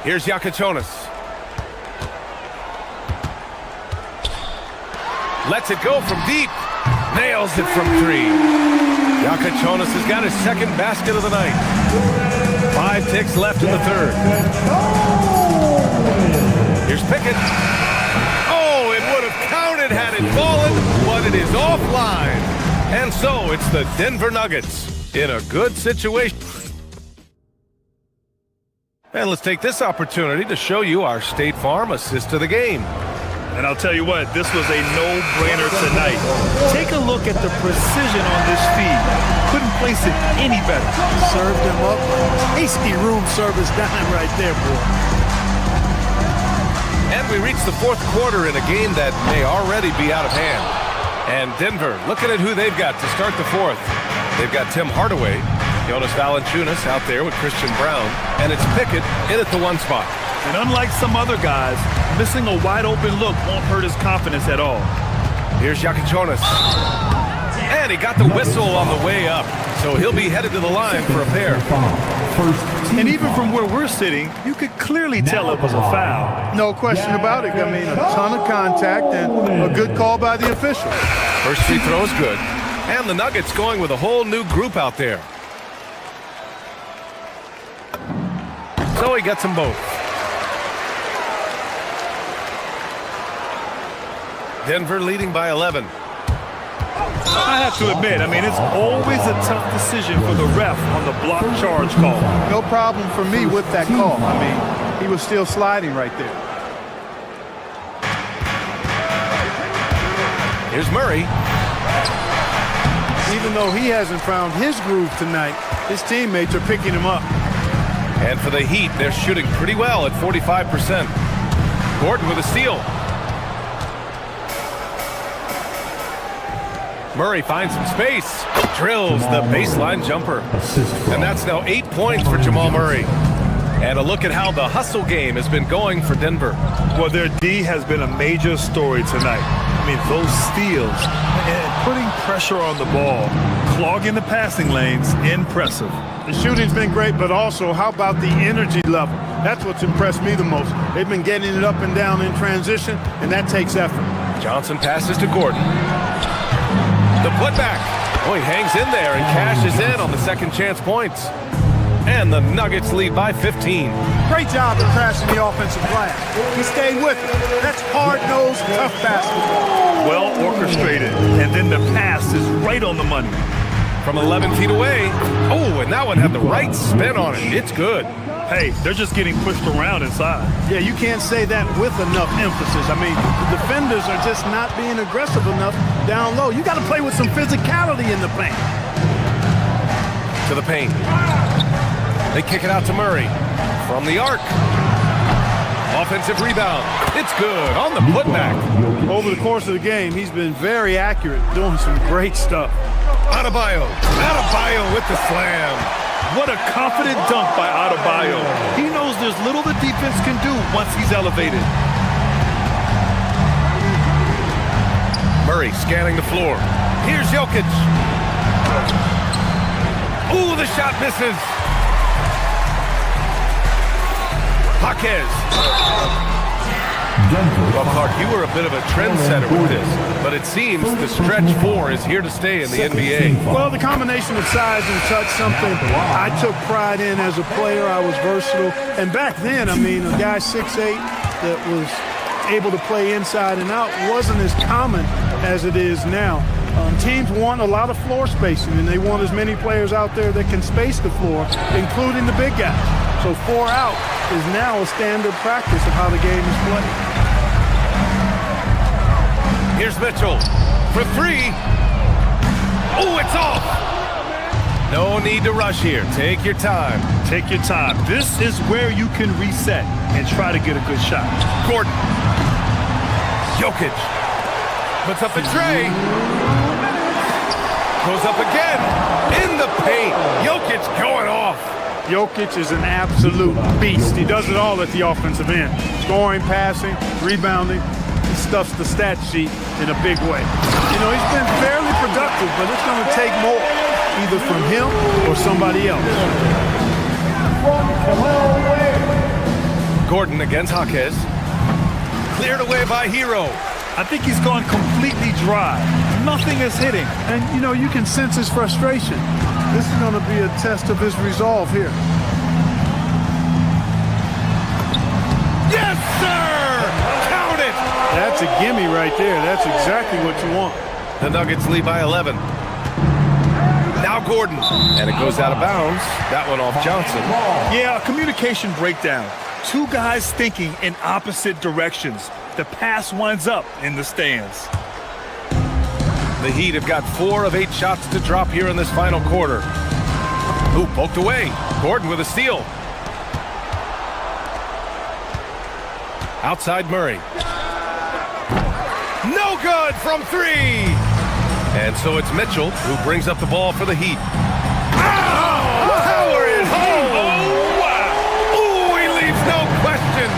Here's Yakachonis. Lets it go from deep. Nails it from 3. Yakachonis has got his second basket of the night. 5 ticks left in the third. Here's Pickett. Oh, it would have counted had it fallen, but it is offline. And so it's the Denver Nuggets in a good situation. And let's take this opportunity to show you our State Farm assist of the game. And I'll tell you what, this was a no-brainer tonight. Take a look at the precision on this feed. Couldn't place it any better. Served him up. Tasty room service dime right there, boy. And we reach the fourth quarter in a game that may already be out of hand. And Denver, looking at who they've got to start the fourth. They've got Tim Hardaway, Jonas Valanciunas out there with Christian Brown, and it's Pickett in at the 1 spot. And unlike some other guys, missing a wide-open look won't hurt his confidence at all. Here's Yakachonis. And he got the whistle on the way up, so he'll be headed to the line for a pair. And even from where we're sitting, you could clearly tell it was a foul. No question about it. I mean, a ton of contact and a good call by the official. First free throw is good. And the Nuggets going with a whole new group out there. So he gets them both. Denver leading by 11. I have to admit, I mean, it's always a tough decision for the ref on the block charge call. No problem for me with that call. I mean, he was still sliding right there. Here's Murray. Even though he hasn't found his groove tonight, his teammates are picking him up. And for the Heat, they're shooting pretty well at 45%. Gordon with a steal. Murray finds some space, drills the baseline jumper. And that's now 8 points for Jamal Murray. And a look at how the hustle game has been going for Denver. Well, their D has been a major story tonight. I mean, those steals and putting pressure on the ball, clogging the passing lanes, impressive. The shooting's been great, but also how about the energy level? That's what's impressed me the most. They've been getting it up and down in transition, and that takes effort. Johnson passes to Gordon. The putback. Oh, he hangs in there and cashes in on the second chance points. And the Nuggets lead by 15. Great job of crashing the offensive glass. He stayed with it. That's hard-nosed, tough basketball. Well orchestrated, and then the pass is right on the money. From 11 feet away. Oh, and that one had the right spin on it. It's good. Hey, they're just getting pushed around inside. Yeah, you can't say that with enough emphasis. I mean, the defenders are just not being aggressive enough down low. You got to play with some physicality in the paint. To the paint. They kick it out to Murray. From the arc. Offensive rebound. It's good on the putback. Over the course of the game, he's been very accurate, doing some great stuff. Adebayo with the slam. What a confident dunk by Adebayo. He knows there's little the defense can do once he's elevated. Murray scanning the floor. Here's Jokic. Ooh, the shot misses. Jaquez. Well, Clark, you were a bit of a trendsetter with this, but it seems the stretch 4 is here to stay in the NBA. Well, the combination of size and touch, something I took pride in as a player. I was versatile. And back then, I mean, a guy 6'8" that was able to play inside and out wasn't as common as it is now. Teams want a lot of floor spacing, and they want as many players out there that can space the floor, including the big guys. So 4 out is now a standard practice of how the game is played. Here's Mitchell for 3. Oh, it's off. No need to rush here. Take your time. Take your time. This is where you can reset and try to get a good shot. Gordon. Jokic. Puts up a tray. Goes up again. In the paint. Jokic going off. Jokic is an absolute beast. He does it all at the offensive end. Scoring, passing, rebounding. He stuffs the stat sheet in a big way. You know, he's been fairly productive, but it's going to take more, either from him or somebody else. Gordon against Jaquez. Cleared away by Hero. I think he's gone completely dry. Nothing is hitting. And, you know, you can sense his frustration. This is going to be a test of his resolve here. Yes, sir! Count it! That's a gimme right there. That's exactly what you want. The Nuggets lead by 11. Now Gordon. And it goes out of bounds. That one off Johnson. Yeah, a communication breakdown. 2 guys thinking in opposite directions. The pass winds up in the stands. The Heat have got 4 of 8 shots to drop here in this final quarter. Ooh, poked away. Gordon with a steal. Outside Murray. No good from 3. And so it's Mitchell who brings up the ball for the Heat. Oh! Power it home! Oh, wow! Ooh, he leaves no question.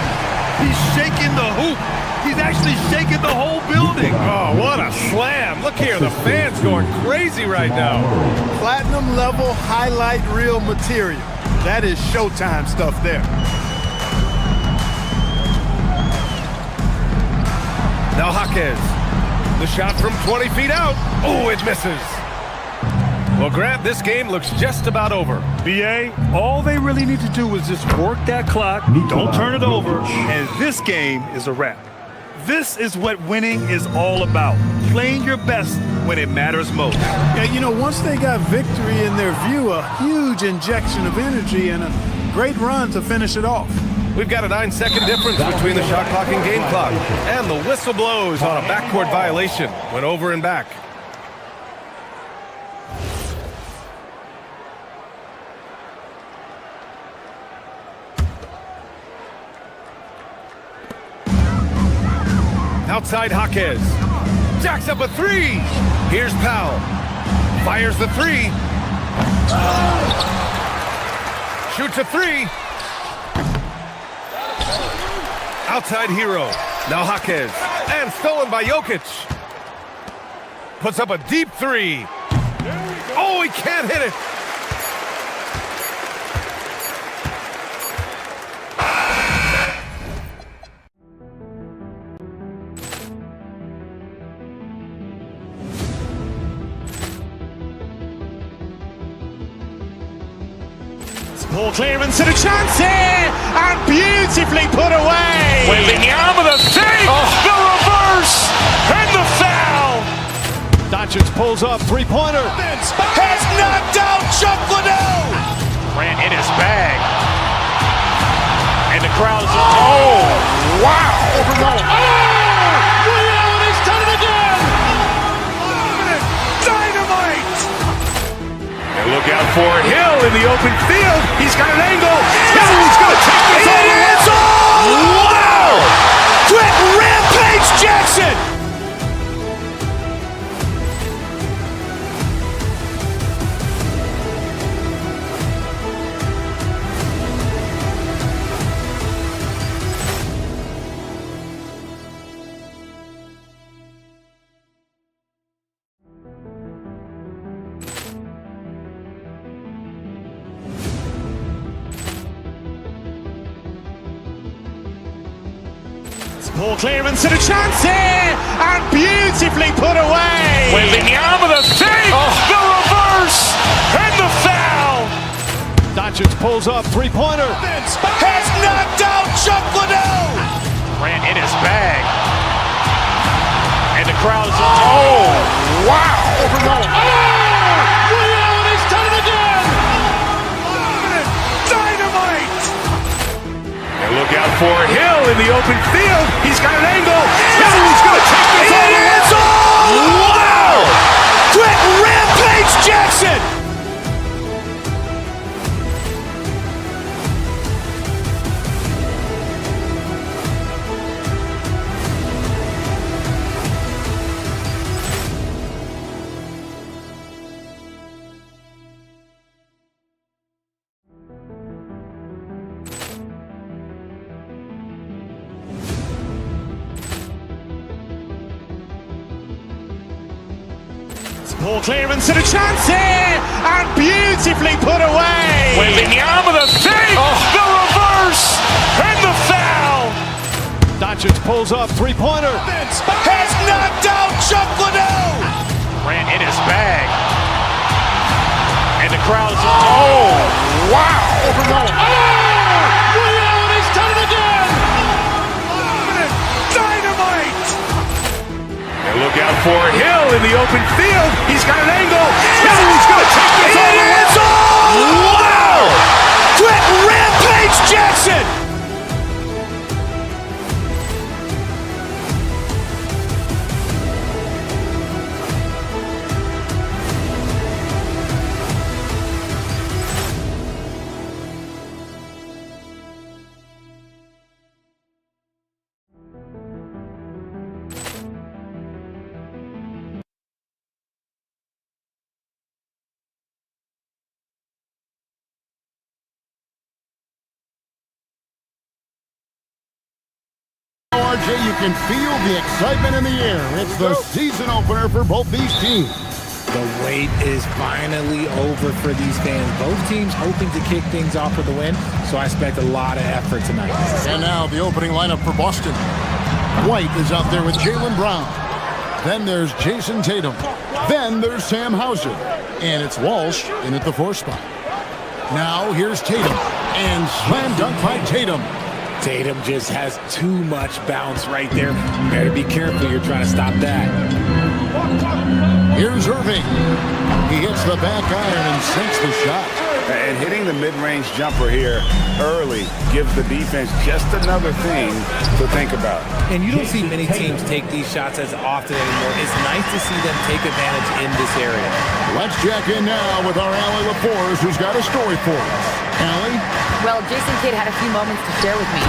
He's shaking the hoop. He's actually shaking the whole building. Oh, what a slam. Look here, the fans going crazy right now. Platinum level highlight reel material. That is Showtime stuff there. Now Jaquez. The shot from 20 feet out. Oh, it misses. Well, Grant, this game looks just about over. BA, all they really need to do is just work that clock, don't turn it over, and this game is a wrap. This is what winning is all about. Playing your best when it matters most. Yeah, you know, once they got victory in their view, a huge injection of energy and a great run to finish it off. We've got a 9-second difference between the shot clock and game clock. And the whistle blows on a backcourt violation. Went over and back. Outside Jaquez. Jacks up a 3. Here's Powell. Fires the 3. Shoots a 3. Outside Hero. Now Jaquez. And stolen by Jokic. Puts up a deep 3. Oh, he can't hit it. Ball clearance and a chance here, and beautifully put away. Wembanyama the save, the reverse, and the foul. Doncic pulls up, 3-pointer. Has knocked out Chuck Liddell. Grant in his bag, and the crowd is. Oh, wow! He's done it again. Dynamite. Look out for Hill in the open field. He's got an angle. Hill is going to take this all the way. Wow! Quick rampage Jackson. Ball clearance and a chance here, and beautifully put away. Wembanyama the fake, the reverse, and the foul. Doncic pulls up, three-pointer. Has knocked out Chuck Liddell. Ran in his bag. And the crowd is... Oh, wow. Ray Allen, he's done it again. Dynamite. And look out for Hill in the open field. He's got an angle. He's going to take this all the way. Wow. Quick rampage Jackson. Ball clearance and a chance here, and beautifully put away. Wembanyama the fake, the reverse, and the foul. Doncic pulls up, three-pointer. Has knocked out Chuck Liddell. Ran in his bag. And the crowd is... Oh, wow. Ray Allen, he's done it again. Dynamite. And look out for Hill in the open field. He's got an angle. He's going to take this all the way. Wow. Quick rampage Jackson. RJ, you can feel the excitement in the air. It's the season opener for both these teams. The wait is finally over for these fans. Both teams hoping to kick things off with a win, so I expect a lot of effort tonight. And now the opening lineup for Boston. White is out there with Jaylen Brown. Then there's Jason Tatum. Then there's Sam Hauser. And it's Walsh in at the 4 spot. Now here's Tatum. And slam dunk by Tatum. Tatum just has too much bounce right there. You better be careful. You're trying to stop that. Here's Irving. He hits the back iron and sinks the shot. And hitting the mid-range jumper here early gives the defense just another thing to think about. And you don't see many teams take these shots as often anymore. It's nice to see them take advantage in this area. Let's check in now with our Allie LaForce, who's got a story for us. Allie? Well, Jason Kidd had a few moments to share with me.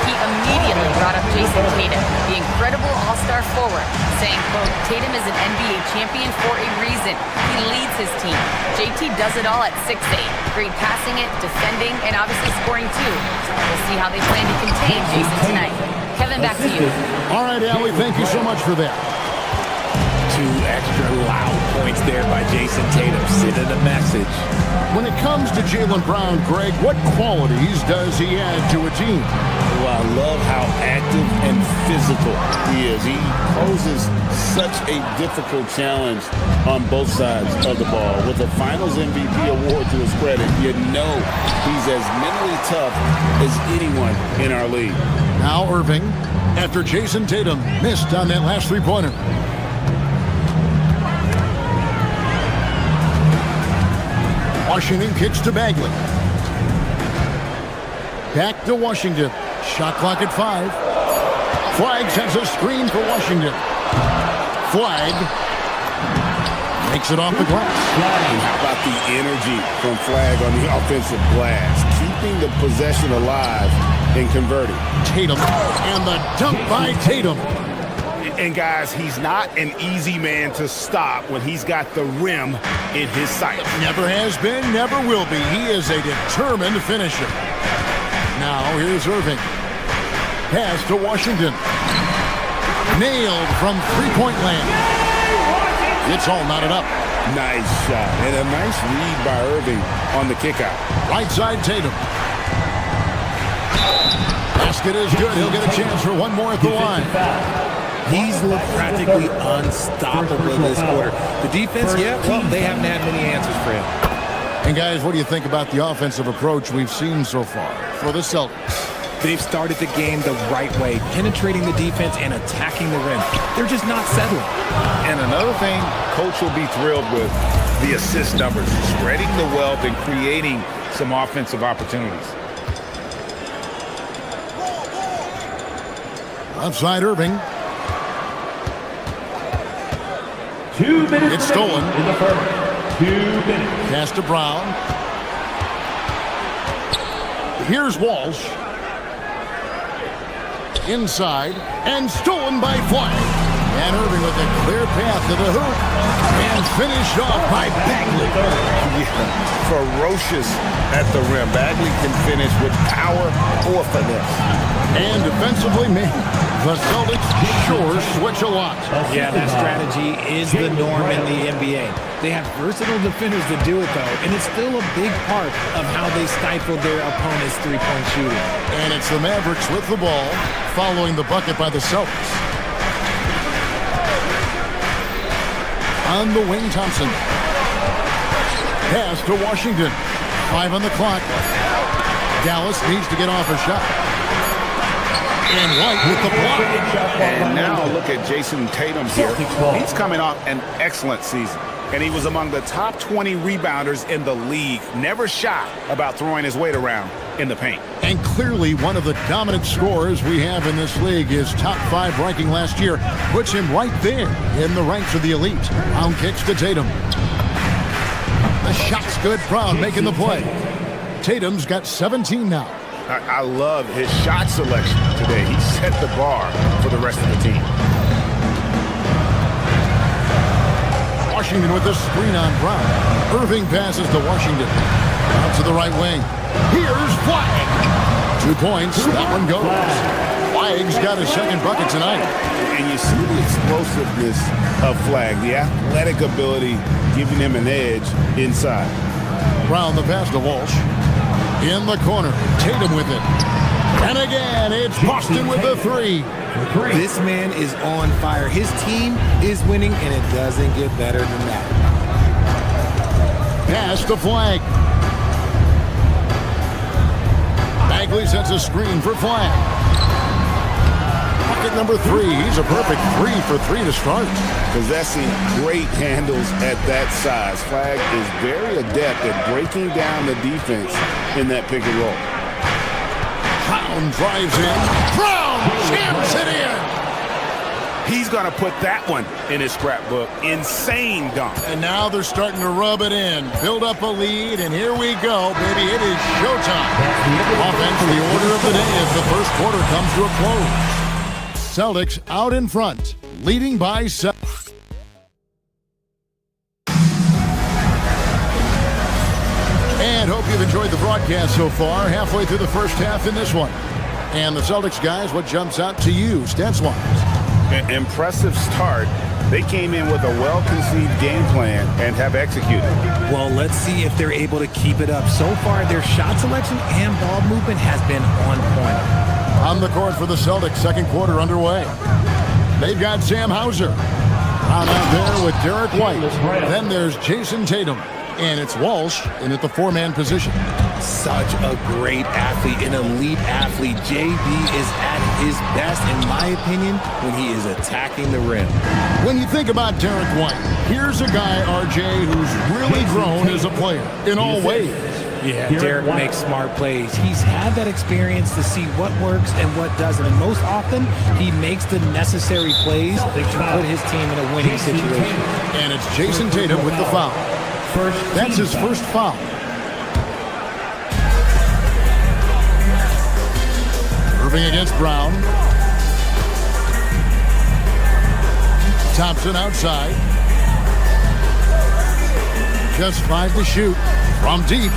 He immediately brought up Jason Tatum, the incredible all-star forward, saying, quote, Tatum is an NBA champion for a reason. He leads his team. JT does it all at 6'8". Great passing it, defending, and obviously scoring too. We'll see how they plan to contain Jason tonight. Kevin, back to you. All right, Allie, thank you so much for that. 2 extra loud points there by Jason Tatum, sending a message. When it comes to Jaylen Brown, Greg, what qualities does he add to a team? Well, I love how active and physical he is. He poses such a difficult challenge on both sides of the ball. With a Finals MVP award to his credit, you know he's as mentally tough as anyone in our league. Now Irving, after Jason Tatum missed on that last three-pointer. Washington kicks to Bagley. Back to Washington. Shot clock at 5. Flagg sends a screen for Washington. Flagg makes it off the glass. And how about the energy from Flagg on the offensive glass? Keeping the possession alive and converting. Tatum and the dunk by Tatum. And guys, he's not an easy man to stop when he's got the rim in his sight. Never has been, never will be. He is a determined finisher. Now here's Irving. Pass to Washington. Nailed from three-point land. It's all knotted up. Nice shot. And a nice read by Irving on the kickout. Right side Tatum. Basket is good. He'll get a chance for one more at the line. He's looked practically unstoppable this quarter. The defense, they haven't had many answers for him. And guys, what do you think about the offensive approach we've seen so far for the Celtics? They've started the game the right way, penetrating the defense and attacking the rim. They're just not settling. And another thing, Coach will be thrilled with the assist numbers, spreading the wealth and creating some offensive opportunities. Outside Irving. 2 minutes. It's stolen. In the first. 2 minutes. Pass to Brown. Here's Walsh. Inside and stolen by Flag. And Irving with a clear path to the hoop. And finished off by Bagley. Yeah, ferocious at the rim. Bagley can finish with power or finesse. And defensively, man, the Celtics sure switch a lot. Yeah, that strategy is the norm in the NBA. They have versatile defenders to do it, though, and it's still a big part of how they stifled their opponent's three-point shooting. And it's the Mavericks with the ball, following the bucket by the Celtics. On the wing, Thompson. Pass to Washington. 5 on the clock. Dallas needs to get off a shot. And White with the block. And now look at Jason Tatum here. He's coming off an excellent season. And he was among the top 20 rebounders in the league. Never shy about throwing his weight around in the paint. And clearly one of the dominant scorers we have in this league. His top 5 ranking last year puts him right there in the ranks of the elite. Brown kicks to Tatum. The shot's good. Brown making the play. Tatum's got 17 now. I love his shot selection today. He set the bar for the rest of the team. Washington with the screen on Brown. Irving passes to Washington. Out to the right wing. Here's Flag. 2 points. That one goes. Flag's got his second bucket tonight. And you see the explosiveness of Flag, the athletic ability giving him an edge inside. Brown the pass to Walsh. In the corner, Tatum with it. And again, it's Boston with the 3. This man is on fire. His team is winning, and it doesn't get better than that. Pass to Flag. Bagley sets a screen for Flag. Bucket number 3. He's a perfect 3 for 3 to start. Possessing great handles at that size. Flag is very adept at breaking down the defense in that pick and roll. Brown drives in. Brown jams it in. He's going to put that one in his scrapbook. Insane dunk. And now they're starting to rub it in. Build up a lead, and here we go, baby. It is showtime. Offense, the order of the day as the first quarter comes to a close. Celtics out in front, leading by 7. And hope you've enjoyed the broadcast so far. Halfway through the first half in this one. And the Celtics guys, what jumps out to you, stats-wise? An impressive start. They came in with a well-conceived game plan and have executed. Well, let's see if they're able to keep it up. So far, their shot selection and ball movement has been on point. On the court for the Celtics, second quarter underway. They've got Sam Hauser. Out there with Derek White. Then there's Jason Tatum. And it's Walsh in at the 4-man position. Such a great athlete, an elite athlete. JB is at his best, in my opinion, when he is attacking the rim. When you think about Derek White, here's a guy, RJ, who's really grown as a player in all ways. Yeah, Derek makes smart plays. He's had that experience to see what works and what doesn't. And most often, he makes the necessary plays to put his team in a winning situation. And it's Jason Tatum with the foul. That's his first foul. Irving against Brown. Thompson outside. Just 5 to shoot from deep.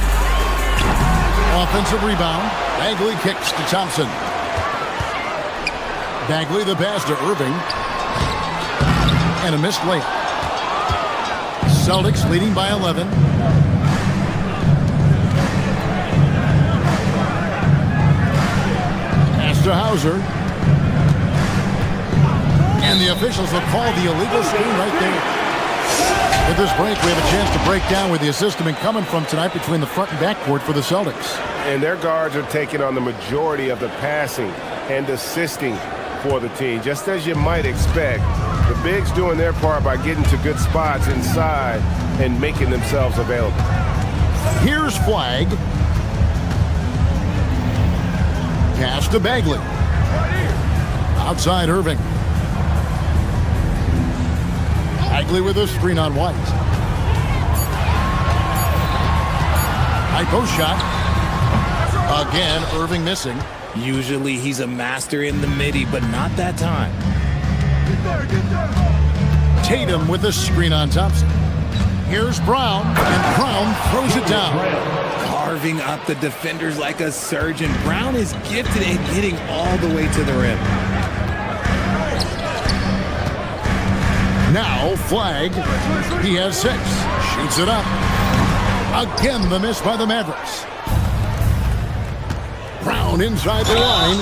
Offensive rebound. Bagley kicks to Thompson. Bagley the pass to Irving. And a missed layup. Celtics leading by 11. Hauser. And the officials have called the illegal screen right there. With this break, we have a chance to break down where the assist has been coming from tonight between the front and backcourt for the Celtics. And their guards are taking on the majority of the passing and assisting for the team, just as you might expect. The bigs doing their part by getting to good spots inside and making themselves available. Here's Flag. Pass to Bagley. Outside Irving. Bagley with a screen on White. High post shot. Again, Irving missing. Usually he's a master in the midi, but not that time. Tatum with a screen on Thompson. Here's Brown, and Brown throws it down. Carving up the defenders like a surgeon. Brown is gifted at getting all the way to the rim. Now Flag, he has 6, shoots it up. Again the miss by the Mavericks. Brown inside the line,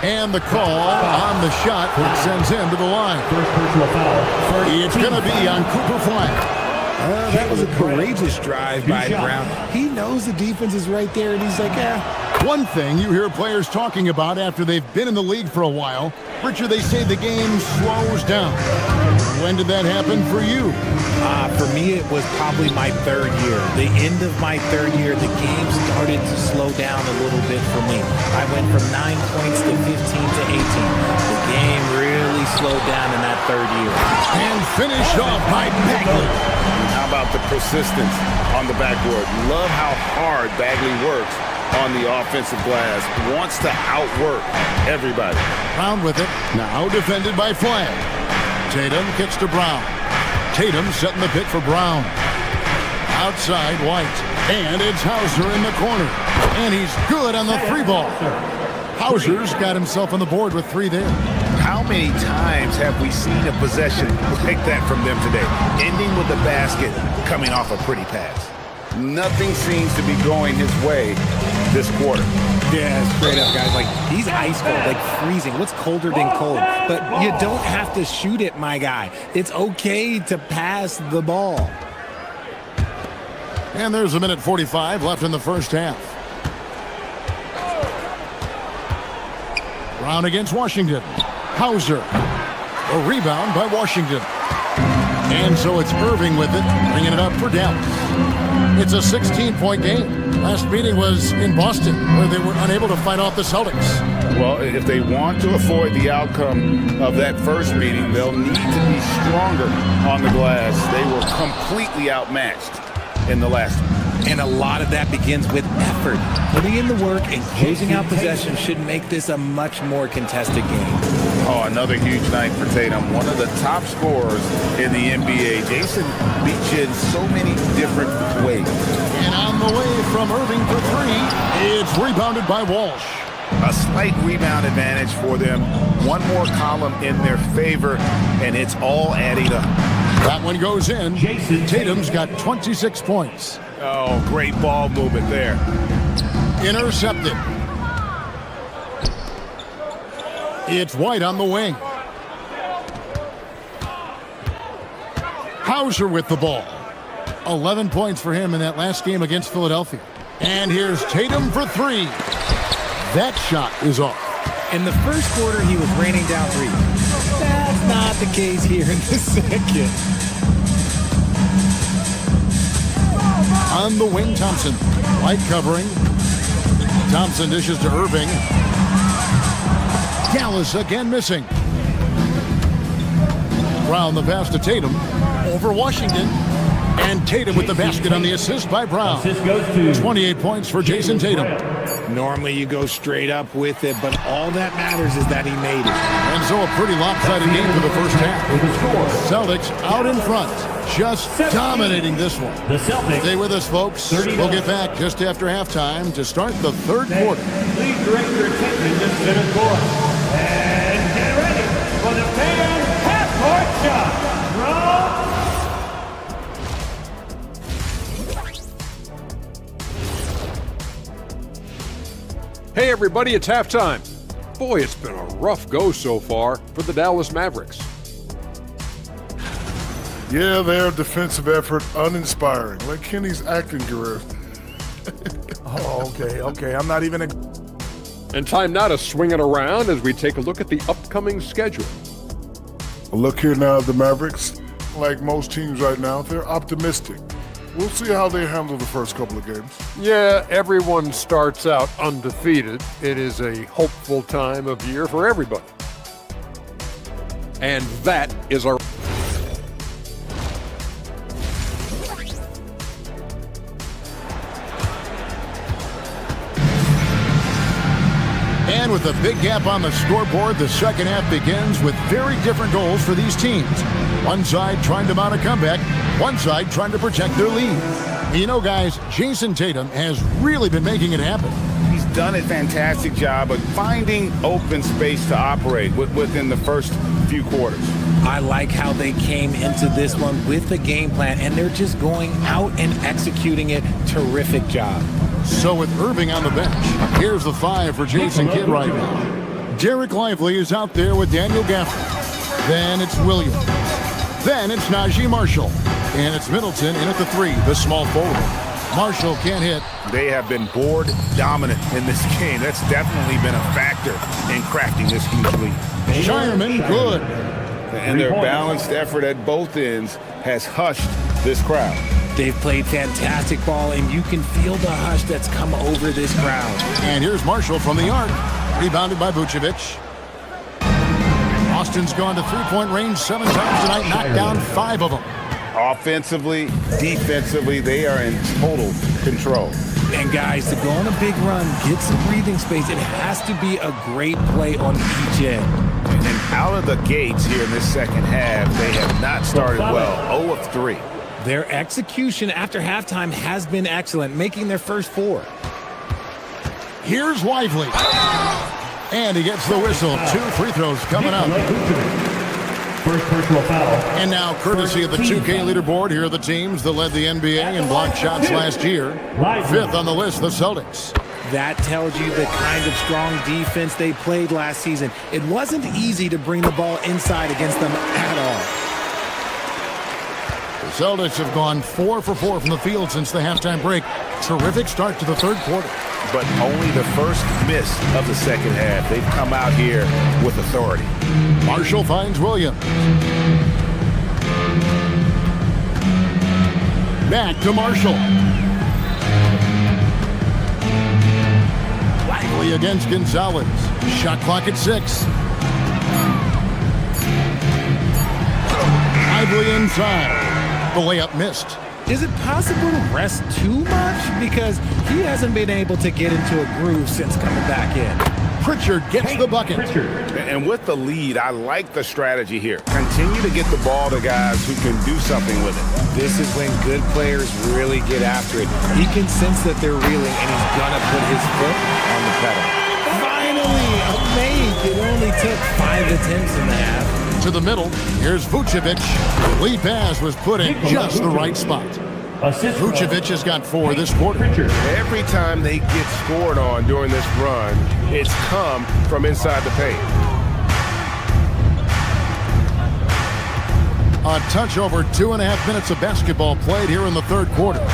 and the call on the shot sends him to the line. It's going to be on Cooper Flag. That was a courageous drive by Brown. He knows the defense is right there, and he's like, One thing you hear players talking about after they've been in the league for a while, Richard, they say the game slows down. When did that happen for you? For me, it was probably my 3rd year. The end of my 3rd year, the game started to slow down a little bit for me. I went from 9 points to 15 to 18. The game really slowed down in that 3rd year. And finished off by Bagley. How about the persistence on the backboard? Love how hard Bagley works on the offensive glass. Wants to outwork everybody. Brown with it. Now defended by Flag. Tatum kicks to Brown. Tatum setting the pick for Brown. Outside White. And it's Hauser in the corner. And he's good on the 3 ball. Hauser's got himself on the board with 3 there. How many times have we seen a possession like that from them today? Ending with the basket, coming off a pretty pass. Nothing seems to be going his way this quarter. Yeah, straight up, guys. Like, he's ice cold, like freezing. What's colder than cold? But you don't have to shoot it, my guy. It's okay to pass the ball. And there's a minute 45 left in the first half. Brown against Washington. Hauser. A rebound by Washington. And so it's Irving with it, bringing it up for Dallas. It's a 16-point game. Last meeting was in Boston, where they were unable to fight off the Celtics. Well, if they want to avoid the outcome of that first meeting, they'll need to be stronger on the glass. They were completely outmatched in the last one. And a lot of that begins with effort. Putting in the work and closing out possession should make this a much more contested game. Oh, another huge night for Tatum. One of the top scorers in the NBA. Jason beats you in so many different ways. And on the way from Irving for 3, it's rebounded by Walsh. A slight rebound advantage for them. One more column in their favor, and it's all adding up. That one goes in. Tatum's got 26 points. Oh, great ball movement there. Intercepted. It's White on the wing. Hauser with the ball. 11 points for him in that last game against Philadelphia. And here's Tatum for 3. That shot is off. In the first quarter, he was raining down 3. That's not the case here in the second. On the wing, Thompson. White covering. Thompson dishes to Irving. Dallas again missing. Brown the pass to Tatum. Over Washington. And Tatum with the basket on the assist by Brown. 28 points for Jason Tatum. Normally you go straight up with it, but all that matters is that he made it. And so a pretty lopsided game for the first half. Celtics out in front, just dominating this one. Stay with us, folks. We'll get back just after halftime to start the third quarter. Please direct your attention to center court. And get ready for the fan half-court shot. Hey everybody, it's halftime. Boy, it's been a rough go so far for the Dallas Mavericks. Yeah, their defensive effort uninspiring, like Kenny's acting career. Oh, okay. I'm not even. And time now to swing it around as we take a look at the upcoming schedule. Look here now at the Mavericks. Like most teams right now, they're optimistic. We'll see how they handle the first couple of games. Yeah, everyone starts out undefeated. It is a hopeful time of year for everybody. And that is our... And with a big gap on the scoreboard, the second half begins with very different goals for these teams. One side trying to mount a comeback, one side trying to protect their lead. You know, guys, Jason Tatum has really been making it happen. He's done a fantastic job of finding open space to operate within the first few quarters. I like how they came into this one with the game plan, and they're just going out and executing it. Terrific job. So with Irving on the bench, here's the 5 for Jason Kidd right now. Derek Lively is out there with Daniel Gafford. Then it's Williams. Then it's Najee Marshall. And it's Middleton in at the 3, the small forward. Marshall can't hit. They have been board dominant in this game. That's definitely been a factor in crafting this huge lead. Shireman good. And their balanced effort at both ends has hushed this crowd. They've played fantastic ball, and you can feel the hush that's come over this crowd. And here's Marshall from the arc. Rebounded by Vucevic. Austin's gone to three-point range 7 times tonight, knocked down 5 of them. Offensively, defensively, they are in total control. And guys, to go on a big run, get some breathing space, it has to be a great play on each end. And out of the gates here in this second half, they have not started well. 0 of 3. Their execution after halftime has been excellent, making their first 4. Here's Lively. And he gets the whistle. 2 free throws coming up. First personal foul. And now, courtesy of the 2K leaderboard, here are the teams that led the NBA in blocked shots last year. 5th on the list, the Celtics. That tells you the kind of strong defense they played last season. It wasn't easy to bring the ball inside against them at all. The Celtics have gone 4 for 4 from the field since the halftime break. Terrific start to the third quarter. But only the first miss of the second half. They've come out here with authority. Marshall finds Williams. Back to Marshall. Lively against Gonzalez. Shot clock at 6. Lively inside. The layup missed. Is it possible to rest too much? Because he hasn't been able to get into a groove since coming back in. Pritchard gets the bucket. And with the lead, I like the strategy here. Continue to get the ball to guys who can do something with it. This is when good players really get after it. He can sense that they're reeling, and he's gonna put his foot on the pedal. Finally, a make. It only took 5 attempts in the half. To the middle, here's Vucevic. The lead pass was put in just the right spot. Vucevic has got 4 this quarter. Every time they get scored on during this run, it's come from inside the paint. A touch over 2.5 minutes of basketball played here in the third quarter.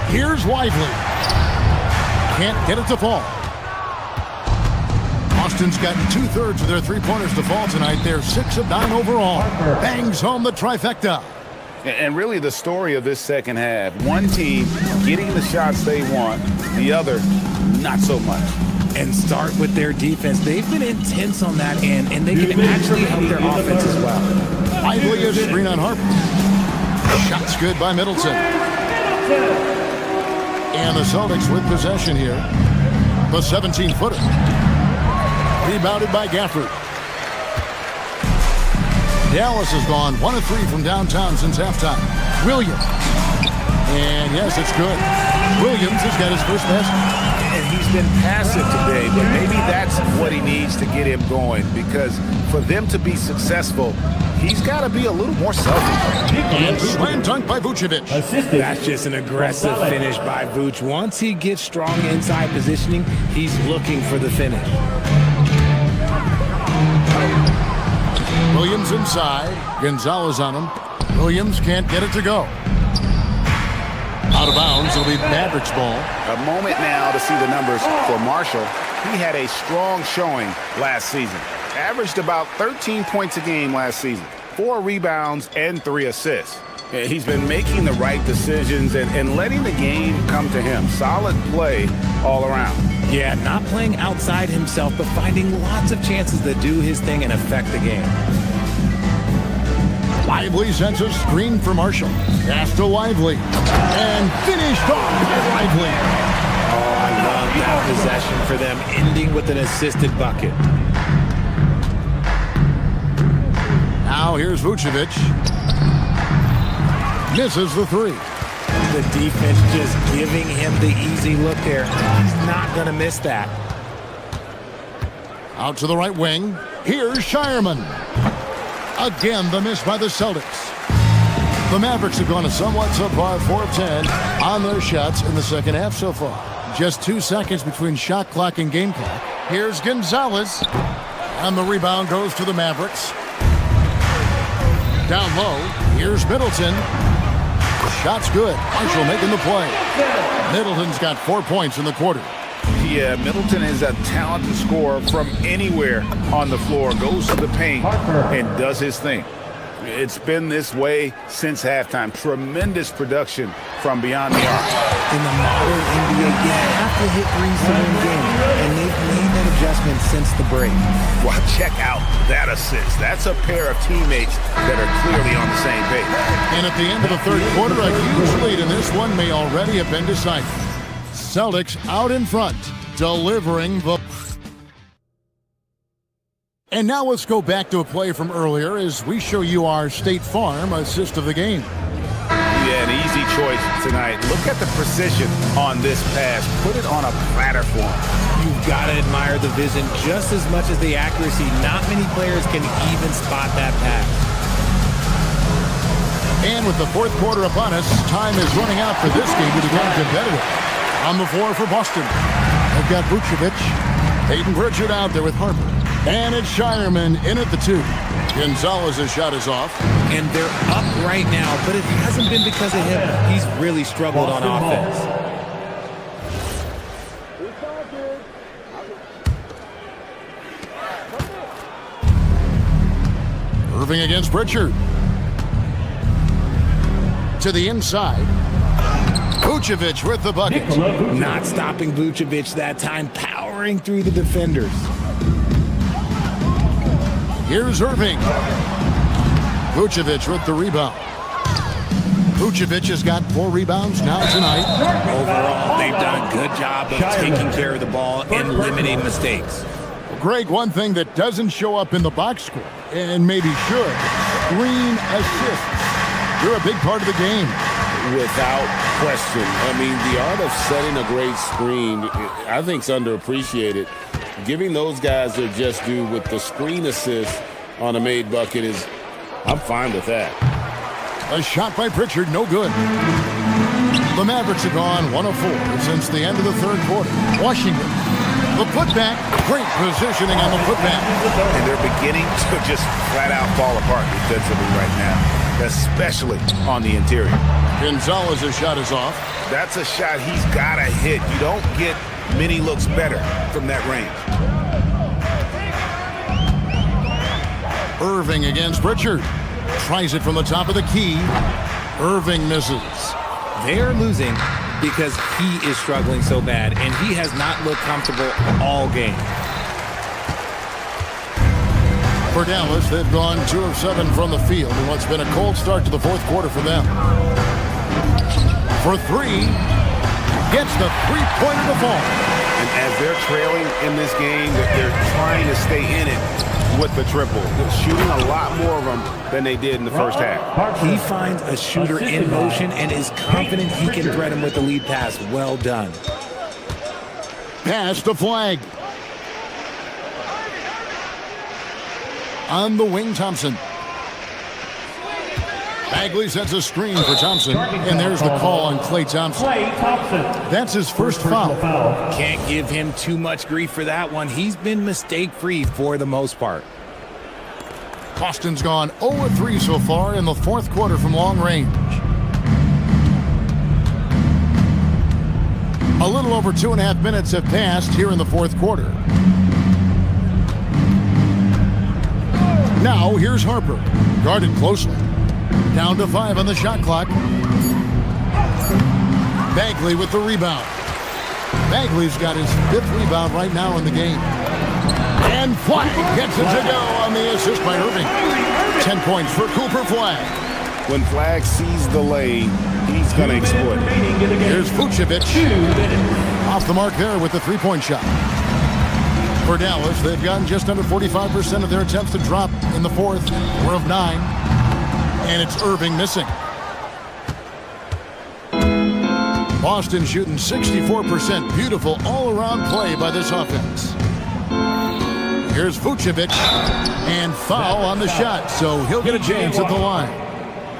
Here's Lively. Can't get it to fall. Austin's got 2/3 of their three-pointers to fall tonight. They're 6 of 9 overall. Bangs home the trifecta. And really the story of this second half, one team getting the shots they want, the other not so much. And start with their defense. They've been intense on that end, and they can actually help their offense as well. Lively is screen on Harper. Shots good by Middleton. And the Celtics with possession here. The 17-footer. Rebounded by Gafford. Dallas has gone 1 of 3 from downtown since halftime. Williams. And yes, it's good. Williams has got his first basket. And he's been passive today, but maybe that's what he needs to get him going, because for them to be successful, He's got to be a little more selfish. And slam dunk by Vucevic. That's just an aggressive finish by Vuce. Once he gets strong inside positioning, he's looking for the finish. Williams inside. Gonzalez on him. Williams can't get it to go. Out of bounds. It'll be Mavericks ball. A moment now to see the numbers for Marshall. He had a strong showing last season. Averaged about 13 points a game last season. 4 rebounds and 3 assists. He's been making the right decisions and letting the game come to him. Solid play all around. Yeah, not playing outside himself, but finding lots of chances to do his thing and affect the game. Lively sends a screen for Marshall. Pass to Lively. And finished off by Lively. Oh, I love that possession for them, ending with an assisted bucket. Now here's Vucevic. Misses the 3. The defense just giving him the easy look there. He's not going to miss that. Out to the right wing. Here's Shireman. Again, the miss by the Celtics. The Mavericks have gone a somewhat subpar 4 of 10 on their shots in the second half so far. Just 2 seconds between shot clock and game clock. Here's Gonzalez. And the rebound goes to the Mavericks. Down low, here's Middleton. Shot's good. Marshall making the play. Middleton's got 4 points in the quarter. Yeah, Middleton is a talented scorer from anywhere on the floor. Goes to the paint and does his thing. It's been this way since halftime. Tremendous production from beyond the arc. In the modern NBA, you have to hit threes to win games, and they've made that adjustment since the break. Well, check out that assist. That's a pair of teammates that are clearly on the same page. And at the end of the third quarter, a huge lead in this one may already have been decided. Celtics out in front, delivering the... And now let's go back to a play from earlier as we show you our State Farm assist of the game. Yeah, an easy choice tonight. Look at the precision on this pass. Put it on a platter for him. You've got to admire the vision just as much as the accuracy. Not many players can even spot that pass. And with the fourth quarter upon us, time is running out for this game to become competitive. On the floor for Boston, they've got Vucevic. Peyton Pritchard out there with Harper. And it's Shireman in at the 2. Gonzalez's shot is off. And they're up right now, but it hasn't been because of him. He's really struggled on offense. Irving against Pritchard. To the inside. Vucevic with the bucket. Not stopping Vucevic that time, powering through the defenders. Here's Irving. Vucevic with the rebound. Vucevic has got 4 rebounds now tonight. Overall, they've done a good job of taking care of the ball and limiting mistakes. Greg, one thing that doesn't show up in the box score, and maybe should, screen assists. You're a big part of the game. Without question. I mean, the art of setting a great screen, I think, is underappreciated. Giving those guys their just due with the screen assist on a made bucket is, I'm fine with that. A shot by Pritchard, no good. The Mavericks have gone 1 of 4 since the end of the third quarter. Washington, the putback, great positioning on the putback. And they're beginning to just flat out fall apart defensively right now, especially on the interior. Gonzalez's shot is off. That's a shot he's got to hit. You don't get many looks better from that range. Irving against Pritchard. Tries it from the top of the key. Irving misses. They're losing because he is struggling so bad, and he has not looked comfortable all game. For Dallas, they've gone 2 of 7 from the field in what's been a cold start to the fourth quarter for them. For 3, gets the three-pointer to fall. And as they're trailing in this game, they're trying to stay in it with the triple. They're shooting a lot more of them than they did in the first half. He finds a shooter in motion and is confident he can thread him with the lead pass. Well done. Pass to Flag. On the wing, Thompson. Bagley sets a screen for Thompson, and there's the call on Klay Thompson. That's his first foul. Can't give him too much grief for that one. He's been mistake-free for the most part. Boston's gone 0-3 so far in the fourth quarter from long range. A little over 2.5 minutes have passed here in the fourth quarter. Now here's Harper, guarded closely. Down to 5 on the shot clock. Bagley with the rebound. Bagley's got his 5th rebound right now in the game. And Flag gets it to go on the assist by Irving. 10 points for Cooper Flag. When Flag sees the lane, he's going to exploit it. Here's Vucevic. Off the mark there with the three-point shot. For Dallas, they've gotten just under 45% of their attempts to drop in the fourth. 4 of 9. And it's Irving missing. Boston shooting 64%. Beautiful all-around play by this offense. Here's Vucevic. And foul on the shot, so he'll get a chance at the line.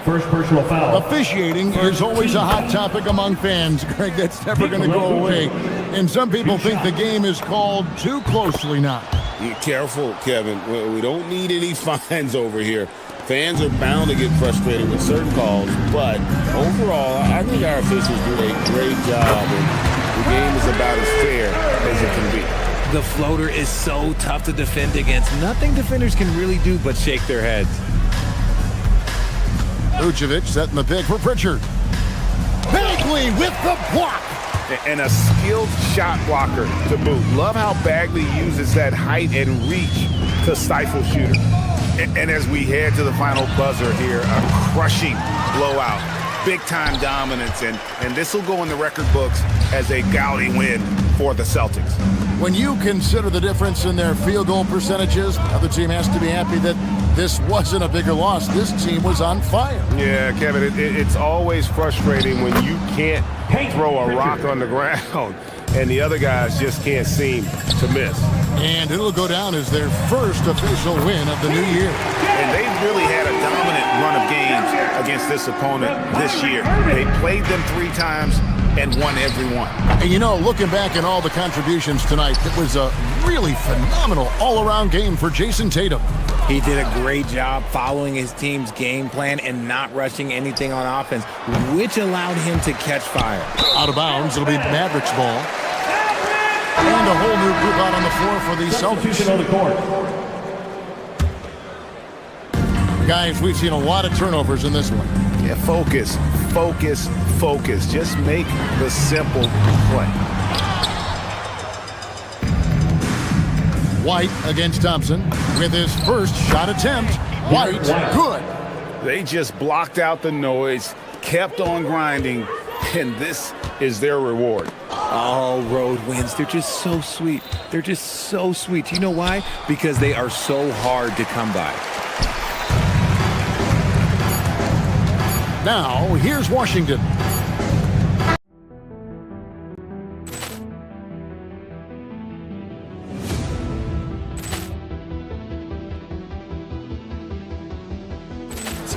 First personal foul. Officiating is always a hot topic among fans, Greg. That's never going to go away. And some people think the game is called too closely now. Be careful, Kevin. We don't need any fines over here. Fans are bound to get frustrated with certain calls, but overall, I think our officials do a great job, and the game is about as fair as it can be. The floater is so tough to defend against. Nothing defenders can really do but shake their heads. Vucevic setting the pick for Pritchard. Bagley with the block. And a skilled shot blocker to boot. Love how Bagley uses that height and reach to stifle shooter. And as we head to the final buzzer here, a crushing blowout. Big-time dominance, and this will go in the record books as a gaudy win for the Celtics. When you consider the difference in their field goal percentages, the other team has to be happy that this wasn't a bigger loss. This team was on fire. Yeah, Kevin, it's always frustrating when you can't throw a rock on the ground and the other guys just can't seem to miss. And it'll go down as their first official win of the new year. And they've really had a dominant run of games against this opponent this year. They played them 3 times and won every one. And you know, looking back at all the contributions tonight, it was a really phenomenal all-around game for Jason Tatum. He did a great job following his team's game plan and not rushing anything on offense, which allowed him to catch fire. Out of bounds, it'll be Mavericks ball. And a whole new group out on the floor for the Celtics. On the court. Guys, we've seen a lot of turnovers in this one. Yeah, focus. Just make the simple play. White against Thompson with his first shot attempt. White, good. They just blocked out the noise, kept on grinding, and this is their reward. All road wins. They're just so sweet. They're just so sweet. You know why? Because they are so hard to come by. Now, here's Washington.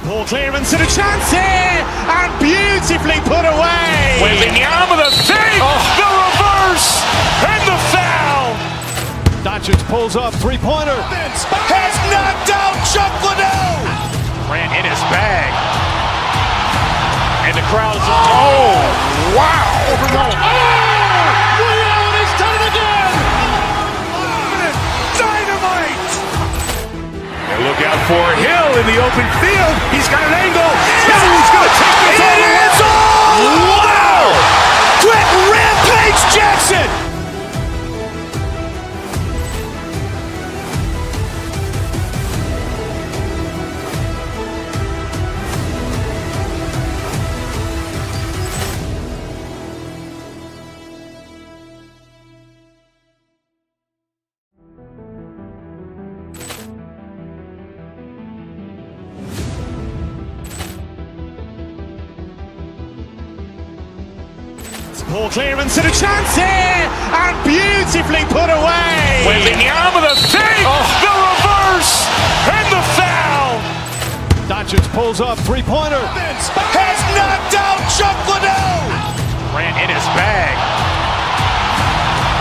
Ball clearance and a chance here, and beautifully put away. Wembanyama the save, the reverse, and the foul. Doncic pulls up, three-pointer. Has knocked out Chuck Liddell. Grant in his bag. And the crowd is, oh, wow. Overrun. Ray Allen has done it again. Dynamite. And look out for Hill in the open field. He's got an angle. Yes. He's going to take this all the way. Wow. Quick rampage Jackson. Ball clearance and a chance here, and beautifully put away. Wembanyama the save, the reverse, and the foul. Doncic pulls up, three-pointer. Has knocked out Chuck Liddell. Ran in his bag.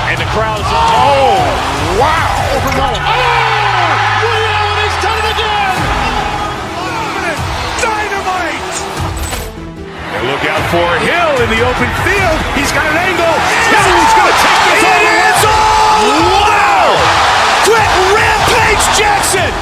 And the crowd's wow! Over Nolan. Ray Allen, he's done it again! Dynamite! And look out for Hill in the open field. He's got an angle. He's going to take this all the way. Wow! Quick rampage Jackson!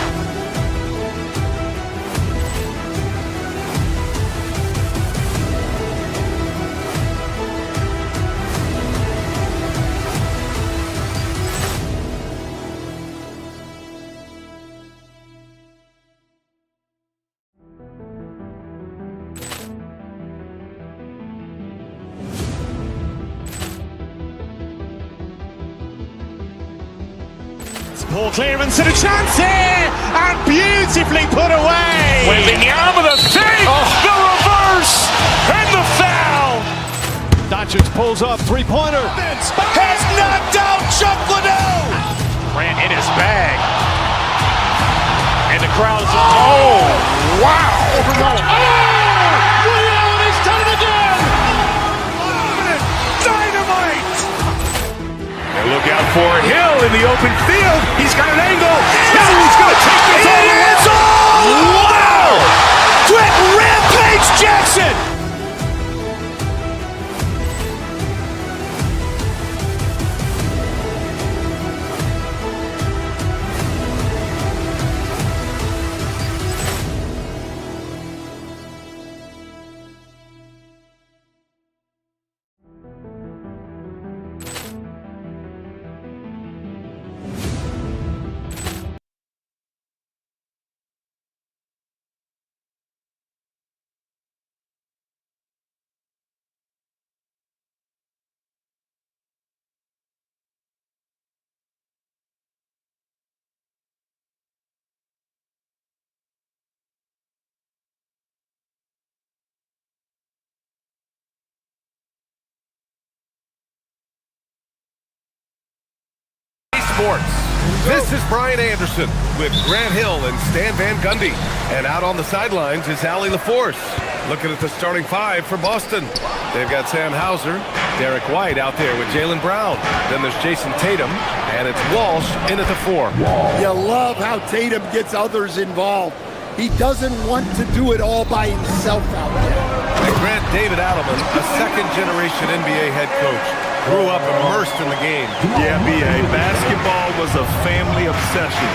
Poor clearance and a chance here, and beautifully put away. Wembanyama the fake, the reverse, and the foul. Doncic pulls up, three-pointer. Has knocked out Chuck Liddell. Ran in his bag. And the crowd's wow! Over Nolan. Ray Allen, he's done it again! Dynamite! And look out for Hill in the open field. He's got an angle. He's going to take this all the way. Wow! Quick rampage Jackson! Sports. This is Brian Anderson with Grant Hill and Stan Van Gundy. And out on the sidelines is Allie LaForce. Looking at the starting five for Boston. They've got Sam Hauser, Derek White out there with Jaylen Brown. Then there's Jason Tatum, and it's Walsh in at the four. You love how Tatum gets others involved. He doesn't want to do it all by himself out there. And Grant, David Adelman, a second-generation NBA head coach. Grew up immersed in the game. Yeah, B.A. Basketball was a family obsession.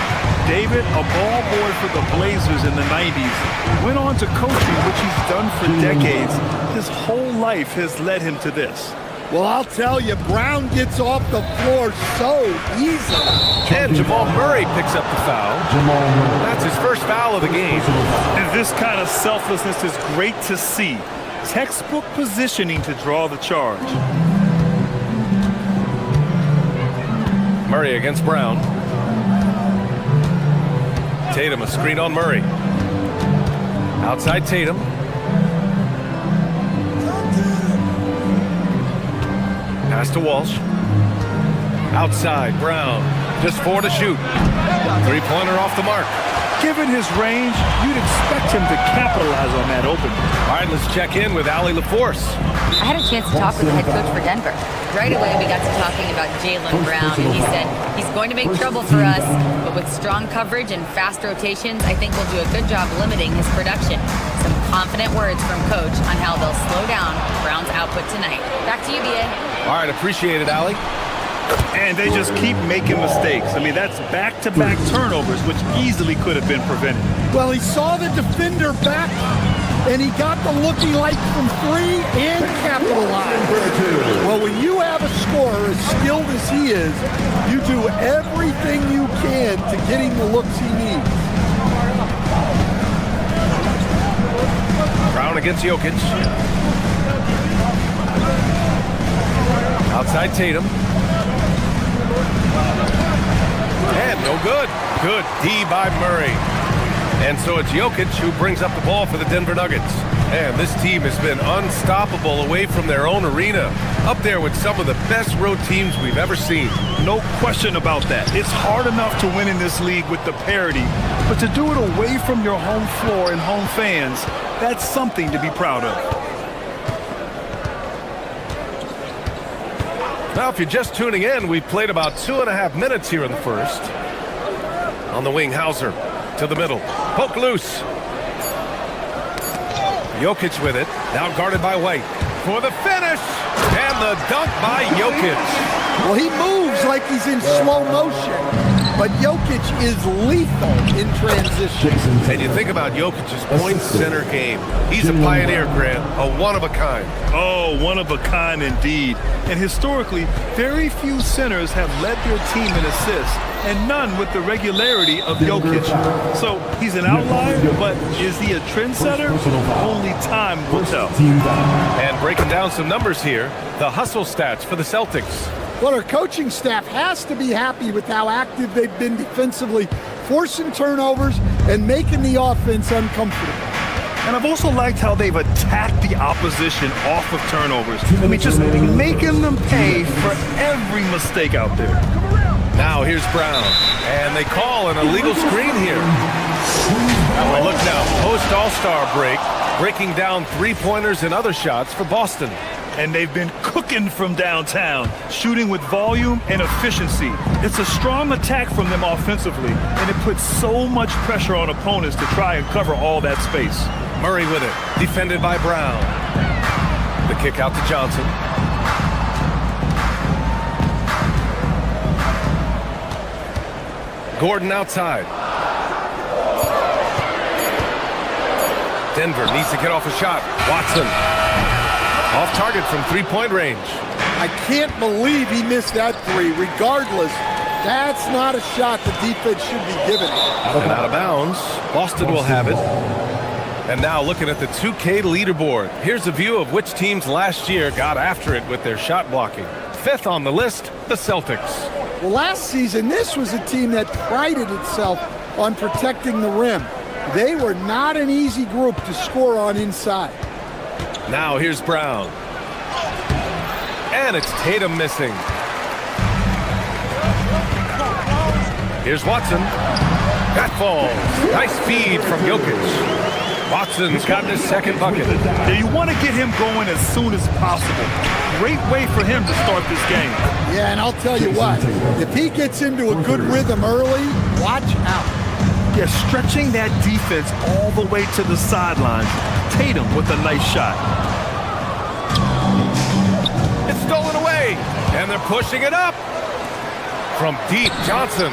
David, a ball boy for the Blazers in the 90s, went on to coaching, which he's done for decades. His whole life has led him to this. Well, I'll tell you, Brown gets off the floor so easily. And Jamal Murray picks up the foul. That's his first foul of the game. And this kind of selflessness is great to see. Textbook positioning to draw the charge. Murray against Brown. Tatum a screen on Murray. Outside Tatum. Pass to Walsh. Outside Brown. Just four to shoot. Three-pointer off the mark. Given his range, you'd expect him to capitalize on that open. All right, let's check in with Allie LaForce. I had a chance to talk with the head coach for Denver. Right away, we got to talking about Jaylen Brown, and he said he's going to make trouble for us, but with strong coverage and fast rotations, I think we'll do a good job limiting his production. Some confident words from Coach on how they'll slow down Brown's output tonight. Back to you, B.A. All right, appreciate it, Allie. And they just keep making mistakes. I mean, that's back-to-back turnovers, which easily could have been prevented. Well, he saw the defender back, and he got the looking like from three and capitalized. Well, when you have a scorer as skilled as he is, you do everything you can to get him the looks he needs. Brown against Jokic. Outside Tatum. And no good. Good D by Murray. And so it's Jokic who brings up the ball for the Denver Nuggets. And this team has been unstoppable away from their own arena, up there with some of the best road teams we've ever seen. No question about that. It's hard enough to win in this league with the parity, but to do it away from your home floor and home fans, that's something to be proud of. Now, if you're just tuning in, we've played about 2.5 minutes here in the first. On the wing, Hauser to the middle. Poke loose. Jokic with it. Now guarded by White. For the finish. And the dunk by Jokic. Well, he moves like he's in slow motion, but Jokic is lethal in transition. And you think about Jokic's point center game. He's a pioneer, Grant, a one-of-a-kind. Oh, one-of-a-kind indeed. And historically, very few centers have led their team in assists, and none with the regularity of Jokic. So he's an outlier, but is he a trendsetter? Only time will tell. And breaking down some numbers here, the hustle stats for the Celtics. Well, our coaching staff has to be happy with how active they've been defensively, forcing turnovers and making the offense uncomfortable. And I've also liked how they've attacked the opposition off of turnovers. I mean, just making them pay for every mistake out there. Now here's Brown, and they call an illegal screen here. Well, look now, post-All-Star break, breaking down three-pointers and other shots for Boston. And they've been cooking from downtown, shooting with volume and efficiency. It's a strong attack from them offensively, and it puts so much pressure on opponents to try and cover all that space. Murray with it, defended by Brown. The kick out to Johnson. Gordon outside. Denver needs to get off a shot. Watson. Off target from three-point range. I can't believe he missed that three. Regardless, that's not a shot the defense should be giving. And out of bounds. Boston will have it. And now looking at the 2K leaderboard. Here's a view of which teams last year got after it with their shot blocking. Fifth on the list, the Celtics. Well, last season, this was a team that prided itself on protecting the rim. They were not an easy group to score on inside. Now here's Brown. And it's Tatum missing. Here's Watson. That falls. Nice feed from Jokic. Watson's gotten his second bucket. Yeah, you want to get him going as soon as possible. Great way for him to start this game. Yeah, and I'll tell you what, if he gets into a good rhythm early, watch out. Yeah, stretching that defense all the way to the sideline. Tatum with a nice shot. It's stolen away, and they're pushing it up. From deep, Johnson,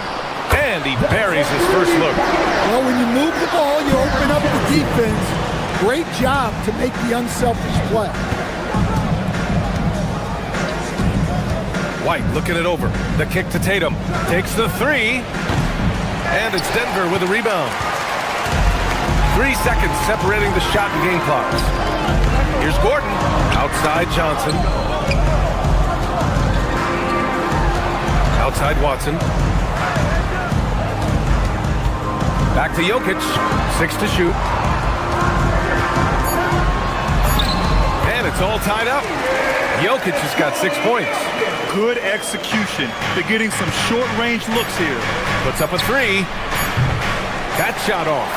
and he buries his first look. Well, when you move the ball, you open up the defense. Great job to make the unselfish play. White looking it over. The kick to Tatum. Takes the three. And it's Denver with a rebound. 3 seconds separating the shot and game clocks. Here's Gordon. Outside Johnson. Outside Watson. Back to Jokic. 6 to shoot. And it's all tied up. Jokic has got 6 points. Good execution. They're getting some short-range looks here. Puts up a three. That shot off.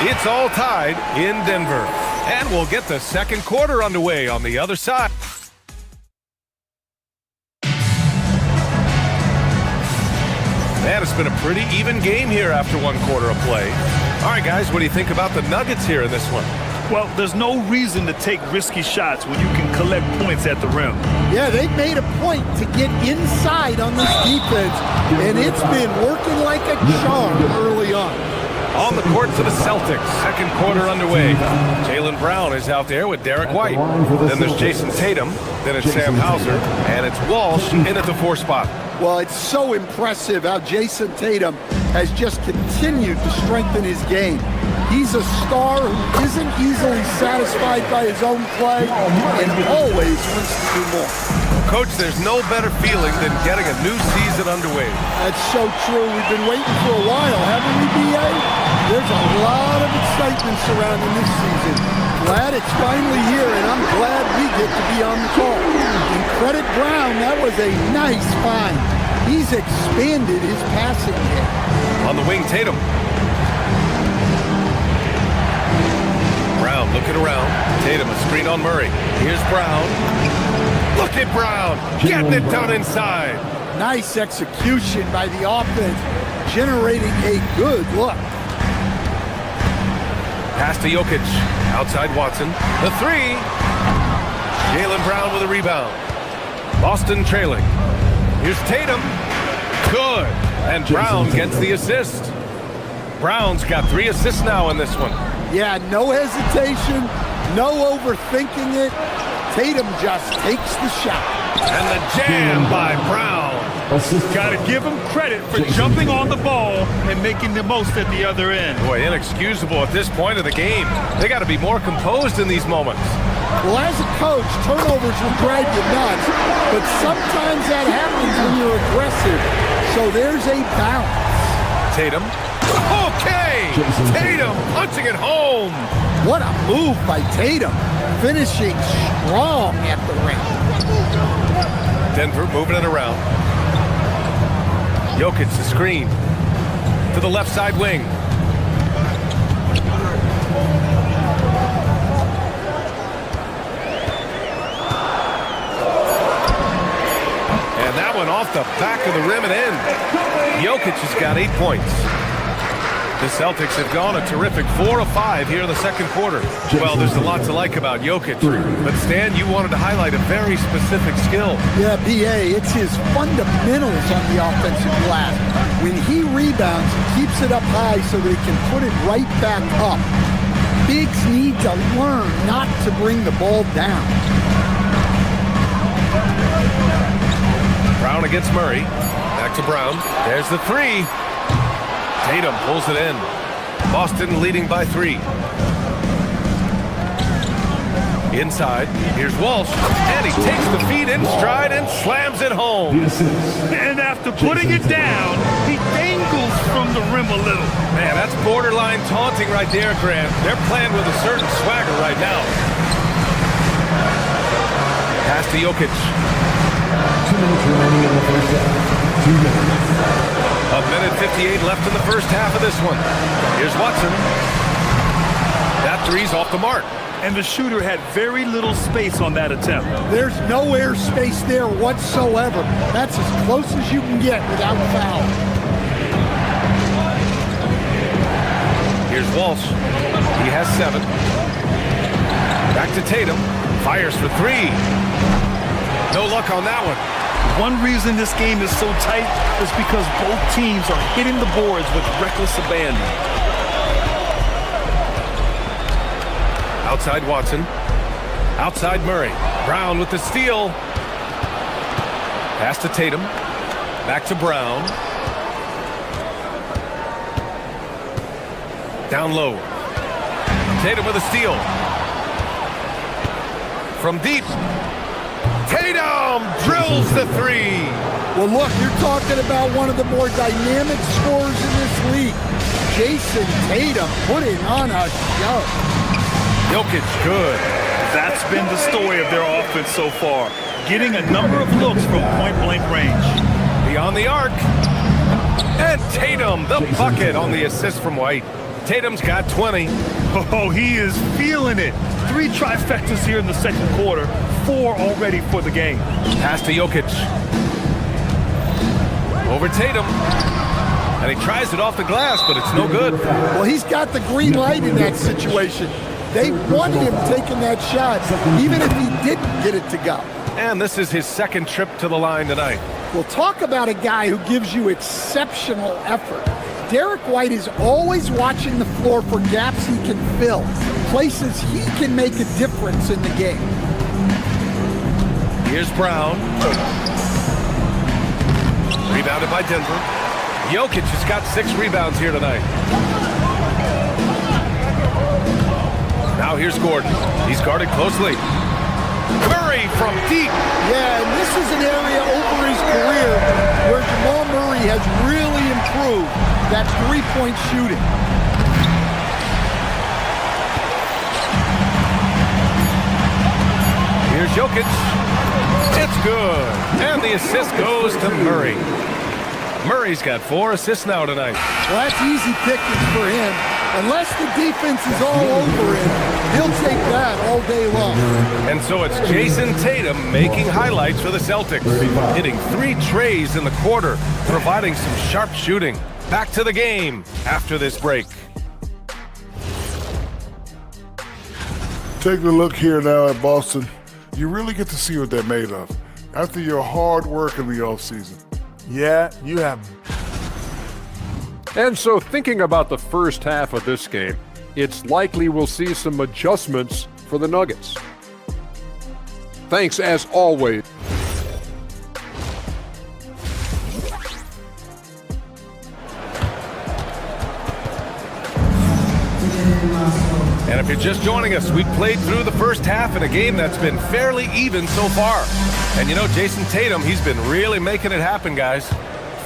It's all tied in Denver. And we'll get the second quarter underway on the other side. Man, it's been a pretty even game here after one quarter of play. All right, guys, what do you think about the Nuggets here in this one? Well, there's no reason to take risky shots when you can collect points at the rim. Yeah, they've made a point to get inside on this defense, and it's been working like a charm early on. On the court for the Celtics, second quarter underway. Jaylen Brown is out there with Derek White. Then there's Jason Tatum. Then it's Sam Hauser. And it's Walsh in at the 4 spot. Well, it's so impressive how Jason Tatum has just continued to strengthen his game. He's a star who isn't easily satisfied by his own play and always wants to do more. Coach, there's no better feeling than getting a new season underway. That's so true. We've been waiting for a while, haven't we, B.A.? There's a lot of excitement surrounding this season. Glad it's finally here, and I'm glad we get to be on the call. And credit Brown, that was a nice find. He's expanded his passing game. On the wing, Tatum. Brown looking around. Tatum, a screen on Murray. Here's Brown. Look at Brown, getting it done inside. Nice execution by the offense, generating a good look. Pass to Jokic. Outside Watson. The three. Jaylen Brown with a rebound. Boston trailing. Here's Tatum. Good. And Brown gets the assist. Brown's got 3 assists now in this one. Yeah, no hesitation, no overthinking it. Tatum just takes the shot. And the jam by Brown. Got to give him credit for jumping on the ball and making the most at the other end. Boy, inexcusable at this point of the game. They got to be more composed in these moments. Well, as a coach, turnovers will drive you nuts, but sometimes that happens when you're aggressive. So there's a balance. Tatum. Okay! Tatum punching it home. What a move by Tatum, finishing strong at the ring. Denver moving it around. Jokic the screen to the left side wing. And that one off the back of the rim and in. Jokic has got 8 points. The Celtics have gone a terrific 4 of 5 here in the second quarter. Well, there's a lot to like about Jokic. But Stan, you wanted to highlight a very specific skill. Yeah, B.A., it's his fundamentals on the offensive glass. When he rebounds, he keeps it up high so that he can put it right back up. Bigs need to learn not to bring the ball down. Brown against Murray. Back to Brown. There's the three. Tatum pulls it in. Boston leading by 3. Inside, here's Walsh, and he takes the feed in stride and slams it home. And after putting it down, he dangles from the rim a little. Man, that's borderline taunting right there, Grant. They're playing with a certain swagger right now. Pass to Jokic. 2 minutes remaining in the first half. 2 minutes. A minute 58 left in the first half of this one. Here's Watson. That three's off the mark. And the shooter had very little space on that attempt. There's no air space there whatsoever. That's as close as you can get without foul. Here's Walsh. He has 7. Back to Tatum. Fires for 3. No luck on that one. One reason this game is so tight is because both teams are hitting the boards with reckless abandon. Outside Watson. Outside Murray. Brown with the steal. Pass to Tatum. Back to Brown. Down low. Tatum with a steal. From deep. Tatum drills the 3. Well, look, you're talking about one of the more dynamic scorers in this league. Jason Tatum putting on a show. Jokic, good. That's been the story of their offense so far. Getting a number of looks from point-blank range. Beyond the arc. And Tatum, the bucket on the assist from White. Tatum's got 20. Oh, he is feeling it. 3 trifectas here in the second quarter. 4 already for the game. Pass to Jokic. Over Tatum. And he tries it off the glass, but it's no good. Well, he's got the green light in that situation. They want him taking that shot, even if he didn't get it to go. And this is his second trip to the line tonight. Well, talk about a guy who gives you exceptional effort. Derek White is always watching the floor for gaps he can fill, places he can make a difference in the game. Here's Brown. Rebounded by Denver. Jokic has got 6 rebounds here tonight. Now here's Gordon. He's guarded closely. Murray from deep. Yeah, and this is an area over his career where Jamal Murray has really improved that three-point shooting. Here's Jokic. It's good. And the assist goes to Murray. Murray's got 4 assists now tonight. Well, that's easy pickings for him. Unless the defense is all over him, he'll take that all day long. And so it's Jason Tatum making highlights for the Celtics, hitting 3 trays in the quarter, providing some sharp shooting. Back to the game after this break. Taking a look here now at Boston, you really get to see what they're made of after your hard work in the offseason. Yeah, you have. And so thinking about the first half of this game, it's likely we'll see some adjustments for the Nuggets. Thanks as always. And if you're just joining us, we played through the first half in a game that's been fairly even so far. And you know, Jason Tatum, he's been really making it happen, guys.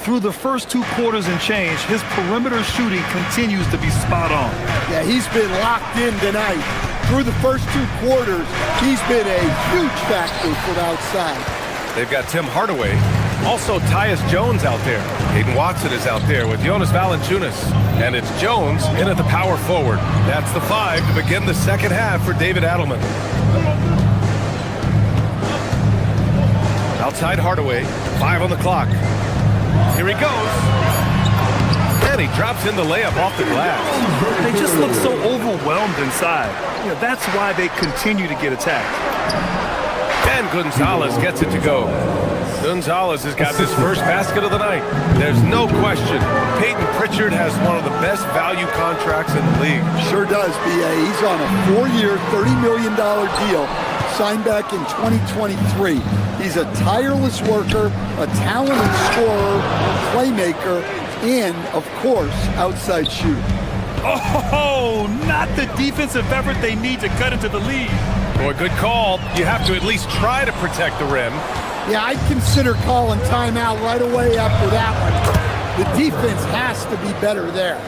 Through the first 2 quarters and change, his perimeter shooting continues to be spot on. Yeah, he's been locked in tonight. Through the first 2 quarters, he's been a huge factor from outside. They've got Tim Hardaway. Also, Tyus Jones out there. Hayden Watson is out there with Jonas Valanciunas. And it's Jones in at the power forward. That's the 5 to begin the second half for David Adelman. Outside Hardaway, 5 on the clock. Here he goes. And he drops in the layup off the glass. They just look so overwhelmed inside. You know, that's why they continue to get attacked. And Gonzalez gets it to go. Gonzalez has got his first basket of the night. There's no question. Peyton Pritchard has one of the best value contracts in the league. Sure does, B.A. He's on a 4-year, $30 million deal signed back in 2023. He's a tireless worker, a talented scorer, playmaker, and, of course, outside shooter. Oh, not the defensive effort they need to cut into the lead. Boy, good call. You have to at least try to protect the rim. Yeah, I'd consider calling timeout right away after that one. The defense has to be better there.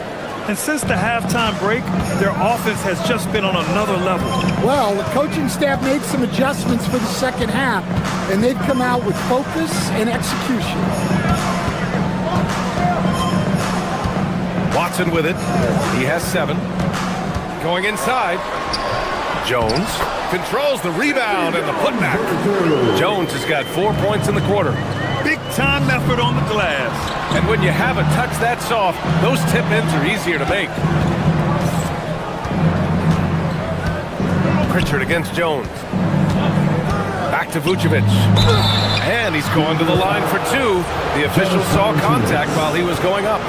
And since the halftime break, their offense has just been on another level. Well, the coaching staff made some adjustments for the second half, and they've come out with focus and execution. Watson with it. He has 7. Going inside. Jones controls the rebound and the putback. Jones has got 4 points in the quarter. Big time effort on the glass. And when you have a touch that soft, those tip-ins are easier to make. Pritchard against Jones. Back to Vucevic. And he's going to the line for 2. The official saw contact while he was going up.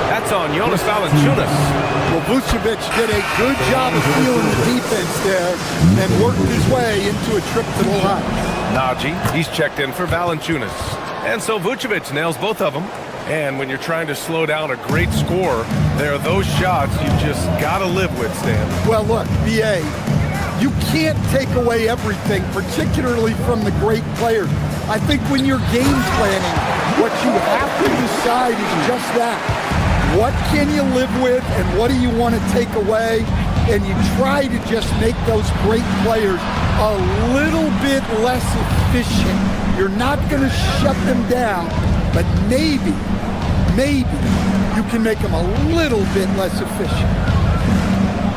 That's on Jonas Valanciunas. Well, Vucevic did a good job of feeling the defense there and worked his way into a trip to the line. Najee, he's checked in for Valanciunas. And so Vucevic nails both of them. And when you're trying to slow down a great scorer, there are those shots you just got to live with, Stan. Well, look, B.A., you can't take away everything, particularly from the great players. I think when you're game planning, what you have to decide is just that. What can you live with and what do you want to take away? And you try to just make those great players a little bit less efficient. You're not going to shut them down, but maybe you can make them a little bit less efficient.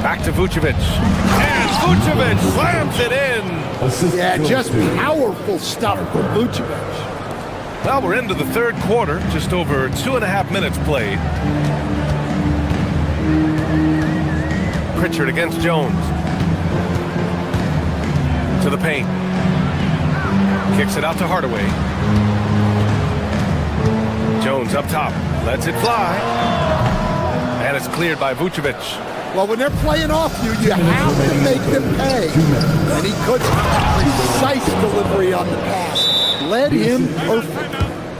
Back to Vucevic. And Vucevic slams it in. Yeah, just powerful stuff from Vucevic. Well, we're into the third quarter, just over 2.5 minutes played. Pritchard against Jones. To the paint. Kicks it out to Hardaway. Jones up top. Lets it fly. And it's cleared by Vucevic. Well, when they're playing off you, you have to make them pay. And he couldn't. Precise delivery on the pass. Led him perfect.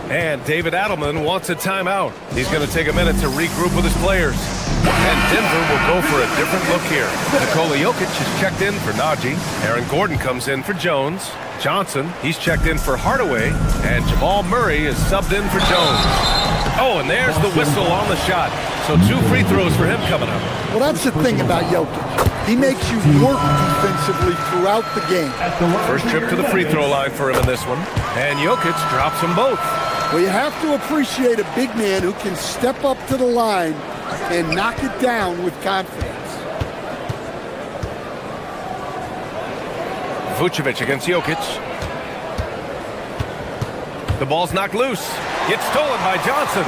And David Adelman wants a timeout. He's going to take a minute to regroup with his players. And Denver will go for a different look here. Nikola Jokic is checked in for Najee. Aaron Gordon comes in for Jones. Johnson, he's checked in for Hardaway. And Jamal Murray is subbed in for Jones. Oh, and there's the whistle on the shot. So 2 free throws for him coming up. Well, that's the thing about Jokic. He makes you work defensively throughout the game. First trip to the free throw line for him in this one. And Jokic drops them both. Well, you have to appreciate a big man who can step up to the line and knock it down with confidence. Vucevic against Jokic. The ball's knocked loose. Gets stolen by Johnson.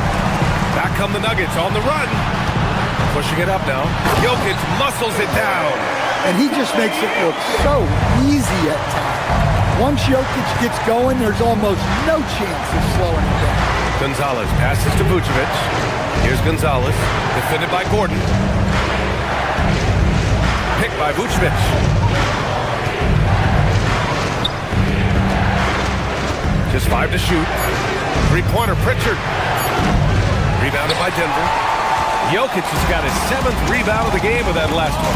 Back come the Nuggets on the run. Pushing it up now. Jokic muscles it down. And he just makes it look so easy at times. Once Jokic gets going, there's almost no chance of slowing him down. Gonzalez passes to Vucevic. Here's Gonzalez, defended by Gordon. Picked by Vucevic. Just 5 to shoot. Three-pointer, Pritchard. Rebounded by Denver. Jokic has got his 7th rebound of the game with that last one.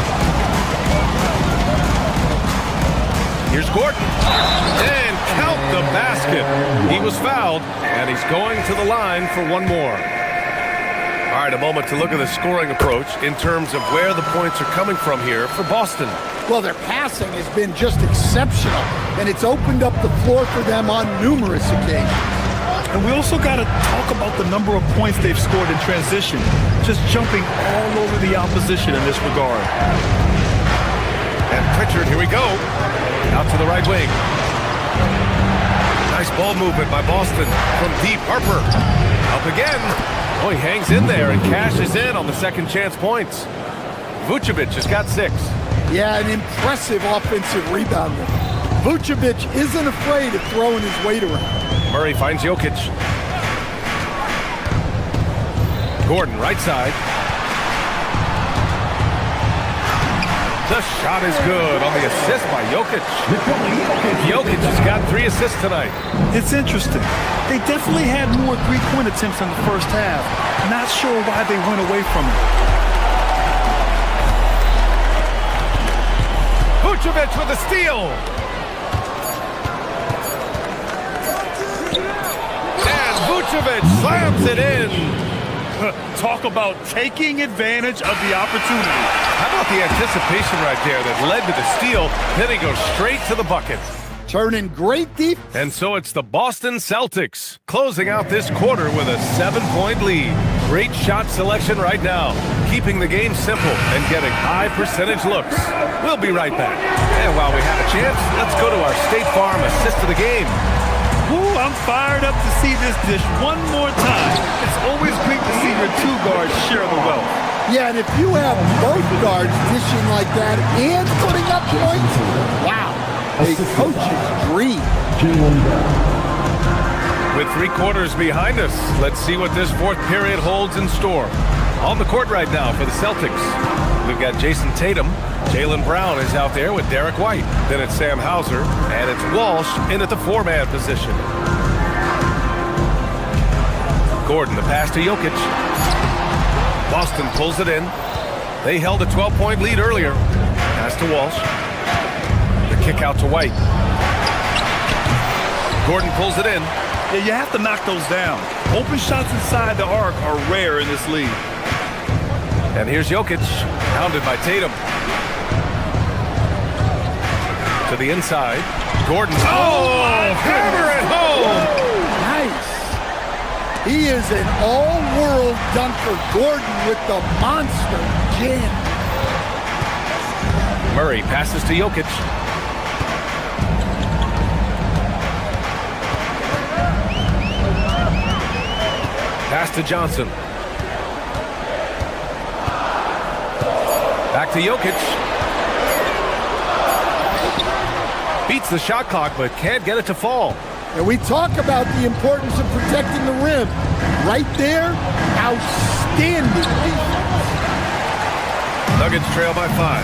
Here's Gordon. And count the basket. He was fouled, and he's going to the line for one more. All right, a moment to look at the scoring approach in terms of where the points are coming from here for Boston. Well, their passing has been just exceptional, and it's opened up the floor for them on numerous occasions. And we also got to talk about the number of points they've scored in transition, just jumping all over the opposition in this regard. And Pritchard, here we go. Out to the right wing. Nice ball movement by Boston from deep. Harper. Up again. Oh, he hangs in there and cashes in on the second chance points. Vucevic has got 6. Yeah, an impressive offensive rebounder. Vucevic isn't afraid of throwing his weight around. Murray finds Jokic. Gordon, right side. The shot is good on the assist by Jokic. Jokic has got 3 assists tonight. It's interesting. They definitely had more three-point attempts in the first half. Not sure why they went away from it. Vucevic with a steal. And Vucevic slams it in. Talk about taking advantage of the opportunity. How about the anticipation right there that led to the steal? Then he goes straight to the bucket. Turning great deep. And so it's the Boston Celtics closing out this quarter with a 7-point lead. Great shot selection right now, keeping the game simple and getting high percentage looks. We'll be right back. And while we have a chance, let's go to our State Farm assist of the game. Ooh, I'm fired up to see this dish one more time. It's always great to see your 2 guards share the wealth. Yeah, and if you have both guards dishing like that and putting up points, wow, a coach's dream. With 3 quarters behind us, let's see what this 4th period holds in store. On the court right now for the Celtics, we've got Jason Tatum. Jaylen Brown is out there with Derek White. Then it's Sam Hauser, and it's Walsh in at the 4-man position. Gordon, the pass to Jokic. Boston pulls it in. They held a 12-point lead earlier. Pass to Walsh. The kick out to White. Gordon pulls it in. Yeah, you have to knock those down. Open shots inside the arc are rare in this league. And here's Jokic, pounded by Tatum. To the inside. Gordon. Oh, hammer it home. Nice. He is an all-world dunker. Gordon with the monster jam. Murray passes to Jokic. Pass to Johnson. Back to Jokic. Beats the shot clock, but can't get it to fall. And we talk about the importance of protecting the rim. Right there, outstanding defense. Nuggets trail by 5.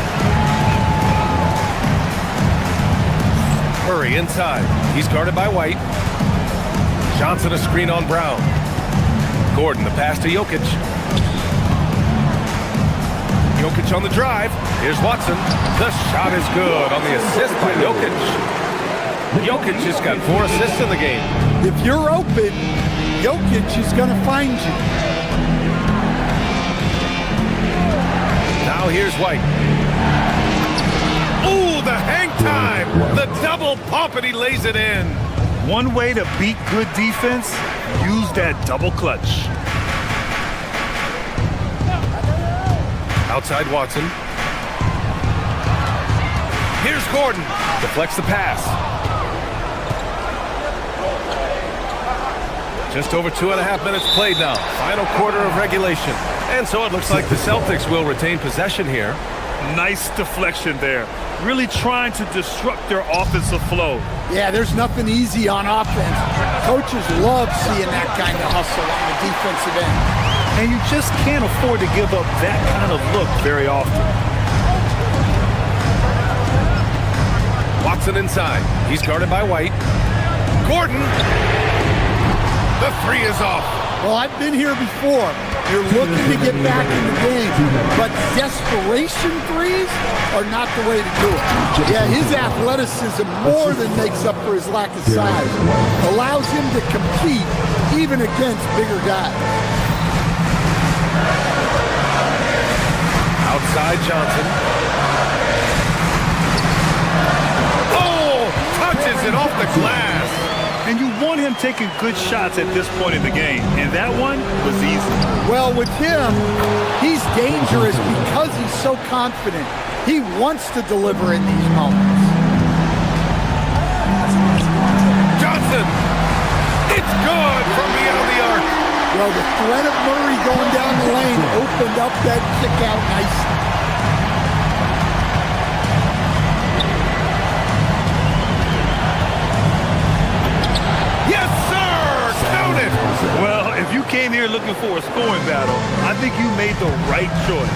Murray inside. He's guarded by White. Johnson a screen on Brown. Gordon the pass to Jokic. Jokic on the drive. Here's Watson. The shot is good on the assist by Jokic. Jokic has got 4 assists in the game. If you're open, Jokic is going to find you. Now here's White. Ooh, the hang time. The double pump, and he lays it in. One way to beat good defense, use that double clutch. Outside Watson. Here's Gordon. Deflects the pass. Just over 2.5 minutes played now. Final quarter of regulation. And so it looks like the Celtics will retain possession here. Nice deflection there. Really trying to disrupt their offensive flow. Yeah, there's nothing easy on offense. Coaches love seeing that kind of hustle on the defensive end. And you just can't afford to give up that kind of look very often. Watson inside. He's guarded by White. Gordon. The 3 is off. Well, I've been here before. You're looking to get back in the game, but desperation threes are not the way to do it. Yeah, his athleticism more than makes up for his lack of size. Allows him to compete even against bigger guys. Outside Johnson. Oh, touches it off the glass. And you want him taking good shots at this point in the game. And that one was easy. Well, with him, he's dangerous because he's so confident. He wants to deliver in these moments. Johnson. It's good from beyond the arc. Well, the threat of Murray going down the lane opened up that kick out nicely. Yes, sir! Count it! Well, if you came here looking for a scoring battle, I think you made the right choice.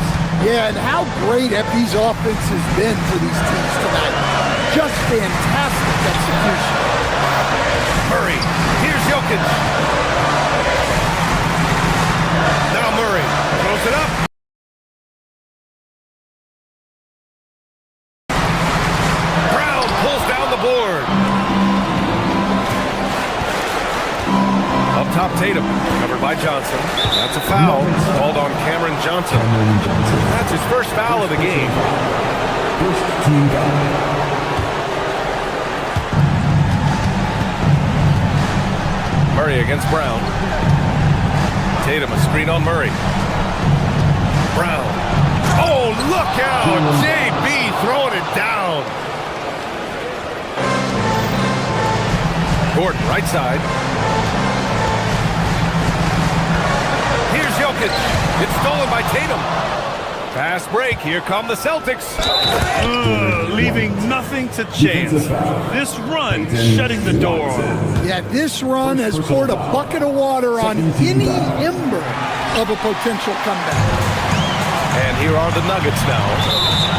Yeah, and how great have these offenses been for these teams tonight? Just fantastic execution. Murray. Here's Jokic. Now Murray throws it up. Brown pulls down the board. Up top, Tatum, covered by Johnson. That's a foul called on Cameron Johnson. That's his first foul of the game. First team foul. Murray against Brown. Tatum, a screen on Murray. Brown. Oh, look out! JB throwing it down. Gordon, right side. Here's Jokic. It's stolen by Tatum. Fast break. Here come the Celtics. Leaving nothing to chance. This run shutting the door on him. Yeah, this run has poured a bucket of water on any ember of a potential comeback. And here are the Nuggets now.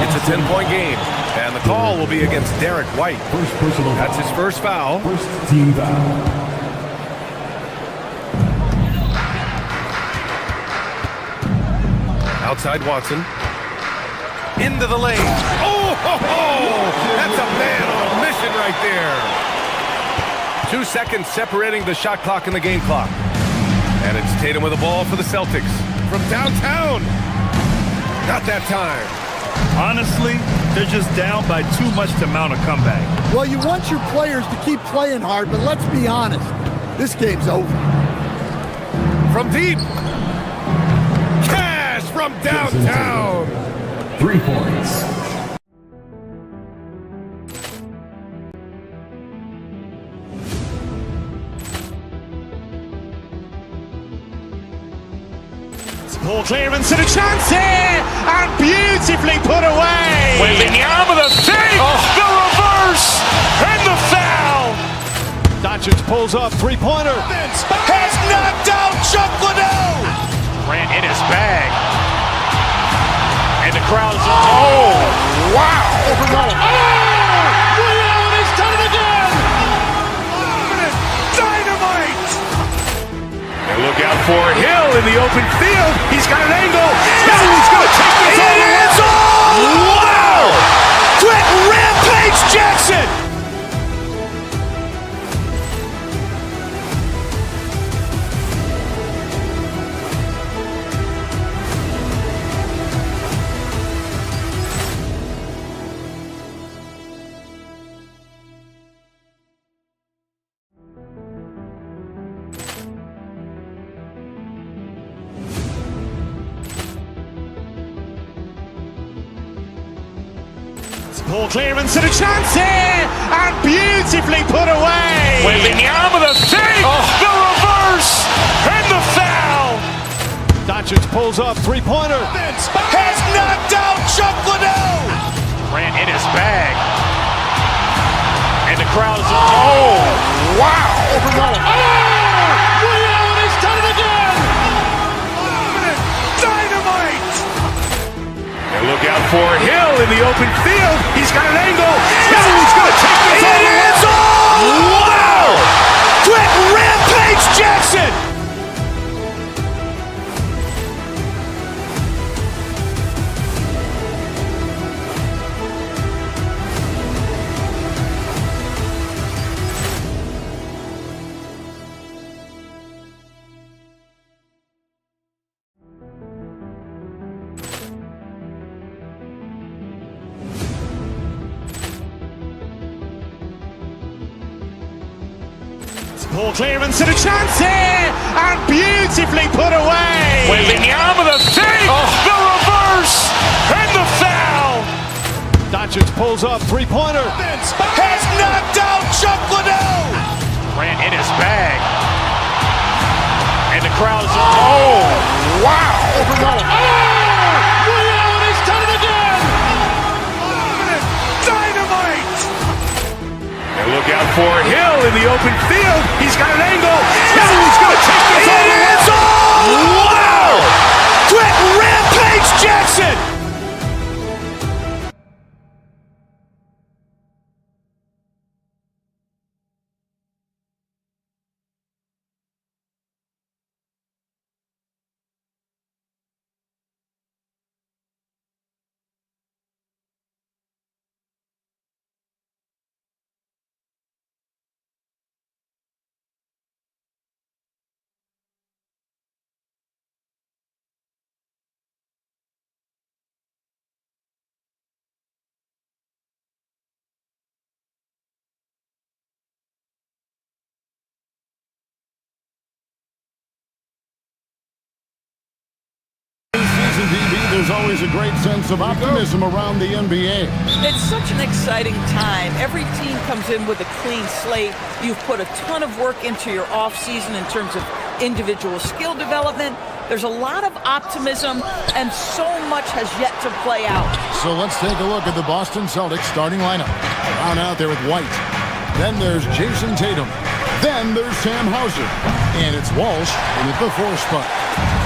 It's a 10-point game. And the call will be against Derek White. That's his first foul. First team foul. Outside Watson. Into the lane. Oh, ho, ho! That's a man on a mission right there. 2 seconds separating the shot clock and the game clock. And it's Tatum with the ball for the Celtics. From downtown. Not that time. Honestly, they're just down by too much to mount a comeback. Well, you want your players to keep playing hard, but let's be honest. This game's over. From deep. From downtown. 3 points. Ball clearance and a chance here, and beautifully put away. Wembanyama with a fake, the reverse, and the foul. Doncic pulls up, three-pointer. Has knocked out Chuck Liddell. Ran in his bag. And the crowd is... Oh, wow. Ray Allen has done it again. Dynamite. for Hill in the open field. He's got an angle. Oh, he's going to take this all the way. Wow! Quick rampage Jackson! Poor clearance and a chance here, and beautifully put away. Wembanyama the save, the reverse, and the foul. Doncic pulls up, three-pointer. Has knocked out Chuck Liddell. Ran in his bag. And the crowd is, oh, wow. Ray Allen has done it again. Dynamite. And look out for Hill in the open field. He's got an angle. Oh, he's going to take this all the way. Wow. Quick rampage Jackson. Poor clearance and a chance here, and beautifully put away. Wembanyama the save, the reverse, and the foul. Doncic pulls up, three-pointer. Has knocked out Chuck Liddell. Ran in his bag. And the crowd is, oh, wow. Ray Allen has done it again. Dynamite. And look out for Hill in the open field. He's got an angle. Oh, he's going to take this all the way. Wow. Quick rampage Jackson. There's always a great sense of optimism around the NBA. It's such an exciting time. Every team comes in with a clean slate. You've put a ton of work into your offseason in terms of individual skill development. There's a lot of optimism, and so much has yet to play out. So let's take a look at the Boston Celtics starting lineup. Brown out there with White. Then there's Jason Tatum. Then there's Sam Hauser. And it's Walsh in at the 4 spot.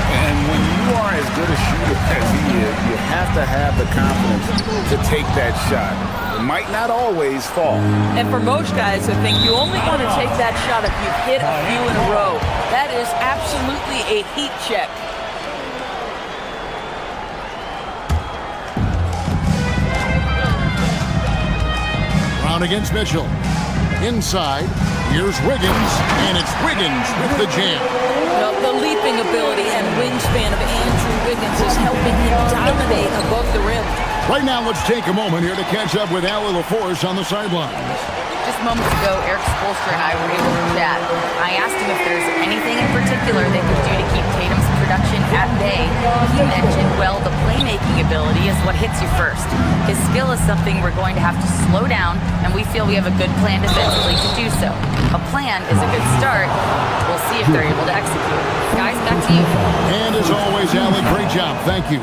And when you are as good a shooter as he is, you have to have the confidence to take that shot. It might not always fall. And for most guys, I think you only want to take that shot if you've hit a few in a row. That is absolutely a heat check. Brown against Mitchell. Inside, here's Wiggins, and it's Wiggins with the jam. The leaping ability and wingspan of Andrew Wiggins is helping him dominate above the rim. Right now, let's take a moment here to catch up with Allie LaForce on the sidelines. Just moments ago, Eric Spoelstra and I were able to chat. I asked him if there's anything in particular they could do to keep Tatum's production at bay. He mentioned, well, the playmaking ability is what hits you first. His skill is something we're going to have to slow down, and we feel we have a good plan defensively to do so. A plan is a good start. We'll see if they're able to execute. Guys, back to you. And as always, Allie, great job. Thank you.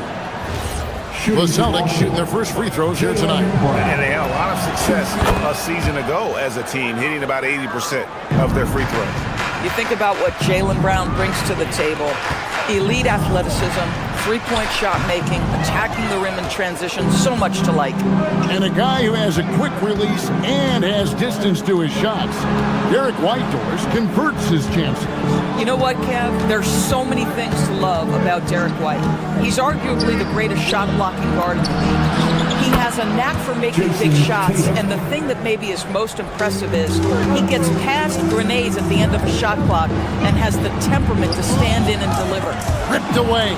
The Celtics shooting their first free throws here tonight. And they had a lot of success a season ago as a team, hitting about 80% of their free throws. You think about what Jaylen Brown brings to the table. Elite athleticism, three-point shot making, attacking the rim in transition, so much to like. And a guy who has a quick release and has distance to his shots. Derek White converts his chances. You know what, Kev? There's so many things to love about Derek White. He's arguably the greatest shot-blocking guard in the league. He has a knack for making big shots, and the thing that maybe is most impressive is he gets past grenades at the end of a shot clock and has the temperament to stand in and deliver. Ripped away.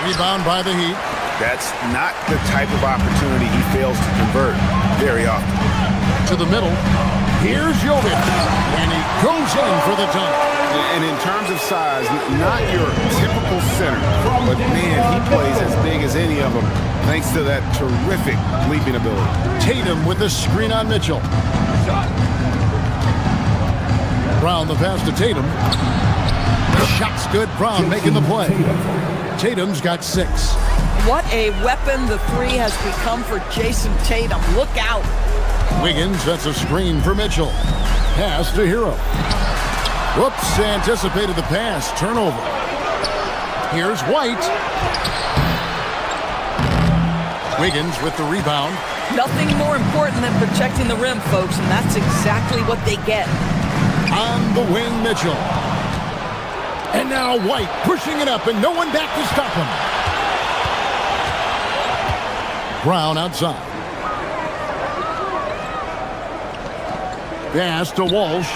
Rebound by the Heat. That's not the type of opportunity he fails to convert very often. To the middle. Here's Jovic. And he goes in for the dunk. And in terms of size, not your typical center, but man, he plays as big as any of them thanks to that terrific leaping ability. Tatum with the screen on Mitchell. Brown the pass to Tatum. The shot's good. Brown making the play. Tatum's got 6. What a weapon the three has become for Jason Tatum. Look out. Wiggins sets a screen for Mitchell. Pass to Hero. Whoops, anticipated the pass. Turnover. Here's White. Wiggins with the rebound. Nothing more important than protecting the rim, folks, and that's exactly what they get. On the wing, Mitchell. And now White pushing it up and no one back to stop him. Brown outside. Pass to Walsh.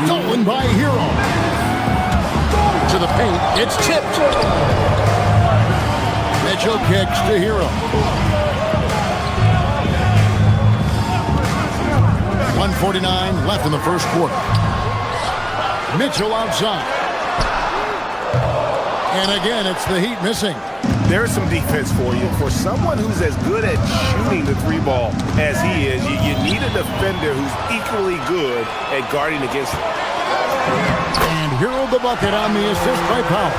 Stolen by Hero. To the paint. It's tipped. Mitchell kicks to Hero. 1:49 left in the first quarter. Mitchell outside. And again, it's the Heat missing. There's some defense for you. For someone who's as good at shooting the three ball as he is, you need a defender who's equally good at guarding against it. And Hero the bucket on the assist by Powell.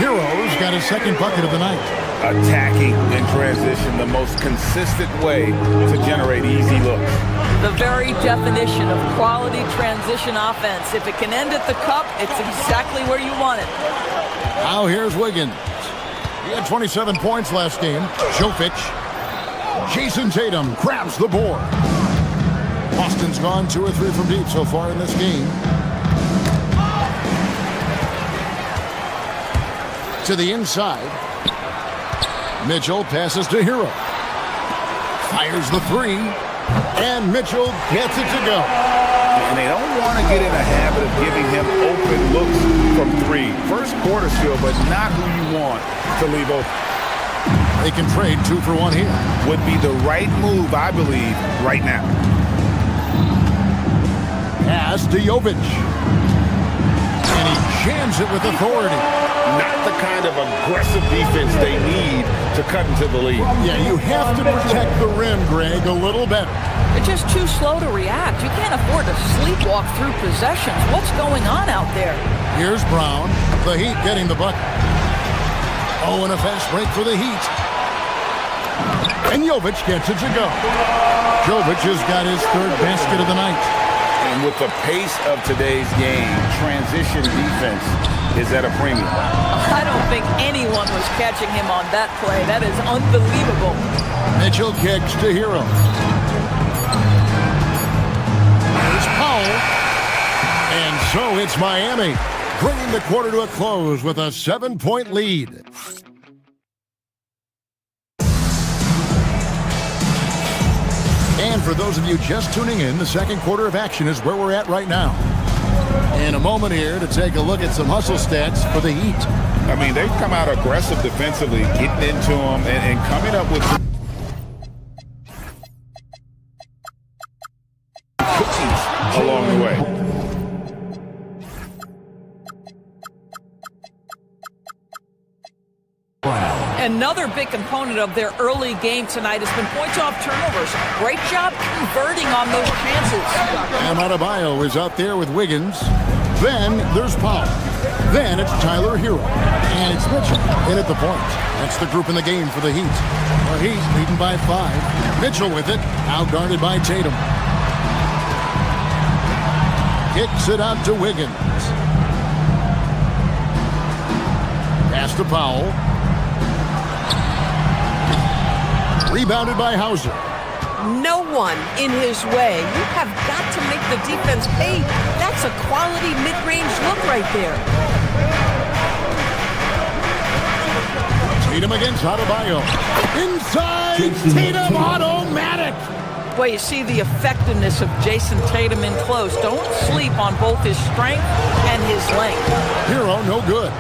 Hero's got his second bucket of the night. Attacking in transition, the most consistent way to generate easy looks. The very definition of quality transition offense. If it can end at the cup, it's exactly where you want it. Now here's Wiggins. He had 27 points last game. Jovic. Jason Tatum grabs the board. Boston's gone 2 or 3 from deep so far in this game. To the inside. Mitchell passes to Hero. Fires the 3. And Mitchell gets it to go. And they don't want to get in a habit of giving him open looks from 3. First quarter still, but not who you want to leave open. They can trade 2 for 1 here. Would be the right move, I believe, right now. Pass to Jovic. And he jams it with authority. Not the kind of aggressive defense they need to cut into the lead. Yeah, you have to protect the rim, Greg, a little better. They're just too slow to react. You can't afford to sleepwalk through possessions. What's going on out there? Here's Brown. The Heat getting the bucket. Oh, and a fast break for the Heat. And Jovic gets it to go. Jovic has got his 3rd basket of the night. And with the pace of today's game, transition defense is at a premium. I don't think anyone was catching him on that play. That is unbelievable. Mitchell kicks to Hero. Here's Powell. And so it's Miami, bringing the quarter to a close with a 7-point lead. And for those of you just tuning in, the second quarter of action is where we're at right now. In a moment here to take a look at some hustle stats for the Heat. I mean, they've come out aggressive defensively, getting into them and coming up with cookies along the way. Another big component of their early game tonight has been points off turnovers. Great job converting on those chances. And Adebayo is out there with Wiggins. Then there's Powell. Then it's Tyler Hero. And it's Mitchell in at the point. That's the group in the game for the Heat. The Heat leading by 5. Mitchell with it, out guarded by Tatum. Kicks it out to Wiggins. Pass to Powell. Rebounded by Hauser. No one in his way. You have got to make the defense pay. That's a quality mid-range look right there. Tatum against Adebayo. Inside, Tatum automatic. Boy, you see the effectiveness of Jason Tatum in close. Don't sleep on both his strength and his length. Hero, no good.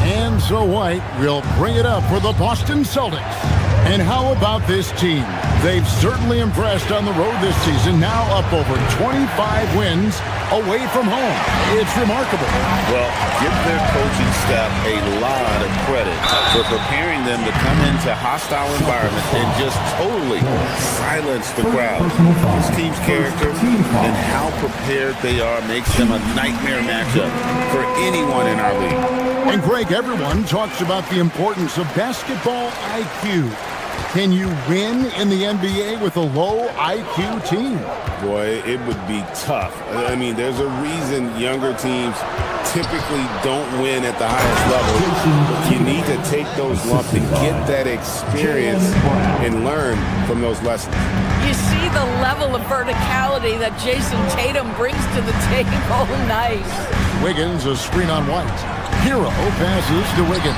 And so White will bring it up for the Boston Celtics. And how about this team? They've certainly impressed on the road this season, now up over 25 wins away from home. It's remarkable. Well, give their coaching staff a lot of credit for preparing them to come into hostile environments and just totally silence the crowd. This team's character and how prepared they are makes them a nightmare matchup for anyone in our league. And Greg, everyone talks about the importance of basketball IQ. Can you win in the NBA with a low IQ team? Boy, it would be tough. I mean, there's a reason younger teams typically don't win at the highest level. You need to take those lumps and get that experience and learn from those lessons. You see the level of verticality that Jason Tatum brings to the table. Nice. Wiggins, a screen on White. Hero passes to Wiggins.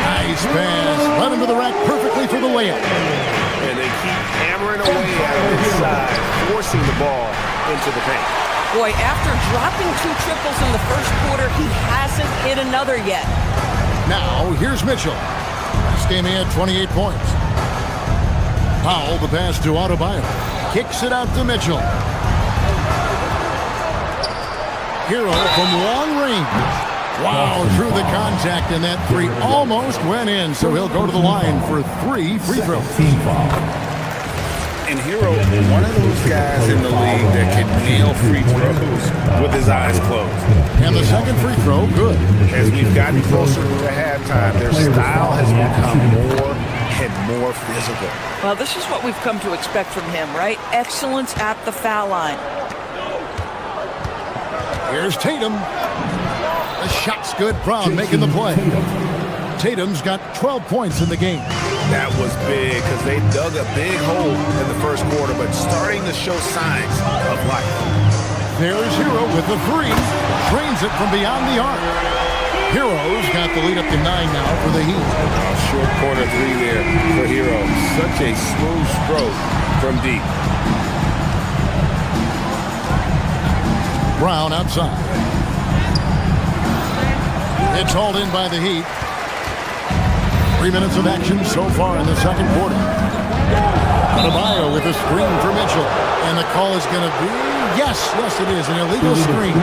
Nice pass. Led him to the rack perfectly for the layup. And they keep hammering away at him inside, forcing the ball into the paint. Boy, after dropping 2 triples in the first quarter, he hasn't hit another yet. Now, here's Mitchell. This game he had 28 points. Powell, the pass to Adebayo. Kicks it out to Mitchell. Hero from long range. Wow, through the contact, and that 3 almost went in, so he'll go to the line for 3 free throws. And Hero, one of those guys in the league that can nail free throws with his eyes closed. And the second free throw, good. As we've gotten closer to the halftime, their style has become more and more physical. Well, this is what we've come to expect from him, right? Excellence at the foul line. Here's Tatum. The shot's good. Brown making the play. Tatum's got 12 points in the game. That was big because they dug a big hole in the first quarter, but starting to show signs of life. There's Hero with the 3. Drains it from beyond the arc. Hero's got the lead up to 9 now for the Heat. Short corner 3 there for Hero. Such a smooth stroke from deep. Brown outside. It's hauled in by the Heat. 3 minutes of action so far in the second quarter. Adebayo with a screen for Mitchell. And the call is going to be, yes, it is, an illegal screen.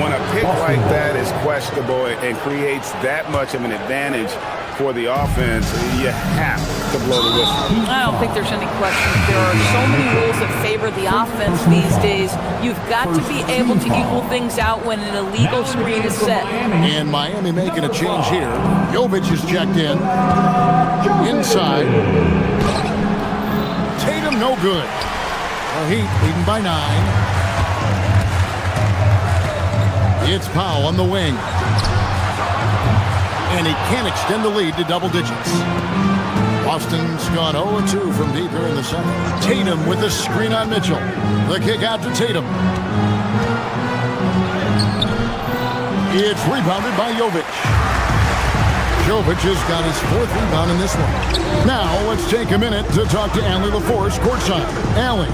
When a pick like that is questionable and creates that much of an advantage for the offense, you have to blow the whistle. I don't think there's any question. There are so many rules that favor the offense these days. You've got to be able to equal things out when an illegal screen is set. And Miami making a change here. Jovic is checked in. Inside. Tatum no good. The Heat leading by 9. It's Powell on the wing. And he can't extend the lead to double digits. Boston's gone 0-2 from deep here in the second. Tatum with a screen on Mitchell. The kick out to Tatum. It's rebounded by Jovic. Jovic has got his 4th rebound in this one. Now let's take a minute to talk to Allie LaForce courtside. Allie.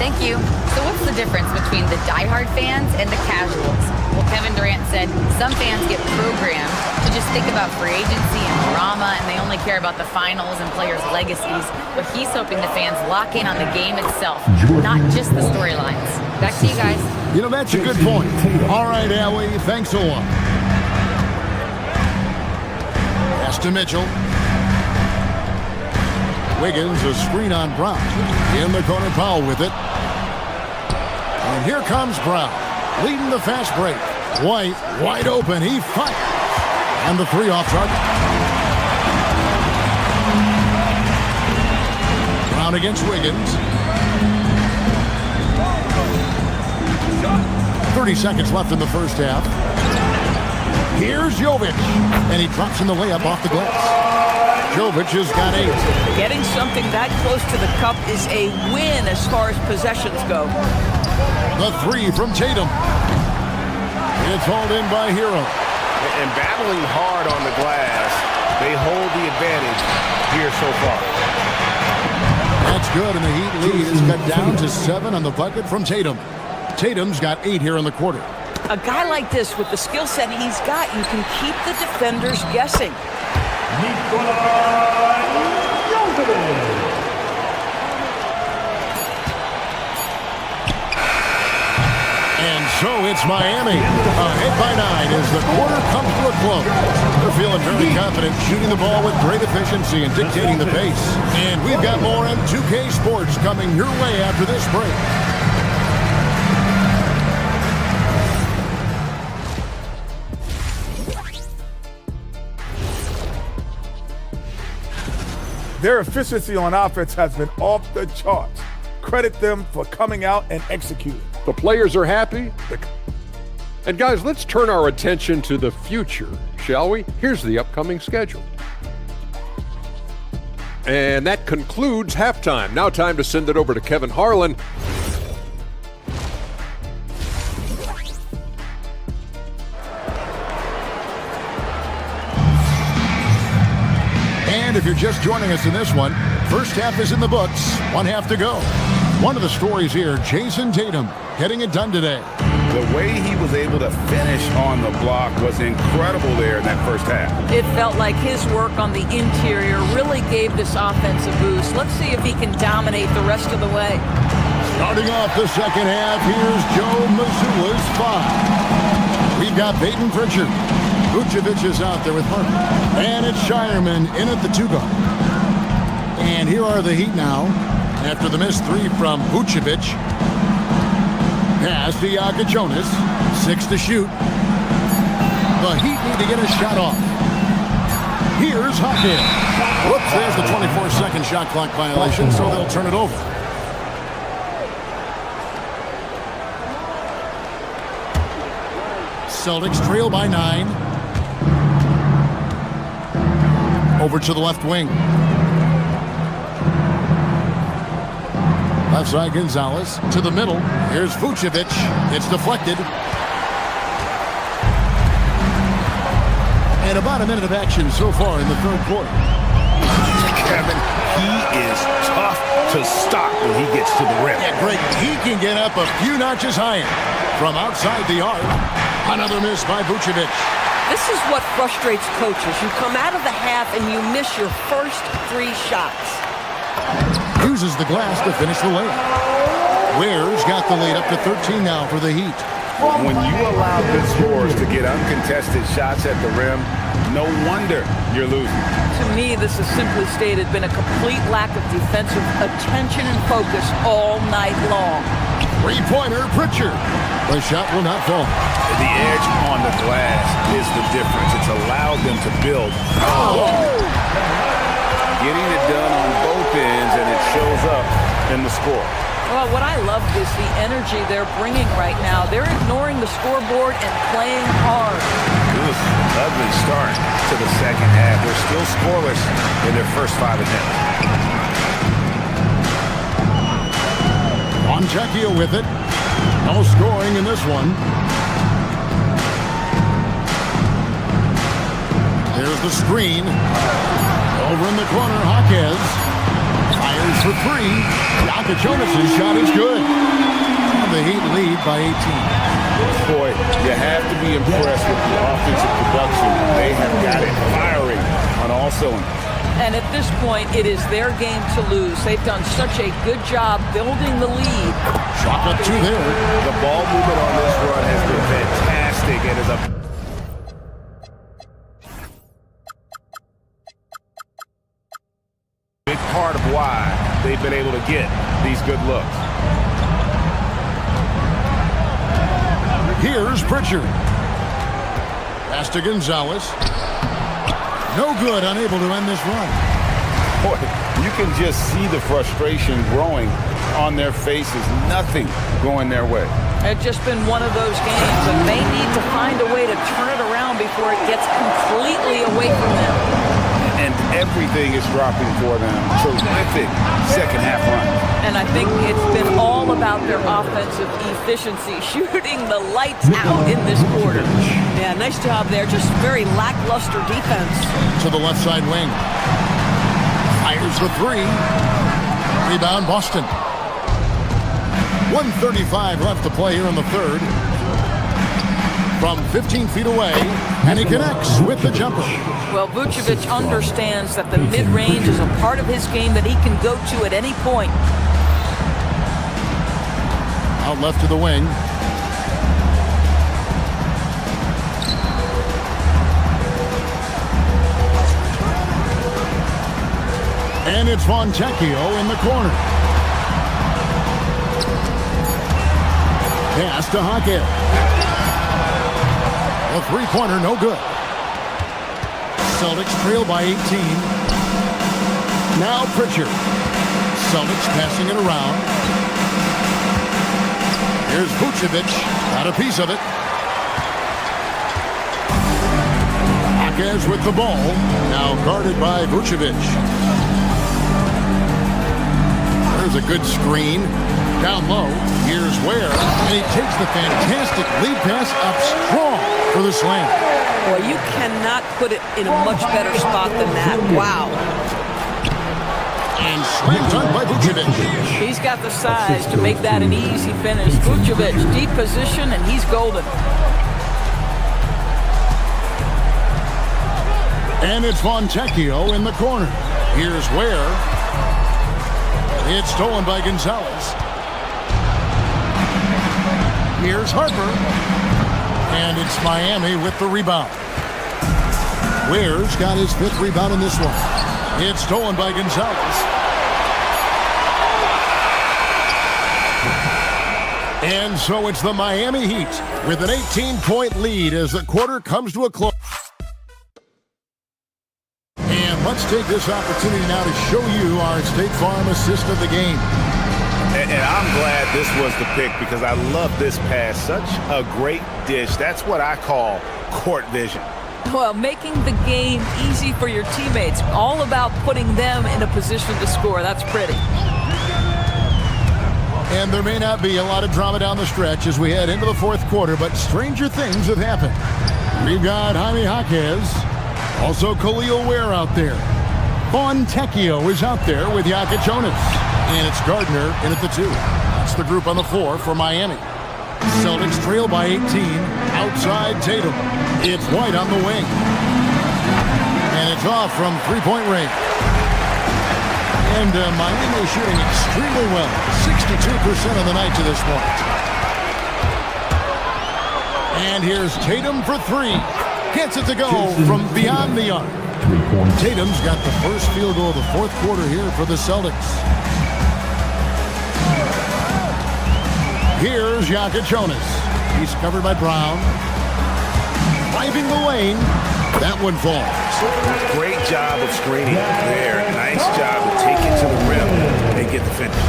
Thank you. So what's the difference between the diehard fans and the casuals? Well, Kevin Durant said some fans get programmed to just think about free agency and drama, and they only care about the finals and players' legacies. But he's hoping the fans lock in on the game itself, not just the storylines. Back to you guys. You know, that's a good point. All right, Allie, thanks a lot. Pass to Mitchell. Wiggins, a screen on Brown. In the corner, Powell with it. And here comes Brown, leading the fast break. White, wide open, he fires. And the 3 off target. Brown against Wiggins. 30 seconds left in the first half. Here's Jovic, and he drops in the layup off the glass. Jovic has got 8. Getting something that close to the cup is a win as far as possessions go. The 3 from Tatum. It's hauled in by Hero. And battling hard on the glass, they hold the advantage here so far. That's good, and the Heat lead is cut down to 7 on the bucket from Tatum. Tatum's got 8 here in the quarter. A guy like this, with the skill set he's got, you can keep the defenders guessing. And so it's Miami. Ahead by 9 as the quarter comes to a close. They're feeling very confident, shooting the ball with great efficiency and dictating the pace. And we've got more on 2K Sports coming your way after this break. Their efficiency on offense has been off the charts. Credit them for coming out and executing. The players are happy. And guys, let's turn our attention to the future, shall we? Here's the upcoming schedule. And that concludes halftime. Now time to send it over to Kevin Harlan. And if you're just joining us in this one, first half is in the books, 1 half to go. One of the stories here, Jason Tatum getting it done today. The way he was able to finish on the block was incredible there in that first half. It felt like his work on the interior really gave this offense a boost. Let's see if he can dominate the rest of the way. Starting off the second half, here's Joe Mazzulla's 5. We've got Peyton Pritchard. Vucevic is out there with Harper. And it's Shireman in at the 2-guard. And here are the Heat now. After the missed 3 from Vucevic. Pass to Jonas. 6 to shoot. The Heat need to get a shot off. Here's Hawkins. Whoops, there's the 24-second shot clock violation, so they'll turn it over. Celtics trail by 9. Over to the left wing. Left side Gonzalez to the middle. Here's Vucevic. It's deflected. And about a minute of action so far in the third quarter. Kevin, he is tough to stop when he gets to the rim. Yeah, Greg, he can get up a few notches higher. From outside the arc, another miss by Vucevic. This is what frustrates coaches. You come out of the half and you miss your first 3 shots. Uses the glass to finish the layup. Ware's got the lead up to 13 now for the Heat. When you allow good scorers to get uncontested shots at the rim, no wonder you're losing. To me, this is simply stated been a complete lack of defensive attention and focus all night long. 3-pointer, Pritchard. The shot will not fall. The edge on the glass is the difference. It's allowed them to build. Getting it done on both ends, and it shows up in the score. Well, what I love is the energy they're bringing right now. They're ignoring the scoreboard and playing hard. Oof, ugly start to the second half. They're still scoreless in their first 5 attempts. Fontecchio with it. No scoring in this one. There's the screen. Over in the corner, Hawkins fires for 3. Jonas' shot is good. And the Heat lead by 18. Boy, you have to be impressed with the offensive production. They have got it firing on all cylinders. And at this point, it is their game to lose. They've done such a good job building the lead. Shot up 2 there. The ball movement on this run has been fantastic and is a big part of why they've been able to get these good looks. Here's Pritchard. Pass to Gonzalez. No good, unable to end this run. boy, you can just see the frustration growing on their faces. Nothing going their way. It's just been one of those games, and they need to find a way to turn it around before it gets completely away from them. And everything is dropping for them. Terrific second half run. And I think it's been all about their offensive efficiency, shooting the lights out in this quarter. Yeah, nice job there. Just very lackluster defense. To the left side wing. Fires the three. Rebound, Boston. 1:35 left to play here in the third. From 15 feet away, and he connects with the jumper. Well, Vucevic understands that the mid-range is a part of his game that he can go to at any point. Out left to the wing. And it's Fontecchio in the corner. Pass to Hackett. A three-pointer, no good. Celtics trail by 18. Now Pritchard. Celtics passing it around. Here's Vucevic. Got a piece of it. Hackett with the ball. Now guarded by Vucevic. There's a good screen. Down low. Here's Ware. And he takes the fantastic lead pass up strong for the slam. Boy, you cannot put it in a much better spot than that. Wow. And slam dunk by Vucevic. He's got the size to make that an easy finish. Vucevic, deep position, and he's golden. And it's Fontecchio in the corner. Here's Ware. It's stolen by Gonzalez. Here's Harper. And it's Miami with the rebound. Ware's got his fifth rebound in this one. It's stolen by Gonzalez. And so it's the Miami Heat with an 18-point lead as the quarter comes to a close. And let's take this opportunity now to show you our State Farm assist of the game. And I'm glad this was the pick because I love this pass. Such a great dish. That's what I call court vision. Well, making the game easy for your teammates. All about putting them in a position to score. That's pretty. And there may not be a lot of drama down the stretch as we head into the fourth quarter, but stranger things have happened. We've got Jaime Jaquez, also Khalil Ware out there. Fontecchio is out there with Jokic Jonas. And it's Gardner in at the 2. That's the group on the floor for Miami. Celtics trail by 18. Outside Tatum. It's White on the wing. And it's off from three-point range. And Miami shooting extremely well. 62% of the night to this point. And here's Tatum for three. Gets it to go from beyond the arc. Tatum's got the first field goal of the fourth quarter here for the Celtics. Here's Jokic Jonas. He's covered by Brown. Driving the lane. That one falls. Great job of screening there. Nice job to take it to the rim and get the finish.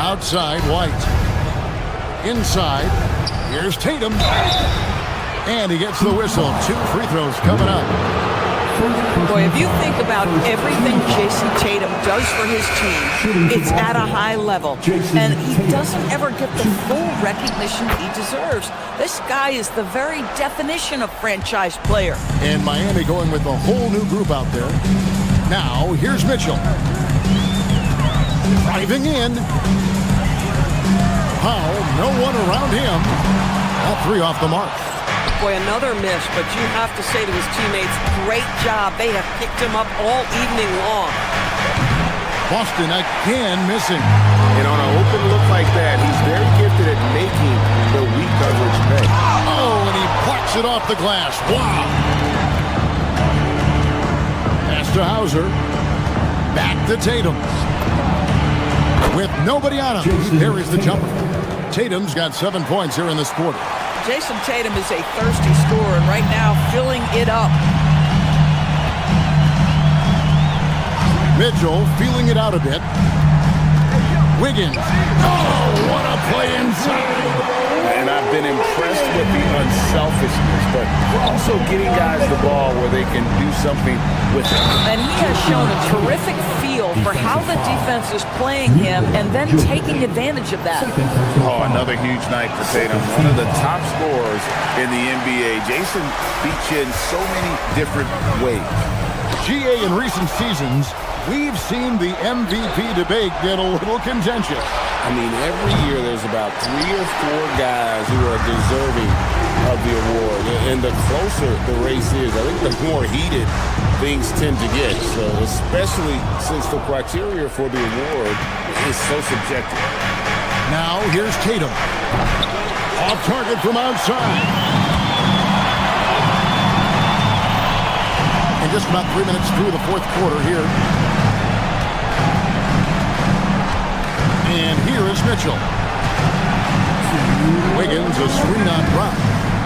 Outside, White. Inside. Here's Tatum. And he gets the whistle. 2 free throws coming up. Boy, if you think about everything Jason Tatum does for his team, it's at a high level. And he doesn't ever get the full recognition he deserves. This guy is the very definition of franchise player. And Miami going with a whole new group out there. Now, here's Mitchell. Driving in. Powell, no one around him. All 3 off the mark. Boy, another miss, but you have to say to his teammates, great job. They have picked him up all evening long. Boston again missing. And on an open look like that, he's very gifted at making the weak coverage pay. Oh, and he blocks it off the glass. Wow. Pass to Hauser. Back to Tatum. With nobody on him, he parries the jumper. Tatum's got 7 points here in this quarter. Jason Tatum is a thirsty scorer, and right now filling it up. Mitchell feeling it out a bit. Wiggins. Oh, what a play inside. And I've been impressed with the unselfishness, but also getting guys the ball where they can do something with it. And he has shown a terrific feel for how the defense is playing him and then taking advantage of that. Oh, another huge night for Tatum. One of the top scorers in the NBA. Jason beats you in so many different ways. GA, in recent seasons, we've seen the MVP debate get a little contentious. I mean, every year there's about 3 or 4 guys who are deserving of the award. And the closer the race is, I think the more heated things tend to get. So especially since the criteria for the award is so subjective. Now here's Tatum. Off target from outside. And just about 3 minutes through the fourth quarter here. And here is Mitchell. Wiggins, a screen on Brown.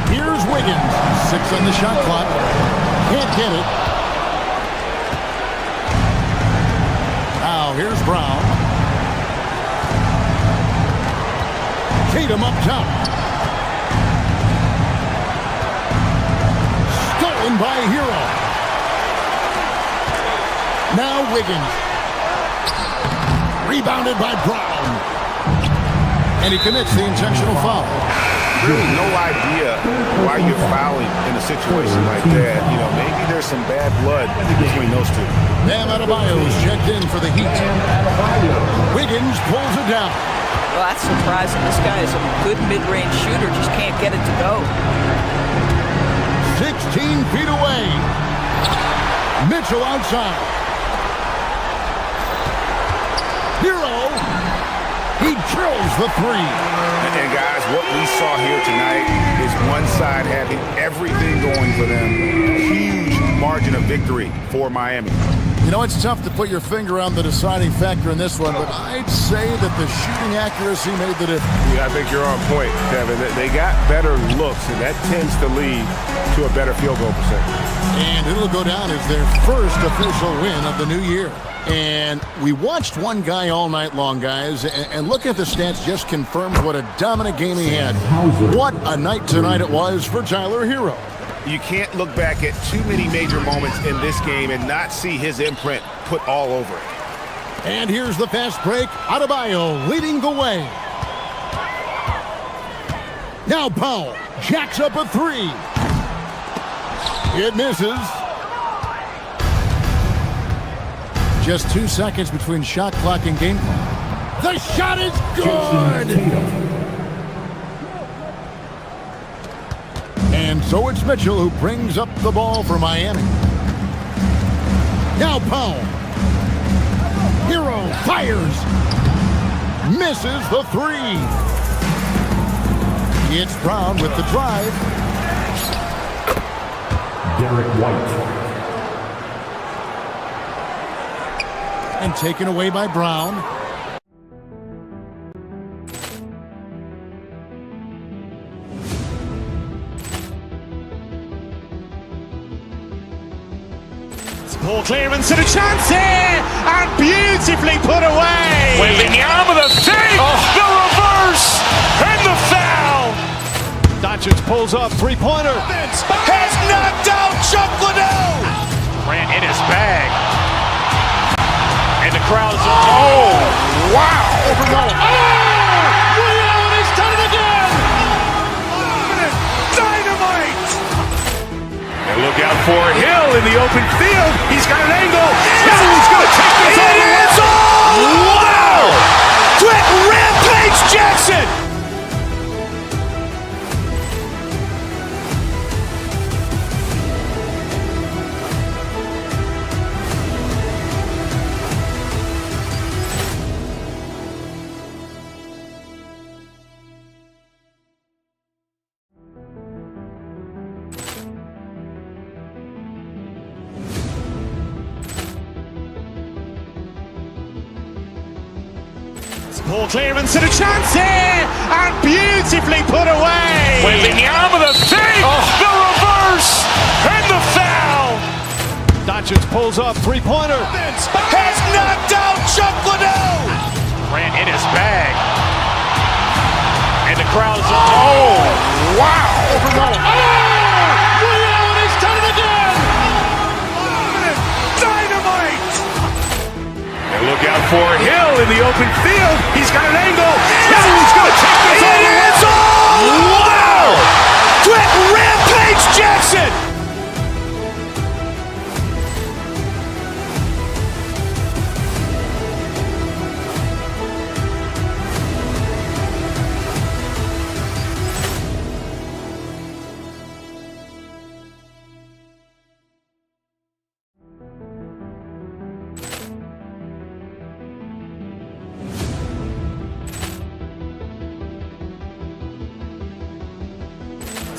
Here's Wiggins. 6 on the shot clock. Can't get it. Now here's Brown. Tatum up top. Stolen by Hero. Now Wiggins. Rebounded by Brown. And he commits the intentional foul. Really no idea why you're fouling in a situation like that. You know, maybe there's some bad blood between those two. Bam Adebayo is checked in for the Heat. Wiggins pulls it down. Well, that's surprising. This guy is a good mid-range shooter, just can't get it to go. 16 feet away. Mitchell outside. Hero. He drills the 3. And guys, what we saw here tonight is one side having everything going for them. Huge margin of victory for Miami. You know, it's tough to put your finger on the deciding factor in this one, but I'd say that the shooting accuracy made the difference. Yeah, I think you're on point, Kevin. They got better looks, and that tends to lead to a better field goal percentage. And it'll go down as their first official win of the new year. And we watched one guy all night long, guys, and looking at the stats just confirms what a dominant game he had. What a night tonight it was for Tyler Hero. You can't look back at too many major moments in this game and not see his imprint put all over it. And here's the fast break. Adebayo leading the way. Now Powell jacks up a 3. It misses. Just 2 seconds between shot clock and game clock. The shot is good! And so it's Mitchell who brings up the ball for Miami. Now Powell. Hero fires. Misses the 3. It's Brown with the drive. Derek White. And taken away by Brown. Ball clearance and a chance here, and beautifully put away. Wembanyama with a save, the reverse, and the foul. Doncic pulls up, 3-pointer. Has knocked out Chuck Liddell. Ran in his bag. And the crowd is, oh, wow. Leon has done it again. Dynamite. And look out for Hill in the open field. He's got an angle. Yes. He's going to take this all the way. Wow. Quick rampage Jackson. Ball clearance and a chance here, and beautifully put away. Wembanyama with a save, the reverse, and the foul. Doncic pulls up, 3-pointer. Has crowd is, oh, wow! Over Nolan. Ray Allen has done it again! Dynamite! And look out for Hill in the open field. He's got an angle. Hill's going to take this all the way. Wow! Quick rampage Jackson!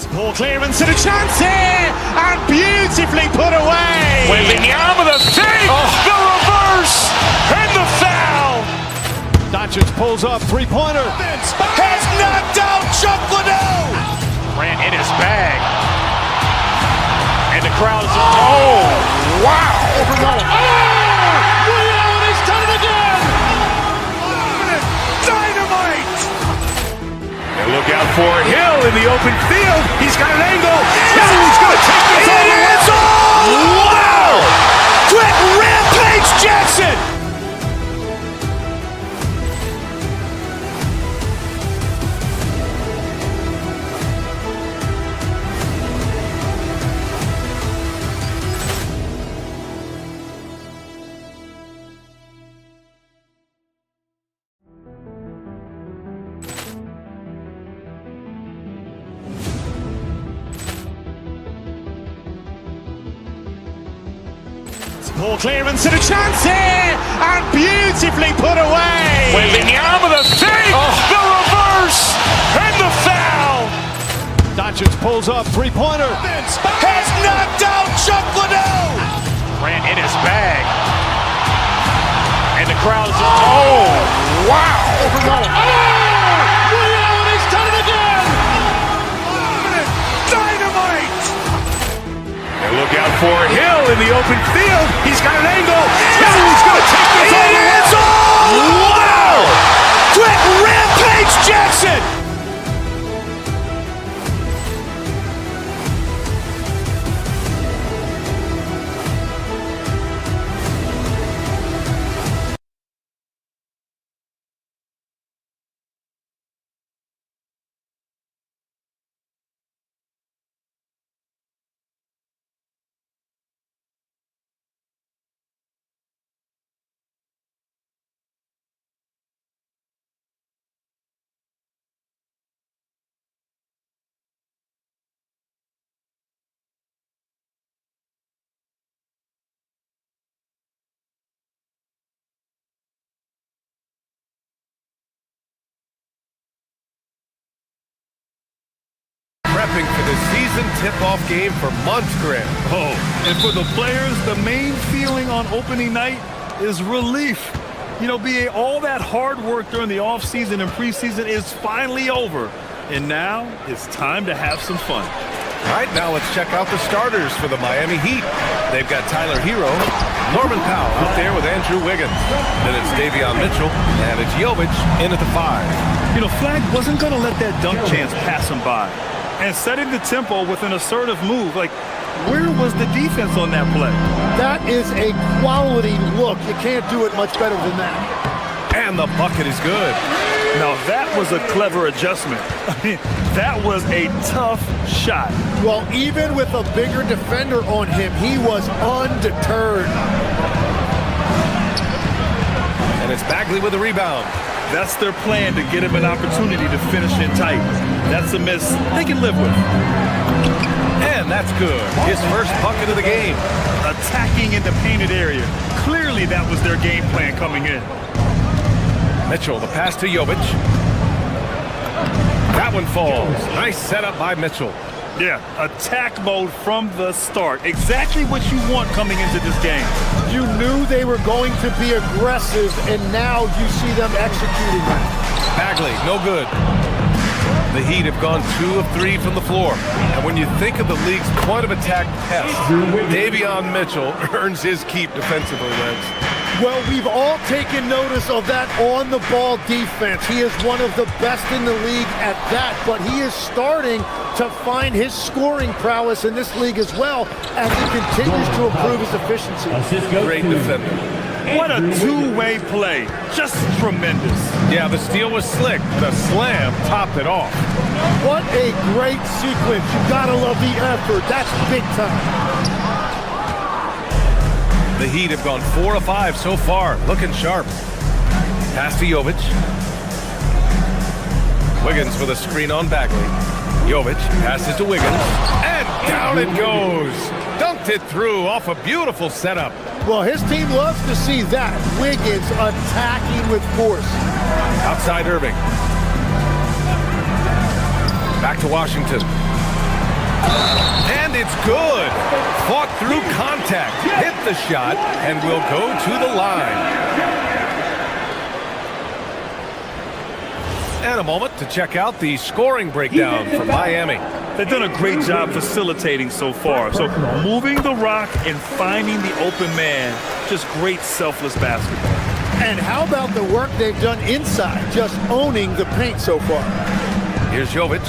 Poor clearance and a chance here, and beautifully put away. Wembanyama the fake, the reverse, and the foul. Doncic pulls up, three-pointer. Has knocked out Chuck Liddell. Ran in his bag. And the crowd is, oh, wow. Over Nolan. Ray Allen has done it again. Dynamite. And look out for Hill in the open field. He's got an angle. Hill's going to take this all the way. Wow! Quick rampage Jackson. Poor clearance and a chance here, and beautifully put away. Wembanyama the fake, the reverse, and the foul. Doncic pulls up, three-pointer. Has knocked out Chuck Liddell. Ran in his bag. And the crowd is, oh, wow. Over Nolan. Ray Allen has done it again. Dynamite. And look out for Hill in the open field. He's got an angle. Hill's going to take this all the way. Wow! Quick rampage Jackson. Prepping for the season tip-off game for months, Graham. Oh, and for the players, the main feeling on opening night is relief. You know, BA, all that hard work during the offseason and preseason is finally over. And now it's time to have some fun. All right, now let's check out the starters for the Miami Heat. They've got Tyler Hero, Norman Powell out there with Andrew Wiggins. Then it's Davion Mitchell, and it's Jovic in at the 5. You know, Flag wasn't going to let that dunk chance pass him by. And setting the tempo with an assertive move. Like, where was the defense on that play? That is a quality look. You can't do it much better than that. And the bucket is good. Now, that was a clever adjustment. I mean, that was a tough shot. Well, even with a bigger defender on him, he was undeterred. And it's Bagley with a rebound. That's their plan, to get him an opportunity to finish in tight. That's a miss they can live with. And that's good. His first bucket of the game. Attacking in the painted area. Clearly that was their game plan coming in. Mitchell, the pass to Jovic. That one falls. Nice setup by Mitchell. Yeah, attack mode from the start. Exactly what you want coming into this game. You knew they were going to be aggressive, and now you see them executing that. Bagley, no good. The Heat have gone 2 of 3 from the floor. And when you think of the league's point of attack pest, Davion Mitchell earns his keep defensively, Lance. Well, we've all taken notice of that on-the-ball defense. He is one of the best in the league at that, but he is starting to find his scoring prowess in this league as well as he continues to improve his efficiency. Great defender. What a two-way play. Just tremendous. Yeah, the steal was slick. The slam topped it off. What a great sequence. You gotta love the effort. That's big time. The Heat have gone 4 of 5 so far. Looking sharp. Pass to Jovic. Wiggins with a screen on Bagley. Jovic passes to Wiggins. And down it goes. Dunked it through off a beautiful setup. Well, his team loves to see that. Wiggins attacking with force. Outside Irving. Back to Washington. And it's good. Fought through contact. Hit the shot and will go to the line. And a moment to check out the scoring breakdown for Miami. They've done a great job facilitating so far. So moving the rock and finding the open man, just great selfless basketball. And how about the work they've done inside, just owning the paint so far? Here's Jovic.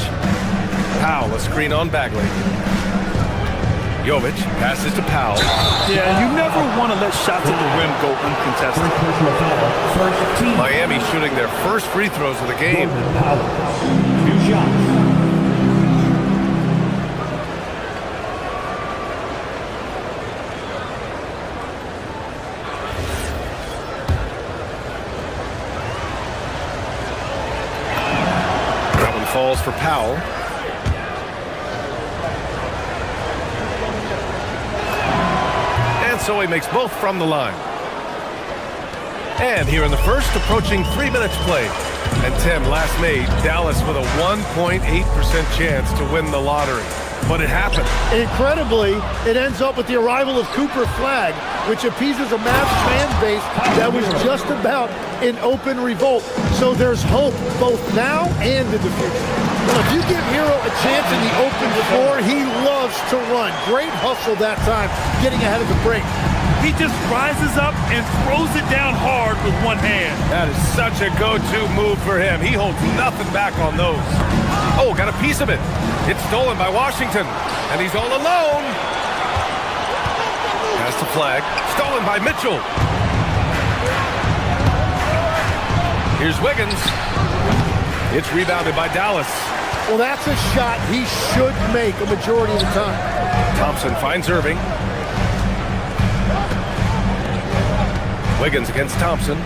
Powell, a screen on Bagley. Jovic passes to Powell. Yeah, you never want to let shots at the rim go uncontested. Miami shooting their first free throws of the game. 2 shots. That one falls for Powell. So he makes both from the line. And here in the first, approaching 3 minutes played. And Tim, last made Dallas with a 1.8% chance to win the lottery. But it happened. Incredibly, it ends up with the arrival of Cooper Flagg, which appeases a Mavs fan base that was just about in open revolt. So there's hope both now and in the future. Well, if you give Hero a chance in the open floor, he loves to run. Great hustle that time, getting ahead of the break. He just rises up and throws it down hard with one hand. That is such a go-to move for him. He holds nothing back on those. Oh, got a piece of it. It's stolen by Washington, and he's all alone. Pass to Flagg. Stolen by Mitchell. Here's Wiggins. It's rebounded by Dallas. Well, that's a shot he should make a majority of the time. Thompson finds Irving. Wiggins against Thompson.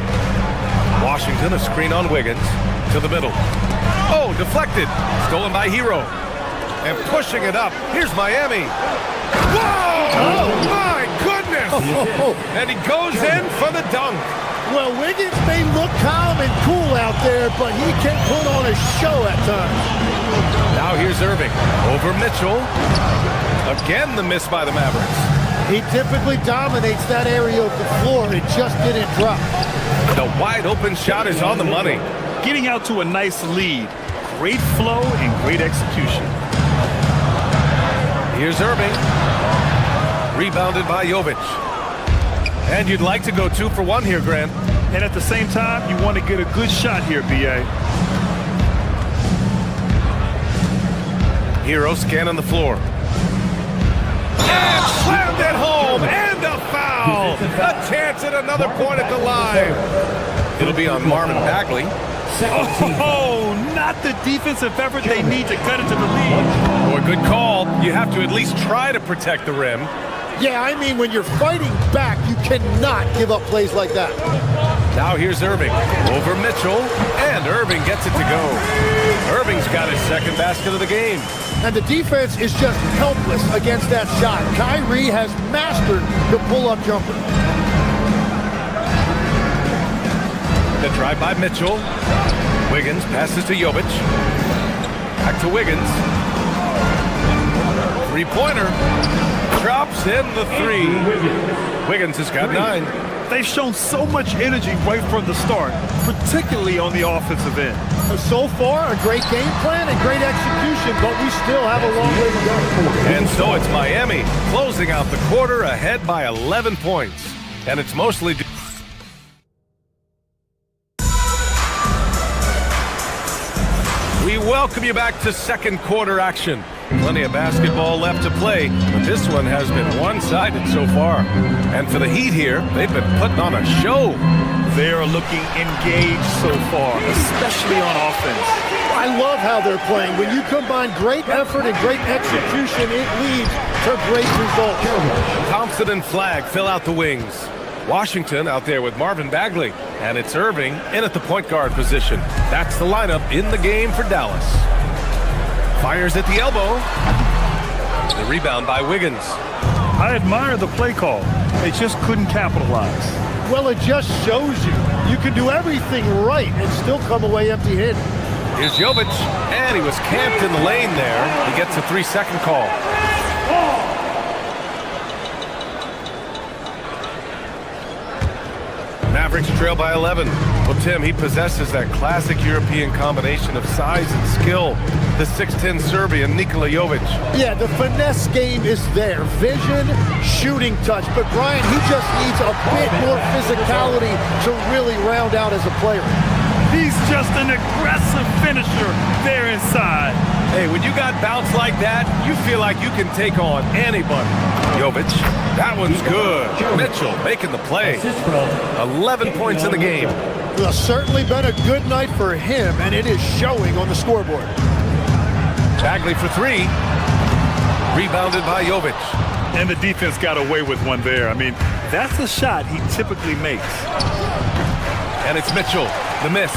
Washington, a screen on Wiggins. To the middle. Oh, deflected. Stolen by Hero. And pushing it up. Here's Miami. Whoa! Oh, my goodness! And he goes in for the dunk. Well, Wiggins may look calm and cool out there, but he can put on a show at times. Now here's Irving. Over Mitchell. Again, the miss by the Mavericks. He typically dominates that area of the floor. It just didn't drop. The wide open shot is on the money. Getting out to a nice lead. Great flow and great execution. Here's Irving. Rebounded by Jovic. And you'd like to go 2 for 1 here, Grant. And at the same time, you want to get a good shot here, B.A. Hero scanning the floor. And slammed it home. And a foul. A chance at another point at the line. It'll be on Marvin Bagley. Oh, not the defensive effort they need to cut into the lead. Boy, good call. You have to at least try to protect the rim. Yeah, I mean, when you're fighting back, you cannot give up plays like that. Now here's Irving. Over Mitchell. And Irving gets it to go. Irving's got his second basket of the game. And the defense is just helpless against that shot. Kyrie has mastered the pull-up jumper. The drive by Mitchell. Wiggins passes to Jovic. Back to Wiggins. Three-pointer. Drops in the 3. Wiggins has got 9. They've shown so much energy right from the start, particularly on the offensive end. So far, a great game plan and great execution, but we still have a long way to go. And so it's Miami closing out the quarter ahead by 11 points. And it's mostly... Welcome you back to second quarter action. Plenty of basketball left to play, but this one has been one-sided so far. And for the Heat here, they've been putting on a show. They are looking engaged so far, especially on offense. I love how they're playing. When you combine great effort and great execution, it leads to great results. Thompson and Flagg fill out the wings. Washington out there with Marvin Bagley, and it's Irving in at the point guard position. That's the lineup in the game for Dallas. Fires at the elbow. The rebound by Wiggins. I admire the play call. They just couldn't capitalize. Well, it just shows you can do everything right and still come away empty-handed. Here's Jovic, and he was camped in the lane there. He gets a 3-second call. Mavericks trail by 11. Well, Tim, he possesses that classic European combination of size and skill. The 6'10 Serbian, Nikola Jovic. Yeah, the finesse game is there. Vision, shooting touch. But Brian, he just needs a bit more physicality to really round out as a player. He's just an aggressive finisher there inside. Hey, when you got bounce like that, you feel like you can take on anybody. Jovic, that one's good. Mitchell making the play. 11 points in the game. Well, certainly been a good night for him, and it is showing on the scoreboard. Bagley for three. Rebounded by Jovic. And the defense got away with one there. I mean, that's a shot he typically makes. And it's Mitchell, the miss.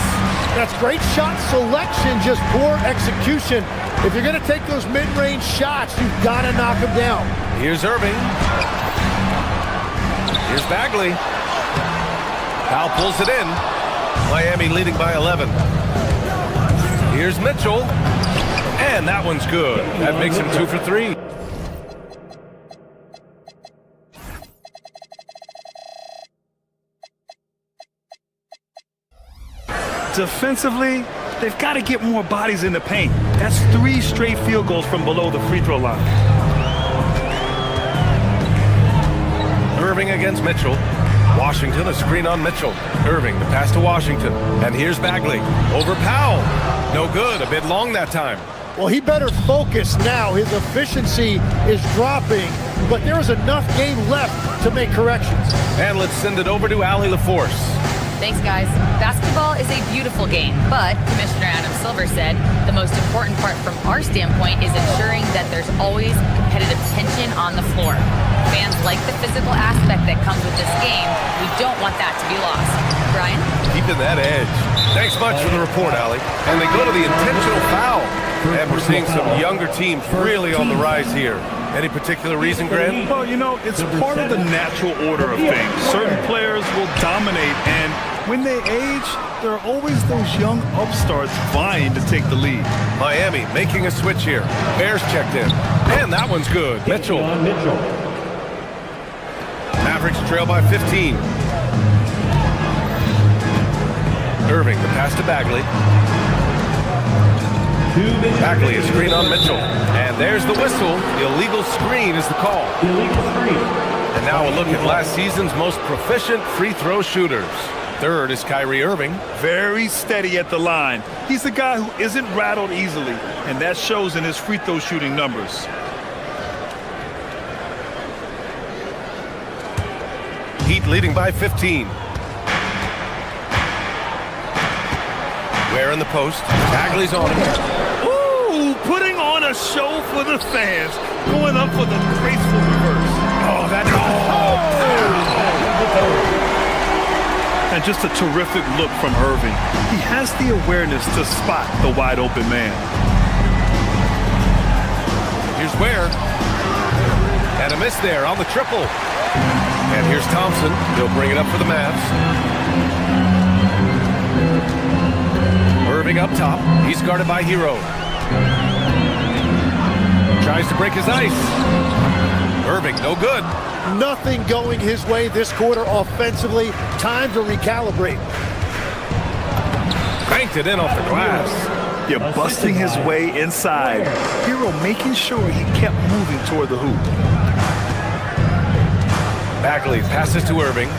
That's great shot selection, just poor execution. If you're going to take those mid-range shots, you've got to knock them down. Here's Irving. Here's Bagley. Powell pulls it in. Miami leading by 11. Here's Mitchell. And that one's good. That makes him 2 for 3. Defensively, they've got to get more bodies in the paint. That's 3 straight field goals from below the free throw line. Irving against Mitchell. Washington, a screen on Mitchell. Irving, the pass to Washington. And here's Bagley. Over Powell. No good. A bit long that time. Well, he better focus now. His efficiency is dropping, but there's enough game left to make corrections. And let's send it over to Allie LaForce. Thanks, guys. Basketball is a beautiful game, but Commissioner Adam Silver said the most important part from our standpoint is ensuring that there's always competitive tension on the floor. Fans like the physical aspect that comes with this game. We don't want that to be lost. Brian? Keeping that edge. Thanks much for the report, Allie. And they go to the intentional foul. And we're seeing some younger teams really on the rise here. Any particular reason, Grant? Well, you know, it's part of the natural order of things. Certain players will dominate, and when they age, there are always those young upstarts vying to take the lead. Miami making a switch here. Bears checked in. And that one's good. Mitchell. Mavericks trail by 15. Irving, the pass to Bagley. Bagley, a screen on Mitchell. And there's the whistle. The illegal screen is the call. And now a look at last season's most proficient free throw shooters. Third is Kyrie Irving. Very steady at the line. He's a guy who isn't rattled easily, and that shows in his free throw shooting numbers. Heat leading by 15. Ware in the post. Bagley's on him. Ooh, putting on a show for the fans. Going up for the graceful reverse. Oh, that's And just a terrific look from Irving. He has the awareness to spot the wide open man. Here's Ware. And a miss there on the triple. And here's Thompson. He'll bring it up for the Mavs. Irving up top. He's guarded by Hero. Tries to break his ice. Irving, no good. Nothing going his way this quarter offensively. Time to recalibrate. Banked it in off the glass. You're busting his way inside. Hero making sure he kept moving toward the hoop. Bagley passes to Irving.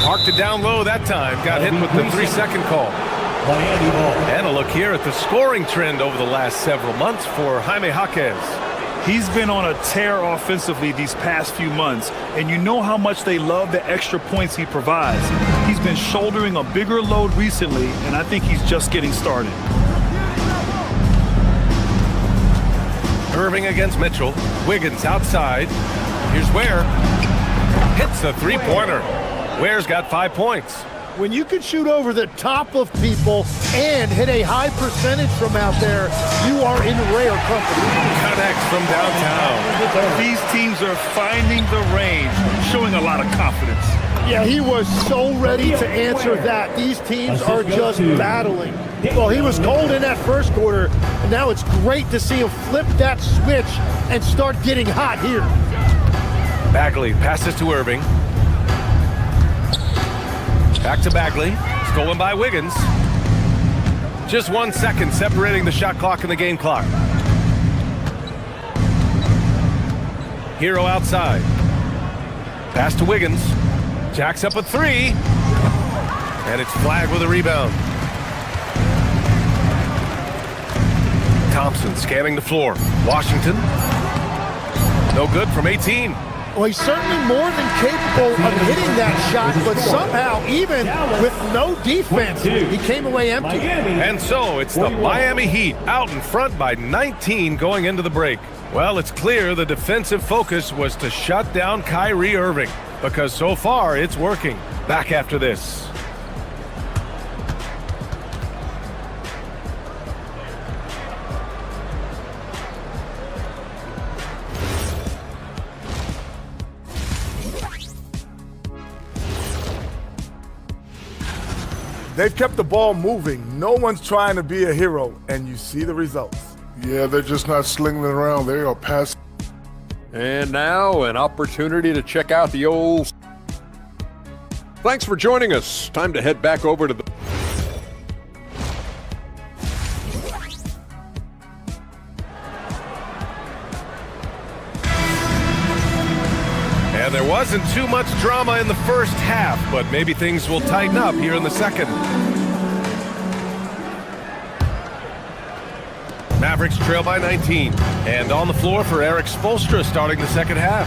Parked it down low that time. Got hit with the 3-second call. Miami ball. And a look here at the scoring trend over the last several months for Jaime Jaquez. He's been on a tear offensively these past few months, and you know how much they love the extra points he provides. He's been shouldering a bigger load recently, and I think he's just getting started. Irving against Mitchell. Wiggins outside. Here's Ware. Hits a three-pointer. Ware's got 5 points. When you can shoot over the top of people and hit a high percentage from out there, you are in rare company. Connects from downtown. These teams are finding the range, showing a lot of confidence. Yeah, he was so ready to answer that. These teams are just battling. Well, he was cold in that first quarter, and now it's great to see him flip that switch and start getting hot here. Bagley passes to Irving. Back to Bagley. Stolen by Wiggins. Just 1 second separating the shot clock and the game clock. Hero outside. Pass to Wiggins. Jacks up a three. And it's flagged with a rebound. Thompson scanning the floor. Washington. No good from 18. Well, he's certainly more than capable of hitting that shot, but somehow, even with no defense, he came away empty. And so it's the Miami Heat out in front by 19 going into the break. Well, it's clear the defensive focus was to shut down Kyrie Irving, because so far it's working. Back after this. They've kept the ball moving. No one's trying to be a hero, and you see the results. Yeah, they're just not slinging it around. They are passing. And now an opportunity to check out the old... Thanks for joining us. Time to head back over to the... And there wasn't too much drama in the first half, but maybe things will tighten up here in the second. Mavericks trail by 19. And on the floor for Eric Spoelstra starting the second half.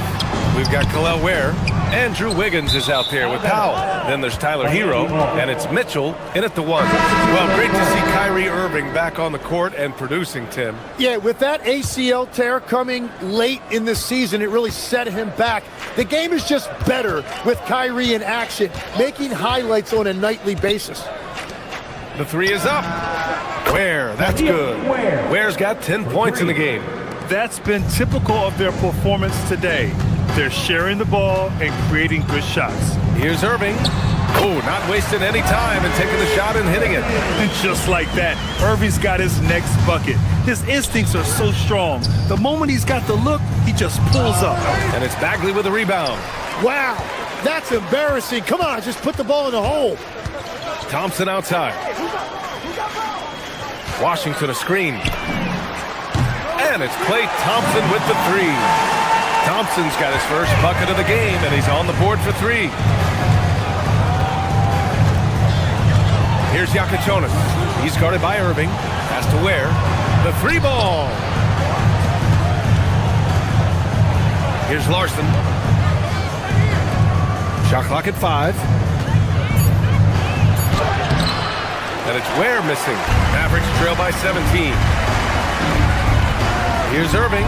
We've got Kel'el Ware. Andrew Wiggins is out there with Powell. Then there's Tyler Hero, and it's Mitchell in at the one. Well, great to see Kyrie Irving back on the court and producing, Tim. Yeah, with that ACL tear coming late in the season, it really set him back. The game is just better with Kyrie in action, making highlights on a nightly basis. The three is up. Ware, that's good. Ware's got 10 points in the game. That's been typical of their performance today. They're sharing the ball and creating good shots. Here's Irving. Oh, not wasting any time and taking the shot and hitting it. And just like that, Irving's got his next bucket. His instincts are so strong. The moment he's got the look, he just pulls up. And it's Bagley with a rebound. Wow, that's embarrassing. Come on, just put the ball in the hole. Thompson outside. Washington a screen. And it's Klay Thompson with the three. Thompson's got his first bucket of the game, and he's on the board for three. Here's Yakachonis. He's guarded by Irving. Pass to Ware. The three ball. Here's Larson. Shot clock at 5. And it's Ware missing. Mavericks trail by 17. Here's Irving.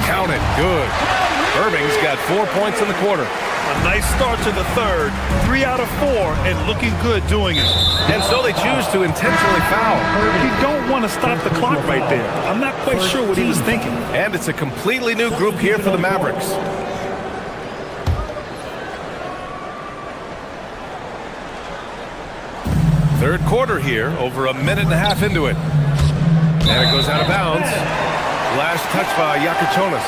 Count it. Good. Irving's got 4 points in the quarter. A nice start to the third. 3 out of 4 and looking good doing it. And so they choose to intentionally foul. You don't want to stop the clock right there. I'm not quite sure what he was thinking. And it's a completely new group here for the Mavericks. Third quarter here, over a minute and a half into it. And it goes out of bounds. Last touch by Yakachonis.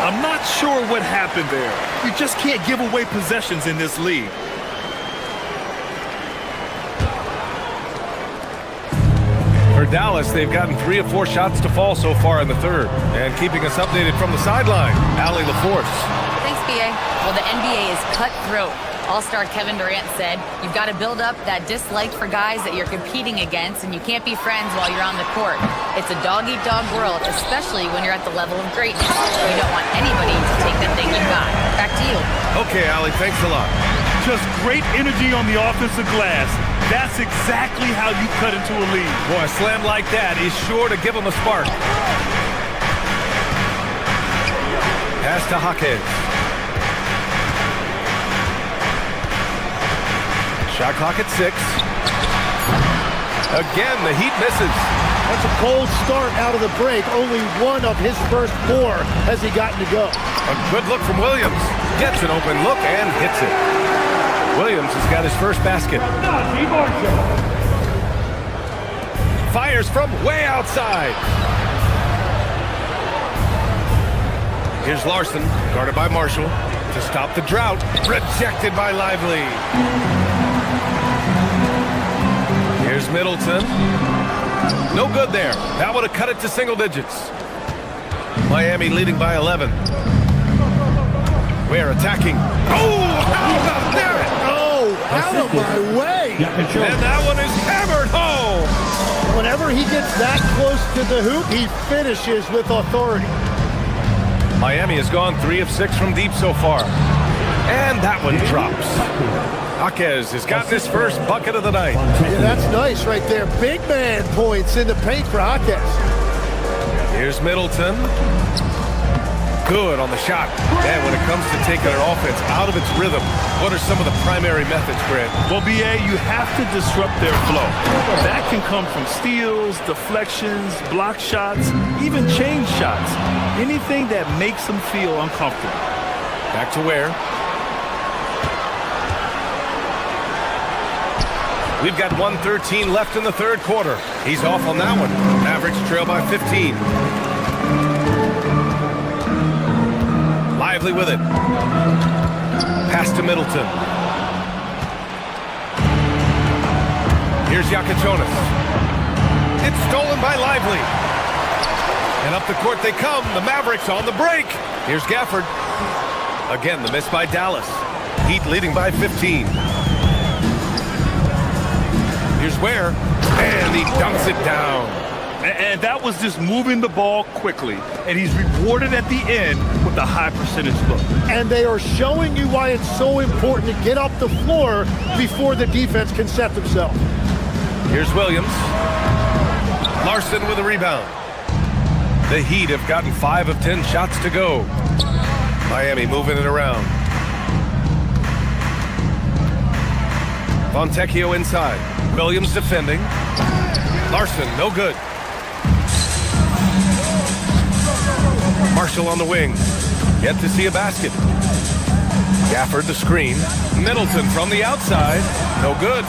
I'm not sure what happened there. You just can't give away possessions in this league. For Dallas, they've gotten 3 of 4 shots to fall so far in the third. And keeping us updated from the sideline, Allie LaForce. Thanks, BA. Well, the NBA is cutthroat. All-star Kevin Durant said, "You've got to build up that dislike for guys that you're competing against, and you can't be friends while you're on the court. It's a dog-eat-dog world, especially when you're at the level of greatness. You don't want anybody to take the thing you've got." Back to you. Okay, Allie, thanks a lot. Just great energy on the offensive glass. That's exactly how you cut into a lead. Boy, a slam like that is sure to give him a spark. Pass to Jaquez. Shot clock at 6. Again, the Heat misses. That's a cold start out of the break. Only one of his first 4 has he gotten to go. A good look from Williams. Gets an open look and hits it. Williams has got his first basket. Fires from way outside. Here's Larson, guarded by Marshall, to stop the drought. Rejected by Lively. Here's Middleton. No good there. That would have cut it to single digits. Miami leading by 11. We're attacking. Oh, how about that? Oh, out of my way. And that one is hammered home. Whenever he gets that close to the hoop, he finishes with authority. Miami has gone 3 of 6 from deep so far. And that one drops. Jaquez has got his first bucket of the night. Yeah, that's nice right there. Big man points in the paint for Jaquez. Here's Middleton. Good on the shot. And when it comes to taking an offense out of its rhythm, what are some of the primary methods, Grant? Well, BA, you have to disrupt their flow. That can come from steals, deflections, block shots, even change shots. Anything that makes them feel uncomfortable. Back to Ware. We've got 1:13 left in the third quarter. He's off on that one. Mavericks trail by 15. Lively with it. Pass to Middleton. Here's Yakachonis. It's stolen by Lively. And up the court they come. The Mavericks on the break. Here's Gafford. Again, the miss by Dallas. Heat leading by 15. Here's Ware. And he dunks it down. And that was just moving the ball quickly. And he's rewarded at the end with a high percentage look. And they are showing you why it's so important to get up the floor before the defense can set themselves. Here's Williams. Larson with a rebound. The Heat have gotten 5 of 10 shots to go. Miami moving it around. Fontecchio inside. Williams defending. Larson, no good. Marshall on the wing. Yet to see a basket. Gafford the screen. Middleton from the outside. No good.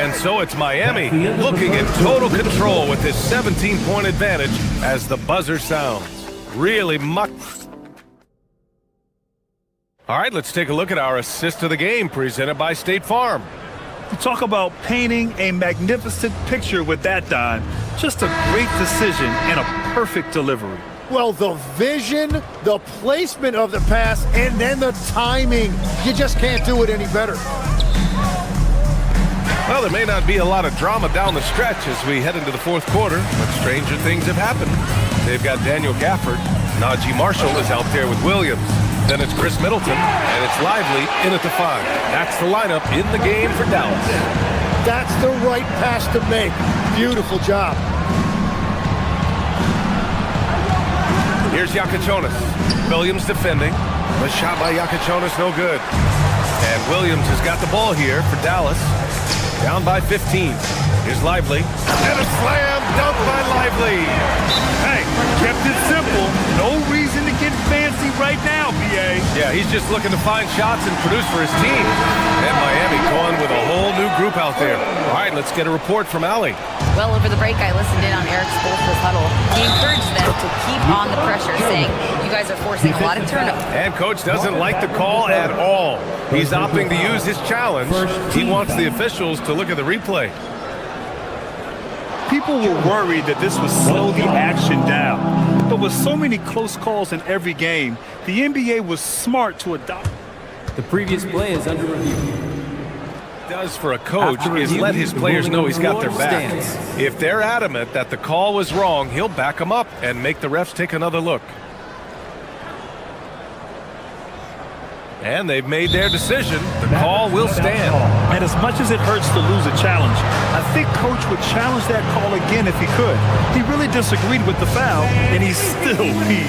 And so it's Miami looking in total control with this 17-point advantage as the buzzer sounds. Really much. All right, let's take a look at our assist of the game presented by State Farm. You talk about painting a magnificent picture with that dime. Just a great decision and a perfect delivery. Well, the vision, the placement of the pass, and then the timing. You just can't do it any better. Well, there may not be a lot of drama down the stretch as we head into the fourth quarter, but stranger things have happened. They've got Daniel Gafford. Najee Marshall is out there with Williams. Then it's Chris Middleton, and it's Lively in at the 5. That's the lineup in the game for Dallas. That's the right pass to make. Beautiful job. Here's Yakachonis. Williams defending. The shot by Yakachonis, no good. And Williams has got the ball here for Dallas. Down by 15. Here's Lively. And a slam dunk by Lively. Hey, kept it simple. No reason to get fancy right now, BA. Yeah, he's just looking to find shots and produce for his team. And Miami going with a whole new group out there. All right, let's get a report from Allie. Well, over the break, I listened in on Eric Spoelstra's huddle. He encouraged them to keep on the pressure, saying, "You guys are forcing a lot of turnovers." And Coach doesn't like the call at all. He's opting to use his challenge. He wants the officials to look at the replay. People were worried that this would slow the action down. The But with so many close calls in every game, the NBA was smart to adopt. The previous play is under review. Does for a coach is let his players know he's got their back. If they're adamant that the call was wrong, he'll back them up and make the refs take another look. And they've made their decision. The call will stand. And as much as it hurts to lose a challenge, I think Coach would challenge that call again if he could. He really disagreed with the foul, and he's still peeved.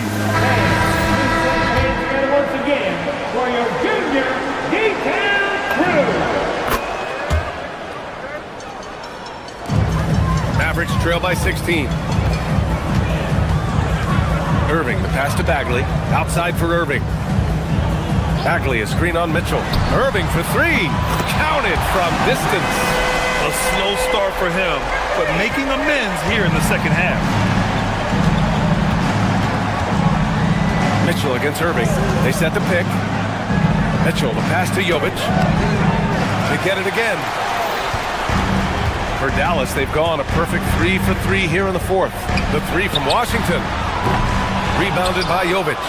And once again, for your junior detail crew. Mavericks trail by 16. Irving, the pass to Bagley. Outside for Irving. Bagley, a screen on Mitchell. Irving for three. Counted from distance. A slow start for him, but making amends here in the second half. Mitchell against Irving. They set the pick. Mitchell, the pass to Jovic. They get it again. For Dallas, they've gone a perfect 3 for 3 here in the fourth. The three from Washington. Rebounded by Jovic.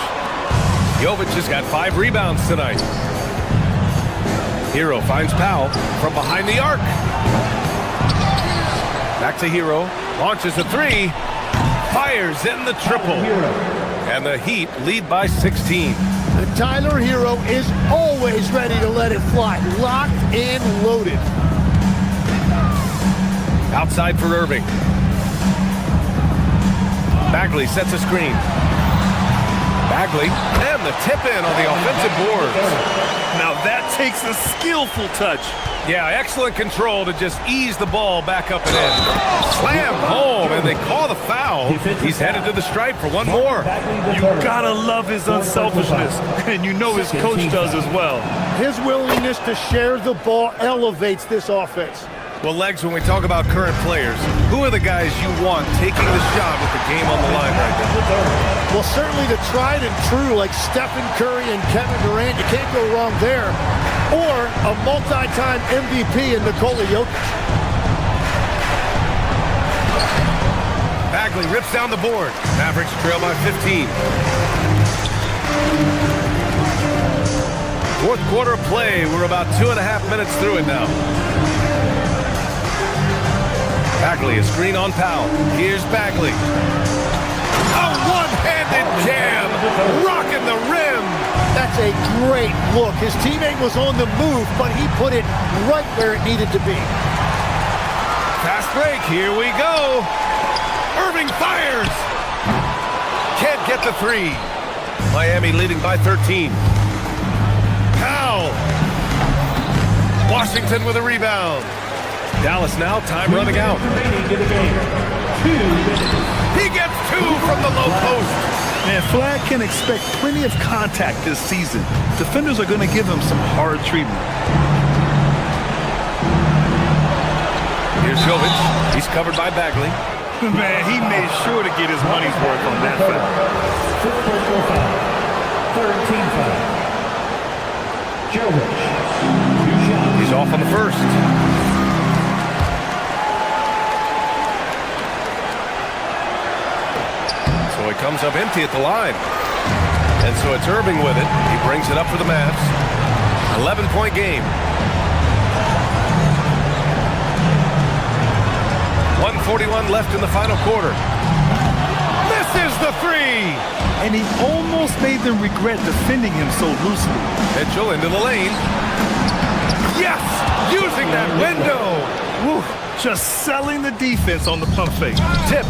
Jovic has got 5 rebounds tonight. Hero finds Powell from behind the arc. Back to Hero. Launches a three. Fires in the triple. And the Heat lead by 16. And Tyler Hero is always ready to let it fly. Locked and loaded. Outside for Irving. Bagley sets a screen. Bagley, and the tip-in on the offensive board. Now that takes a skillful touch. Yeah, excellent control to just ease the ball back up and in. Slam home, and they call the foul. He's headed to the stripe for one more. You gotta love his unselfishness, and you know his coach does as well. His willingness to share the ball elevates this offense. Well, Legs, when we talk about current players, who are the guys you want taking the shot with the game on the line right now? Well, certainly the tried and true like Stephen Curry and Kevin Durant. You can't go wrong there. Or a multi-time MVP in Nikola Jokic. Bagley rips down the board. Mavericks trail by 15. Fourth quarter of play. We're about 2.5 minutes through it now. Bagley, a screen on Powell. Here's Bagley. A one-handed jam, rocking the rim. That's a great look. His teammate was on the move, but he put it right where it needed to be. Fast break, here we go. Irving fires. Can't get the three. Miami leading by 13. Powell. Washington with a rebound. Dallas now, time running out. He gets 2 from the low post. Man, Flag can expect plenty of contact this season. Defenders are going to give him some hard treatment. Here's Jovic. He's covered by Bagley. Man, he made sure to get his money's worth on that foul. Third team foul. Jovic. He's off on the first. So he comes up empty at the line. And so it's Irving with it. He brings it up for the Mavs. 11-point game. 1:41 left in the final quarter. Misses the three! And he almost made them regret defending him so loosely. Mitchell into the lane. Yes! Using that window! Woo, just selling the defense on the pump fake. Tipped.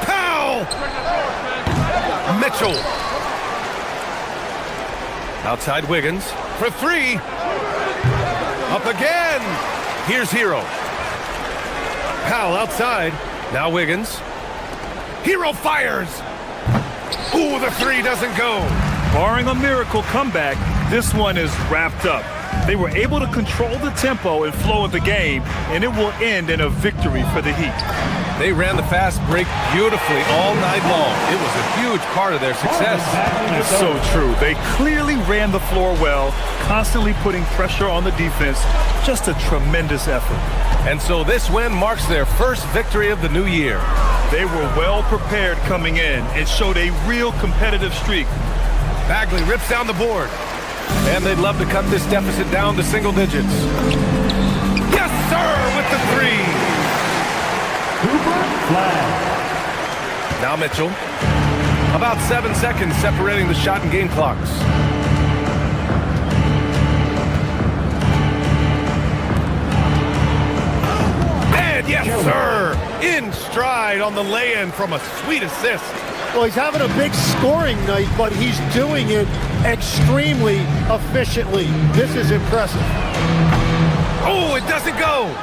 Powell! Mitchell. Outside Wiggins for three. Up again. Here's Hero. Powell outside. Now Wiggins. Hero fires. Ooh, the three doesn't go. Barring a miracle comeback, this one is wrapped up. They were able to control the tempo and flow of the game, and it will end in a victory for the Heat. They ran the fast break beautifully all night long. It was a huge part of their success. It's so true. They clearly ran the floor well, constantly putting pressure on the defense. Just a tremendous effort. And so this win marks their first victory of the new year. They were well prepared coming in and showed a real competitive streak. Bagley rips down the board. And they'd love to cut this deficit down to single digits. Yes, sir, with the three. Now Mitchell. About 7 seconds separating the shot and game clocks. And yes, sir, in stride on the lay-in from a sweet assist. Well, he's having a big scoring night, but he's doing it extremely efficiently. This is impressive. Oh, it doesn't go.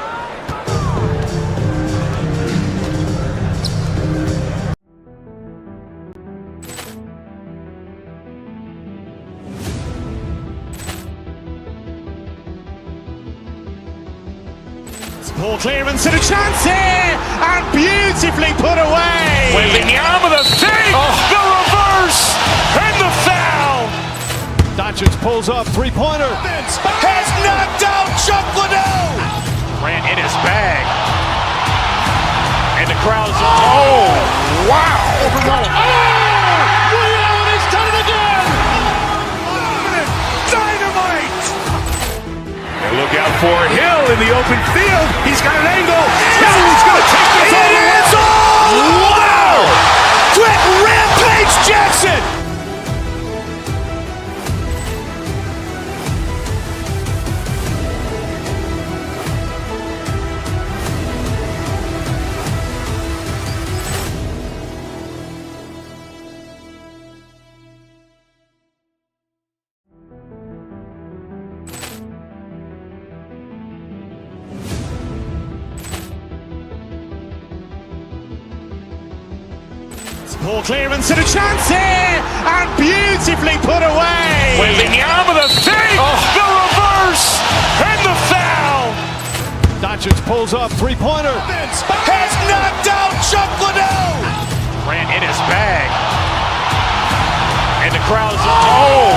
Ball clearance and a chance here, and beautifully put away. Wembanyama the thing, the reverse, and the foul. Doncic pulls up, three-pointer. Has knocked out Chuck Liddell. Ran in his bag, and the crowd's oh wow! Overrun. Ray Allen has done it again. Dynamite! Look out for Hill in the open field. He's got an angle. Hill is going to take this all the way. Wow! Quick Rampage Jackson! Ball clearance and a chance here, and beautifully put away. Wembanyama the thing, the reverse, and the foul. Doncic pulls up, three-pointer. Has knocked out Chuck Liddell. Ran in his bag, and the crowd's oh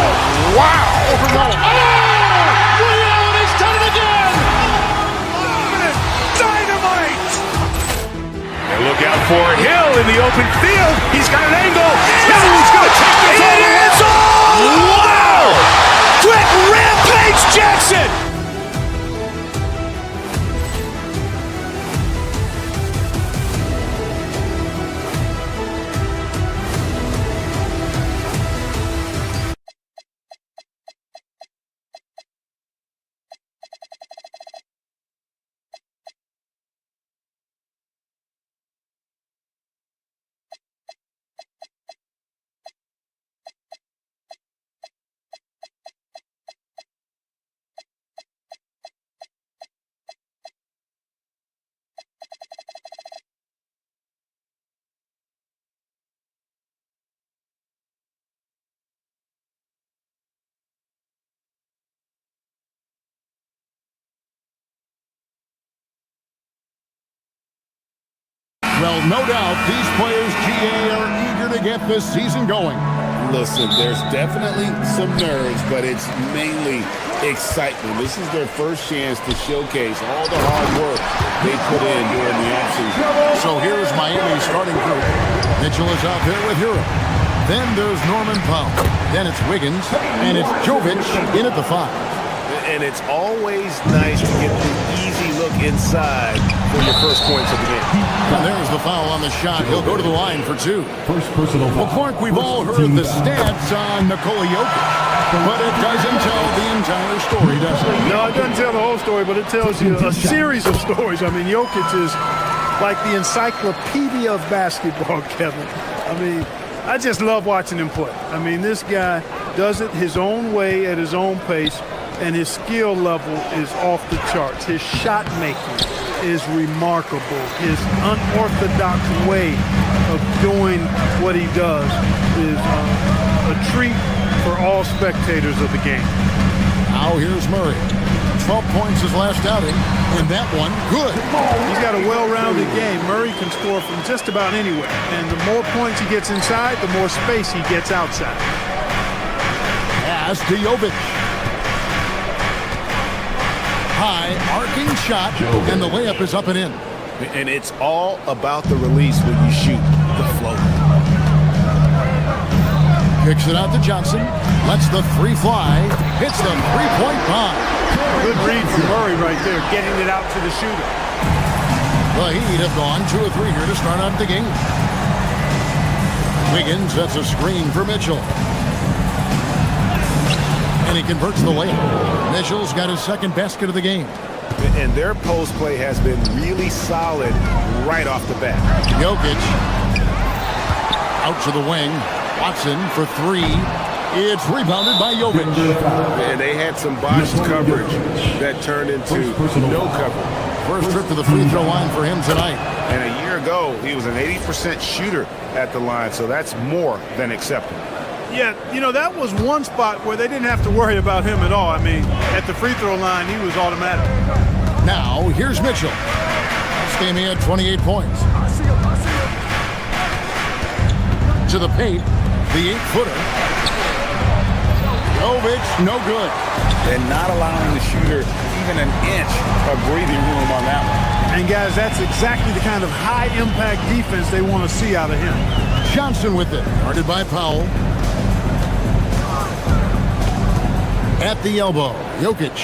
wow! Overrun. Ray Allen has done it again. Dynamite! And look out for Hill in the open field. He's got an angle. Hill is going to take this all the way. Wow! Quick Rampage Jackson! Well, no doubt these players, GA, are eager to get this season going. Listen, there's definitely some nerves, but it's mainly excitement. This is their first chance to showcase all the hard work they put in during the offseason. So here's Miami's starting group. Mitchell is out there with Hero. Then there's Norman Powell. Then it's Wiggins. And it's Jovic in at the 5. And it's always nice to get the easy look inside for your first points of the game. And there's the foul on the shot. He'll go to the line for 2. First personal foul. Well, Clark, we've all heard the stats on Nikola Jokic, but it doesn't tell the entire story, does it? No, it doesn't tell the whole story, but it tells you a series of stories. I mean, Jokic is like the encyclopedia of basketball, Kevin. I mean, I just love watching him play. I mean, this guy does it his own way at his own pace, and his skill level is off the charts. His shot making is remarkable. His unorthodox way of doing what he does is a treat for all spectators of the game. Now here's Murray. 12 points his last outing, and that one, good. He's got a well-rounded game. Murray can score from just about anywhere, and the more points he gets inside, the more space he gets outside. Pass to Jovic. High, arcing shot, and the layup is up and in. And it's all about the release when you shoot the float. Kicks it out to Johnson. Lets the three fly. Hits the three-point bomb. Good read from Murray right there, getting it out to the shooter. The Heat have gone 2 of 3 here to start out the game. Wiggins sets a screen for Mitchell. And he converts the layup. Mitchell's got his second basket of the game. And their post play has been really solid right off the bat. Jokic out to the wing. Watson for 3. It's rebounded by Jovic. And they had some botched coverage that turned into no coverage. First trip to the free throw line for him tonight. And a year ago, he was an 80% shooter at the line, so that's more than acceptable. Yeah, you know, that was one spot where they didn't have to worry about him at all. I mean, at the free throw line, he was automatic. Now, here's Mitchell. This game he had 28 points. To the paint, the 8-footer. Jovic, no good. And not allowing the shooter even an inch of breathing room on that one. And guys, that's exactly the kind of high-impact defense they want to see out of him. Johnson with it, guarded by Powell. At the elbow, Jokic,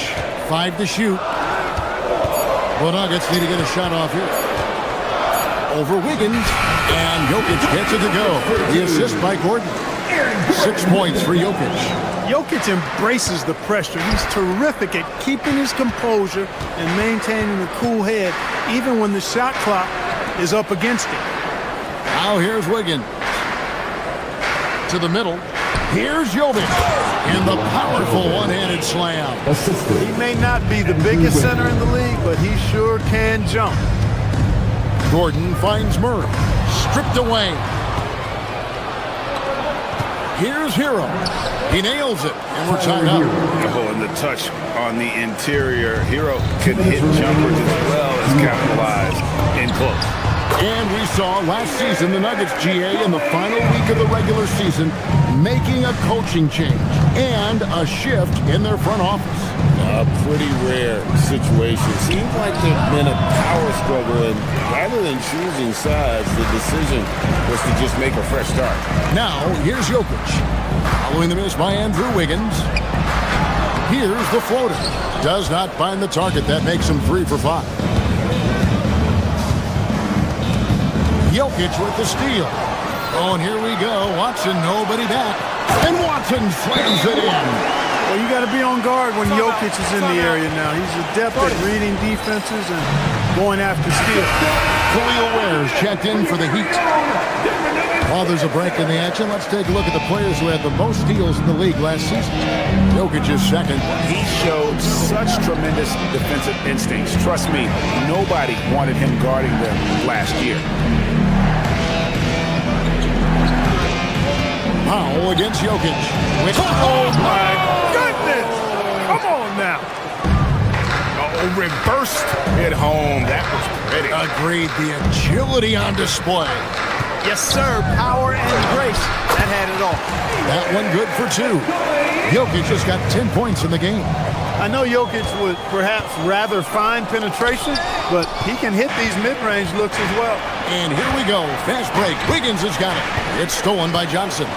5 to shoot. The Nuggets need to get a shot off here. Over Wiggins, and Jokic gets it to go. The assist by Gordon. 6 points for Jokic. Jokic embraces the pressure. He's terrific at keeping his composure and maintaining a cool head, even when the shot clock is up against him. Now here's Wiggins. To the middle. Here's Jovic. And the powerful one-handed slam. He may not be the biggest center in the league, but he sure can jump. Gordon finds Murray. Stripped away. Here's Hero. He nails it, and we're tied up. Oh, and the touch on the interior. Hero can hit jumpers as well as capitalize in close. And we saw last season the Nuggets, GA, in the final week of the regular season, making a coaching change and a shift in their front office. A pretty rare situation. Seems like there's been a power struggle, and rather than choosing sides, the decision was to just make a fresh start. Now, here's Jokic. Following the miss by Andrew Wiggins. Here's the floater. Does not find the target. That makes him 3 for 5. Jokic with the steal. Oh, and here we go. Watson, nobody back. And Watson slams it in. Well, you got to be on guard when Jokic is in the area now. He's adept at reading defenses and going after steals. Khalil Ware's checked in for the Heat. While there's a break in the action, let's take a look at the players who had the most steals in the league last season. Jokic is second. He showed such tremendous defensive instincts. Trust me, nobody wanted him guarding them last year. Powell against Jokic. Oh, my goodness! Come on now. Oh, reversed it home. That was pretty. Agreed. The agility on display. Yes, sir. Power and grace. That had it all. That one good for 2. Jokic just got 10 points in the game. I know Jokic would perhaps rather find penetration, but he can hit these mid-range looks as well. And here we go. Fast break. Wiggins has got it. It's stolen by Johnson.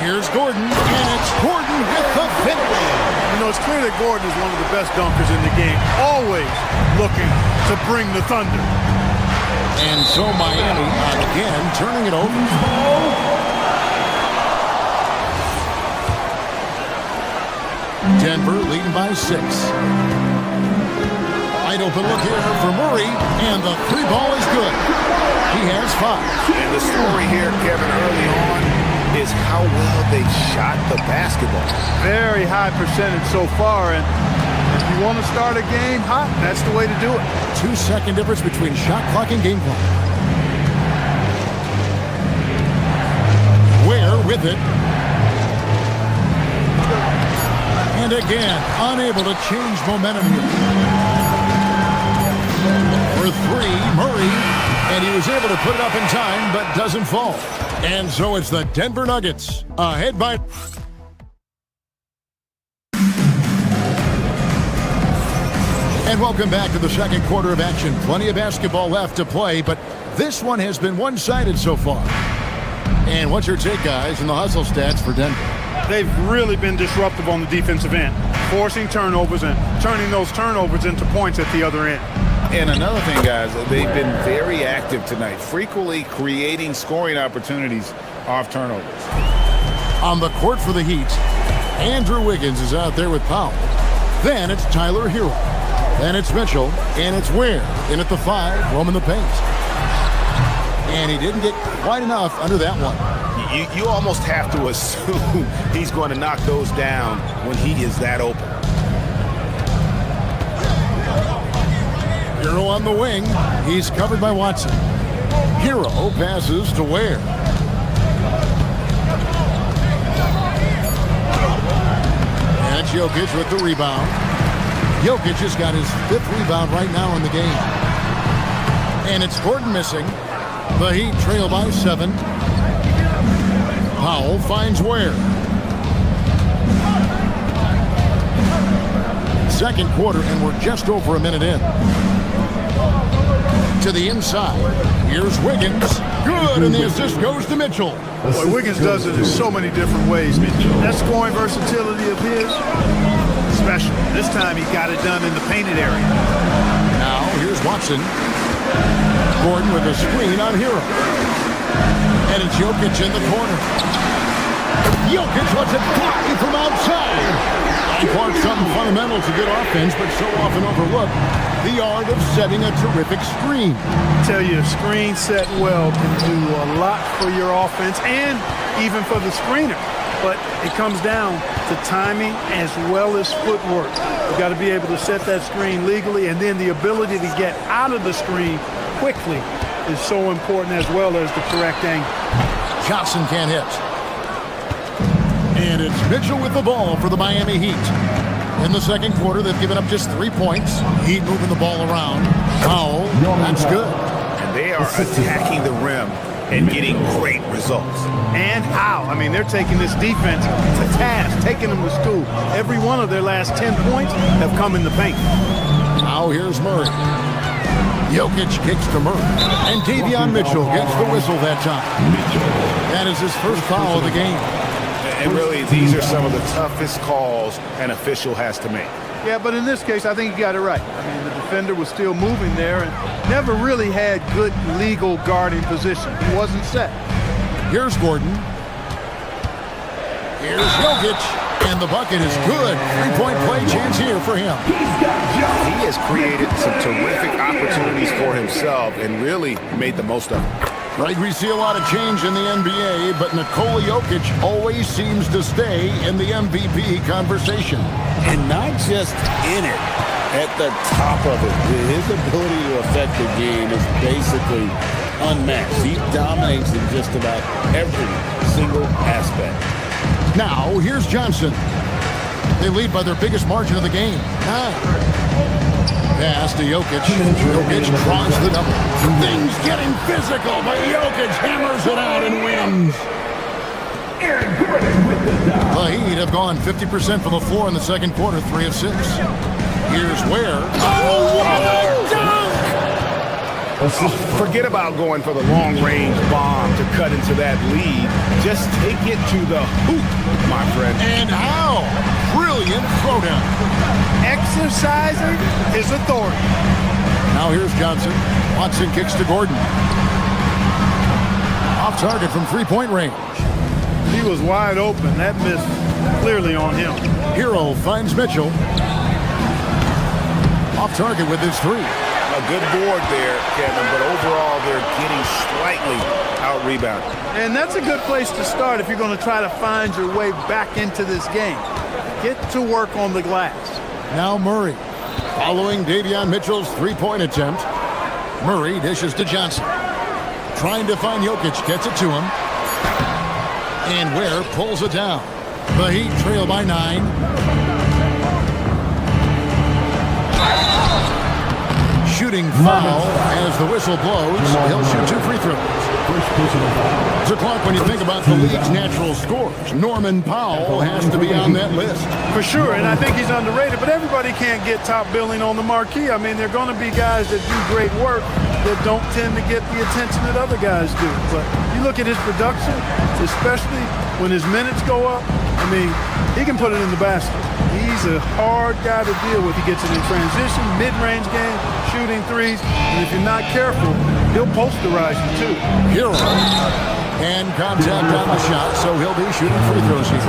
Here's Gordon, and it's Gordon with the finish. You know, it's clear that Gordon is one of the best dunkers in the game, always looking to bring the thunder. And so Miami, again, turning it over. Denver leading by 6. Wide open look here for Murray, and the 3 ball is good. He has 5. And the story here, Kevin, early on, is how well they shot the basketball. Very high percentage so far, and if you want to start a game hot, that's the way to do it. 2-second difference between shot clock and game clock. Ware with it. And again, unable to change momentum here. For three, Murray. And he was able to put it up in time, but doesn't fall. And so it's the Denver Nuggets ahead by... And welcome back to the second quarter of action. Plenty of basketball left to play, but this one has been one-sided so far. And what's your take, guys, in the hustle stats for Denver? They've really been disruptive on the defensive end, forcing turnovers and turning those turnovers into points at the other end. And another thing, guys, they've been very active tonight, frequently creating scoring opportunities off turnovers. On the court for the Heat, Andrew Wiggins is out there with Powell. Then it's Tyler Hero. Then it's Mitchell, and it's Ware in at the 5, roaming the paint. And he didn't get quite enough under that one. You almost have to assume he's going to knock those down when he is that open. Hero on the wing. He's covered by Watson. Hero passes to Ware. And it's Jokic with the rebound. Jokic has got his 5th rebound right now in the game. And it's Gordon missing. The Heat trail by 7. Powell finds Ware. Second quarter, and we're just over a minute in. To the inside. Here's Wiggins. Good, and the assist goes to Mitchell. Boy, Wiggins does it in so many different ways. That scoring versatility of his, special. This time he got it done in the painted area. Now, here's Watson. Gordon with a screen on Hero. And it's Jokic in the corner. Jokic lets it fly from outside. And Clark, something fundamental to good offense, but so often overlooked. The art of setting a terrific screen. I tell you, a screen set well can do a lot for your offense and even for the screener. But it comes down to timing as well as footwork. You've got to be able to set that screen legally, and then the ability to get out of the screen quickly is so important, as well as the correct angle. Johnson can't hit. And it's Mitchell with the ball for the Miami Heat. In the second quarter, they've given up just 3 points. Heat moving the ball around. Powell, that's good. And they are attacking the rim and getting great results. And how? I mean, they're taking this defense to task, taking them to school. Every one of their last 10 points have come in the paint. Now here's Murray. Jokic kicks to Murray. And Davion Mitchell gets the whistle that time. That is his first foul of the game. And really, these are some of the toughest calls an official has to make. Yeah, but in this case, I think he got it right. I mean, the defender was still moving there and never really had good legal guarding position. He wasn't set. Here's Gordon. Here's Jokic. And the bucket is good. 3-point play chance here for him. He has created some terrific opportunities for himself and really made the most of them. Right, we see a lot of change in the NBA, but Nikola Jokic always seems to stay in the MVP conversation. And not just in it, at the top of it. His ability to affect the game is basically unmatched. He dominates in just about every single aspect. Now, here's Johnson. They lead by their biggest margin of the game, 9. Pass to Jokic. Jokic draws the double. Things getting physical, but Jokic hammers it out and wins. The Heat have gone 50% from the floor in the second quarter, 3 of 6. Here's Ware. Oh, what a dunk! Forget about going for the long-range bomb to cut into that lead. Just take it to the hoop, my friend. And how? Brilliant throwdown. Exercising his authority. Now here's Johnson. Watson kicks to Gordon. Off target from 3-point range. He was wide open. That missed clearly on him. Hero finds Mitchell. Off target with his 3. A good board there, Kevin, but overall they're getting slightly out-rebounded. And that's a good place to start if you're going to try to find your way back into this game. Get to work on the glass. Now Murray, following Davion Mitchell's 3-point attempt. Murray dishes to Johnson. Trying to find Jokic, gets it to him. And Ware pulls it down. The Heat trail by 9. shooting foul as the whistle blows. He'll shoot 2 free throws. So, Clark, when you think about the league's natural scores, Norman Powell has to be on that list. For sure, and I think he's underrated, but everybody can't get top billing on the marquee. I mean, there are going to be guys that do great work that don't tend to get the attention that other guys do. But you look at his production, especially when his minutes go up, I mean, he can put it in the basket. He's a hard guy to deal with. He gets it in transition, mid-range game, shooting threes, and if you're not careful, he'll posterize you too. Hero. And contact on the shot, so he'll be shooting free throws here.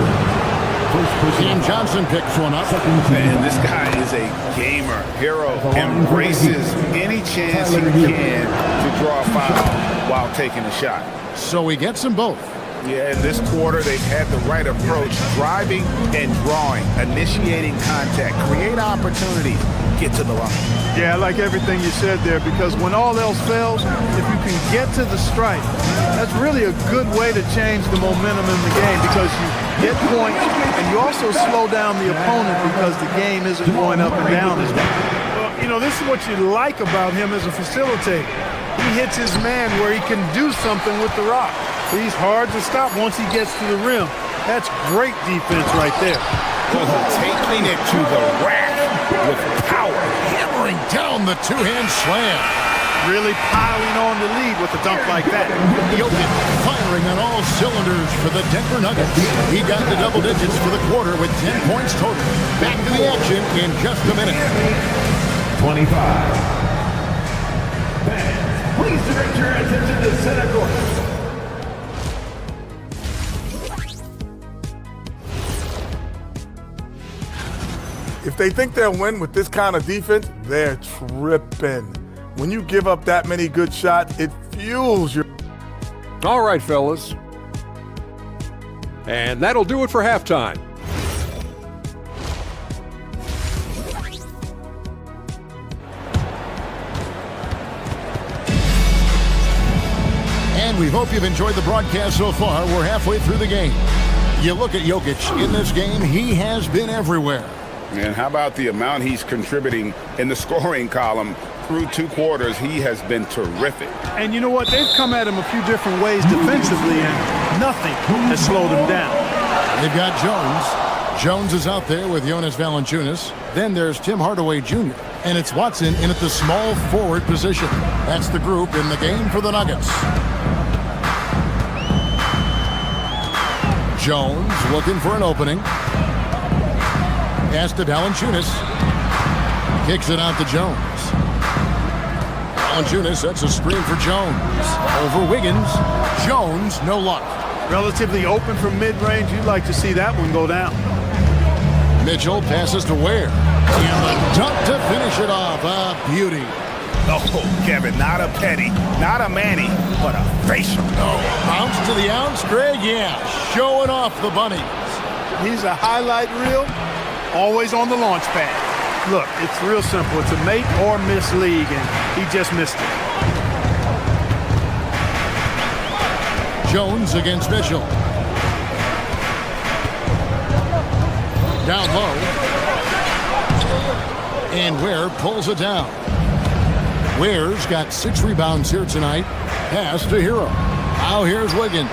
Cam Johnson picks one up. Man, this guy is a gamer. Hero embraces any chance he can to draw a foul while taking a shot. So he gets them both. Yeah, in this quarter, they've had the right approach, driving and drawing, initiating contact, create opportunities, get to the line. Yeah, I like everything you said there, because when all else fails, if you can get to the stripe, that's really a good way to change the momentum in the game, because you get points and you also slow down the opponent because the game isn't going up and down as much. Well, you know, this is what you like about him as a facilitator. He hits his man where he can do something with the rock. He's hard to stop once he gets to the rim. That's great defense right there. Taking it to the rack with power. Hammering down the two-hand slam. Really piling on the lead with a dunk like that. Jokic firing on all cylinders for the Denver Nuggets. He got the double digits for the quarter with 10 points total. Back to the action in just a minute. 25. Please direct your attention to center court. If they think they'll win with this kind of defense, they're tripping. When you give up that many good shots, it fuels your... All right, fellas. And that'll do it for halftime. And we hope you've enjoyed the broadcast so far. We're halfway through the game. You look at Jokic in this game, he has been everywhere. And how about the amount he's contributing in the scoring column? Through 2 quarters, he has been terrific. And you know what? They've come at him a few different ways defensively, and nothing has slowed him down. They've got Jones. Jones is out there with Jonas Valanciunas. Then there's Tim Hardaway Jr. And it's Watson in at the small forward position. That's the group in the game for the Nuggets. Jones looking for an opening. Pass to Valanciunas. Kicks it out to Jones. Valanciunas sets a screen for Jones. Over Wiggins. Jones, no luck. Relatively open from mid-range. You'd like to see that one go down. Mitchell passes to Ware. And the dunk to finish it off. A beauty. Oh, Kevin, not a penny, not a Manny, but a facial. Oh, bounce to the ounce, Greg. Yeah, showing off the bunny. He's a highlight reel. Always on the launch pad. Look, it's real simple. It's a make or miss league, and he just missed it. Jones against Mitchell. Down low. And Ware pulls it down. Ware's got 6 rebounds here tonight. Pass to Hero. Now here's Wiggins.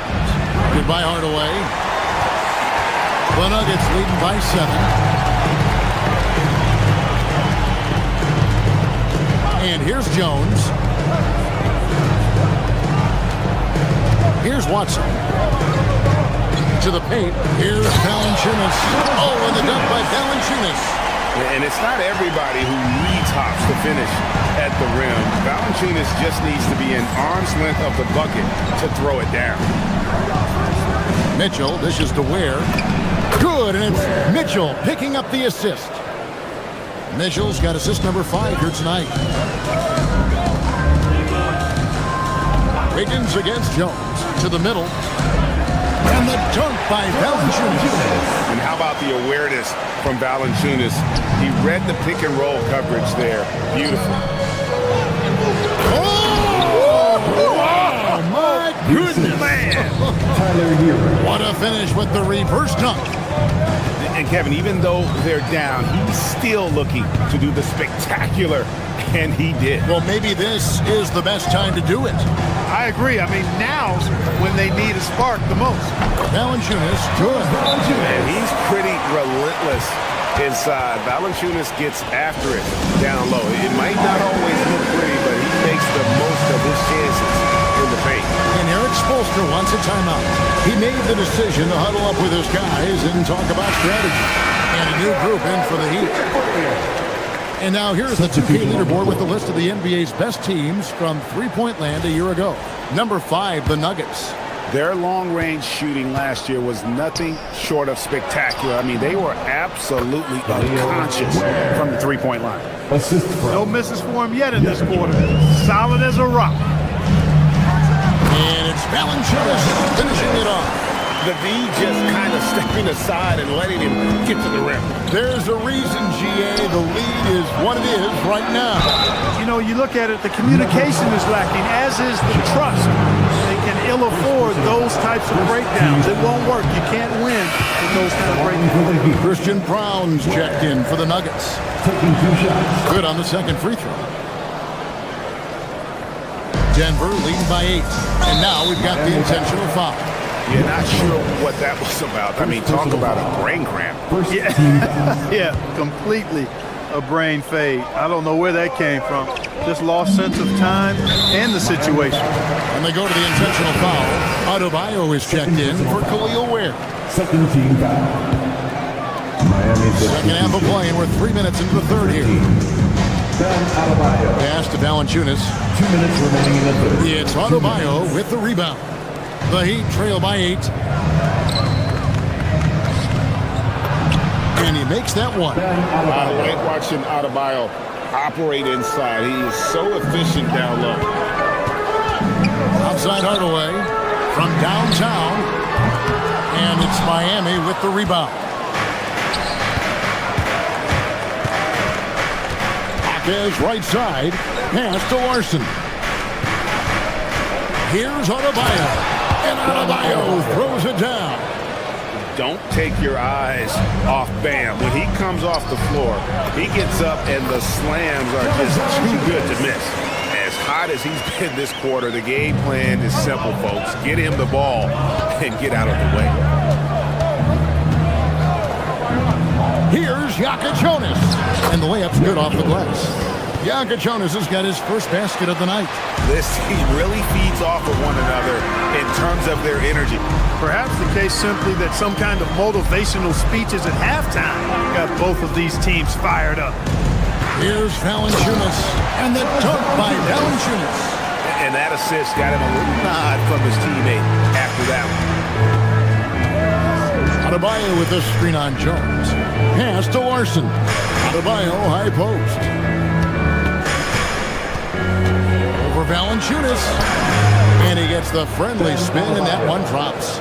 Goodbye, Hardaway. The Nuggets leading by 7. And here's Jones. Here's Watson. To the paint. Here's Valanciunas. Oh, and the dunk by Valanciunas. And it's not everybody who needs hops to finish at the rim. Valanciunas just needs to be an arm's length of the bucket to throw it down. Mitchell dishes to Ware. Good, and it's Mitchell picking up the assist. Mitchell's got assist number 5 here tonight. Wiggins against Jones. To the middle. And the dunk by Valanciunas. And how about the awareness from Valanciunas? He read the pick and roll coverage there. Beautiful. Oh, my goodness. Man. What a finish with the reverse dunk. And Kevin, even though they're down, he's still looking to do the spectacular and he did. Well, maybe this is the best time to do it. I agree. I mean, now's when they need a spark the most. Valanciunas, good. And he's pretty relentless inside. Valanciunas gets after it down low. It might not always look pretty, but he makes the most of his chances in the paint. And Eric Spoelstra wants a timeout. He made the decision to huddle up with his guys and talk about strategy. And a new group in for the Heat. And now here's the 2K leaderboard with the list of the NBA's best teams from three-point land a year ago. Number 5, the Nuggets. Their long-range shooting last year was nothing short of spectacular. I mean, they were absolutely unconscious from the three-point line. No misses for him yet in this quarter. Solid as a rock. And it's Valanciunas finishing it off. The V just kind of stepping aside and letting him get to the rim. There's a reason, GA, the lead is what it is right now. You know, you look at it, the communication is lacking, as is the trust. They can ill afford those types of breakdowns. It won't work. You can't win with those kind of breakdowns. Christian Brown's checked in for the Nuggets. Good on the second free throw. Denver leading by 8. And now we've got the intentional foul. You're not sure what that was about. I mean, talk about a brain cramp. Yeah, completely a brain fade. I don't know where that came from. Just lost sense of time and the situation. And they go to the intentional foul. Adebayo is checked in for Khalil Ware. Second team foul. Second half of play, and we're 3 minutes into the third here. Pass to Valanciunas. 2 minutes remaining in the third. It's Adebayo with the rebound. The Heat trail by 8. And he makes that one. I like watching Adebayo operate inside. He is so efficient down low. Outside Hardaway from downtown. And it's Miami with the rebound. Hawkes right side. Pass to Larson. Here's Adebayo. And Adebayo throws it down. Don't take your eyes off Bam. When he comes off the floor, he gets up and the slams are just too good to miss. As hot as he's been this quarter, the game plan is simple, folks. Get him the ball and get out of the way. Here's Jonas. And the layup's good off the glass. Jonas has got his first basket of the night. This team really feeds off of one another in terms of their energy. Perhaps the case simply that some kind of motivational speeches at halftime got both of these teams fired up. Here's Valanciunas, and the dunk by Valanciunas. And that assist got him a little nod from his teammate after that one. Adebayo with the screen on Jones. Pass to Larson. Adebayo high post. For Valanciunas, and he gets the friendly spin, and that one drops.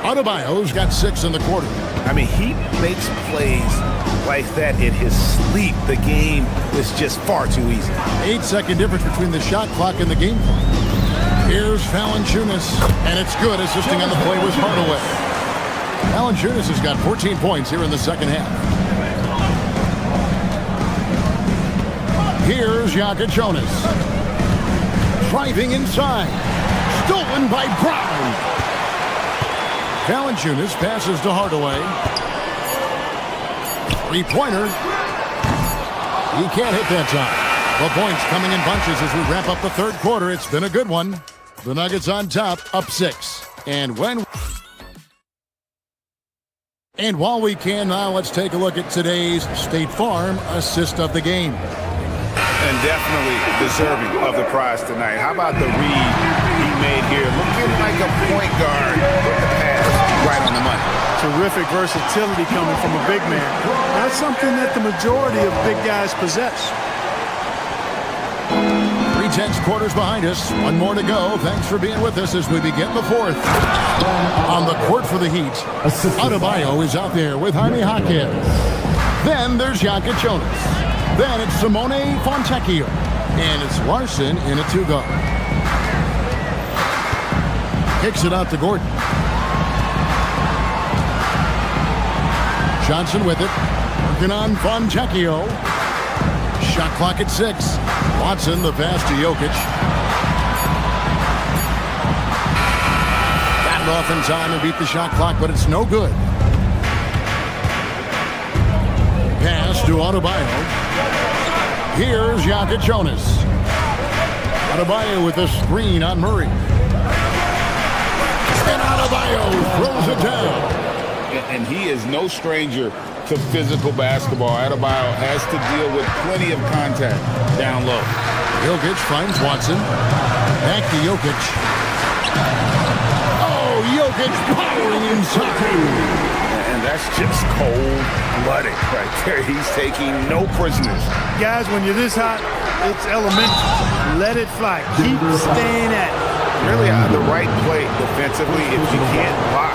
Adebayo's got 6 in the quarter. I mean, he makes plays like that in his sleep. The game is just far too easy. 8-second difference between the shot clock and the game clock. Here's Valanciunas, and it's good. Assisting on the play was Hardaway. Valanciunas has got 14 points here in the second half. Here's Jonas. Driving inside. Stolen by Brown. Valanciunas passes to Hardaway. Three-pointer. He can't hit that time. The points coming in bunches as we wrap up the third quarter. It's been a good one. The Nuggets on top, up 6. And while we can now, let's take a look at today's State Farm assist of the game. And definitely deserving of the prize tonight. How about the read he made here? Looking like a point guard with the pass right on the money. Terrific versatility coming from a big man. That's something that the majority of big guys possess. 3/10 quarters behind us. One more to go. Thanks for being with us as we begin the fourth. On the court for the Heat, Adebayo is out there with Jaime Jaquez. Then there's Jonas. Then it's Simone Fontecchio. And it's Larson in a 2-guard. Kicks it out to Gordon. Johnson with it. Working on Fontecchio. Shot clock at 6. Watson, the pass to Jokic. Batted off in time and beat the shot clock, but it's no good. Pass to Adebayo. Here's Jokic. Adebayo with a screen on Murray. And Adebayo throws it down. And he is no stranger to physical basketball. Adebayo has to deal with plenty of contact down low. Jokic finds Watson. Back to Jokic. Oh, Jokic powering inside. And that's just cold-blooded right there. He's taking no prisoners. Guys, when you're this hot, it's elementary. Let it fly. Keep staying at it. Really the right play defensively. If you can't block,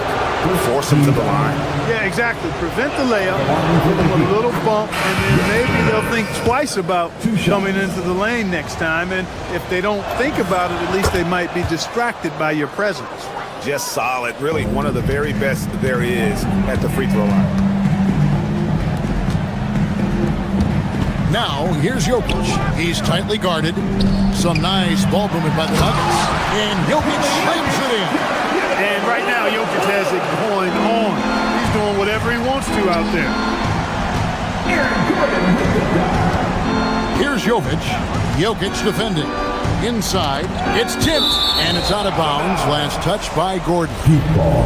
force him to the line. Yeah, exactly. Prevent the layup, give them a little bump, and then maybe they'll think twice about coming into the lane next time. And if they don't think about it, at least they might be distracted by your presence. Just solid. Really one of the very best there is at the free throw line. Now, here's Jokic. He's tightly guarded. Some nice ball movement by the Nuggets. And Jokic slams it in. And right now, Jokic has it going on. He's doing whatever he wants to out there. Here's Jokic. Jokic defending. Inside, it's tipped, and it's out of bounds. Last touch by Gordon.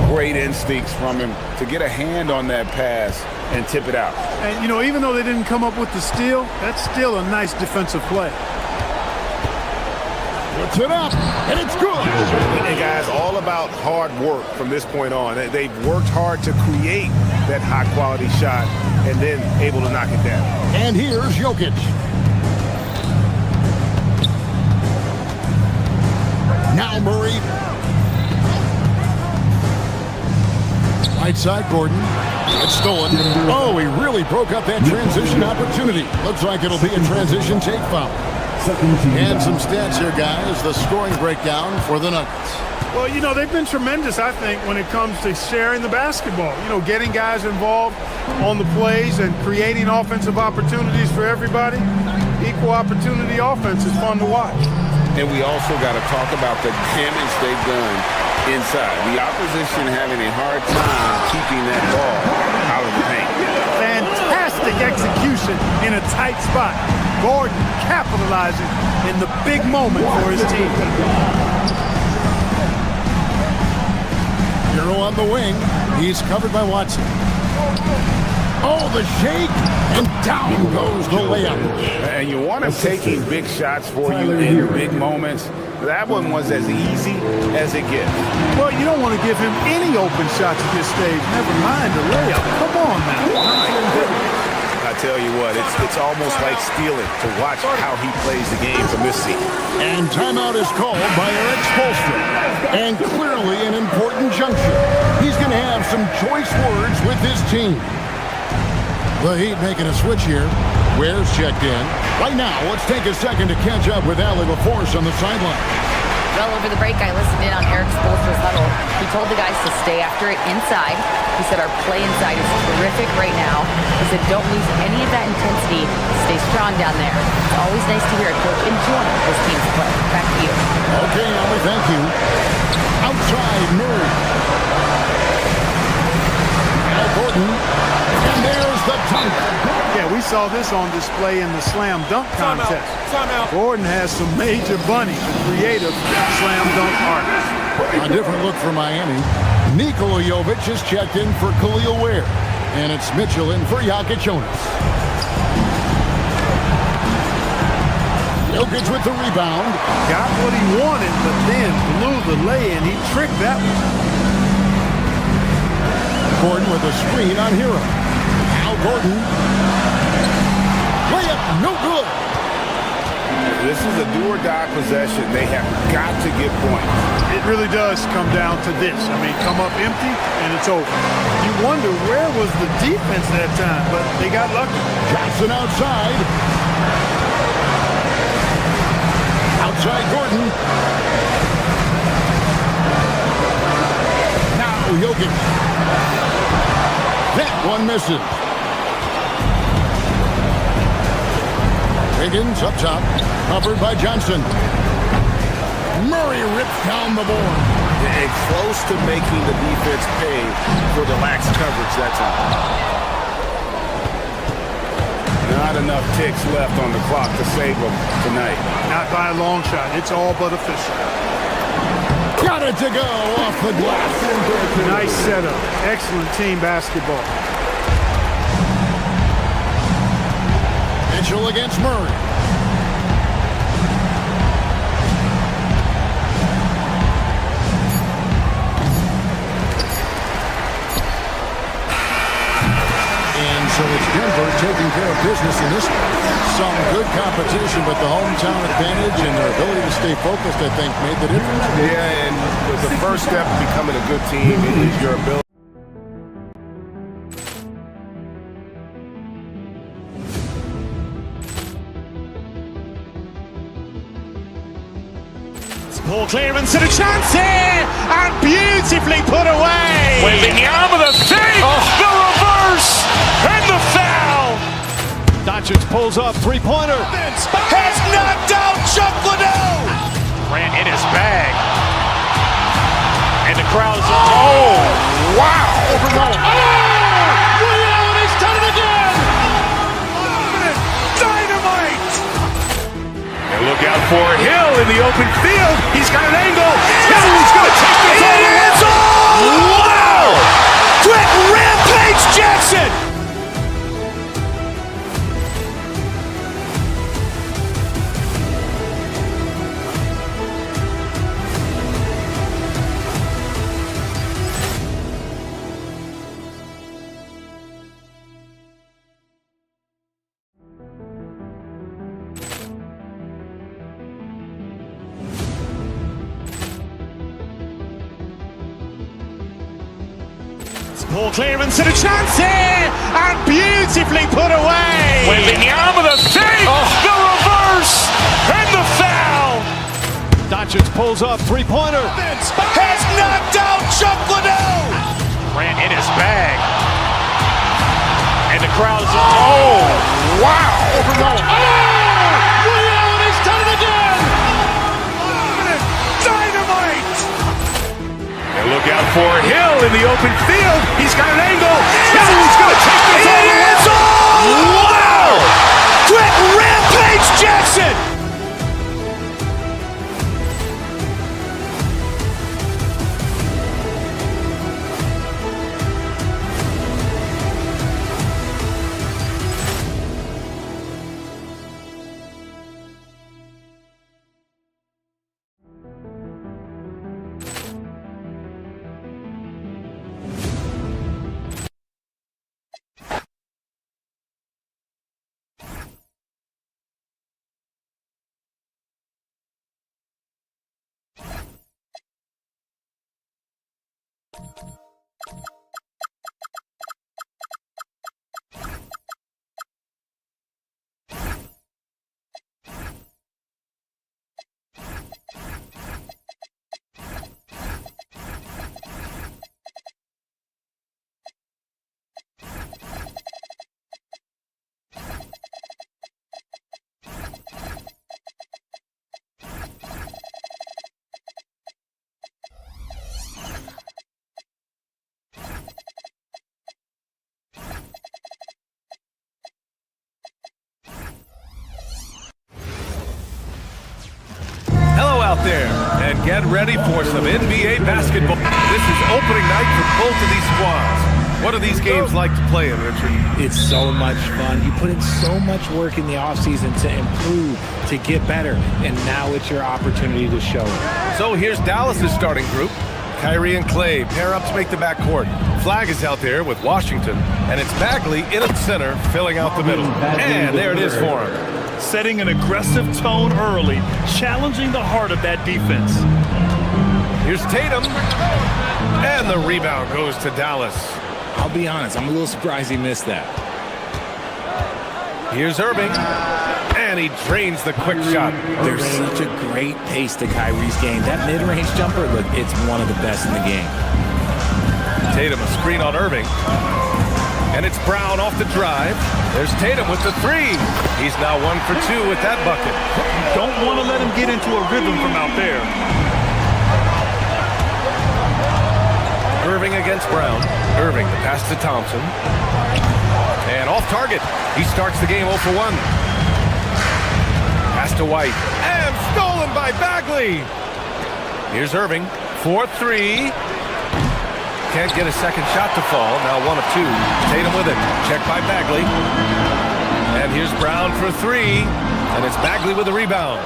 Great instincts from him to get a hand on that pass and tip it out. And, you know, even though they didn't come up with the steal, that's still a nice defensive play. Puts it up, and it's good. And guys, all about hard work from this point on. They've worked hard to create that high-quality shot and then able to knock it down. And here's Jokic. Now Murray. Right side, Gordon. It's stolen. Oh, he really broke up that transition opportunity. Looks like it'll be a transition take foul. And some stats here, guys. The scoring breakdown for the Nuggets. Well, you know, they've been tremendous, I think, when it comes to sharing the basketball. You know, getting guys involved on the plays and creating offensive opportunities for everybody. Equal opportunity offense is fun to watch. And we also got to talk about the damage they've done inside. The opposition having a hard time keeping that ball out of the paint. Fantastic execution in a tight spot. Gordon capitalizing in the big moment for his team. Hero on the wing. He's covered by Watson. Oh, the shake, and down goes the layup. And you want him taking big shots for you in big moments. That one was as easy as it gets. Well, you don't want to give him any open shots at this stage. Never mind the layup. Come on now. I tell you what, it's almost like stealing to watch how he plays the game from this seat. And timeout is called by Eric Spoelstra. And clearly an important juncture. He's going to have some choice words with his team. The Heat making a switch here. Ware's checked in. Right now, let's take a second to catch up with Allie LaForce on the sideline. Well, over the break, I listened in on Eric Spoelstra's huddle. He told the guys to stay after it inside. He said our play inside is terrific right now. He said don't lose any of that intensity. Stay strong down there. It's always nice to hear a coach enjoying his team's play. Back to you. Okay, Allie, thank you. Outside, Murray. Now Gordon. And there's the dunk. Yeah, we saw this on display in the slam dunk contest. Gordon has some major bunnies and creative slam dunk artists. A different look for Miami. Nikola Jovic is checked in for Khalil Ware. And it's Mitchell in for Jokic. Jokic with the rebound. Got what he wanted, but then blew the lay, and he tricked that one. Gordon with a screen on Hero. Now Gordon. Layup, no good. This is a do-or-die possession. They have got to get points. It really does come down to this. I mean, come up empty, and it's over. You wonder where was the defense that time, but they got lucky. Johnson outside. Outside Gordon. Now Jokic. That one misses. Higgins up top, covered by Johnson. Murray rips down the board. And close to making the defense pay for the lax coverage that time. Not enough ticks left on the clock to save them tonight. Not by a long shot. It's all but official. Got it to go off the glass. Nice setup. Excellent team basketball. Mitchell against Murray. And so it's Denver taking care of business in this one. Some good competition, but the hometown advantage and their ability to stay focused, I think, made the difference. Yeah, and the first step to becoming a good team is your ability. Ball clearance and a chance here, and beautifully put away. Wembanyama the save, the reverse, and the foul. Doncic pulls up, three-pointer. Has knocked out Chuck Liddell. Grant in his bag, and the crowd is. Oh, wow! He's done it again. Dynamite! And look out for Hill in the open field. He's got an angle. He's going to take this all the way. Wow! Quick rampage Jackson. Ball clearance and a chance here, and beautifully put away. Wembanyama the save, the reverse, and the foul. Doncic pulls up, three-pointer. Has knocked out Chuck Liddell. Grant in his bag, and the crowd is. Oh, wow! He's done it again. Dynamite! And look out for Hill in the open field. He's got an angle. He's going to take this all the way. Wow! Quick rampage Jackson. Hello out there, and get ready for some NBA basketball. This is opening night for both of these squads. What are these games like to play in, Richard? It's so much fun. You put in so much work in the offseason to improve, to get better, and now it's your opportunity to show it. So here's Dallas's starting group. Kyrie and Clay pair up to make the backcourt. Flag is out there with Washington, and it's Bagley in at center, filling out the middle. And there it is for him. Setting an aggressive tone early, challenging the heart of that defense. Here's Tatum, and the rebound goes to Dallas. I'll be honest, I'm a little surprised he missed that. Here's Irving, and he drains the quick shot. There's such a great pace to Kyrie's game. That mid-range jumper, look, it's one of the best in the game. Tatum a screen on Irving. And it's Brown off the drive. There's Tatum with the three. He's now 1 for 2 with that bucket. Don't want to let him get into a rhythm from out there. Irving against Brown. Irving, the pass to Thompson. And off target. He starts the game 0 for 1. Pass to White. And stolen by Bagley. Here's Irving. 4-3. Can't get a second shot to fall. Now 1 of 2. Tatum with it. Check by Bagley. And here's Brown for 3. And it's Bagley with the rebound.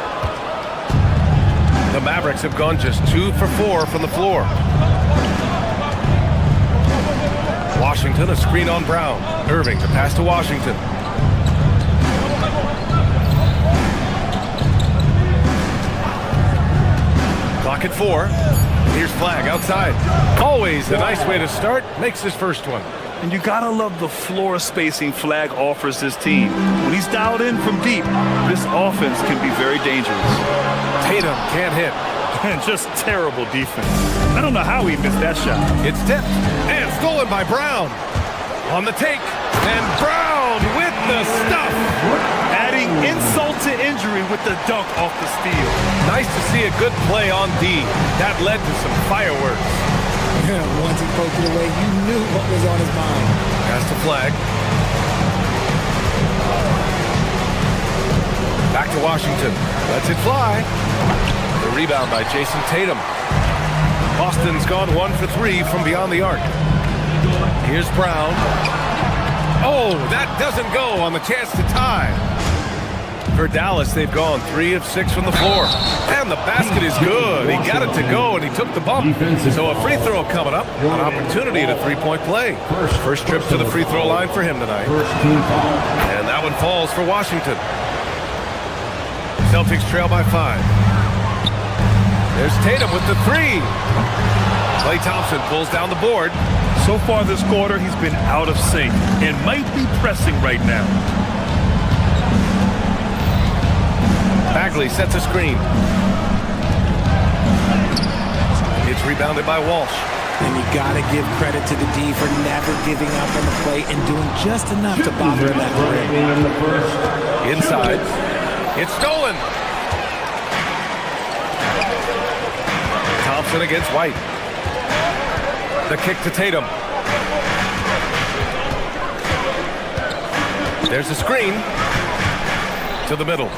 The Mavericks have gone just 2 for 4 from the floor. Washington, a screen on Brown. Irving, the pass to Washington. Clock at 4. Here's Flag outside. Always a nice way to start. Makes his first one. And you gotta love the floor spacing Flag offers this team. When he's dialed in from deep, this offense can be very dangerous. Tatum can't hit. And just terrible defense. I don't know how he missed that shot. It's tipped and stolen by Brown. On the take. And Brown with the stuff. Adding insult to injury with the dunk off the steal. Nice to see a good play on D. That led to some fireworks. Once he poked it away, you knew what was on his mind. Pass to Flag. Back to Washington. Lets it fly. The rebound by Jason Tatum. Boston's gone 1 for 3 from beyond the arc. Here's Brown. Oh, that doesn't go on the chance to tie. For Dallas, they've gone 3 of 6 from the floor. And the basket is good. He got it to go, and he took the bump. So a free throw coming up. An opportunity at a three-point play. First trip to the free throw line for him tonight. And that one falls for Washington. Celtics trail by 5. There's Tatum with the 3. Klay Thompson pulls down the board. So far this quarter, he's been out of sync and might be pressing right now. Bagley sets a screen. It's rebounded by Walsh. And you gotta give credit to the D for never giving up on the play and doing just enough to bother him at the rim. Inside. It's stolen. Thompson against White. The kick to Tatum. There's a screen to the middle.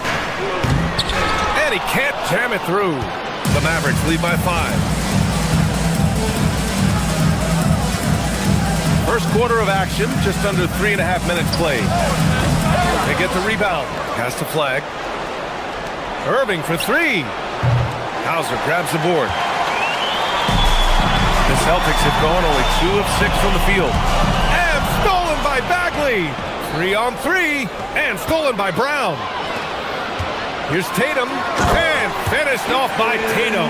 And he can't jam it through. The Mavericks lead by 5. First quarter of action, just under 3.5 minutes played. They get the rebound. Pass to Flag. Irving for 3. Hauser grabs the board. The Celtics have gone only 2 of 6 from the field. And stolen by Bagley. 3 on 3. And stolen by Brown. Here's Tatum. And finished off by Tatum.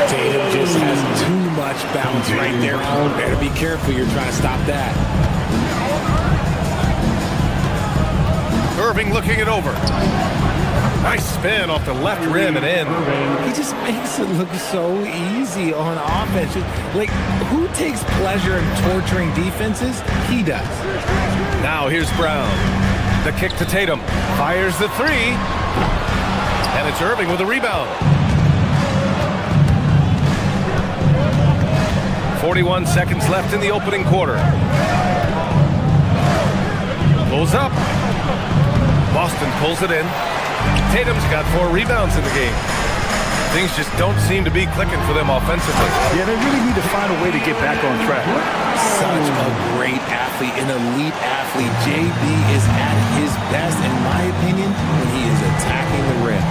Tatum just has too much bounce right there. Better be careful. You're trying to stop that. Irving looking it over. Nice spin off the left rim and in. He just makes it look so easy on offense. Like, who takes pleasure in torturing defenses? He does. Now here's Brown. The kick to Tatum. Fires the 3. And it's Irving with a rebound. 41 seconds left in the opening quarter. Pulls up. Boston pulls it in. Tatum's got 4 rebounds in the game. Things just don't seem to be clicking for them offensively. Yeah, they really need to find a way to get back on track. Such a great athlete, an elite athlete. JB is at his best, in my opinion, when he is attacking the rim.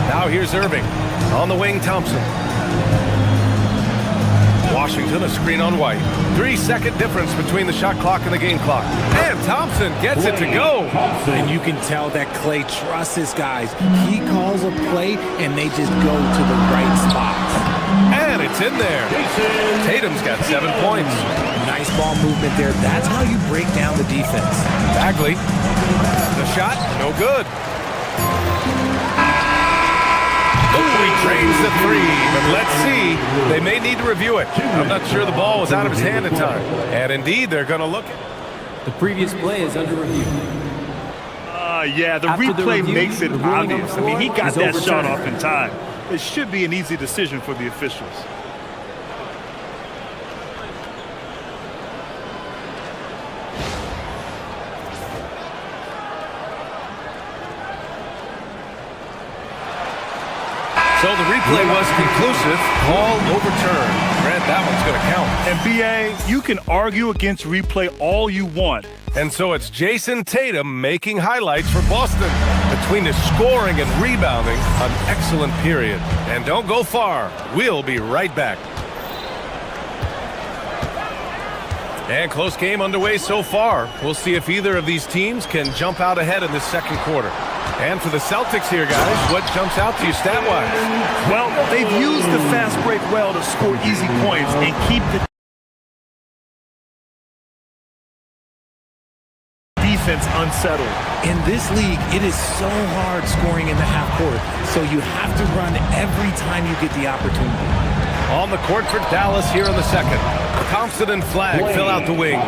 Now here's Irving. On the wing, Thompson. Washington, a screen on White. 3-second difference between the shot clock and the game clock. And Thompson gets it to go. And you can tell that Klay trusts his guys. He calls a play, and they just go to the right spots. And it's in there. Tatum's got 7 points. Nice ball movement there. That's how you break down the defense. Bagley. The shot, no good. He drains the 3, but let's see. They may need to review it. I'm not sure the ball was out of his hand in time. And indeed, they're going to look at The previous play is under review. Yeah, the After the replay review, makes it the ruling on the obvious. I mean, he floor got is that shot overturned. off in time. It should be an easy decision for the officials. So the replay was conclusive. Call overturned. Grant, that one's going to count. And BA, you can argue against replay all you want. And so it's Jason Tatum making highlights for Boston. Between his scoring and rebounding, an excellent period. And don't go far. We'll be right back. And close game underway so far. We'll see if either of these teams can jump out ahead in this second quarter. And for the Celtics here, guys, what jumps out to you stat-wise? Well, they've used the fast break well to score easy points and keep the defense unsettled. In this league, it is so hard scoring in the half court, so you have to run every time you get the opportunity. On the court for Dallas here in the second. Thompson and Flagg fill out the wings.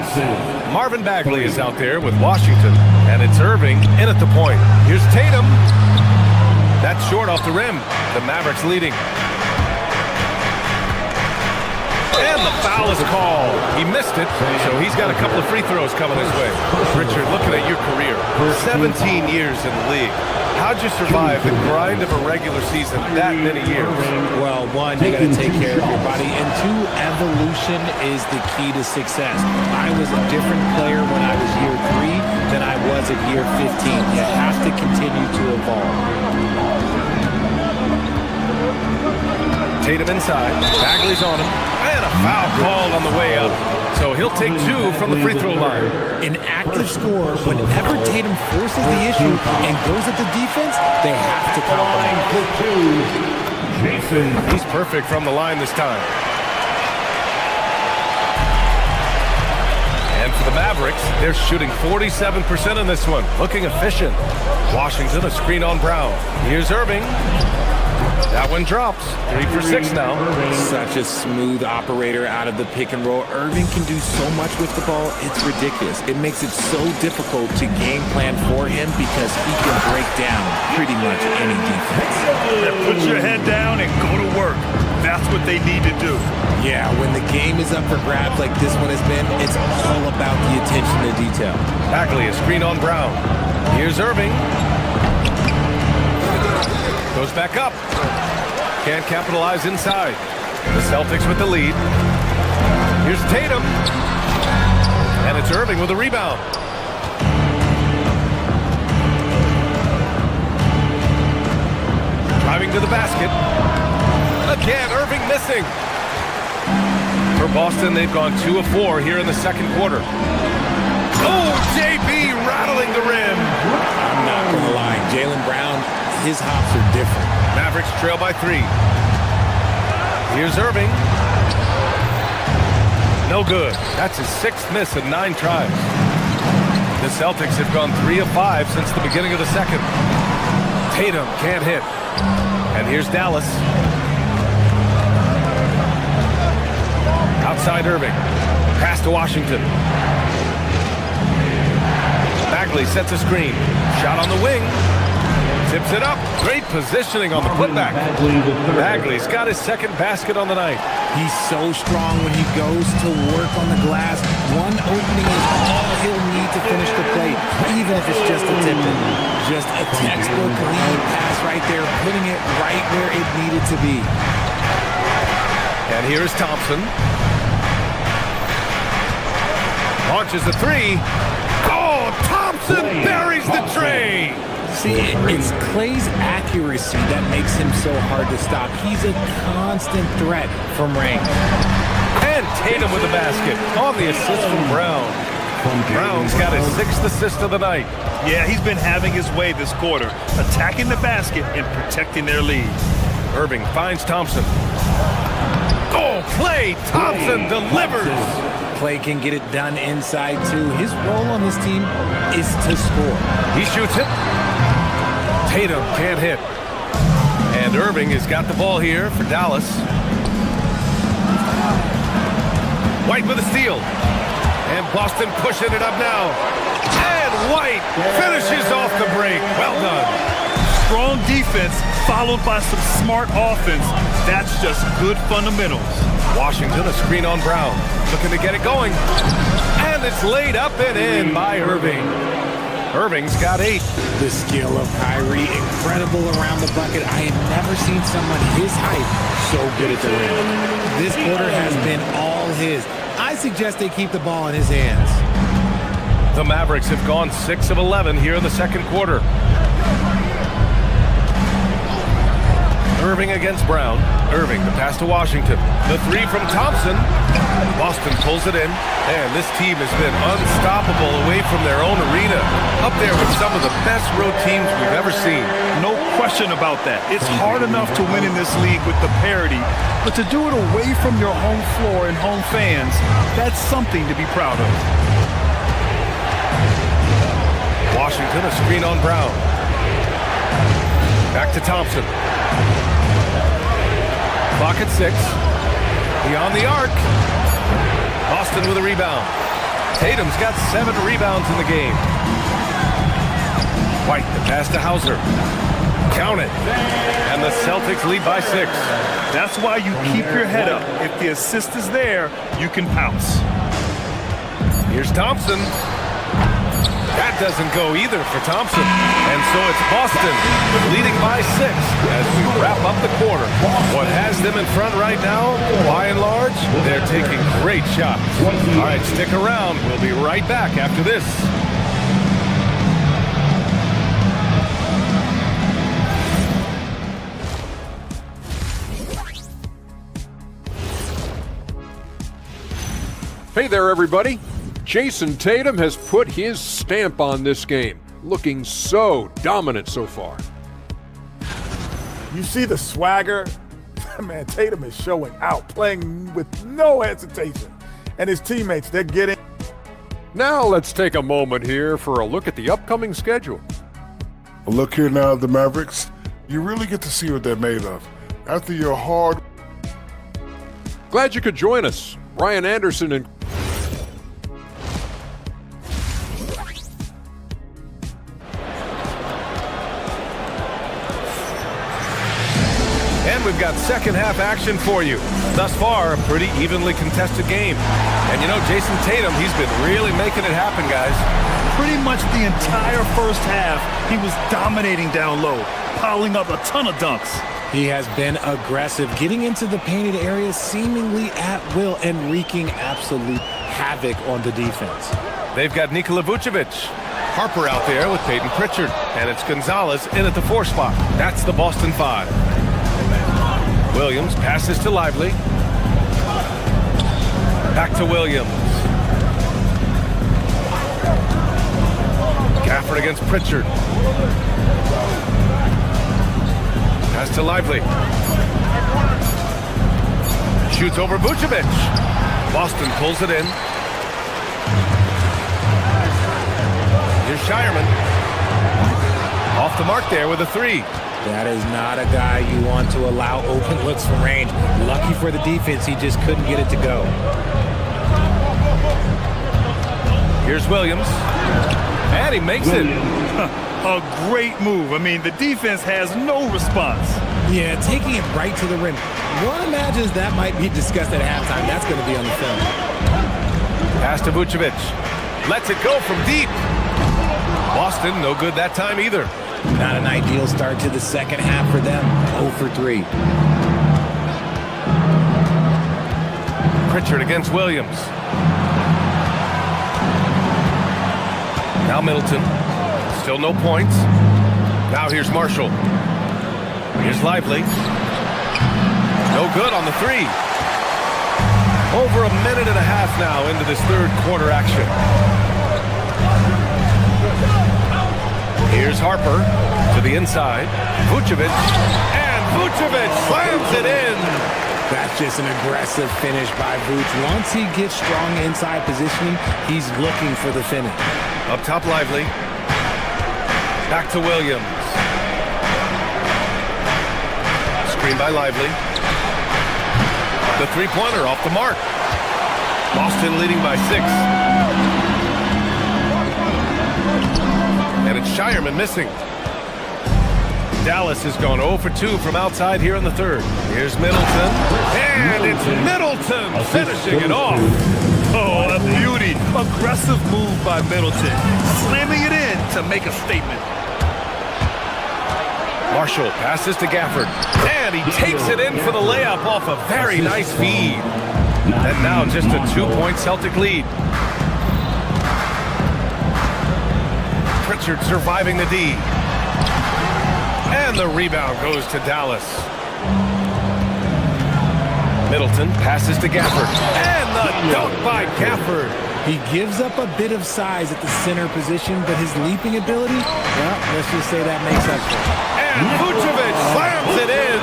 Marvin Bagley is out there with Washington, and it's Irving in at the point. Here's Tatum. That's short off the rim. The Mavericks leading. And the foul is called. He missed it, so he's got a couple of free throws coming his way. Richard, looking at your career, 17 years in the league. How'd you survive the grind of a regular season that many years? Well, one, you got to take care of your body, and two, evolution is the key to success. I was a different player when I was year 3 than I was at year 15. You have to continue to evolve. Tatum inside. Bagley's on him. And a foul called on the way up. So he'll take 2 from the free throw line. An active scorer, whenever Tatum forces the issue and goes at the defense, they have to compromise. He's perfect from the line this time. And for the Mavericks, they're shooting 47% in this one. Looking efficient. Washington, a screen on Brown. Here's Irving. That one drops. 3 for 6 now. Such a smooth operator out of the pick and roll. Irving can do so much with the ball, it's ridiculous. It makes it so difficult to game plan for him because he can break down pretty much any defense. Put your head down and go to work. That's what they need to do. Yeah, when the game is up for grabs like this one has been, it's all about the attention to detail. Bagley, a screen on Brown. Here's Irving. Goes back up. Can't capitalize inside. The Celtics with the lead. Here's Tatum. And it's Irving with a rebound. Driving to the basket. Again, Irving missing. For Boston, they've gone 2 of 4 here in the second quarter. Oh, JB rattling the rim. I'm not going to lie. Jaylen Brown, his hops are different. Mavericks trail by 3. Here's Irving. No good. That's his 6th miss in 9 tries. The Celtics have gone 3 of 5 since the beginning of the second. Tatum can't hit. And here's Dallas. Outside Irving. Pass to Washington. Bagley sets a screen. Shot on the wing. Tips it up. Great positioning on the putback. Bagley's got his 2nd basket on the night. He's so strong when he goes to work on the glass. One opening is all he'll need to finish the play, even if it's just a tip-in. Just a textbook lead pass right there, putting it right where it needed to be. And here's Thompson. Launches a 3. Oh, Thompson buries the tray. See, it's Clay's accuracy that makes him so hard to stop. He's a constant threat from range. And Tatum with the basket on the assist from Brown. Brown's got his 6th assist of the night. Yeah, he's been having his way this quarter, attacking the basket and protecting their lead. Irving finds Thompson. Oh, Klay Thompson delivers. Klay can get it done inside, too. His role on this team is to score. He shoots it. Tatum can't hit. And Irving has got the ball here for Dallas. White with a steal. And Boston pushing it up now. And White finishes off the break. Well done. Strong defense followed by some smart offense. That's just good fundamentals. Washington, a screen on Brown. Looking to get it going. And it's laid up and in by Irving. Irving's got 8. The skill of Kyrie, incredible around the bucket. I have never seen someone his height so good at the rim. This quarter has been all his. I suggest they keep the ball in his hands. The Mavericks have gone 6 of 11 here in the second quarter. Irving against Brown. Irving, the pass to Washington. The 3 from Thompson. Boston pulls it in. And this team has been unstoppable away from their own arena. Up there with some of the best road teams we've ever seen. No question about that. It's hard enough to win in this league with the parity, but to do it away from your home floor and home fans, that's something to be proud of. Washington, a screen on Brown. Back to Thompson. Clock at 6. Beyond the arc. Boston with a rebound. Tatum's got 7 rebounds in the game. White, the pass to Hauser. Count it. And the Celtics lead by 6. That's why you keep your head up. If the assist is there, you can pounce. Here's Thompson. That doesn't go either for Thompson. And so it's Boston leading by 6 as we wrap up the quarter. What has them in front right now, by and large, they're taking great shots. All right, stick around. We'll be right back after this. Hey there, everybody. Jason Tatum has put his stamp on this game, looking so dominant so far. You see the swagger? Man, Tatum is showing out, playing with no hesitation. And his teammates, they're getting... Now let's take a moment here for a look at the upcoming schedule. A look here now at the Mavericks. You really get to see what they're made of. After your hard... Glad you could join us. Ryan Anderson and... And we've got second half action for you. Thus far, a pretty evenly contested game. And you know, Jason Tatum, he's been really making it happen, guys. Pretty much the entire first half, he was dominating down low, piling up a ton of dunks. He has been aggressive, getting into the painted area seemingly at will and wreaking absolute havoc on the defense. They've got Nikola Vucevic. Harper out there with Peyton Pritchard. And it's Gonzalez in at the 4 spot. That's the Boston 5. Williams passes to Lively. Back to Williams. Gafford against Pritchard. Pass to Lively. Shoots over Vucevic. Boston pulls it in. Here's Shireman. Off the mark there with a 3. That is not a guy you want to allow open looks from range. Lucky for the defense, he just couldn't get it to go. Here's Williams. And he makes it. A great move. I mean, the defense has no response. Yeah, taking it right to the rim. One imagines that might be discussed at halftime. That's going to be on the film. Pass to Vucevic. Lets it go from deep. Boston, no good that time either. Not an ideal start to the second half for them. 0 for 3. Pritchard against Williams. Now Middleton. Still no points. Now here's Marshall. Here's Lively. No good on the 3. Over a minute and a half now into this third quarter action. Here's Harper to the inside. Vucevic. And Vucevic slams it in. That's just an aggressive finish by Vuce. Once he gets strong inside positioning, he's looking for the finish. Up top, Lively. Back to Williams. Screen by Lively. The 3-pointer off the mark. Boston leading by 6. fireman missing. Dallas has gone 0 for 2 from outside here in the third. Here's Middleton. And it's Middleton finishing it off. Oh, a beauty. Aggressive move by Middleton. Slamming it in to make a statement. Marshall passes to Gafford. And he takes it in for the layup off a very nice feed. And now just a 2-point Celtic lead. Pritchard surviving the D. And the rebound goes to Dallas. Middleton passes to Gafford. And the dunk by Gafford. He gives up a bit of size at the center position, but his leaping ability, well, let's just say that makes up for it. And Vucevic slams it in.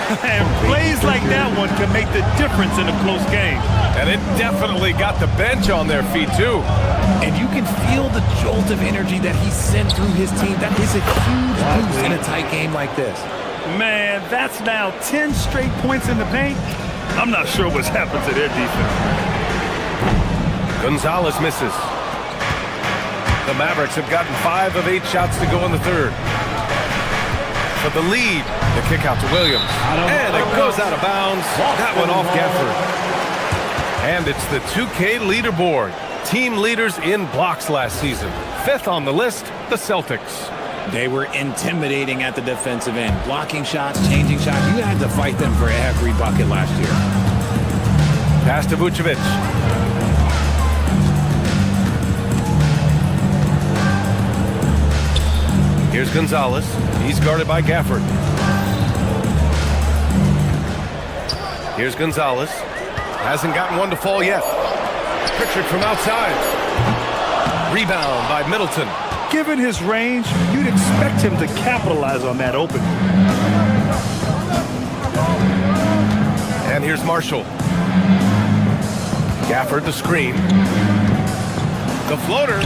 And plays like that one can make the difference in a close game. And it definitely got the bench on their feet, too. And you can feel the jolt of energy that he sent through his team. That is a huge boost in a tight game like this. Man, that's now 10 straight points in the paint. I'm not sure what's happened to their defense. Gonzalez misses. The Mavericks have gotten 5 of 8 shots to go in the third. For the lead, the kick out to Williams. And it goes out of bounds. That one off Gafford. And it's the 2K leaderboard. Team leaders in blocks last season. 5th on the list, the Celtics. They were intimidating at the defensive end. Blocking shots, changing shots. You had to fight them for every bucket last year. Pass to Vucevic. Here's Gonzalez. He's guarded by Gafford. Here's Gonzalez. Hasn't gotten one to fall yet. Pritchard from outside. Rebound by Middleton. Given his range, you'd expect him to capitalize on that opening. And here's Marshall. Gafford the screen. The floater.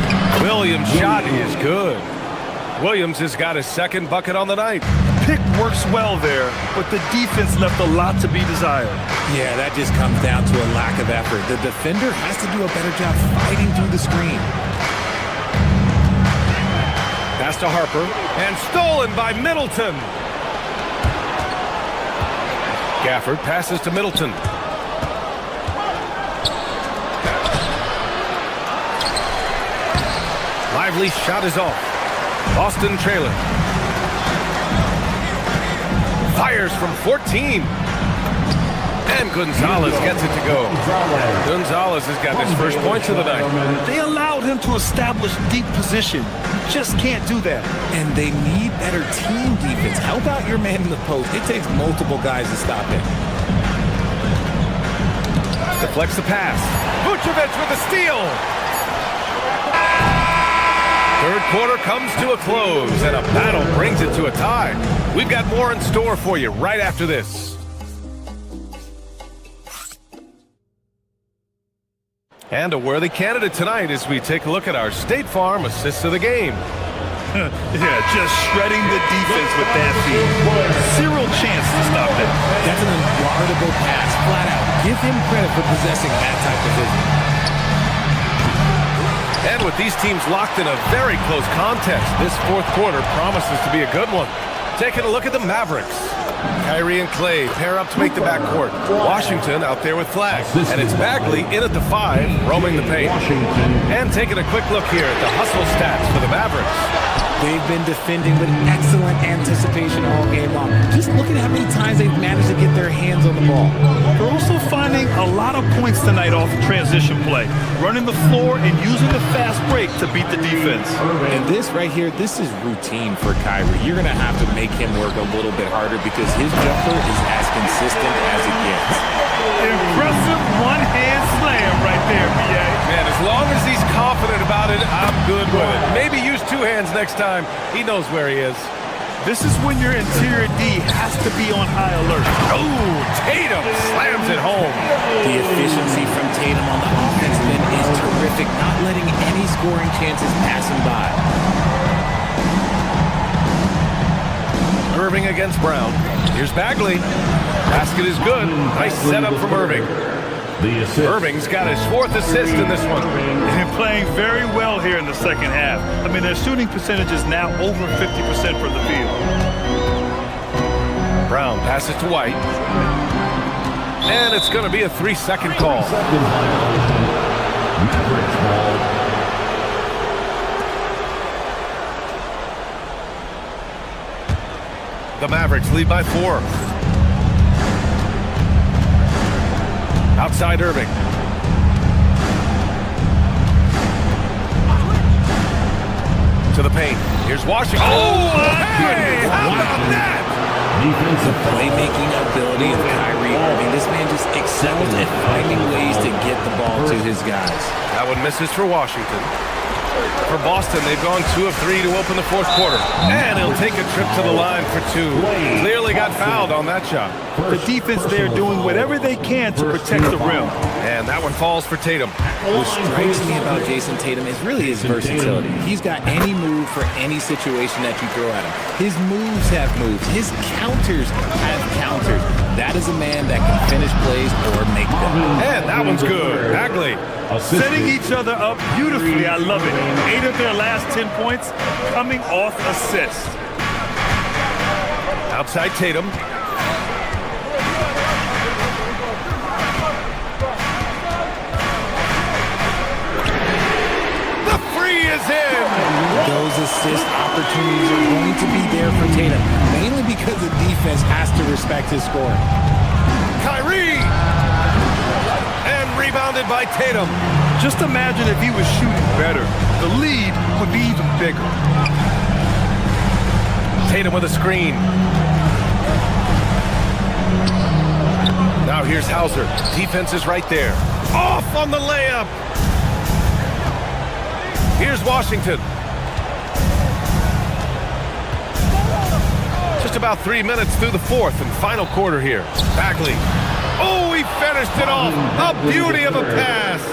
Williams' shot is good. Williams has got his second bucket on the night. Pick works well there, but the defense left a lot to be desired. Yeah, that just comes down to a lack of effort. The defender has to do a better job fighting through the screen. Pass to Harper, and stolen by Middleton. Gafford passes to Middleton. Lively shot is off. Boston trailer. Fires from 14. And Gonzalez gets it to go. Gonzalez has got his first points of the night. They allowed him to establish deep position. You just can't do that. And they need better team defense. Help out your man in the post. It takes multiple guys to stop him. Deflects the pass. Vucevic with a steal. Third quarter comes to a close, and a battle brings it to a tie. We've got more in store for you right after this. And a worthy candidate tonight as we take a look at our State Farm assists of the game. Yeah, just shredding the defense with that feed. Zero chance to stop it. That's an unguardable pass, flat out. Give him credit for possessing that type of vision. And with these teams locked in a very close contest, this fourth quarter promises to be a good one. Taking a look at the Mavericks. Kyrie and Clay pair up to make the backcourt. Washington out there with Flag. And it's Bagley in at the 5, roaming the paint. And taking a quick look here at the hustle stats for the Mavericks. They've been defending with excellent anticipation all game long. Just look at how many times they've managed to get their hands on the ball. They're also finding a lot of points tonight off transition play. Running the floor and using the fast break to beat the defense. And this right here, this is routine for Kyrie. You're going to have to make him work a little bit harder because his jumper is as consistent as it gets. Impressive one-hand slam right there, B.A. Man, as long as he's confident about it, I'm good with it. Maybe use 2 hands next time. He knows where he is. This is when your interior D has to be on high alert. Oh, Tatum slams it home. The efficiency from Tatum on the offensive end is terrific, not letting any scoring chances pass him by. Irving against Brown. Here's Bagley. Basket is good. Nice setup from Irving. Irving's got his 4th assist in this one. And playing very well well here in the second half. I mean, their shooting percentage is now over 50% from the field. Brown passes to White. And it's going to be a 3-second call. Mavericks ball. The Mavericks lead by 4. Outside Irving. To the paint. Here's Washington. Oh, hey! How about that? The playmaking ability of Kyrie Irving. This man just excels at finding ways to get the ball to his guys. That one misses for Washington. For Boston, they've gone 2 of 3 to open the fourth quarter. And he'll take a trip to the line for 2. Clearly got fouled on that shot. The defense there doing whatever they can to protect the rim. And that one falls for Tatum. What strikes me about Jason Tatum is really his versatility. He's got any move for any situation that you throw at him. His moves have moves. His counters have counters. That is a man that can finish plays or make them. And that one's good. Bagley. Setting each other up beautifully. I love it. 8 of their last 10 points coming off assists. Outside Tatum. The free is in. Those assist opportunities are going to be there for Tatum, mainly because the defense has to respect his scoring. Kyrie! And rebounded by Tatum. Just imagine if he was shooting better. The lead would be even bigger. Tatum with a screen. Now here's Hauser. Defense is right there. Off on the layup. Here's Washington. Just about 3 minutes through the fourth and final quarter here. Bagley. Oh, he finished it off. A beauty of a pass.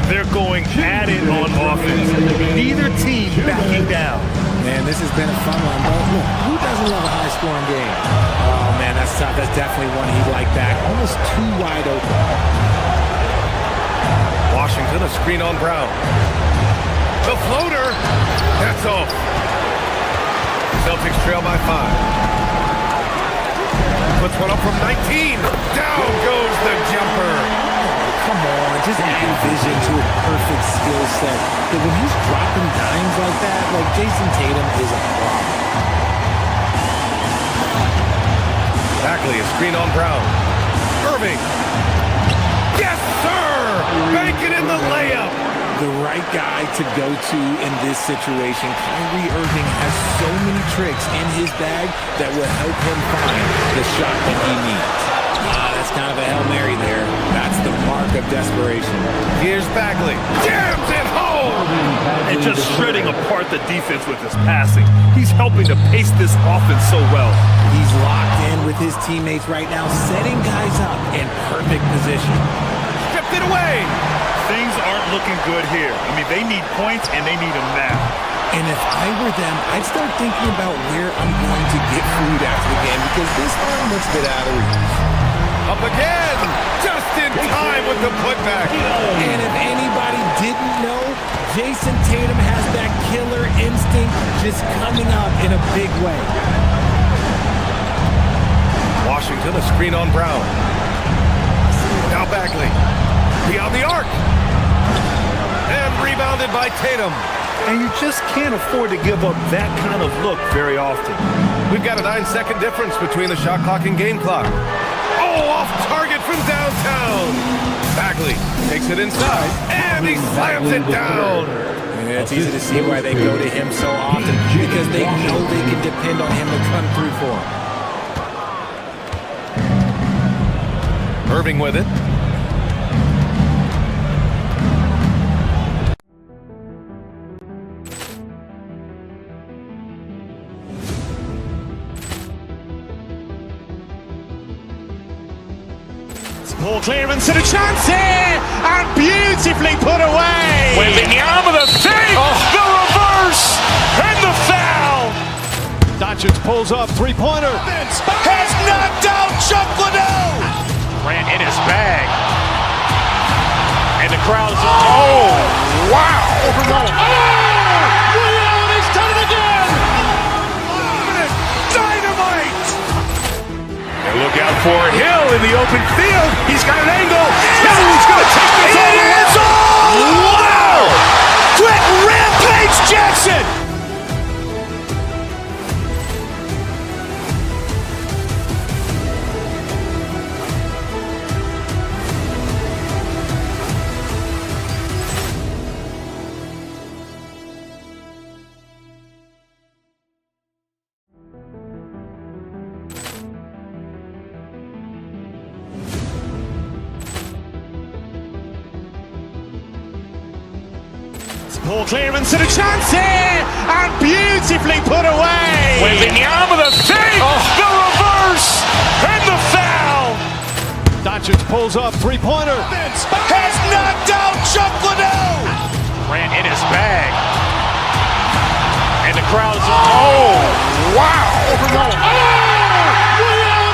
They're going at it on offense. Neither team backing down. Man, this has been a fun one. But look, who doesn't love a high-scoring game? Oh, man, that's tough. That's definitely one he'd like back. Almost too wide open. Washington, a screen on Brown. The floater. That's off. Celtics trail by 5. Puts one up from 19. Down goes the jumper. Come on, just add vision to a perfect skill set. But when he's dropping dimes like that, like Jason Tatum is a problem. Bagley, a screen on Brown. Irving. Yes, sir! Banking in the layup. The right guy to go to in this situation. Kyrie Irving has so many tricks in his bag that will help him find the shot that he needs. That's kind of a Hail Mary there. That's the mark of desperation. Here's Bagley. Jams it home! And just shredding apart the defense with his passing. He's helping to pace this offense so well. He's locked in with his teammates right now, setting guys up in perfect position. Stripped it away! Things aren't looking good here. I mean, they need points, and they need them now. And if I were them, I'd start thinking about where I'm going to get food after the game because this one looks a bit out of reach. Up again! Just in time with the putback. And if anybody didn't know, Jason Tatum has that killer instinct just coming out in a big way. Washington, a screen on Brown. Now Bagley. Beyond the arc. And rebounded by Tatum. And you just can't afford to give up that kind of look very often. We've got a 9-second difference between the shot clock and game clock. Oh, off target from downtown. Bagley takes it inside, and he slams it down. Yeah, it's easy to see why they go to him so often because they know they can depend on him to come through for them. Irving with it. More clearance and a chance here, and beautifully put away. Wembanyama the save, the reverse, and the foul. Doncic pulls up, three-pointer. Has knocked out Chuck Liddell. Ran in his bag, and the crowd is. Oh, wow! Poor clearance and a chance here, and beautifully put away. Wembanyama the save, the reverse, and the foul. Doncic pulls up, three-pointer. Has knocked out Chuck Liddell. Ran in his bag. And the crowd's, oh, wow.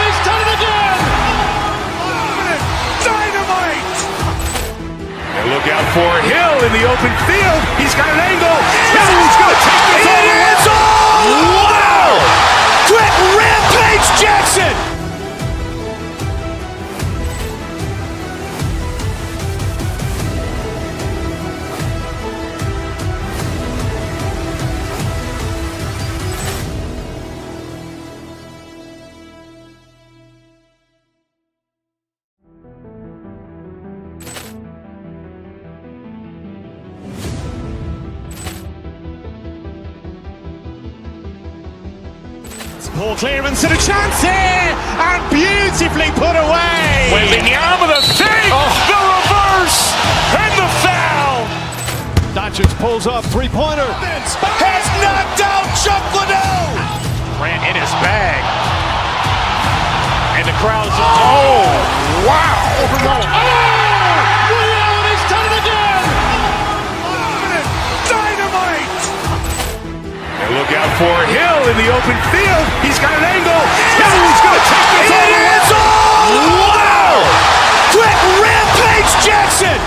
He's done it again. Dynamite. And look out for Hill in the open field. He's got an angle. Hill's going to take this all the way. Wow. Quick rampage Jackson. Poor clearance and a chance here, and beautifully put away. Wembanyama the save, the reverse, and the foul. Doncic pulls up, three-pointer. Has knocked out Chuck Liddell. Ran in his bag. And the crowd's, oh, wow. He's done it again. Dynamite. And look out for Hill in the open field. He's got an angle. Hill's going to take this all the way. Wow! Quick rampage Jackson.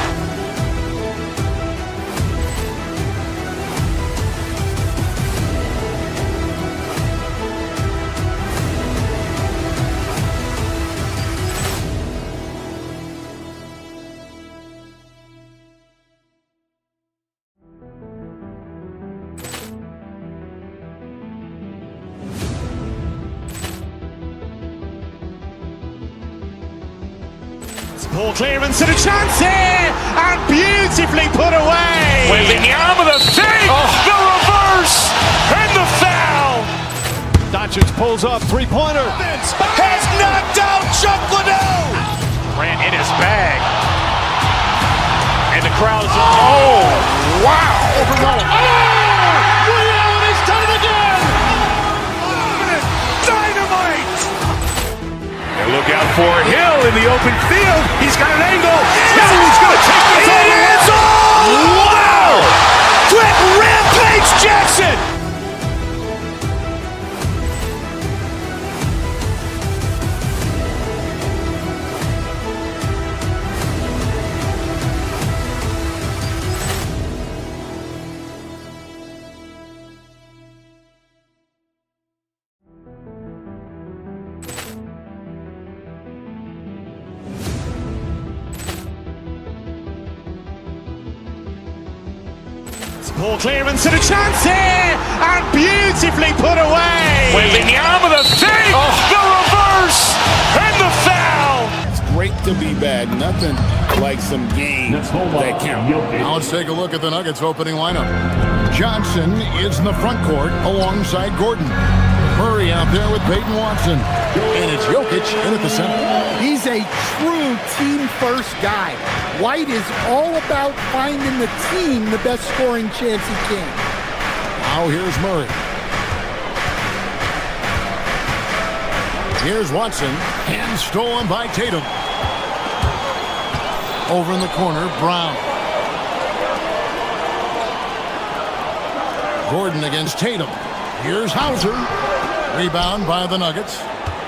Poor clearance and a chance here, and beautifully put away. Wembanyama the save, the reverse, and the foul. Doncic pulls up, three-pointer. Has knocked out Chuck Liddell. Ran in his bag. And the crowd's, oh, wow. He's done it again. Dynamite. And look out for Hill in the open field. He's got an angle. Hill's going to take this all the way. Wow! Quick rampage Jackson. Poor clearance and a chance here, and beautifully put away. Wembanyama the save, the reverse, and the foul. It's great to be bad. Nothing like some games that count. Now let's take a look at the Nuggets opening lineup. Johnson is in the front court alongside Gordon. Murray out there with Peyton Watson. And it's Jokic in at the center. He's a true team-first guy. White is all about finding the team the best scoring chance he can. Now here's Murray. Here's Watson, and stolen by Tatum. Over in the corner, Brown. Gordon against Tatum. Here's Hauser. Rebound by the Nuggets.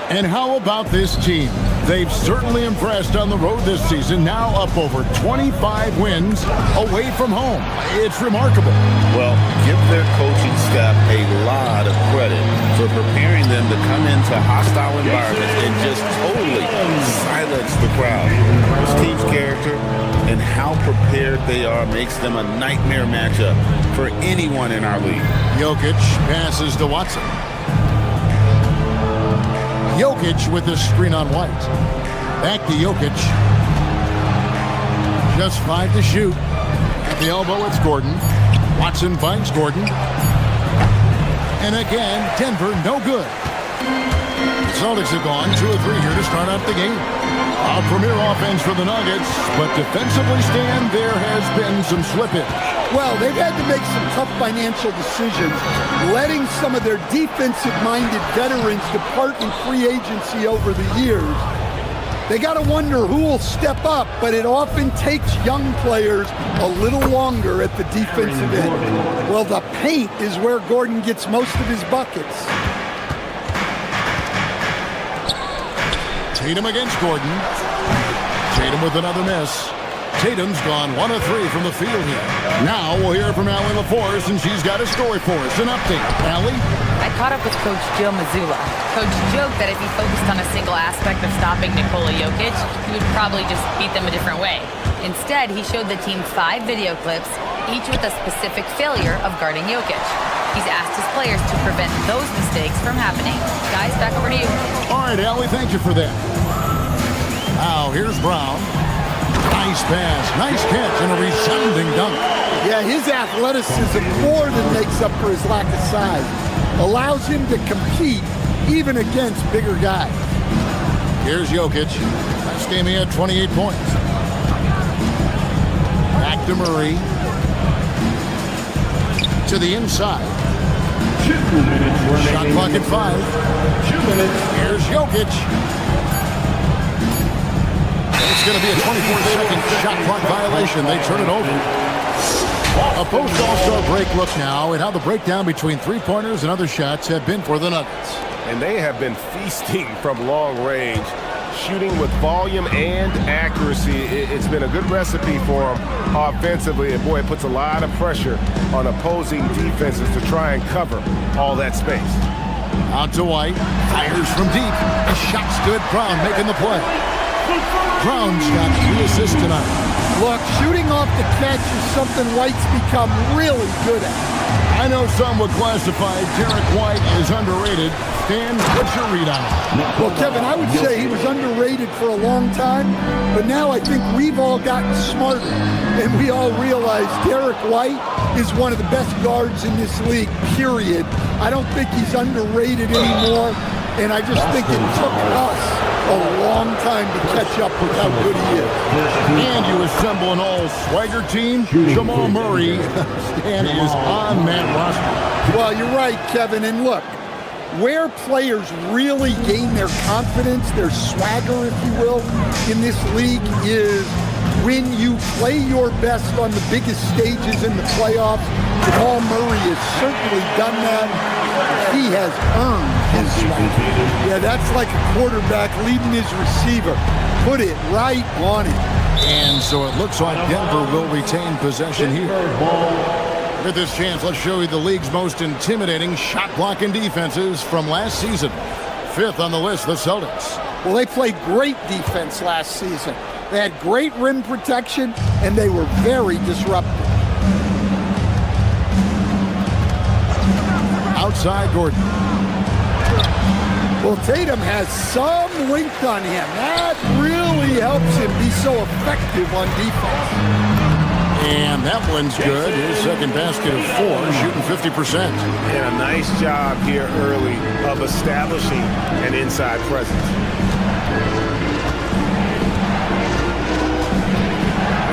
And how about this team? They've certainly impressed on the road this season, now up over 25 wins away from home. It's remarkable. Well, give their coaching staff a lot of credit for preparing them to come into hostile environments and just totally silence the crowd. This team's character and how prepared they are makes them a nightmare matchup for anyone in our league. Jokic passes to Watson. Jokic with the screen on White. Back to Jokic. Just 5 to shoot. At the elbow, it's Gordon. Watson finds Gordon. And again, Denver no good. The Celtics have gone 2 of 3 here to start out the game. A premier offense for the Nuggets, but defensively, Stan, there has been some slippage. Well, they've had to make some tough financial decisions, letting some of their defensive-minded veterans depart in free agency over the years. They got to wonder who will step up, but it often takes young players a little longer at the defensive end. Well, the paint is where Gordon gets most of his buckets. Tatum against Gordon. Tatum with another miss. Tatum's gone 1 of 3 from the field here. Now we'll hear from Allie LaForce, and she's got a story for us. An update. Allie? I caught up with Coach Joe Mazzulla. Coach joked that if he focused on a single aspect of stopping Nikola Jokic, he would probably just beat them a different way. Instead, he showed the team 5 video clips, each with a specific failure of guarding Jokic. He's asked his players to prevent those mistakes from happening. Guys, back over to you. All right, Allie, thank you for that. Now, here's Brown. Nice pass, nice catch, and a resounding dunk. Yeah, his athleticism more than makes up for his lack of size. Allows him to compete even against bigger guys. Here's Jokic. Last game he had 28 points. Back to Murray. To the inside. 2 minutes remaining. Shot clock at 5. 2 minutes. Here's Jokic. It's going to be a 24-second shot clock violation. They turn it over. A post-All-Star break look now at how the breakdown between three-pointers and other shots have been for the Nuggets. And they have been feasting from long range, shooting with volume and accuracy. It's been a good recipe for them offensively. And boy, it puts a lot of pressure on opposing defenses to try and cover all that space. Out to White. Fires from deep. The shot's good. Brown making the play. Brown's got 3 assists tonight. Look, shooting off the catch is something White's become really good at. I know some would classify Derek White as underrated. Stan, what's your read on it? Well, Kevin, I would say he was underrated for a long time, but now I think we've all gotten smarter, and we all realize Derek White is one of the best guards in this league, period. I don't think he's underrated anymore, and I just think it took us a long time to catch up with how good he is. And you assemble an all-swagger team. Jamal Murray Stan is on that roster. Well, you're right, Kevin. And look, where players really gain their confidence, their swagger, if you will, in this league is when you play your best on the biggest stages in the playoffs. Jamal Murray has certainly done that. He has earned his swagger. Yeah, that's like a quarterback leading his receiver. Put it right on it. And so it looks like Denver will retain possession here. With this chance, let's show you the league's most intimidating shot blocking defenses from last season. 5th on the list, the Celtics. Well, they played great defense last season. They had great rim protection, and they were very disruptive. Outside Gordon. Well, Tatum has some length on him. That really helps him be so effective on defense. And that one's good. His second basket of 4, shooting 50%. And a nice job here early of establishing an inside presence.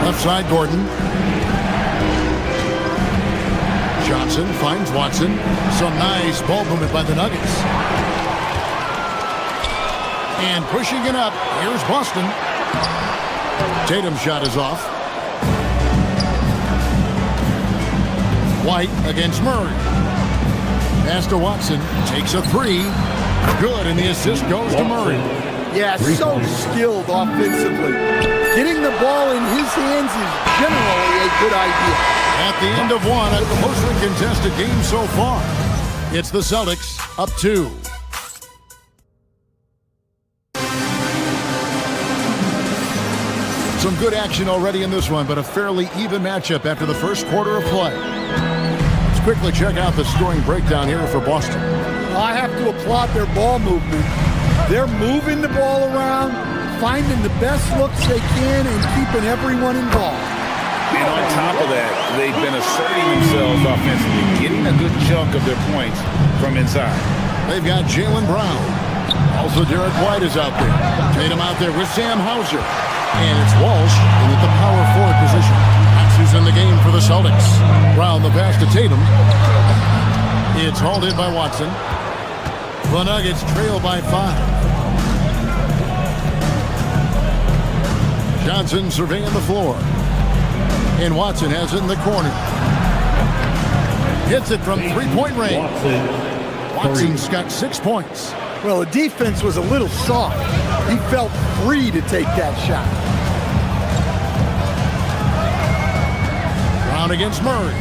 Left side, Gordon. Johnson finds Watson. Some nice ball movement by the Nuggets. And pushing it up, here's Boston. Tatum's shot is off. White against Murray. Pass to Watson, takes a 3. Good, and the assist goes to Murray. Yeah, so skilled offensively. Getting the ball in his hands is generally a good idea. At the end of 1, a closely contested game so far. It's the Celtics up 2. Some good action already in this one, but a fairly even matchup after the first quarter of play. Let's quickly check out the scoring breakdown here for Boston. I have to applaud their ball movement. They're moving the ball around, finding the best looks they can, and keeping everyone involved. And on top of that, they've been asserting themselves offensively, getting a good chunk of their points from inside. They've got Jaylen Brown. Also, Derek White is out there. Tatum out there with Sam Hauser. And it's Walsh in at the power forward position. Who's in the game for the Celtics. Brown the pass to Tatum. It's hauled in by Watson. The Nuggets trail by 5. Johnson surveying the floor. And Watson has it in the corner. Hits it from three-point range. Watson's got 6 points. Well, the defense was a little soft. He felt free to take that shot. Brown against Murray.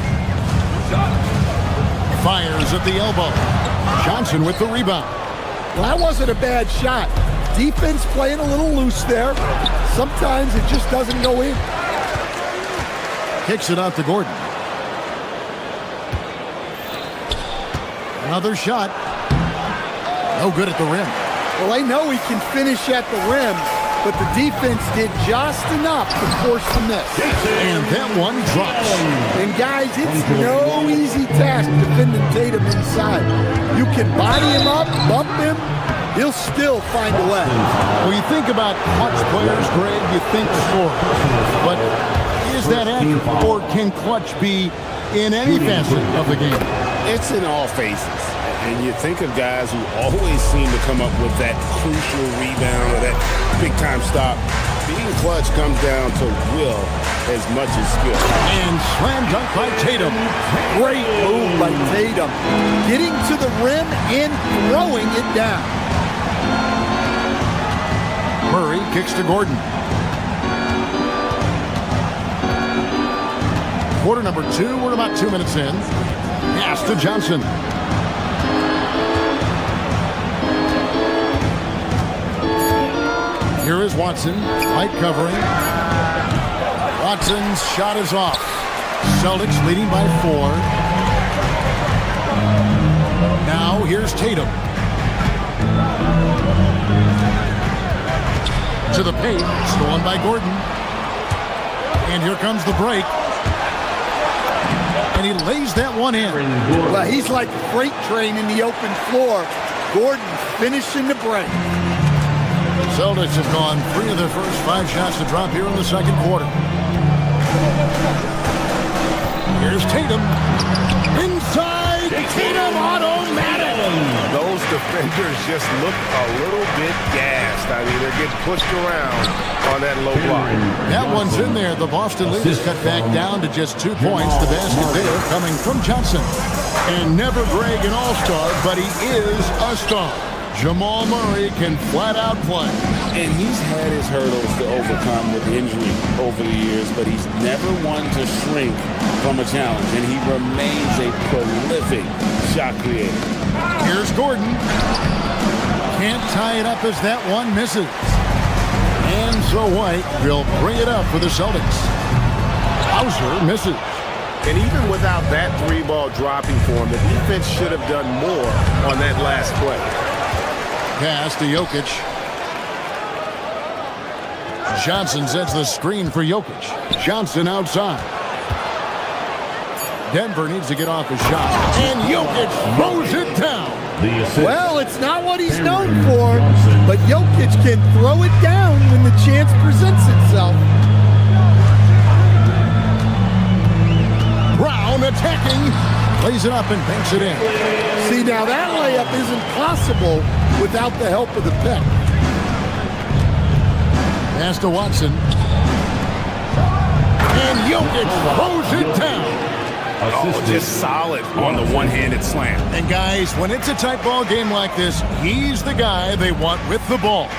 Fires at the elbow. Johnson with the rebound. Well, that wasn't a bad shot. Defense playing a little loose there. Sometimes it just doesn't go in. Kicks it out to Gordon. Another shot. No good at the rim. Well, they know he can finish at the rim, but the defense did just enough to force the miss. And that one drops. And guys, it's no easy task defending Tatum inside. You can body him up, bump him, he'll still find a way. When you think about clutch players, Greg, you think score. But is that accurate, or can clutch be in any facet of the game? It's in all phases. And you think of guys who always seem to come up with that crucial rebound or that big-time stop. Being clutch comes down to will as much as skill. And slam dunk by Tatum. Great move by Tatum. Getting to the rim and throwing it down. Murray kicks to Gordon. Quarter number 2, we're about 2 minutes in. Pass to Johnson. Here is Watson, light covering. Watson's shot is off. Celtics leading by 4. Now here's Tatum. To the paint, stolen by Gordon. And here comes the break. And he lays that one in. Well, he's like a freight train in the open floor. Gordon finishing the break. Celtics have gone 3 of their first 5 shots to drop here in the second quarter. Here's Tatum. Inside. Tatum automatic. Those defenders just look a little bit gassed. I mean, they're getting pushed around on that low block. That one's in there. The Boston lead is cut back down to just 2 points. The basket there coming from Johnson. And never Greg an all-star, but he is a star. Jamal Murray can flat out play. And he's had his hurdles to overcome with injury over the years, but he's never one to shrink from a challenge, and he remains a prolific shot creator. Here's Gordon. Can't tie it up as that one misses. And so White will bring it up for the Celtics. Hauser misses. And even without that 3-ball dropping for him, the defense should have done more on that last play. Pass to Jokic. Johnson sets the screen for Jokic. Johnson outside. Denver needs to get off his shot. And Jokic throws it down. Well, it's not what he's known for, but Jokic can throw it down when the chance presents itself. Brown attacking. Plays it up and banks it in. See, now that layup isn't possible without the help of the pick. Pass to Watson. And Jokic throws it down. Oh, just solid on the one-handed slam. And guys, when it's a tight ball game like this, he's the guy they want with the ball.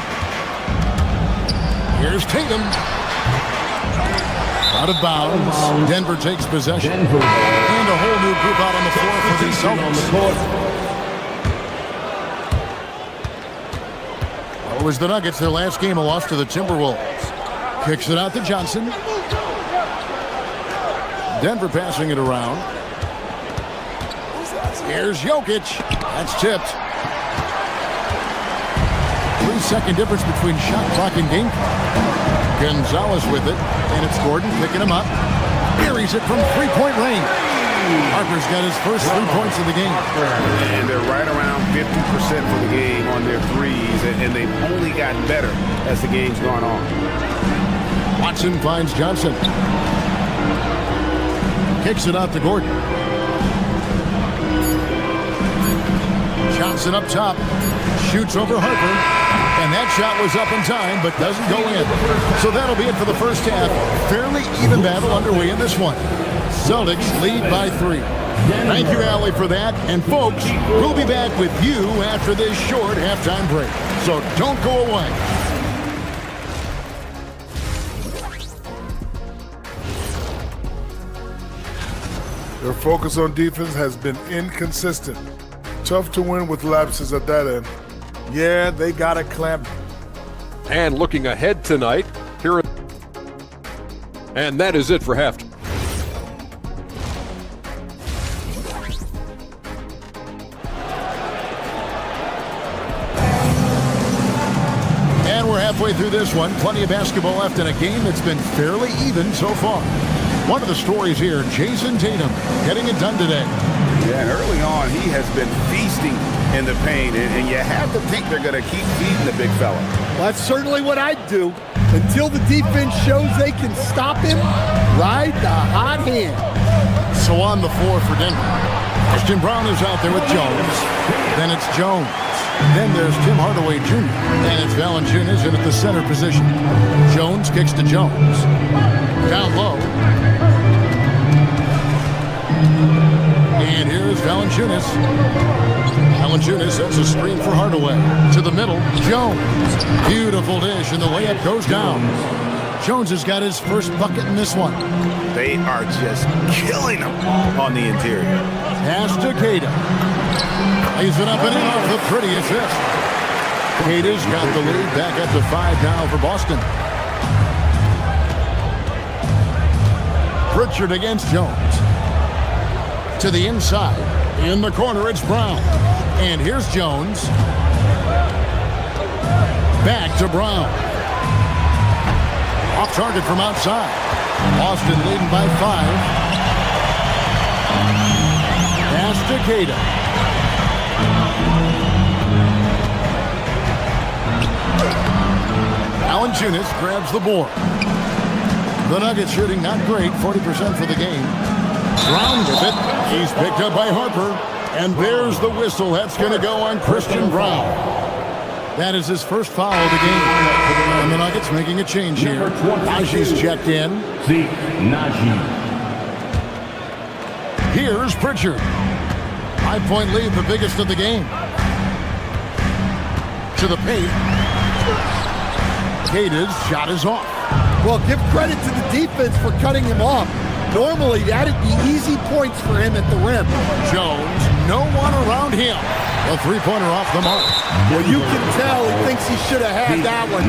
Here's Tatum. Out of bounds. Denver takes possession. And a whole new group out on the floor for the Celtics. It was the Nuggets, their last game, a loss to the Timberwolves. Kicks it out to Johnson. Denver passing it around. Here's Jokic. That's tipped. 3-second difference between shot clock and game clock. Gonzalez with it, and it's Gordon picking him up. Buries it from 3-point range. Harper's got his first 3 points of the game. And they're right around 50% for the game on their threes, and they've only gotten better as the game's gone on. Watson finds Johnson. Kicks it out to Gordon. Johnson up top. Shoots over Harper. And that shot was up in time, but doesn't go in. So that'll be it for the first half. Fairly even battle underway in this one. Celtics lead by 3. Thank you, Allie, for that. And folks, we'll be back with you after this short halftime break. So don't go away. Their focus on defense has been inconsistent. Tough to win with lapses at that end. Yeah, they got to clamp. And looking ahead tonight, and that is it for halftime. And we're halfway through this one. Plenty of basketball left in a game that's been fairly even so far. One of the stories here, Jason Tatum getting it done today. Yeah, and early on, he has been feasting in the paint, and you have to think they're going to keep feeding the big fella. Well, that's certainly what I'd do. Until the defense shows they can stop him, ride the hot hand. So on the floor for Denver, Christian Brown is out there with Jones. Then it's Jones. Then there's Tim Hardaway Jr. And it's Valanciunas in at the center position. Jones kicks to Jones. Down low. And here's Valanciunas. Valanciunas sets a screen for Hardaway. To the middle, Jones. Beautiful dish, and the layup goes down. Jones has got his first bucket in this one. They are just killing them on the interior. Pass to Queta. Lays it up and in off the pretty assist. Queta's got the lead back up to 5 now for Boston. Pritchard against Jones. To the inside. In the corner, it's Brown. And here's Jones. Back to Brown. Off target from outside. Boston leading by 5. Pass to Queta. Valanciunas grabs the board. The Nuggets shooting not great, 40% for the game. Brown with it. He's picked up by Harper. And there's the whistle. That's going to go on Christian Brown. That is his first foul of the game. And the Nuggets making a change here. Najee's checked in. Najee. Here's Pritchard. 5-point lead, the biggest of the game. To the paint. Queta's shot is off. Well, give credit to the defense for cutting him off. Normally, that'd be easy points for him at the rim. Jones, no one around him. A three-pointer off the mark. Well, you can tell he thinks he should have had that one.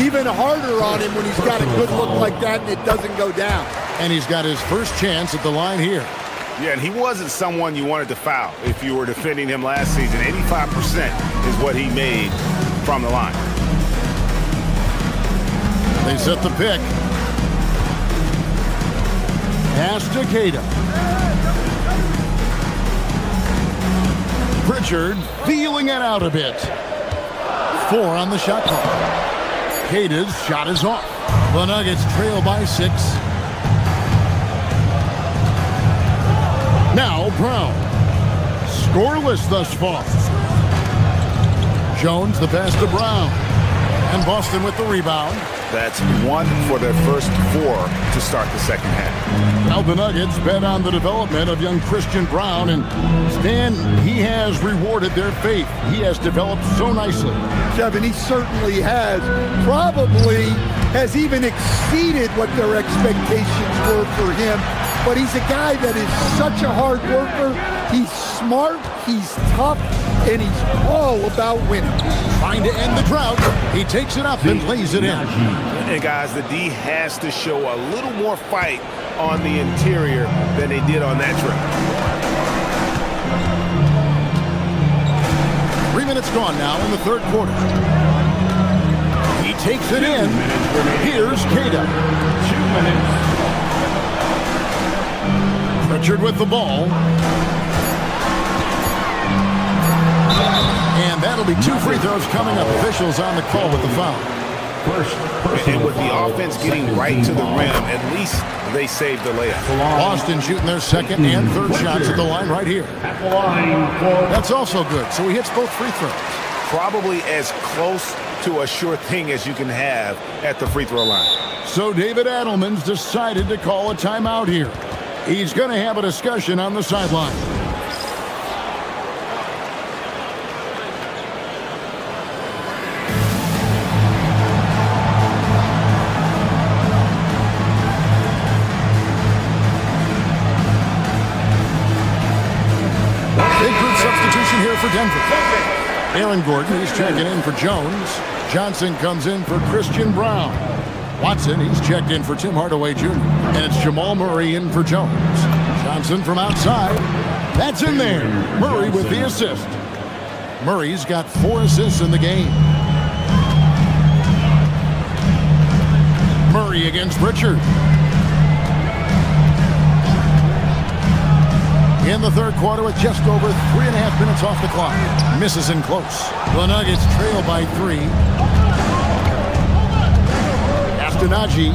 Even harder on him when he's got a good look like that and it doesn't go down. And he's got his first chance at the line here. Yeah, and he wasn't someone you wanted to foul if you were defending him last season. 85% is what he made from the line. They set the pick. Pass to Queta. Pritchard feeling it out a bit. 4 on the shot clock. Queta's shot is off. The Nuggets trail by 6. Now Brown. Scoreless thus far. Jones the pass to Brown. And Boston with the rebound. That's 1 for their first 4 to start the second half. Now the Nuggets bet on the development of young Christian Brown, and Stan, he has rewarded their faith. He has developed so nicely. Kevin, he certainly has. Probably has even exceeded what their expectations were for him. But he's a guy that is such a hard worker. He's smart, he's tough, and he's all about winning. Trying to end the drought. He takes it up and lays it in. And guys, the D has to show a little more fight on the interior than they did on that trip. 3 minutes gone now in the third quarter. He takes it in. Here's Queta. 2 minutes. Pritchard with the ball. And that'll be 2 free throws coming up. Officials on the call with the foul. And with the offense getting right to the rim, at least they saved the layup. Boston shooting their second and third shots at the line right here. That's also good. So he hits both free throws. Probably as close to a sure thing as you can have at the free throw line. So David Adelman's decided to call a timeout here. He's going to have a discussion on the sideline. Here for Denver. Aaron Gordon, he's checking in for Jones. Johnson comes in for Christian Brown. Watson, he's checked in for Tim Hardaway Jr. And it's Jamal Murray in for Jones. Johnson from outside. That's in there. Murray with the assist. Murray's got 4 assists in the game. Murray against Pritchard. In the third quarter with just over 3.5 minutes off the clock. Misses in close. The Nuggets trail by 3. Astonagi.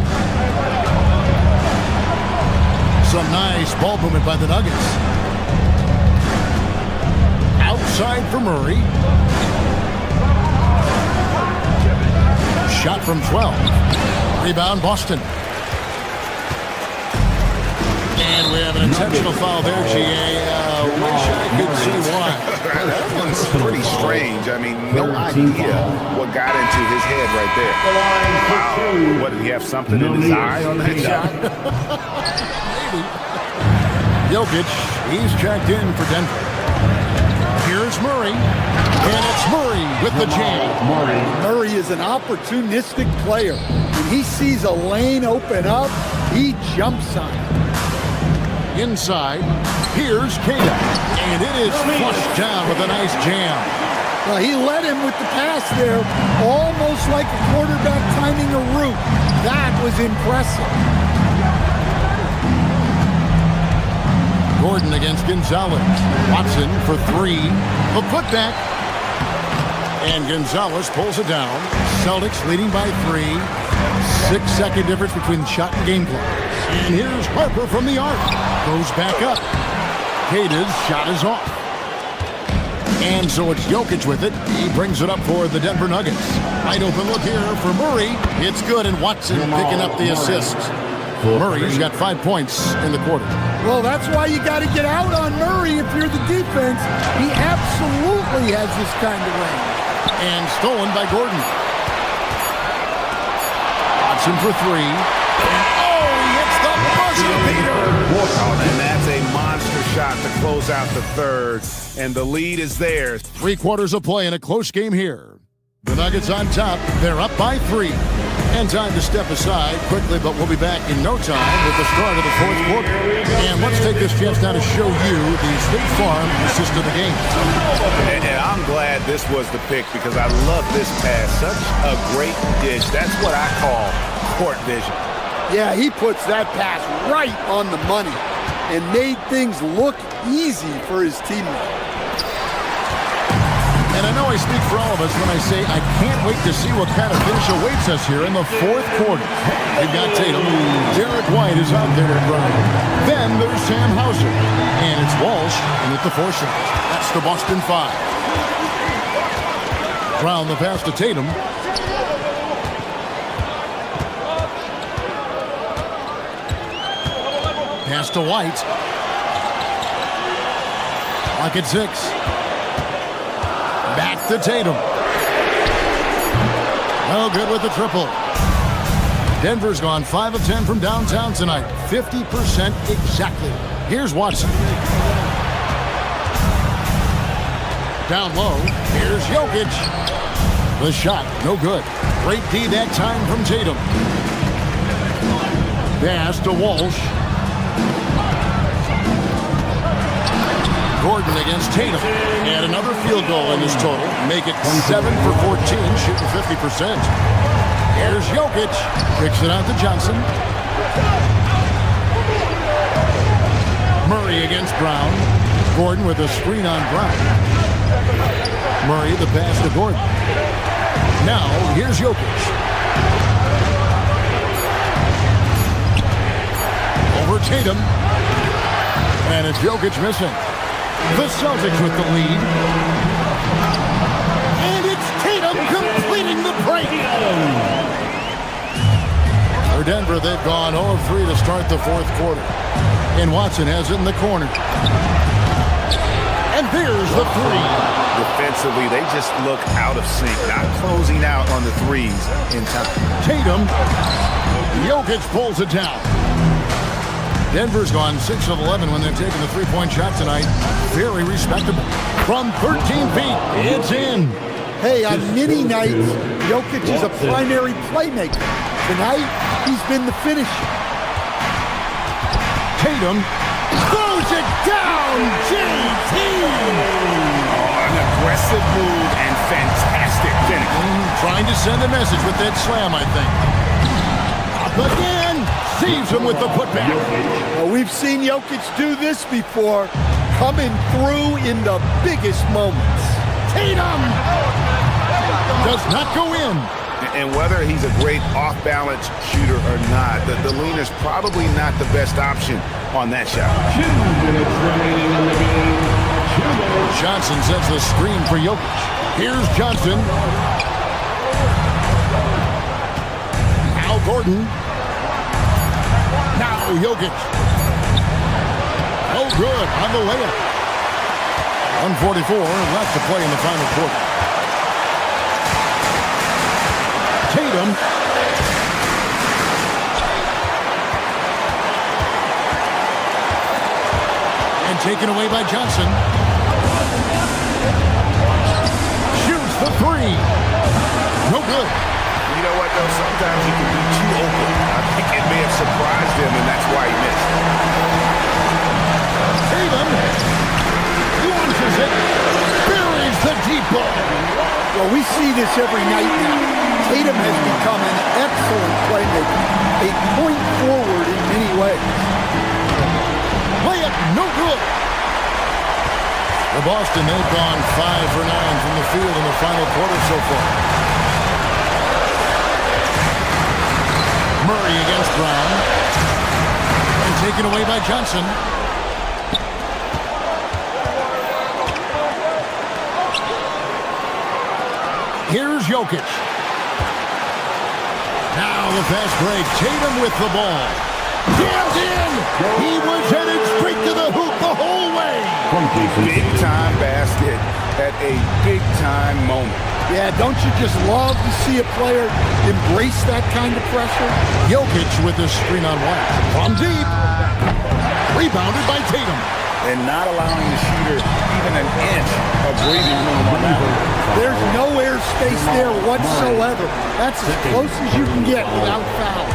Some nice ball movement by the Nuggets. Outside for Murray. Shot from 12. Rebound Boston. And we have an intentional foul there, GA. Wish I could see why. That one's pretty strange. I mean, no idea what got into his head right there. Wow. What, did he have something in his eye on that shot? Maybe. Jokic, he's checked in for Denver. Here's Murray. And it's Murray with the jam. Murray is an opportunistic player. When he sees a lane open up, he jumps on it. Inside, here's Kata, and it is flushed down with a nice jam. Well, he led him with the pass there, almost like a quarterback timing a route. That was impressive. Gordon against Gonzalez. Watson for 3. The putback. And Gonzalez pulls it down. Celtics leading by 3. 6-second difference between shot and game clock. And here's Harper from the arc. Goes back up. Kata's shot is off. And so it's Jokic with it. He brings it up for the Denver Nuggets. Wide open look here for Murray. It's good, and Watson picking up the assist. Murray's got 5 points in the quarter. Well, that's why you got to get out on Murray if you're the defense. He absolutely has this kind of range. And stolen by Gordon. Watson for 3. Oh, he hits the buzzer beater. And that's a monster shot to close out the third. And the lead is theirs. 3 quarters of play in a close game here. The Nuggets on top. They're up by 3. And time to step aside quickly, but we'll be back in no time with the start of the fourth quarter. And let's take this chance now to show you the State Farm assist of the game. And I'm glad this was the pick because I love this pass. Such a great dish. That's what I call court vision. Yeah, he puts that pass right on the money and made things look easy for his teammate. And I know I speak for all of us when I say I can't wait to see what kind of finish awaits us here in the fourth quarter. They've got Tatum. Derek White is out there at Brown. Then there's Sam Hauser. And it's Walsh in at the 4 shot. That's the Boston 5. Brown the pass to Tatum. Pass to White. Clock at 6. Back to Tatum. No good with the triple. Denver's gone 5 of 10 from downtown tonight. 50% exactly. Here's Watson. Down low. Here's Jokic. The shot, no good. Great D that time from Tatum. Pass to Walsh. Gordon against Tatum. And another field goal in this total. Make it 7 for 14, shooting 50%. Here's Jokic. Kicks it out to Johnson. Murray against Brown. Gordon with a screen on Brown. Murray the pass to Gordon. Now here's Jokic. Over Tatum. And it's Jokic missing. The Celtics with the lead. And it's Tatum completing the break. For Denver, they've gone 0 of 3 to start the fourth quarter. And Watson has it in the corner. And there's the three. Defensively, they just look out of sync, not closing out on the threes in time. Tatum. Jokic pulls it down. Denver's gone 6 of 11 when they've taken the three-point shot tonight. Very respectable. From 13 feet, it's in. Hey, on many nights, Jokic is a primary playmaker. Tonight, he's been the finisher. Tatum throws it down. JT. An aggressive move and fantastic finish. Trying to send a message with that slam, I think. Up again. Sees him with the putback. Well, we've seen Jokic do this before, coming through in the biggest moments. Tatum does not go in. And whether he's a great off-balance shooter or not, the lean is probably not the best option on that shot. 2 minutes remaining in the game. Johnson sets the screen for Jokic. Here's Johnson. Now Gordon. Now Jokic. Oh, good on the layup. 1:44 left to play in the final quarter. Tatum. And taken away by Johnson. Shoots the three. No good. You know what, though? Sometimes he can be too open. I think it may have surprised him, and that's why he missed. Tatum launches it. Buries the deep ball. Well, we see this every night now. Tatum has become an excellent playmaker, a point forward in many ways. Layup, no good. For Boston, they've gone 5 for 9 from the field in the final quarter so far. Murray against Brown. And taken away by Johnson. Here's Jokic. Now the fast break. Tatum with the ball. Jammed in. He was headed straight to the hoop the whole way. Big-time basket at a big-time moment. Yeah, don't you just love to see a player embrace that kind of pressure? Jokic with the screen on White. From deep. Rebounded by Tatum. And not allowing the shooter even an inch of breathing room on that one. There's no airspace there whatsoever. That's as close as you can get without foul.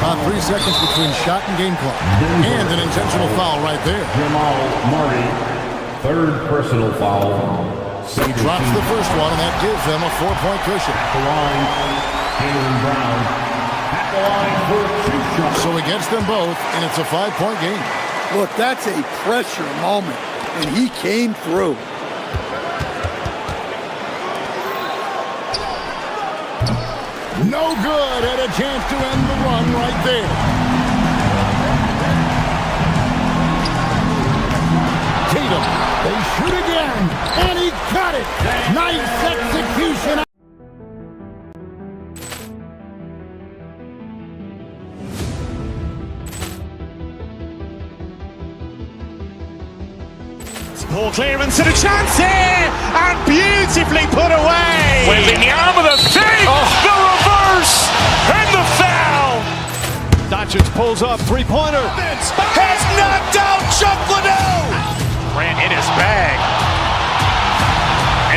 About 3 seconds between shot and game clock. And an intentional foul right there. Jamal Murray, third personal foul. He drops the first one, and that gives them a 4-point cushion. The line, Jaylen Brown. At the line for 2 shots. So he gets them both, and it's a 5-point game. Look, that's a pressure moment, and he came through. No good. Had a chance to end the run right there. Tatum. They shoot again. And he got it. Nice execution. Poor clearance and a chance here, and beautifully put away. Wembanyama with a save, the reverse, and the foul. Doncic pulls up, three-pointer. Has knocked out Chuck Liddell. Ran in his bag,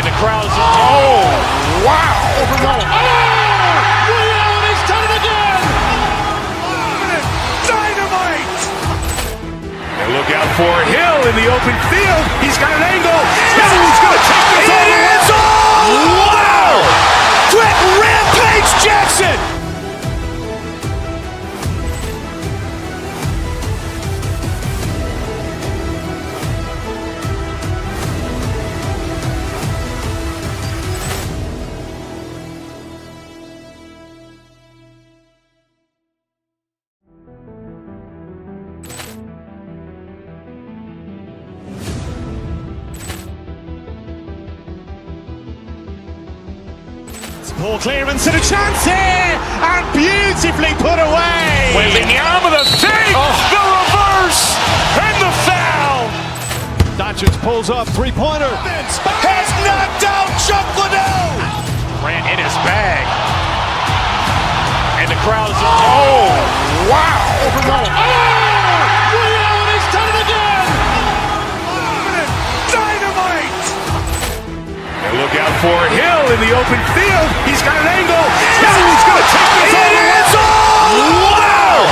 and the crowd's oh wow! He's done it again. Dynamite! And look out for Hill in the open field. He's got an angle. He's going to take this all the way. Wow! Quick Rampage Jackson! Ball clearance and a chance here, and beautifully put away. Waving the arm with a fake, the reverse, and the foul. Doncic pulls up, three-pointer. Has knocked out Chuck Liddell. Ran in his bag. And the crowd is, oh, wow. Allen has done it again. Dynamite. And look out for Hill in the open field. He's got an angle. He's going to take this all the way. Wow.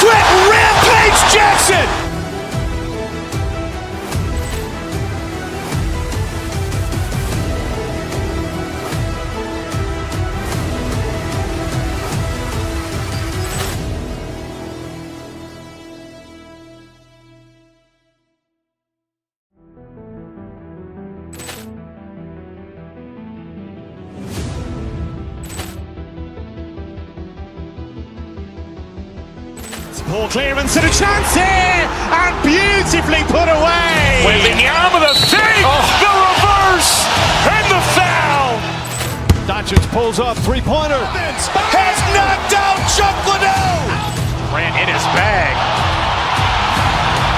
Quick rampage Jackson. Ball clearance and a chance here, and beautifully put away. Waving the arm with a fake, the reverse, and the foul. Doncic pulls up, three-pointer. Has knocked out Chuck Liddell. Ran in his bag.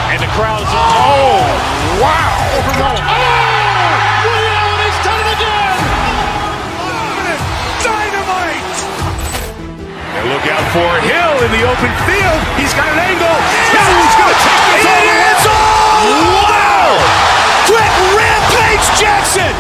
And the crowd is, oh, wow. Allen has done it again. Dynamite. And look out for Hill in the open field. He's got an angle. He's going to take this all the way. Wow! Quick rampage Jackson.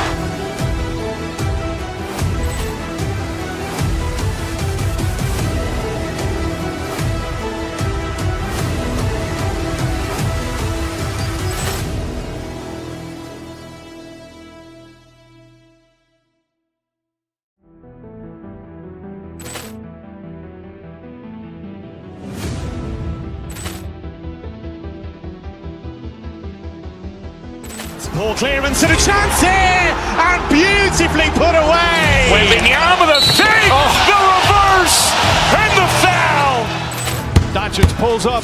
Ball clearance and a chance here, and beautifully put away. Waving the arm with a fake, the reverse, and the foul. Doncic pulls up.